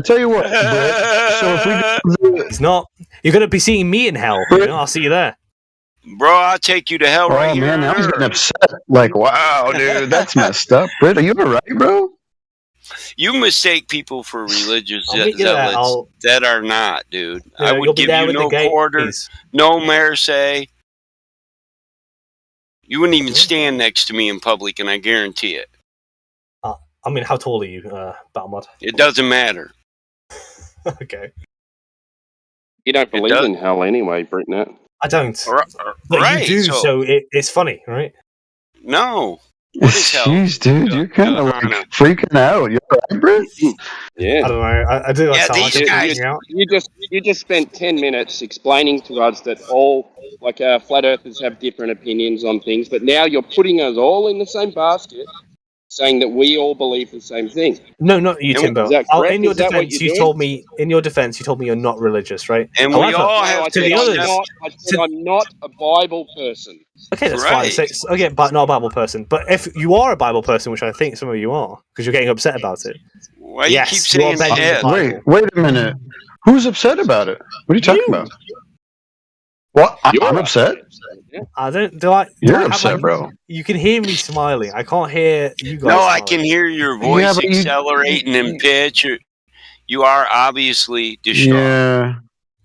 tell you what, Britt, so if he's not. You're going to be seeing me in hell. I'll see you there. Bro, I'll take you to hell right here. Oh, man, now he's getting upset. Like, wow, dude, that's messed up. Britt, are you all right, bro? You mistake people for religious zealots that are not, dude. I would give you no quarter, no mercy. You wouldn't even stand next to me in public, and I guarantee it. I mean, how tall are you, Battlebot? It doesn't matter. Okay. You don't believe in hell anyway, Britnett. I don't. But right, you do, so it's funny, right? No. What is hell? Jeez, dude, you're kind of like freaking out. You're right, Britt? Yeah. I don't know. I do sound like freaking out. You just spent 10 minutes explaining to us that all flat earthers have different opinions on things, but now you're putting us all in the same basket, saying that we all believe the same thing. No, not you, Timbo. In your defense, you told me you're not religious, right? And we all have to the others. I said I'm not a Bible person. Okay, that's fine. So, but not a Bible person. But if you are a Bible person, which I think some of you are, because you're getting upset about it. Why you keep saying that? Wait a minute. Who's upset about it? What are you talking about? What? I'm upset? I don't. Do I? You're upset, bro. You can hear me smiling. I can't hear you guys. No, smiling. I can hear your voice accelerating in pitch. You are obviously distraught.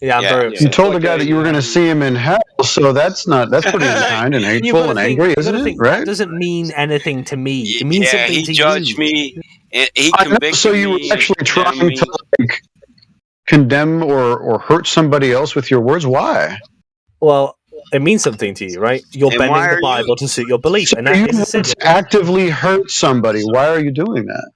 Yeah, I'm very upset. You told the guy that you were going to see him in hell, so that's pretty unkind and hateful and angry, isn't it? Right? That doesn't mean anything to me. It means something to you. He judged me. He convicted me. So you were actually trying to condemn or hurt somebody else with your words? Why? Well, it means something to you, right? You're bending the Bible to suit your belief. So and that you want to actively hurt somebody. Why are you doing that?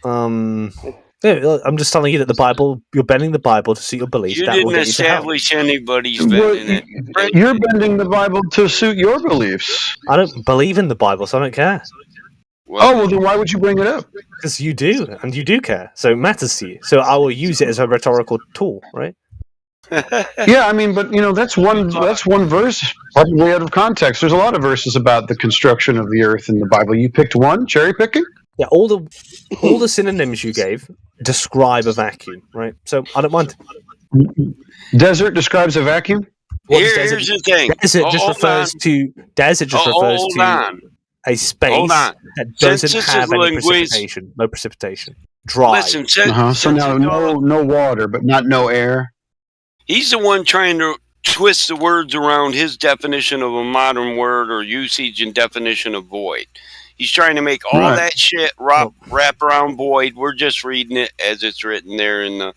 I'm just telling you that the Bible, you're bending the Bible to suit your belief. You that didn't will get establish anybody's bending it. You're bending the Bible to suit your beliefs. I don't believe in the Bible, so I don't care. Well, then why would you bring it up? Because you do, and you do care. So it matters to you. So I will use it as a rhetorical tool, right? Yeah, I mean, but that's one verse probably out of context. There's a lot of verses about the construction of the earth in the Bible. You picked one, cherry picking? Yeah, all the synonyms you gave describe a vacuum, right? So I don't mind. Desert describes a vacuum? Here's the thing. Desert just refers to a space that doesn't have any precipitation. No precipitation. Dry. Listen, So now no water, but not no air. He's the one trying to twist the words around his definition of a modern word or usage and definition of void. He's trying to make all that shit wrap around void. We're just reading it as it's written there in the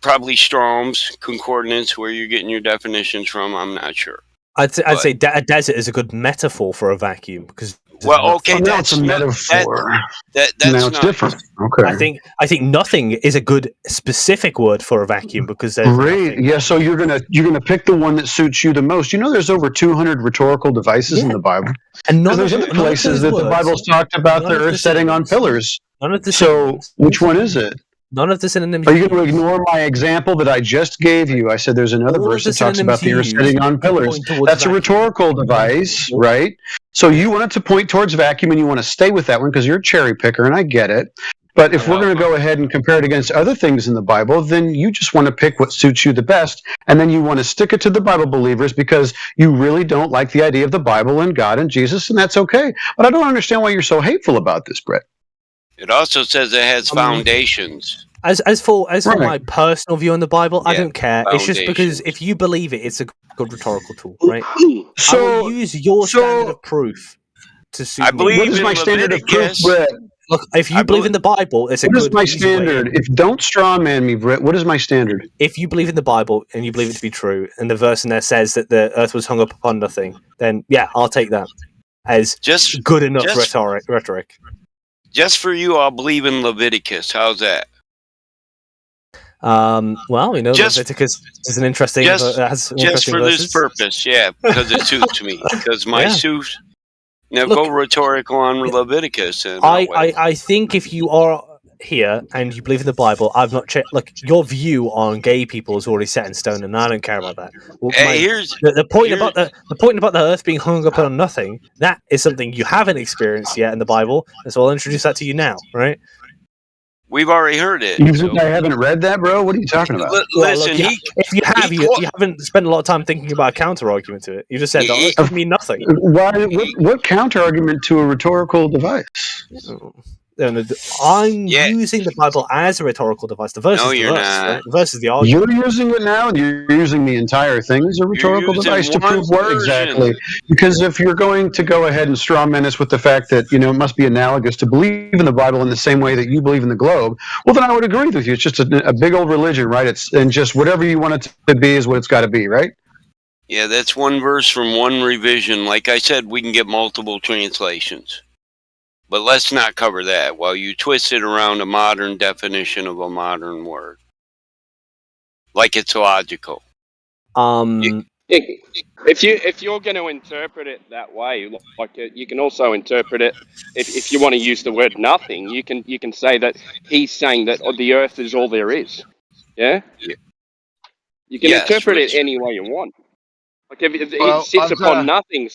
probably Strong's Concordance, where you're getting your definitions from. I'm not sure. I'd say a desert is a good metaphor for a vacuum because. Well, okay, that's a metaphor. That's now it's different. Okay. I think nothing is a good specific word for a vacuum because there's great. Yeah, so you're gonna pick the one that suits you the most. There's over 200 rhetorical devices in the Bible, and there's other places that the Bible's talked about the earth setting on pillars. So which one is it? None of the synonyms. Are you going to ignore my example that I just gave you? I said there's another verse that talks about the earth sitting on pillars. That's a rhetorical device, right? So you wanted to point towards vacuum and you want to stay with that one because you're a cherry picker, and I get it. But if we're going to go ahead and compare it against other things in the Bible, then you just want to pick what suits you the best, and then you want to stick it to the Bible believers because you really don't like the idea of the Bible and God and Jesus, and that's okay. But I don't understand why you're so hateful about this, Brett. It also says it has foundations. As for my personal view on the Bible, I don't care. It's just because if you believe it, it's a good rhetorical tool, right? I will use your standard of proof to suit me. What is my standard of proof, Brett? Look, if you believe in the Bible, it's a good. What is my standard? If don't straw man me, Brett. What is my standard? If you believe in the Bible and you believe it to be true, and the verse in there says that the earth was hung up upon nothing, then yeah, I'll take that as just good enough rhetoric. Just for you, I'll believe in Leviticus. How's that? Well, Leviticus is an interesting. Just interesting for verses. this purpose, yeah, because it suits me. Because my suit. Now go rhetorical on Leviticus. And I think if you are here and you believe in the Bible, I've not checked. Look, your view on gay people is already set in stone, and I don't care about that. Well, the point about the earth being hung up on nothing. That is something you haven't experienced yet in the Bible, and so I'll introduce that to you now. Right? We've already heard it. You think I haven't read that, bro? What are you talking about? Listen, if you have, you haven't spent a lot of time thinking about a counter argument to it. You just said it doesn't mean nothing. Why? What counter argument to a rhetorical device? I'm using the Bible as a rhetorical device. The verse is the verse. Right? The verse is the argument. You're using it now, and you're using the entire thing as a rhetorical device to prove what exactly? Because if you're going to go ahead and straw man us with the fact that it must be analogous to believe in the Bible in the same way that you believe in the globe, well, then I would agree with you. It's just a big old religion, right? And just whatever you want it to be is what it's got to be, right? Yeah, that's one verse from one revision. Like I said, we can get multiple translations. But let's not cover that while you twist it around a modern definition of a modern word. Like it's logical. If you're going to interpret it that way, like you can also interpret it. If you want to use the word nothing, you can say that he's saying that the earth is all there is. Yeah. You can interpret it any way you want. Like if it sits upon nothing,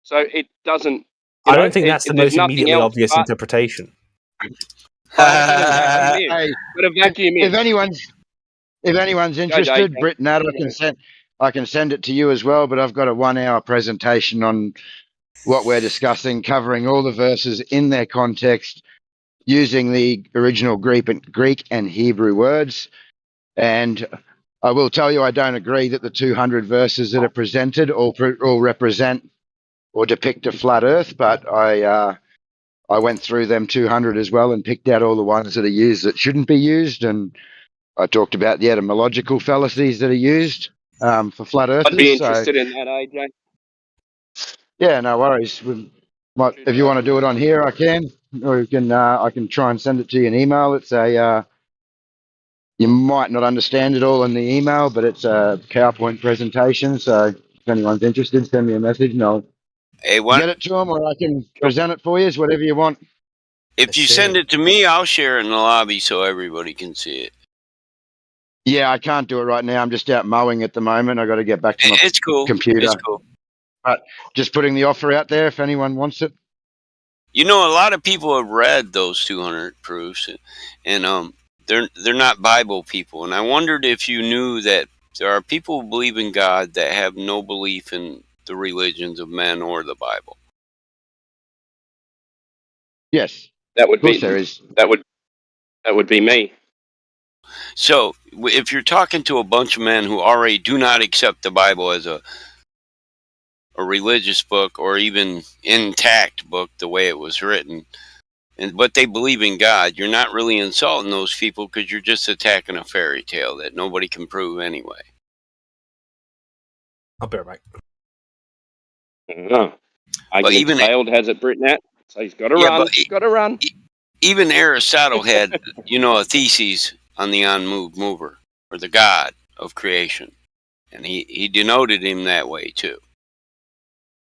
so it doesn't. I don't think that's the most immediately obvious interpretation. But a vacuum is. If anyone's interested, Britt and Nat, I can send it to you as well. But I've got a 1-hour presentation on what we're discussing, covering all the verses in their context, using the original Greek and Hebrew words. And I will tell you, I don't agree that the 200 verses that are presented all represent or depict a flat Earth, but I went through them 200 as well and picked out all the ones that are used that shouldn't be used, and I talked about the etymological fallacies that are used for flat Earthers. I'd be interested in that, AJ. Yeah, no worries. If you want to do it on here, I can, or you can. I can try and send it to you in email. It's you might not understand it all in the email, but it's a PowerPoint presentation. So if anyone's interested, send me a message and I'll get it to them, or I can present it for you. It's whatever you want. If you send it to me, I'll share it in the lobby so everybody can see it. Yeah, I can't do it right now. I'm just out mowing at the moment. I got to get back to my It's cool. computer. It's cool. But just putting the offer out there if anyone wants it. You know, a lot of people have read those 200 proofs, and they're not Bible people. And I wondered if you knew that there are people who believe in God that have no belief in the religions of men or the Bible. Yes, that would be there is. That would be me. So, if you're talking to a bunch of men who already do not accept the Bible as a religious book or even intact book the way it was written, but they believe in God, you're not really insulting those people because you're just attacking a fairy tale that nobody can prove anyway. I'll be right back. Argument failed, has it, Britnat? So he's got to run. Got to run. Even Aristotle had, a thesis on the unmoved mover, or the God of creation, and he denoted him that way too.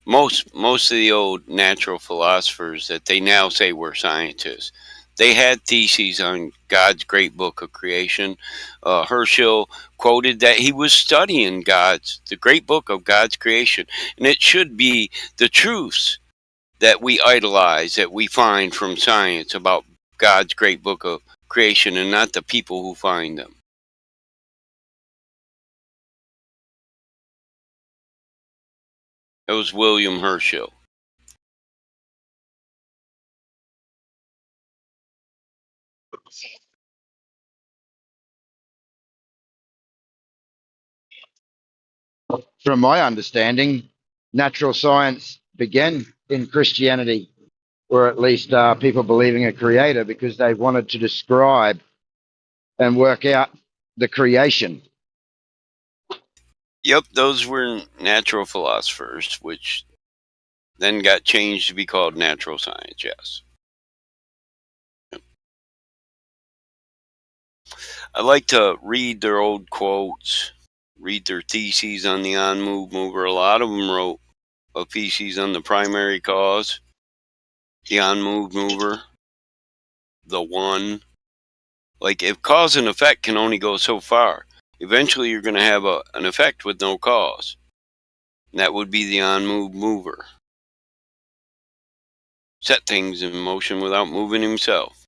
Most of the old natural philosophers that they now say were scientists, they had theses on God's great book of creation. Herschel quoted that he was studying the great book of God's creation, and it should be the truths that we idolize, that we find from science about God's great book of creation, and not the people who find them. It was William Herschel. From my understanding, natural science began in Christianity, or at least people believing a creator, because they wanted to describe and work out the creation. Yep, those were natural philosophers, which then got changed to be called natural science, yes. Yep. I like to read their old quotes, read their theses on the unmoved mover. A lot of them wrote a thesis on the primary cause, the unmoved mover, the one. Like, if cause and effect can only go so far, eventually you're going to have an effect with no cause. And that would be the unmoved mover. Set things in motion without moving himself.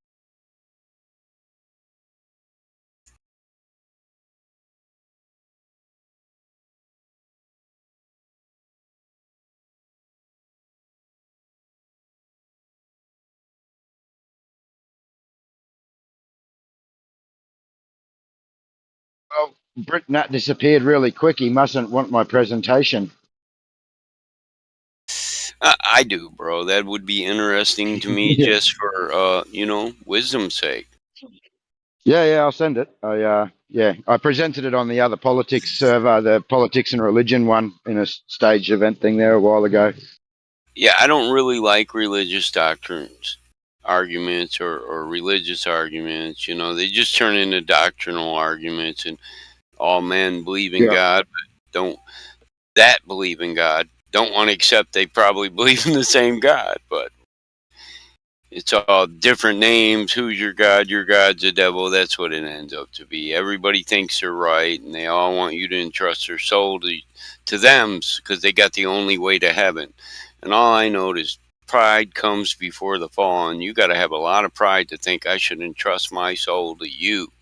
Well, Britnat disappeared really quick. He mustn't want my presentation. I do, bro. That would be interesting to me just for, wisdom's sake. Yeah, I'll send it. I presented it on the other politics server, the politics and religion one, in a stage event thing there a while ago. Yeah, I don't really like religious doctrines, arguments, or religious arguments. They just turn into doctrinal arguments, and all men believe in God, but don't believe in God. Don't want to accept they probably believe in the same God, but it's all different names. Who's your God? Your God's the devil. That's what it ends up to be. Everybody thinks they're right, and they all want you to entrust their soul to them because they got the only way to heaven. And all I know is pride comes before the fall, and you got to have a lot of pride to think I should entrust my soul to you.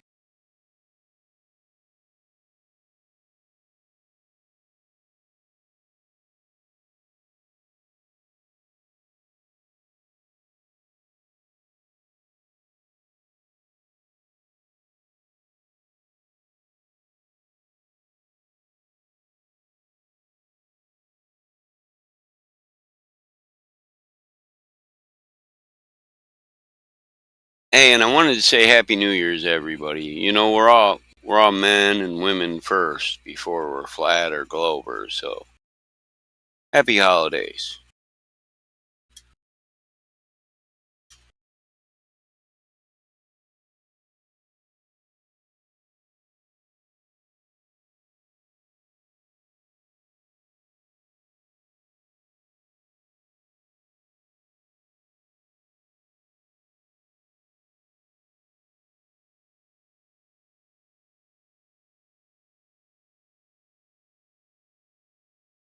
Hey, and I wanted to say Happy New Year's, everybody. We're all men and women first before we're flat or globers. So, happy holidays.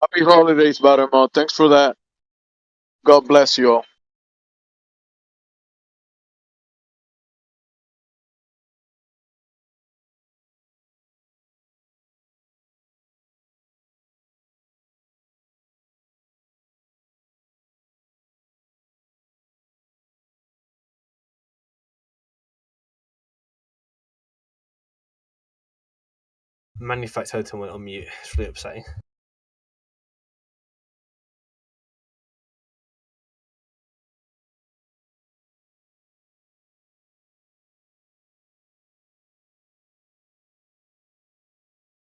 Happy holidays, Barrymore. Thanks for that. God bless you all. Manufact Totem went on mute. It's really upsetting.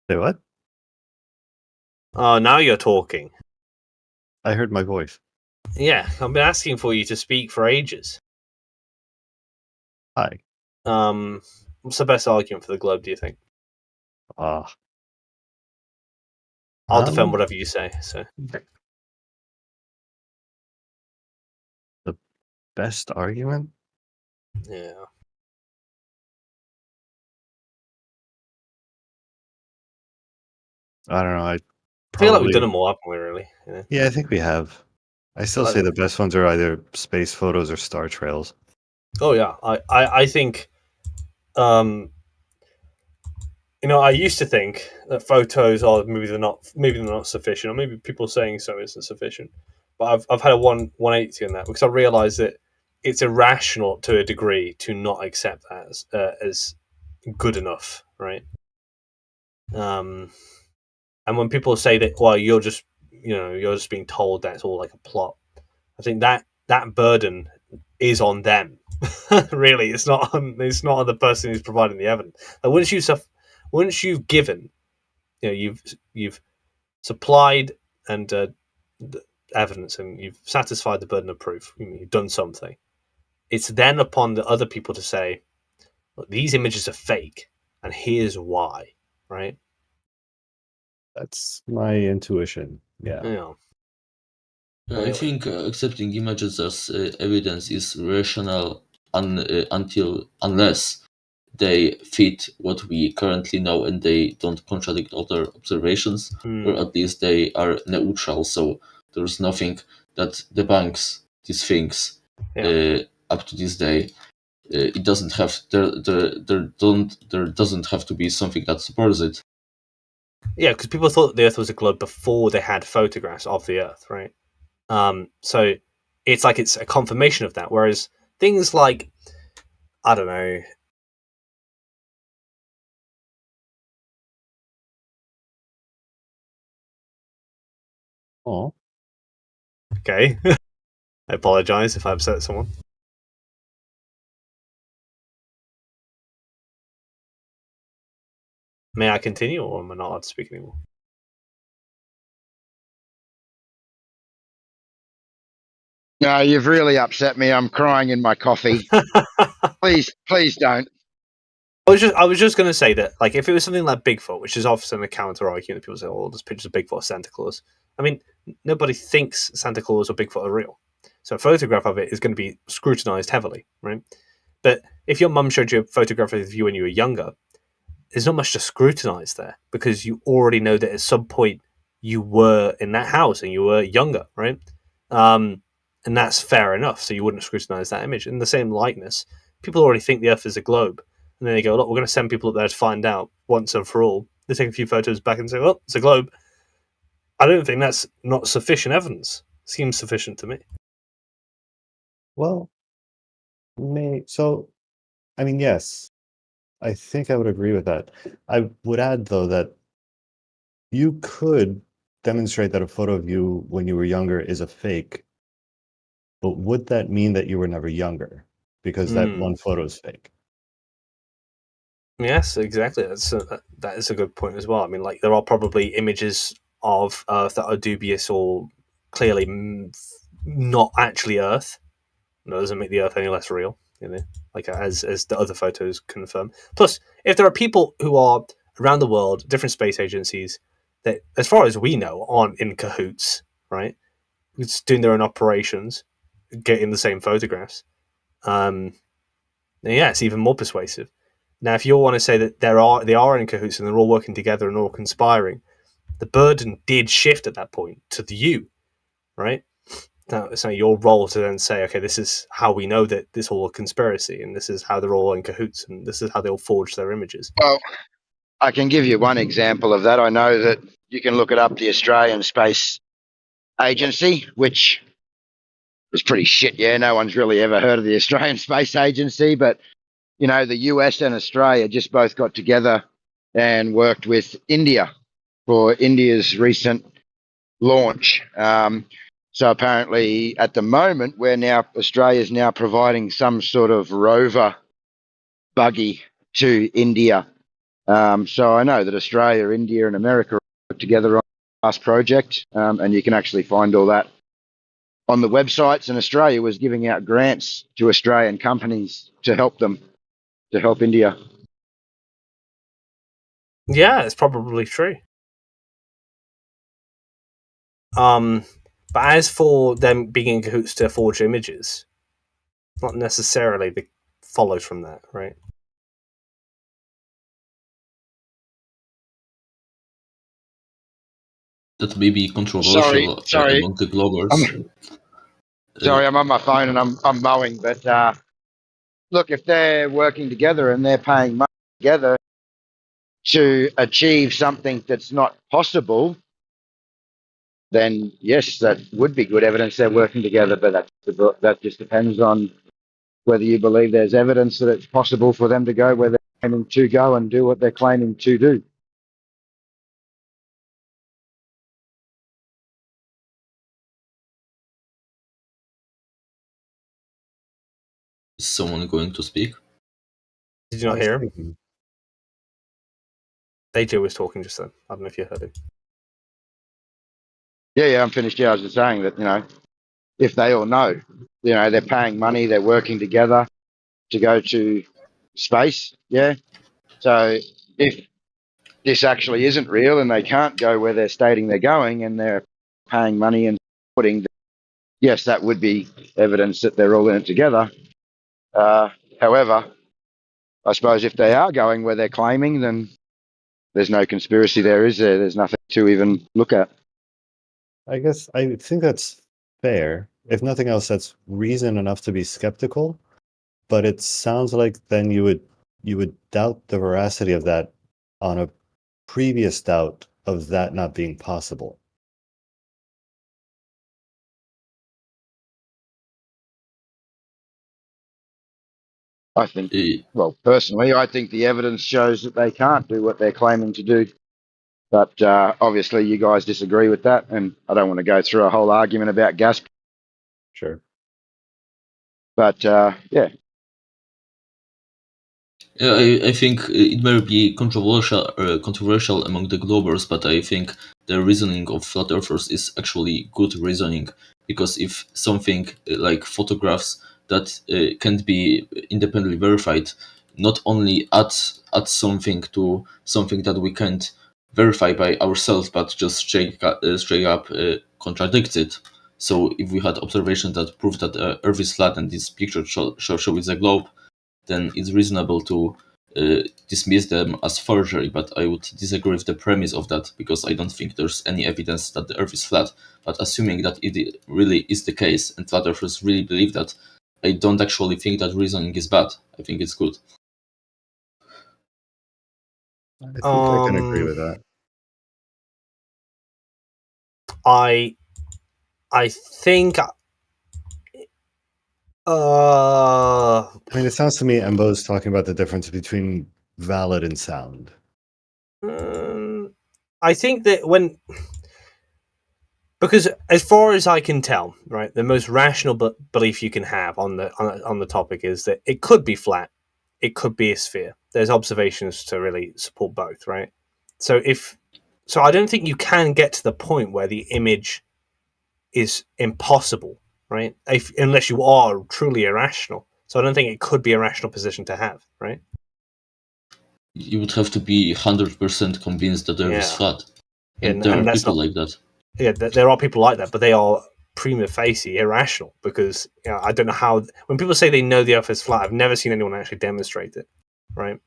Say what? Oh, now you're talking. I heard my voice. Yeah, I've been asking for you to speak for ages. Hi. What's the best argument for the globe, do you think? I'll defend whatever you say. So the best argument? Yeah. I don't know. I feel like we've done them all, haven't we, really? Yeah, I think we have. I still say the best ones are either space photos or star trails. Oh yeah. I think I used to think that photos are maybe they're not sufficient, or maybe people saying so isn't sufficient. But I've had a 180 on that because I realised that it's irrational to a degree to not accept that as good enough, right? And when people say that, well, you're just being told that it's all like a plot, I think that burden is on them. Really, it's not on the person who's providing the evidence. Like, once you've given, you've supplied and evidence, and you've satisfied the burden of proof. You've done something. It's then upon the other people to say, look, these images are fake, and here's why. Right? That's my intuition. Yeah. I think accepting images as evidence is rational unless they fit what we currently know and they don't contradict other observations, or at least they are neutral. So there's nothing that debunks these things up to this day. It doesn't have there doesn't have to be something that supports it. Yeah, because people thought the Earth was a globe before they had photographs of the Earth, right? So it's like it's a confirmation of that. Whereas things like, I don't know, oh, okay. I apologize if I upset someone. May I continue, or am I not allowed to speak anymore? No, you've really upset me. I'm crying in my coffee. Please don't. I was just going to say that, like, if it was something like Bigfoot, which is often a counter argument, people say, "Oh, there's pictures of Bigfoot or Santa Claus." I mean, nobody thinks Santa Claus or Bigfoot are real, so a photograph of it is going to be scrutinized heavily, right? But if your mum showed you a photograph of you when you were younger, there's not much to scrutinize there because you already know that at some point you were in that house and you were younger, right? And that's fair enough. So you wouldn't scrutinize that image. In the same likeness, people already think the Earth is a globe. And then they go, look, we're going to send people up there to find out once and for all. They take a few photos back and say, well, it's a globe. I don't think that's not sufficient evidence. Seems sufficient to me. Well, I mean, yes, I think I would agree with that. I would add, though, that you could demonstrate that a photo of you when you were younger is a fake, but would that mean that you were never younger? Because that one photo is fake. Yes, exactly. That is a good point as well. I mean, like, there are probably images of Earth that are dubious or clearly not actually Earth. That doesn't make the Earth any less real, like as the other photos confirm. Plus, if there are people who are around the world, different space agencies, that, as far as we know, aren't in cahoots, right? It's doing their own operations, getting the same photographs. Then yeah, it's even more persuasive. Now, if you all want to say that they are in cahoots and they're all working together and all conspiring, the burden did shift at that point to you, right? So your role to then say, okay, this is how we know that this all a conspiracy, and this is how they're all in cahoots, and this is how they'll forge their images. Well, I can give you one example of that. I know that you can look it up, the Australian Space Agency, which is pretty shit. Yeah, no one's really ever heard of the Australian Space Agency, but you know, the US and Australia just both got together and worked with India for India's recent launch. So apparently, at the moment, Australia's now providing some sort of rover buggy to India. So I know that Australia, India, and America work together on the last project, and you can actually find all that on the websites. And Australia was giving out grants to Australian companies to help them, to help India. Yeah, it's probably true. But as for them being in cahoots to forge images, not necessarily follows from that, right? That may be controversial Sorry. among the Globbers. Sorry, I'm on my phone and I'm mowing. But look, if they're working together and they're paying money together to achieve something that's not possible, then yes, that would be good evidence they're working together. But that just depends on whether you believe there's evidence that it's possible for them to go where they're claiming to go and do what they're claiming to do. Is someone going to speak? Did you not hear him? AJ was talking just then. I don't know if you heard him. Yeah, I'm finished. Yeah, I was just saying that, you know, if they all know, you know, they're paying money, they're working together to go to space. Yeah. So if this actually isn't real and they can't go where they're stating they're going and they're paying money and putting, yes, that would be evidence that they're all in it together. However, I suppose if they are going where they're claiming, then there's no conspiracy there, is there? There's nothing to even look at. I guess I think that's fair. If nothing else, that's reason enough to be skeptical. But it sounds like then you would doubt the veracity of that on a previous doubt of that not being possible. I think, well, personally, I think the evidence shows that they can't do what they're claiming to do. But obviously, you guys disagree with that, and I don't want to go through a whole argument about gas. Sure. But yeah. Yeah, I think it may be controversial among the Globbers, but I think the reasoning of flat earthers is actually good reasoning, because if something like photographs that can't be independently verified not only adds something to something that we can't verify by ourselves, but just straight up contradicts it. So if we had observation that prove that Earth is flat and this picture show is a globe, then it's reasonable to dismiss them as forgery. But I would disagree with the premise of that, because I don't think there's any evidence that the Earth is flat. But assuming that it really is the case and flat earthers really believe that, I don't actually think that reasoning is bad. I think it's good. I think I can agree with that. I think. I mean, it sounds to me Embo's talking about the difference between valid and sound. I think that because as far as I can tell, right, the most rational belief you can have on the topic is that it could be flat, it could be a sphere. There's observations to really support both, right? So I don't think you can get to the point where the image is impossible, right? Unless you are truly irrational. So I don't think it could be a rational position to have, right? You would have to be 100% convinced that Earth is flat. And there are people like that. Yeah, there are people like that, but they are prima facie irrational, because I don't know how. When people say they know the Earth is flat, I've never seen anyone actually demonstrate it, right?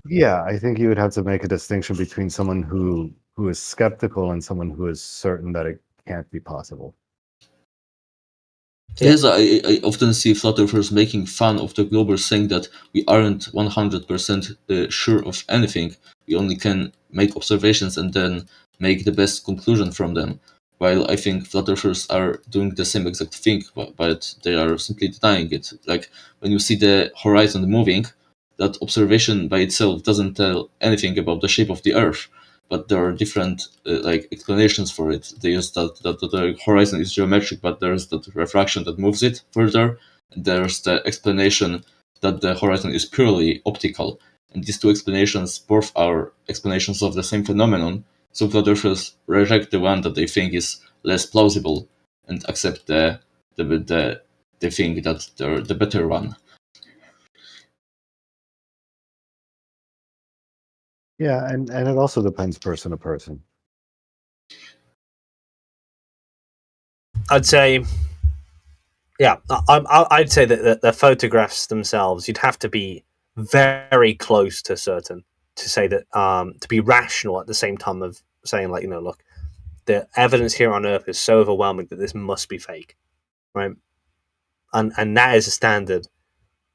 Yeah, I think you would have to make a distinction between someone who who is skeptical and someone who is certain that it can't be possible. Yes, I often see flat earthers making fun of the globers, saying that we aren't 100% sure of anything. We only can make observations and then make the best conclusion from them. While I think flat earthers are doing the same exact thing, but they are simply denying it. Like when you see the horizon moving, that observation by itself doesn't tell anything about the shape of the Earth. But there are different like explanations for it. They use that the horizon is geometric, but there's that refraction that moves it further. And there's the explanation that the horizon is purely optical. And these two explanations both are explanations of the same phenomenon. So flat earthers reject the one that they think is less plausible and accept the thing that they're the better one. Yeah, and it also depends person to person. I'd say, yeah, I'd say that the photographs themselves, you'd have to be very close to certain to say that, to be rational at the same time of saying, like, look, the evidence here on Earth is so overwhelming that this must be fake, right? And that is a standard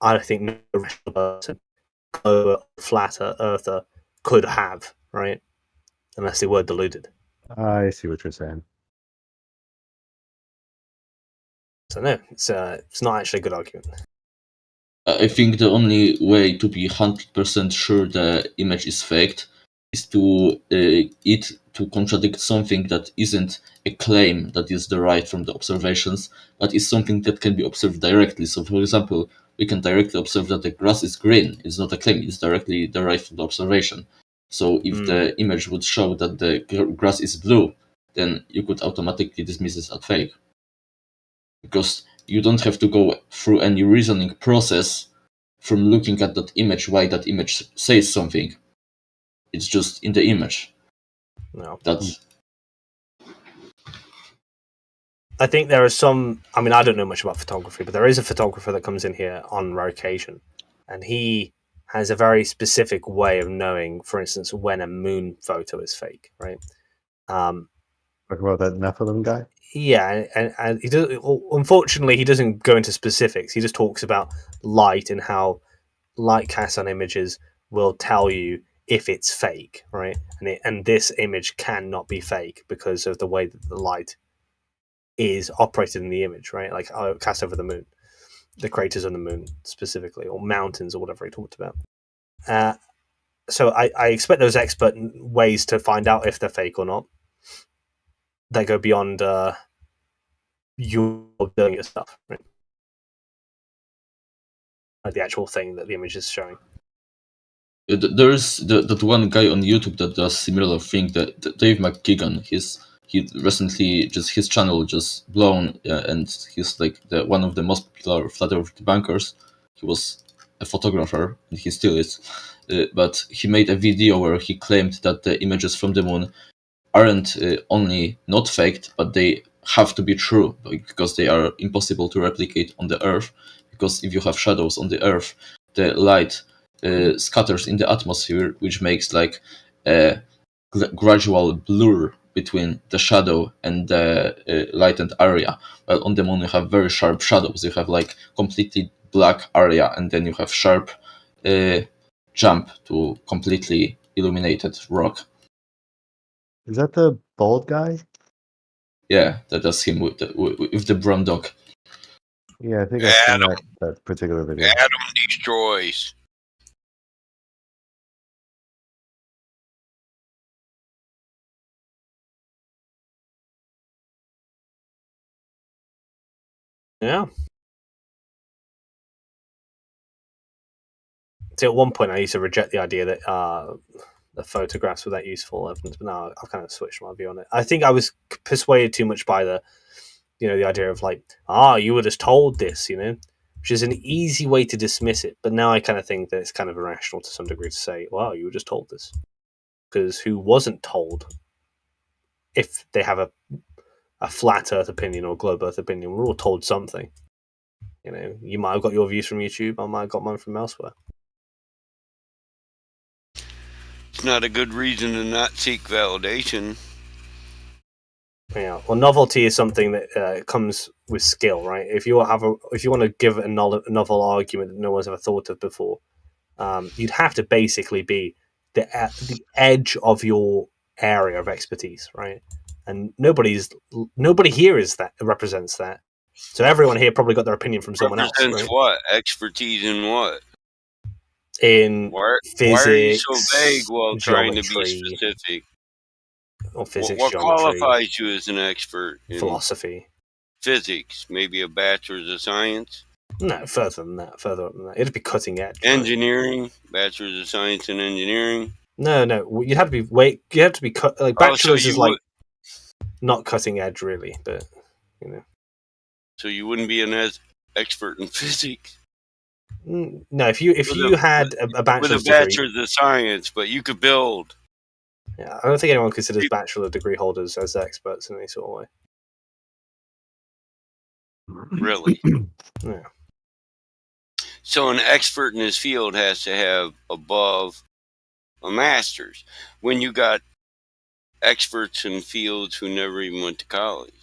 I think no rational person, flat earther, could have, right? Unless they were deluded. I see what you're saying. So no, it's not actually a good argument. I think the only way to be 100% sure the image is faked is to to contradict something that isn't a claim that is derived from the observations, but is something that can be observed directly. So, for example, we can directly observe that the grass is green. It's not a claim; it's directly derived from the observation. So, if the image would show that the grass is blue, then you could automatically dismiss it as fake, because you don't have to go through any reasoning process from looking at that image why that image says something. It's just in the image. No. That's. I think there are some. I mean, I don't know much about photography, but there is a photographer that comes in here on rare occasion, and he has a very specific way of knowing, for instance, when a moon photo is fake, right? Talk about that Nephilim guy? Yeah, and he does. Unfortunately, he doesn't go into specifics. He just talks about light and how light cast on images will tell you if it's fake, right? And this image cannot be fake because of the way that the light is operated in the image, right? Like cast over the moon, the craters on the moon specifically, or mountains, or whatever he talked about. So I expect those expert ways to find out if they're fake or not that go beyond you doing your stuff, right? Like the actual thing that the image is showing. There's that one guy on YouTube that does similar thing. That Dave McKeegan. He recently his channel just blown, and he's like one of the most popular flat earth debunkers. He was a photographer, and he still is. But he made a video where he claimed that the images from the moon aren't only not faked, but they have to be true because they are impossible to replicate on the Earth. Because if you have shadows on the Earth, the light scatters in the atmosphere, which makes like a gradual blur between the shadow and the lightened area. While on the moon you have very sharp shadows. You have like completely black area, and then you have sharp jump to completely illuminated rock. Is that the bald guy? Yeah, that's him with the brown dog. Yeah, I think I've seen that particular video. Adam destroys. Yeah. So at one point, I used to reject the idea that the photographs were that useful evidence, but now I've kind of switched my view on it. I think I was persuaded too much by the idea of like, you were just told this, which is an easy way to dismiss it. But now I kind of think that it's kind of irrational to some degree to say, wow, you were just told this. Because who wasn't told, if they have a flat earth opinion or globe earth opinion, we're all told something. You might have got your views from YouTube, I might have got mine from elsewhere. It's not a good reason to not seek validation. Yeah, well, novelty is something that comes with skill, right? If you want to give a novel argument that no one's ever thought of before, you'd have to basically be the edge of your area of expertise, right? And nobody here represents that. So everyone here probably got their opinion from someone else. Represents right? what? Expertise in what? In physics. Why are you so vague while trying to be specific? Or physics, what geometry, qualifies you as an expert in philosophy, physics? Maybe a bachelor's of science. No, further than that. It'd be cutting edge. Engineering, bachelor's of science in engineering. No, you'd have to be bachelor's is like not cutting edge really, but you know. So you wouldn't be an expert in physics. No, if you had a bachelor's with a bachelor's of science, but you could build. Yeah, I don't think anyone considers bachelor degree holders as experts in any sort of way. Really? Yeah. So an expert in his field has to have above a master's. When you got experts in fields who never even went to college.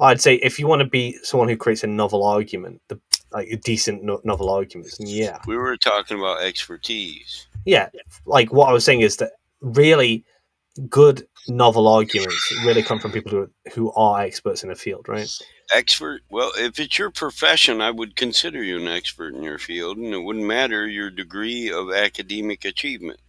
I'd say if you want to be someone who creates a novel argument, like a decent novel argument, yeah. We were talking about expertise. Yeah, like what I was saying is that really good novel arguments really come from people who are experts in a field, right? Expert? Well, if it's your profession, I would consider you an expert in your field, and it wouldn't matter your degree of academic achievement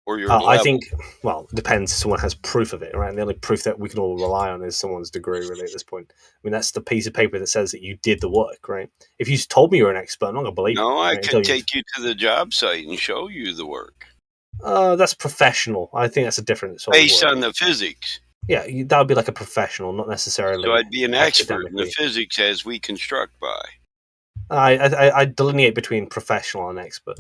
or your level. I think, well, it depends. Someone has proof of it, right? And the only proof that we can all rely on is someone's degree, really, at this point. I mean, that's the piece of paper that says that you did the work, right? If you told me you're an expert, I'm not going to believe you. No, I could take you to the job site and show you the work. That's professional. I think that's a different sort of based on the physics. Yeah, that would be like a professional, not necessarily. So I'd be an expert in the physics as we construct by. I delineate between professional and expert.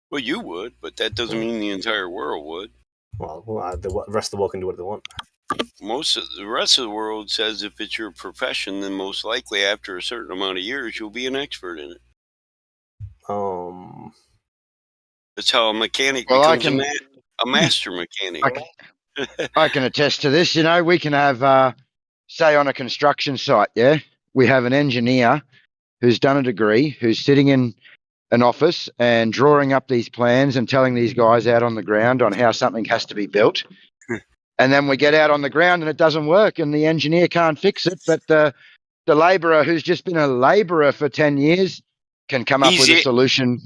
Well, you would, but that doesn't mean the entire world would. Well, the rest of the world can do what they want. The rest of the world says if it's your profession, then most likely after a certain amount of years, you'll be an expert in it. That's how a mechanic becomes a master mechanic. I can attest to this. You know, we can have, say, on a construction site, we have an engineer who's done a degree, who's sitting in an office and drawing up these plans and telling these guys out on the ground on how something has to be built. And then we get out on the ground and it doesn't work and the engineer can't fix it. But the labourer who's just been a labourer for 10 years can come up with a solution.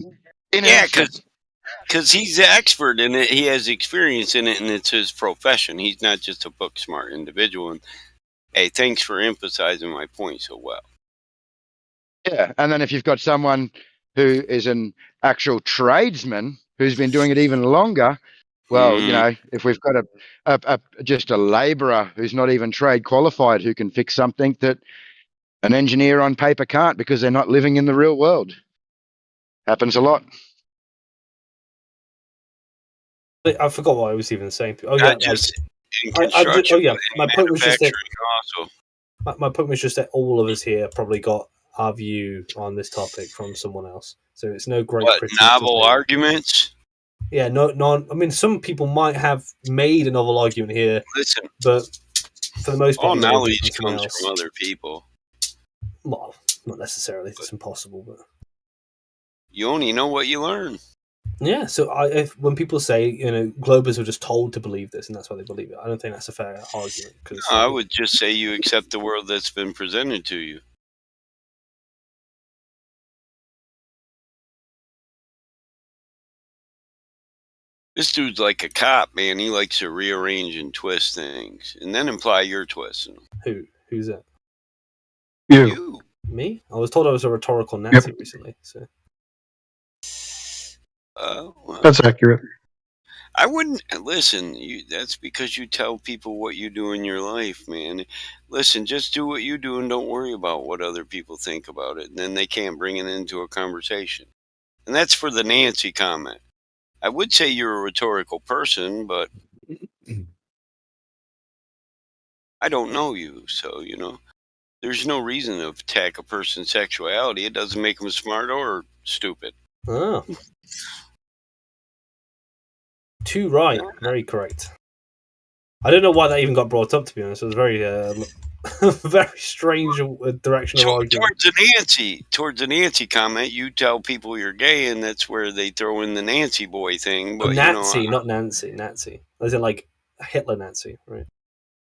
Because he's the expert in it. He has experience in it and it's his profession. He's not just a book smart individual. And hey, thanks for emphasizing my point so well. Yeah. And then if you've got someone who is an actual tradesman who's been doing it even longer, well, you know, if we've got just a labourer who's not even trade qualified who can fix something that an engineer on paper can't because they're not living in the real world. Happens a lot. I forgot what I was even saying. Oh yeah, my point was just that. My point was just that all of us here probably got our view on this topic from someone else, so it's no great novel arguments. Yeah, I mean, some people might have made a novel argument here. Listen, but for the most part, all knowledge comes from other people. Well, not necessarily. It's impossible, but you only know what you learn. Yeah, so when people say, you know, Globers were just told to believe this and that's why they believe it, I don't think that's a fair argument. I would just say you accept the world that's been presented to you. This dude's like a cop, man. He likes to rearrange and twist things and then imply you're twisting them. Who's that? You. Me? I was told I was a rhetorical Nazi recently, so... Well, that's accurate. I wouldn't listen. That's because you tell people what you do in your life, man. Listen, just do what you do and don't worry about what other people think about it. And then they can't bring it into a conversation. And that's for the Nancy comment. I would say you're a rhetorical person, but I don't know you, so you know. There's no reason to attack a person's sexuality. It doesn't make them smart or stupid. Oh. Too right. Very correct. I don't know why that even got brought up, to be honest. It was very, very strange direction of argument. Towards the Nancy comment, you tell people you're gay, and that's where they throw in the Nancy boy thing. But Nazi, not Nancy. Nazi. As in, like, Hitler Nancy, right?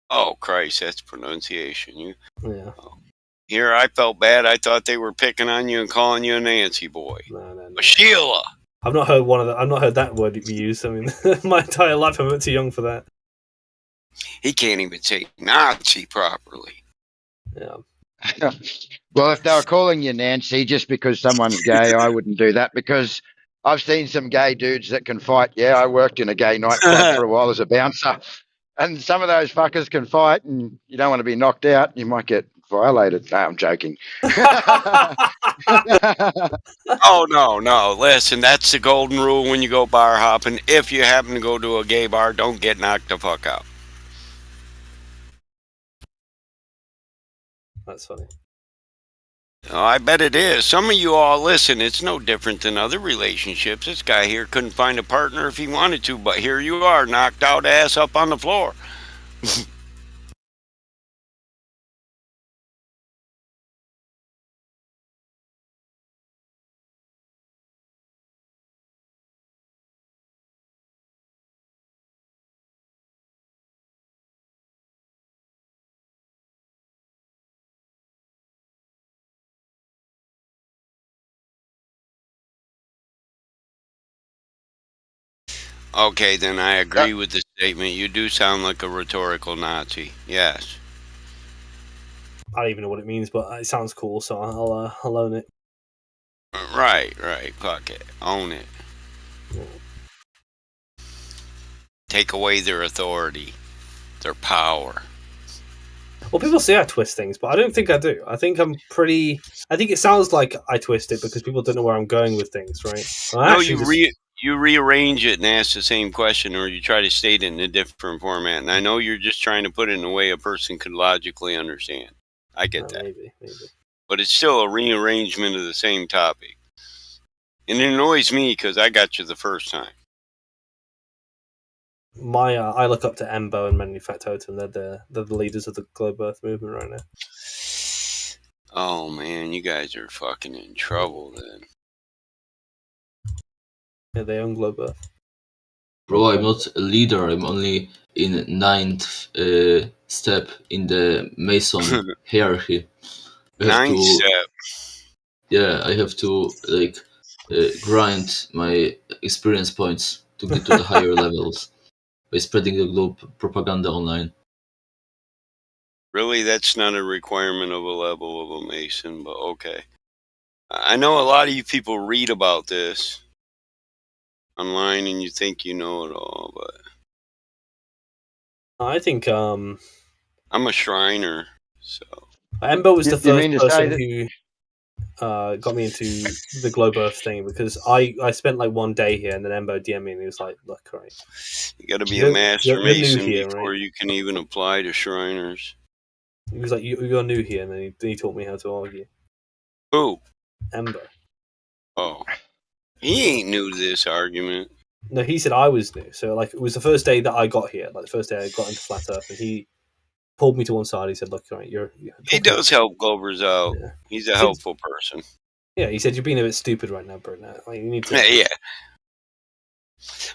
Oh, Christ, that's pronunciation. Yeah. Here, I felt bad. I thought they were picking on you and calling you a Nancy boy. No. Sheila. I've not heard I've not heard that word be used. I mean, my entire life I'm too young for that. He can't even say Nazi properly. Yeah. Well, if they were calling you Nancy just because someone's gay, I wouldn't do that, because I've seen some gay dudes that can fight. Yeah, I worked in a gay nightclub for a while as a bouncer, and some of those fuckers can fight, and you don't want to be knocked out. You might get violated. No, I'm joking. Oh, no. Listen, that's the golden rule when you go bar hopping. If you happen to go to a gay bar, don't get knocked the fuck out. That's funny. Oh, I bet it is. Some of you all listen. It's no different than other relationships. This guy here couldn't find a partner if he wanted to, but here you are, knocked out ass up on the floor. Okay, then I agree with the statement. You do sound like a rhetorical Nazi. Yes. I don't even know what it means, but it sounds cool, so I'll own it. Right. Fuck it. Own it. Take away their authority, their power. Well, people say I twist things, but I don't think I do. I think it sounds like I twist it because people don't know where I'm going with things, right? No, you rearrange it and ask the same question, or you try to state it in a different format. And I know you're just trying to put it in a way a person could logically understand. I get that. Maybe. But it's still a rearrangement of the same topic. And it annoys me because I got you the first time. I look up to Embo and Manufactotum. They're the leaders of the Globe Earth movement right now. Oh man, you guys are fucking in trouble then. Yeah, they own Globe Earth. Bro, I'm not a leader. I'm only in 9th step in the Mason hierarchy. 9th step. Yeah, I have to grind my experience points to get to the higher levels by spreading the globe propaganda online. Really, that's not a requirement of a level of a Mason, but okay. I know a lot of you people read about this online and you think you know it all, but I think I'm a Shriner, so Embo was the first person who got me into the Globe Earth thing, because I spent like one day here and then Embo DM'd me and he was like, look, right, you gotta be a master Mason before you can even apply to Shriners. He was like, you're new here, and then he taught me how to argue. Who? Embo. Oh. He ain't new to this argument. No, he said I was new. So like it was the first day that I got here, like the first day I got into Flat Earth, and he pulled me to one side. He said, look, right, he does help Glovers out. Yeah. He's a helpful person. Yeah, he said, you're being a bit stupid right now, Bert. Like, you need to... Yeah.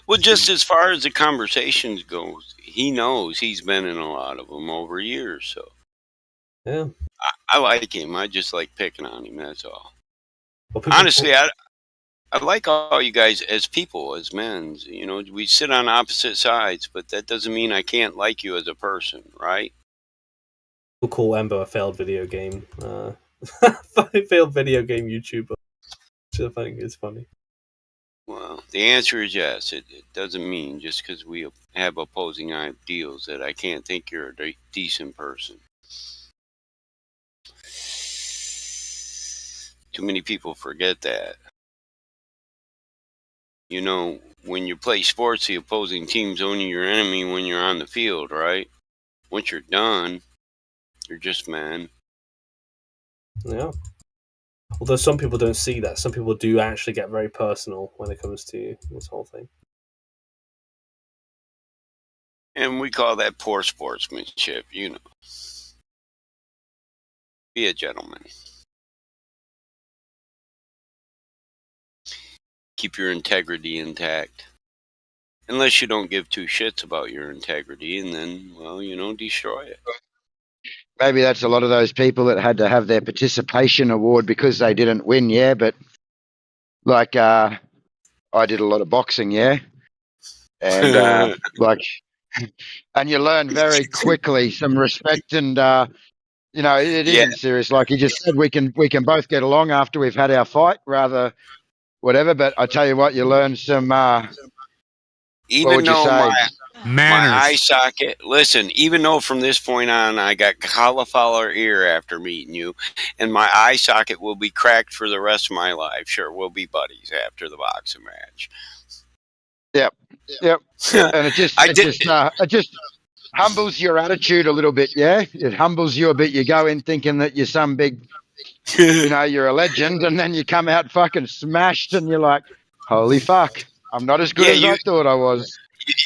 Well, just as far as the conversations goes, he knows he's been in a lot of them over years, so. Yeah. I like him. I just like picking on him, that's all. Well, honestly, I like all you guys as people, as men. You know, we sit on opposite sides, but that doesn't mean I can't like you as a person, right? We'll call Embo a failed video game. Failed video game YouTuber. Which I think is funny. Well, the answer is yes. It doesn't mean just because we have opposing ideals that I can't think you're a decent person. Too many people forget that. You know, when you play sports, the opposing team's only your enemy when you're on the field, right? Once you're done, you're just men. Yeah. Although some people don't see that. Some people do actually get very personal when it comes to this whole thing. And we call that poor sportsmanship, you know. Be a gentleman. Keep your integrity intact. Unless you don't give two shits about your integrity, and then, well, you know, destroy it. Maybe that's a lot of those people that had to have their participation award because they didn't win, yeah, but like I did a lot of boxing, yeah. And and you learn very quickly some respect, and you know, it isn't serious. Like you just said, we can both get along after we've had our fight, rather whatever. But I tell you what, you learn some. Even though my eye socket, listen, even though from this point on I got cauliflower ear after meeting you, and my eye socket will be cracked for the rest of my life. Sure, we'll be buddies after the boxing match. Yep. And it just humbles your attitude a little bit, yeah? It humbles you a bit. You go in thinking that you're some big, you know, you're a legend, and then you come out fucking smashed, and you're like, holy fuck, I'm not as good as I thought I was.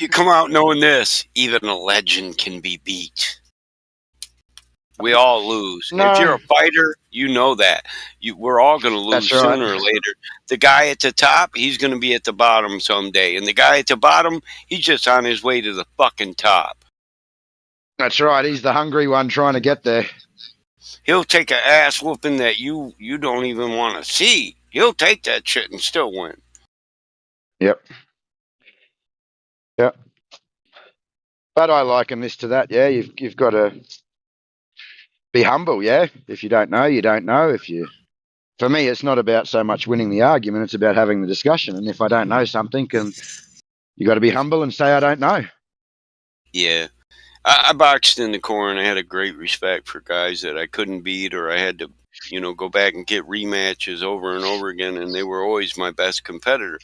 You come out knowing this, even a legend can be beat. We all lose. No. If you're a fighter, you know that. We're all going to lose sooner or later. The guy at the top, he's going to be at the bottom someday. And the guy at the bottom, he's just on his way to the fucking top. That's right. He's the hungry one trying to get there. He'll take an ass whooping that you don't even want to see. He'll take that shit and still win. Yep. But I liken this to that, yeah. You've got to be humble, yeah. If you don't know, you don't know. For me, it's not about so much winning the argument; it's about having the discussion. And if I don't know something, you got to be humble and say I don't know. Yeah, I boxed in the Corps, and I had a great respect for guys that I couldn't beat, or I had to, you know, go back and get rematches over and over again, and they were always my best competitor.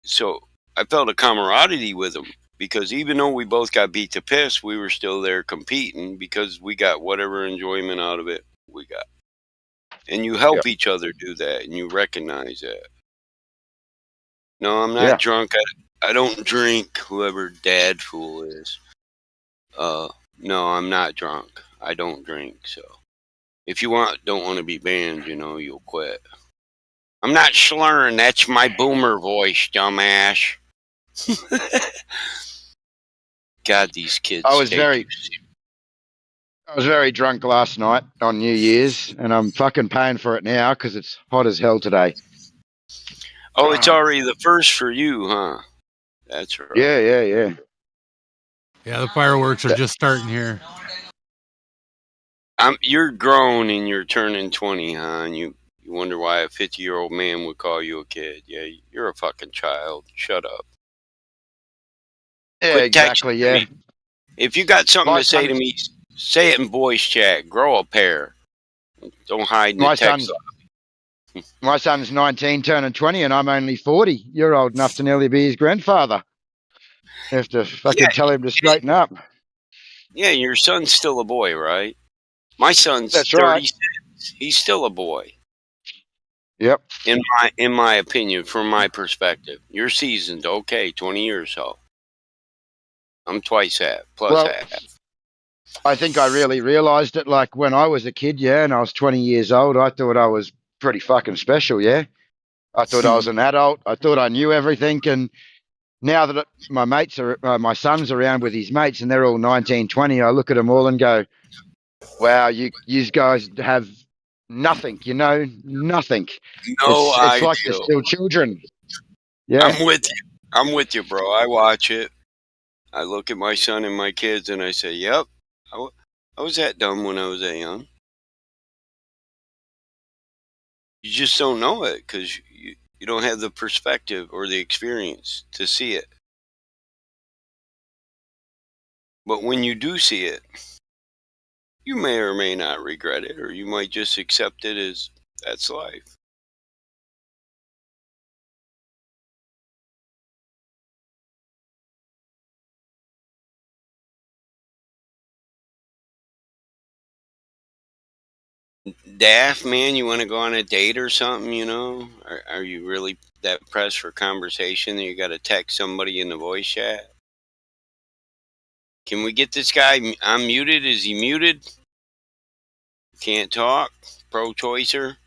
So I felt a camaraderie with them. Because even though we both got beat to piss, we were still there competing because we got whatever enjoyment out of it we got. And you help each other do that, and you recognize that. No, I'm not drunk. I don't drink, whoever Dad Fool is. No, I'm not drunk. I don't drink, so. If you don't want to be banned, you know, you'll quit. I'm not slurring. That's my boomer voice, dumbass. God, these kids. I was very drunk last night on New Year's, and I'm fucking paying for it now because it's hot as hell today. Oh, it's already the first for you, huh? That's right. Yeah. Yeah, the fireworks are just starting here. You're grown and you're turning 20, huh? And you wonder why a 50-year-old man would call you a kid. Yeah, you're a fucking child. Shut up. Yeah, exactly, yeah. Me. If you got something to say to me, say it in voice chat. Grow a pair. Don't hide in the text. My son's 19, turning 20, and I'm only 40. You're old enough to nearly be his grandfather. You have to fucking tell him to straighten up. Yeah, your son's still a boy, right? My son's 36. Right. He's still a boy. Yep. In my opinion, from my perspective. You're seasoned, okay, 20 years so. I'm twice that, plus half. I think I really realized it like when I was a kid, yeah, and I was 20 years old. I thought I was pretty fucking special, yeah. I thought I was an adult. I thought I knew everything. And now that my son's around with his mates and they're all 19, 20, I look at them all and go, wow, you guys have nothing, you know, nothing. No, it's like they're still children. Yeah. I'm with you, bro. I watch it. I look at my son and my kids and I say, yep, I was that dumb when I was that young. You just don't know it because you don't have the perspective or the experience to see it. But when you do see it, you may or may not regret it, or you might just accept it as that's life. Daft, man, you want to go on a date or something, you know? Are you really that pressed for conversation that you got to text somebody in the voice chat? Can we get this guy unmuted? Is he muted? Can't talk? Pro-choicer?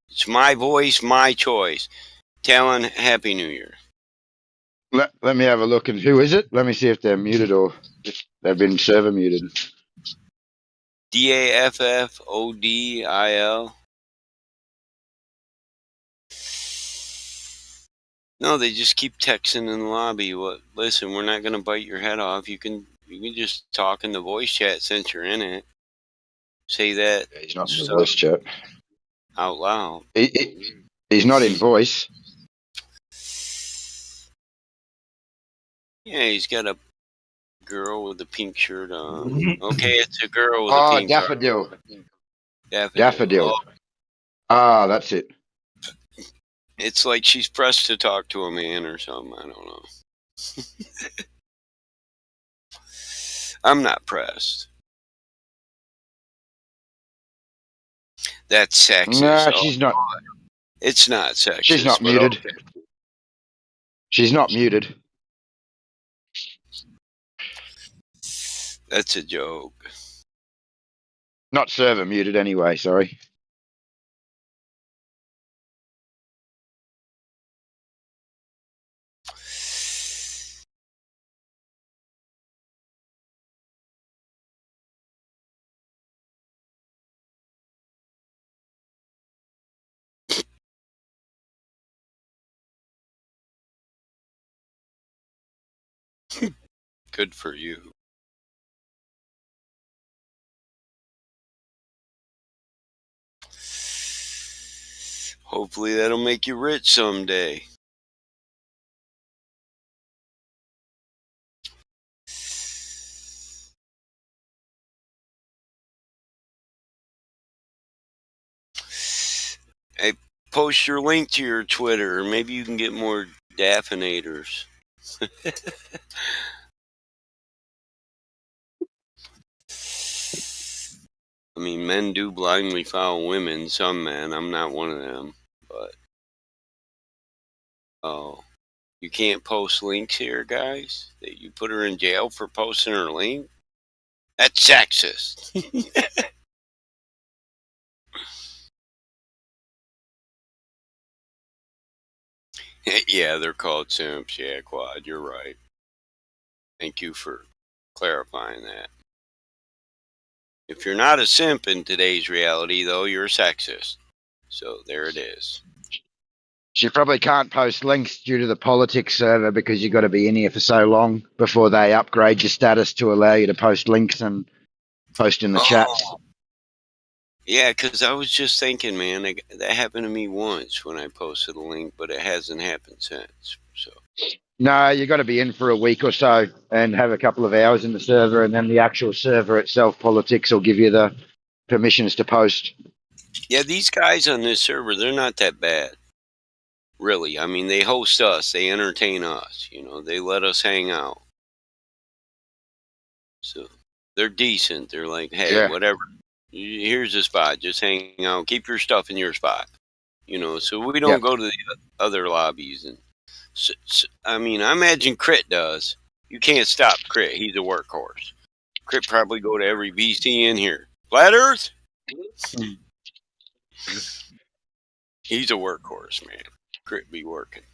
It's my voice, my choice. Talon, Happy New Year. Let me have a look. And who is it? Let me see if they're muted or if they've been server muted. DAFFODIL. No, they just keep texting in the lobby. What? Listen, we're not going to bite your head off. You can just talk in the voice chat since you're in it. Say that. He's not in the voice chat. Out loud. He's not in voice. Yeah, he's got a girl with a pink shirt on. Okay, it's a girl with a pink Daffodil. Daffodil. Daffodil. Ah, that's it. It's like she's pressed to talk to a man or something. I don't know. I'm not pressed. That's sexist. No, she's not. It's not sexist. She's not muted. Okay. She's not muted. That's a joke. Not server muted anyway, sorry. Good for you. Hopefully that'll make you rich someday. Hey, post your link to your Twitter, or maybe you can get more Daffinators. I mean, men do blindly follow women. Some men. I'm not one of them. But oh, you can't post links here, guys. That you put her in jail for posting her link. That's sexist. Yeah, they're called simps. Yeah, Quad, you're right. Thank you for clarifying that. If you're not a simp in today's reality, though, you're a sexist. So there it is. She probably can't post links due to the politics server because you've got to be in here for so long before they upgrade your status to allow you to post links and post in the chats. Yeah, because I was just thinking, man, that happened to me once when I posted a link, but it hasn't happened since. So no, you got to be in for a week or so and have a couple of hours in the server, and then the actual server itself, politics, will give you the permissions to post. Yeah, these guys on this server, they're not that bad. Really. I mean, they host us. They entertain us. You know, they let us hang out. So they're decent. They're like, hey, whatever. Here's a spot. Just hang out. Keep your stuff in your spot. You know, so we don't go to the other lobbies. And I mean, I imagine Crit does. You can't stop Crit. He's a workhorse. Crit probably go to every VC in here. Flat Earth? He's a workhorse, man. Crit be working.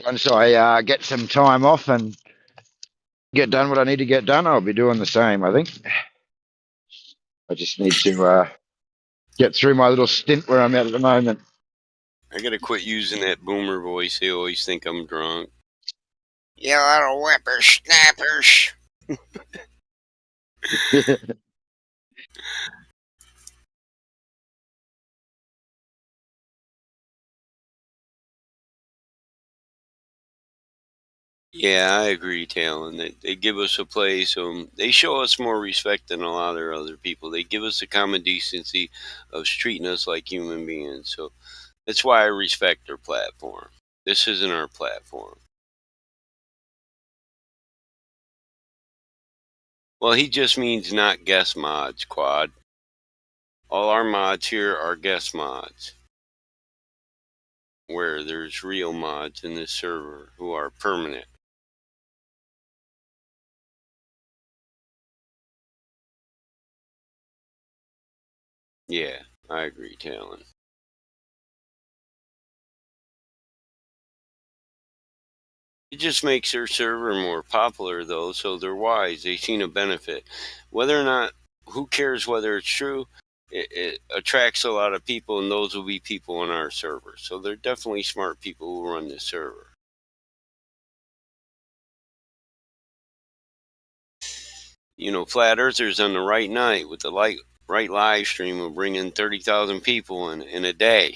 Once I get some time off and get done what I need to get done, I'll be doing the same, I think. I just need to get through my little stint where I'm at the moment. I gotta quit using that boomer voice. They always think I'm drunk. You little whippersnappers. Yeah, I agree, Talon. They give us a place. They show us more respect than a lot of other people. They give us the common decency of treating us like human beings. So that's why I respect their platform. This isn't our platform. Well, he just means not guest mods, Quad. All our mods here are guest mods. where there's real mods in this server who are permanent. Yeah, I agree, Talon. It just makes their server more popular, though, so they're wise. They've seen a benefit. Whether or not, who cares whether it's true? It attracts a lot of people, and those will be people on our server. So they're definitely smart people who run this server. You know, Flat Earthers on the right night with the right live stream will bring in 30,000 people in a day.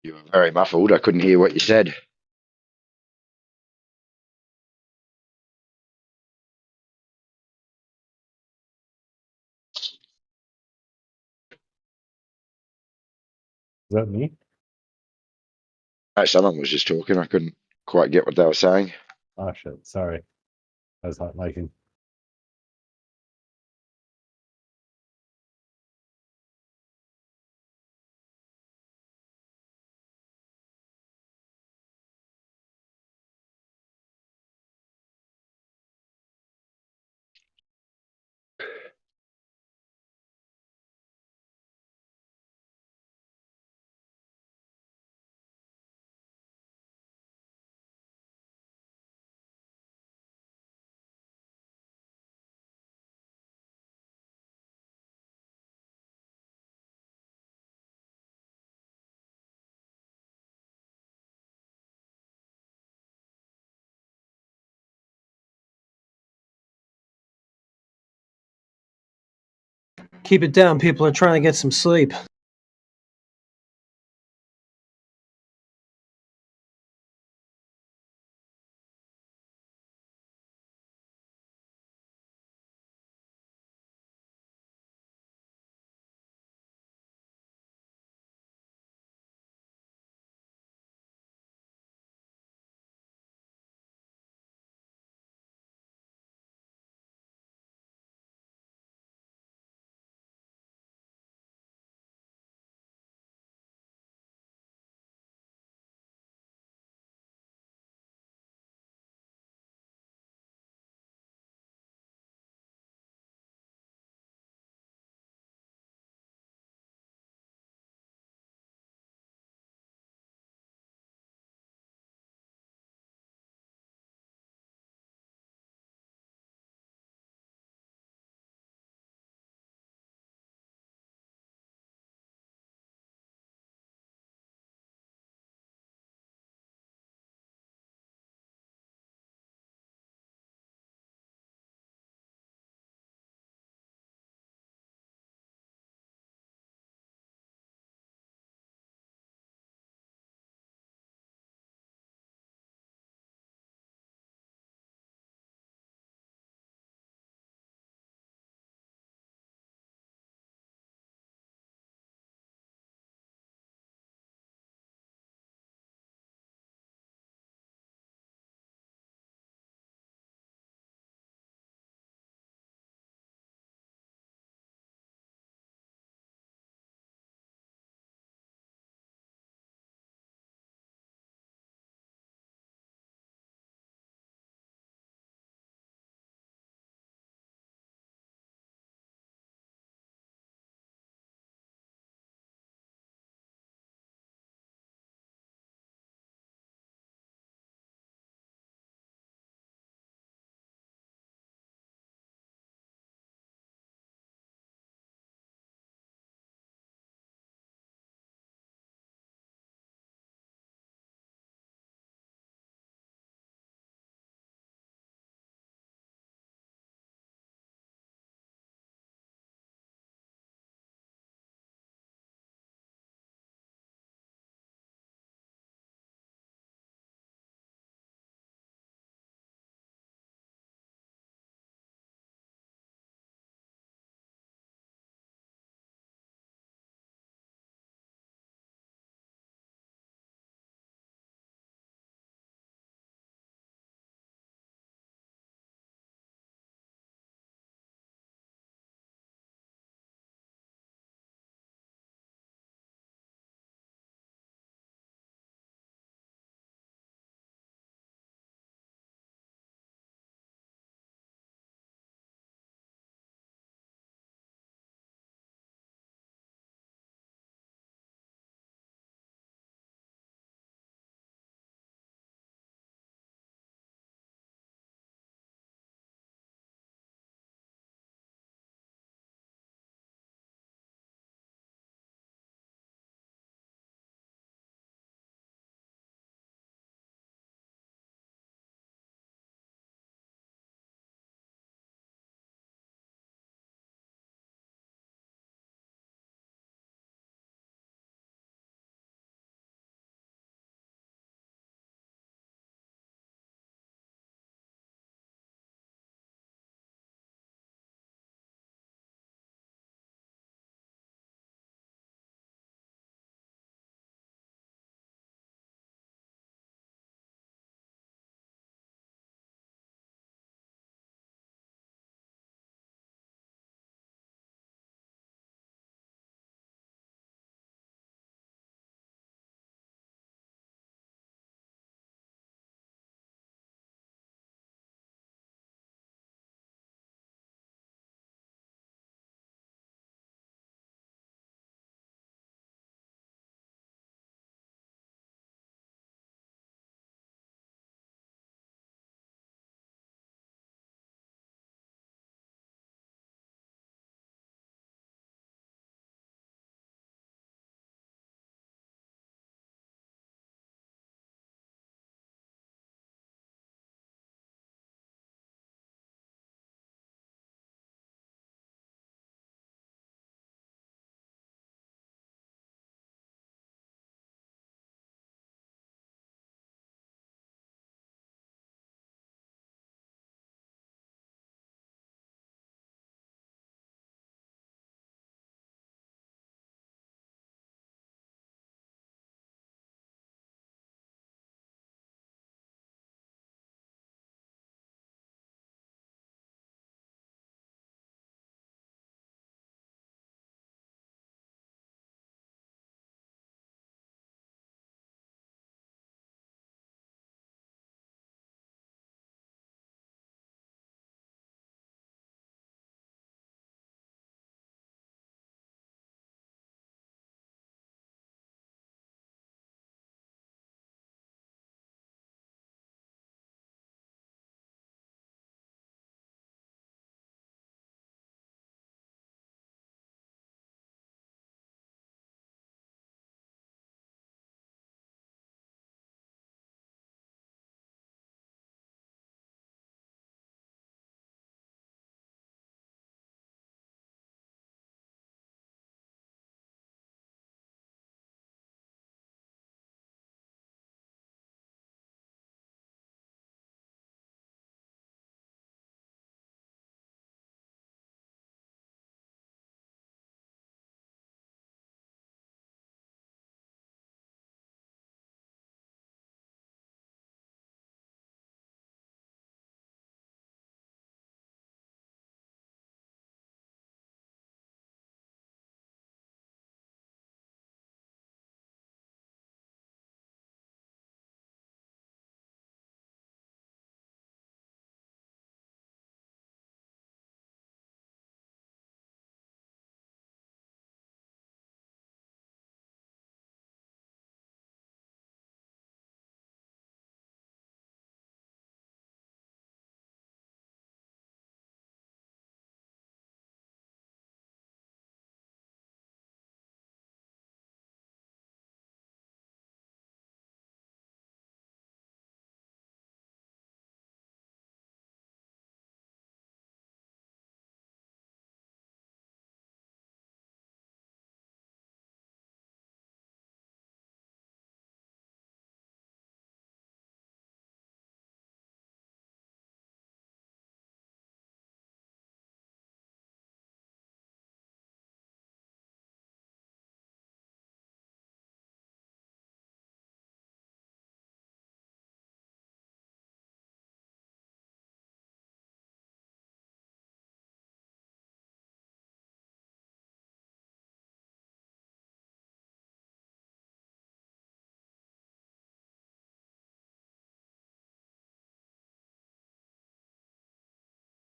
You were very muffled. I couldn't hear what you said. Is that me? No, someone was just talking. I couldn't quite get what they were saying. Oh shit! Sorry, I was not liking. Keep it down. People are trying to get some sleep.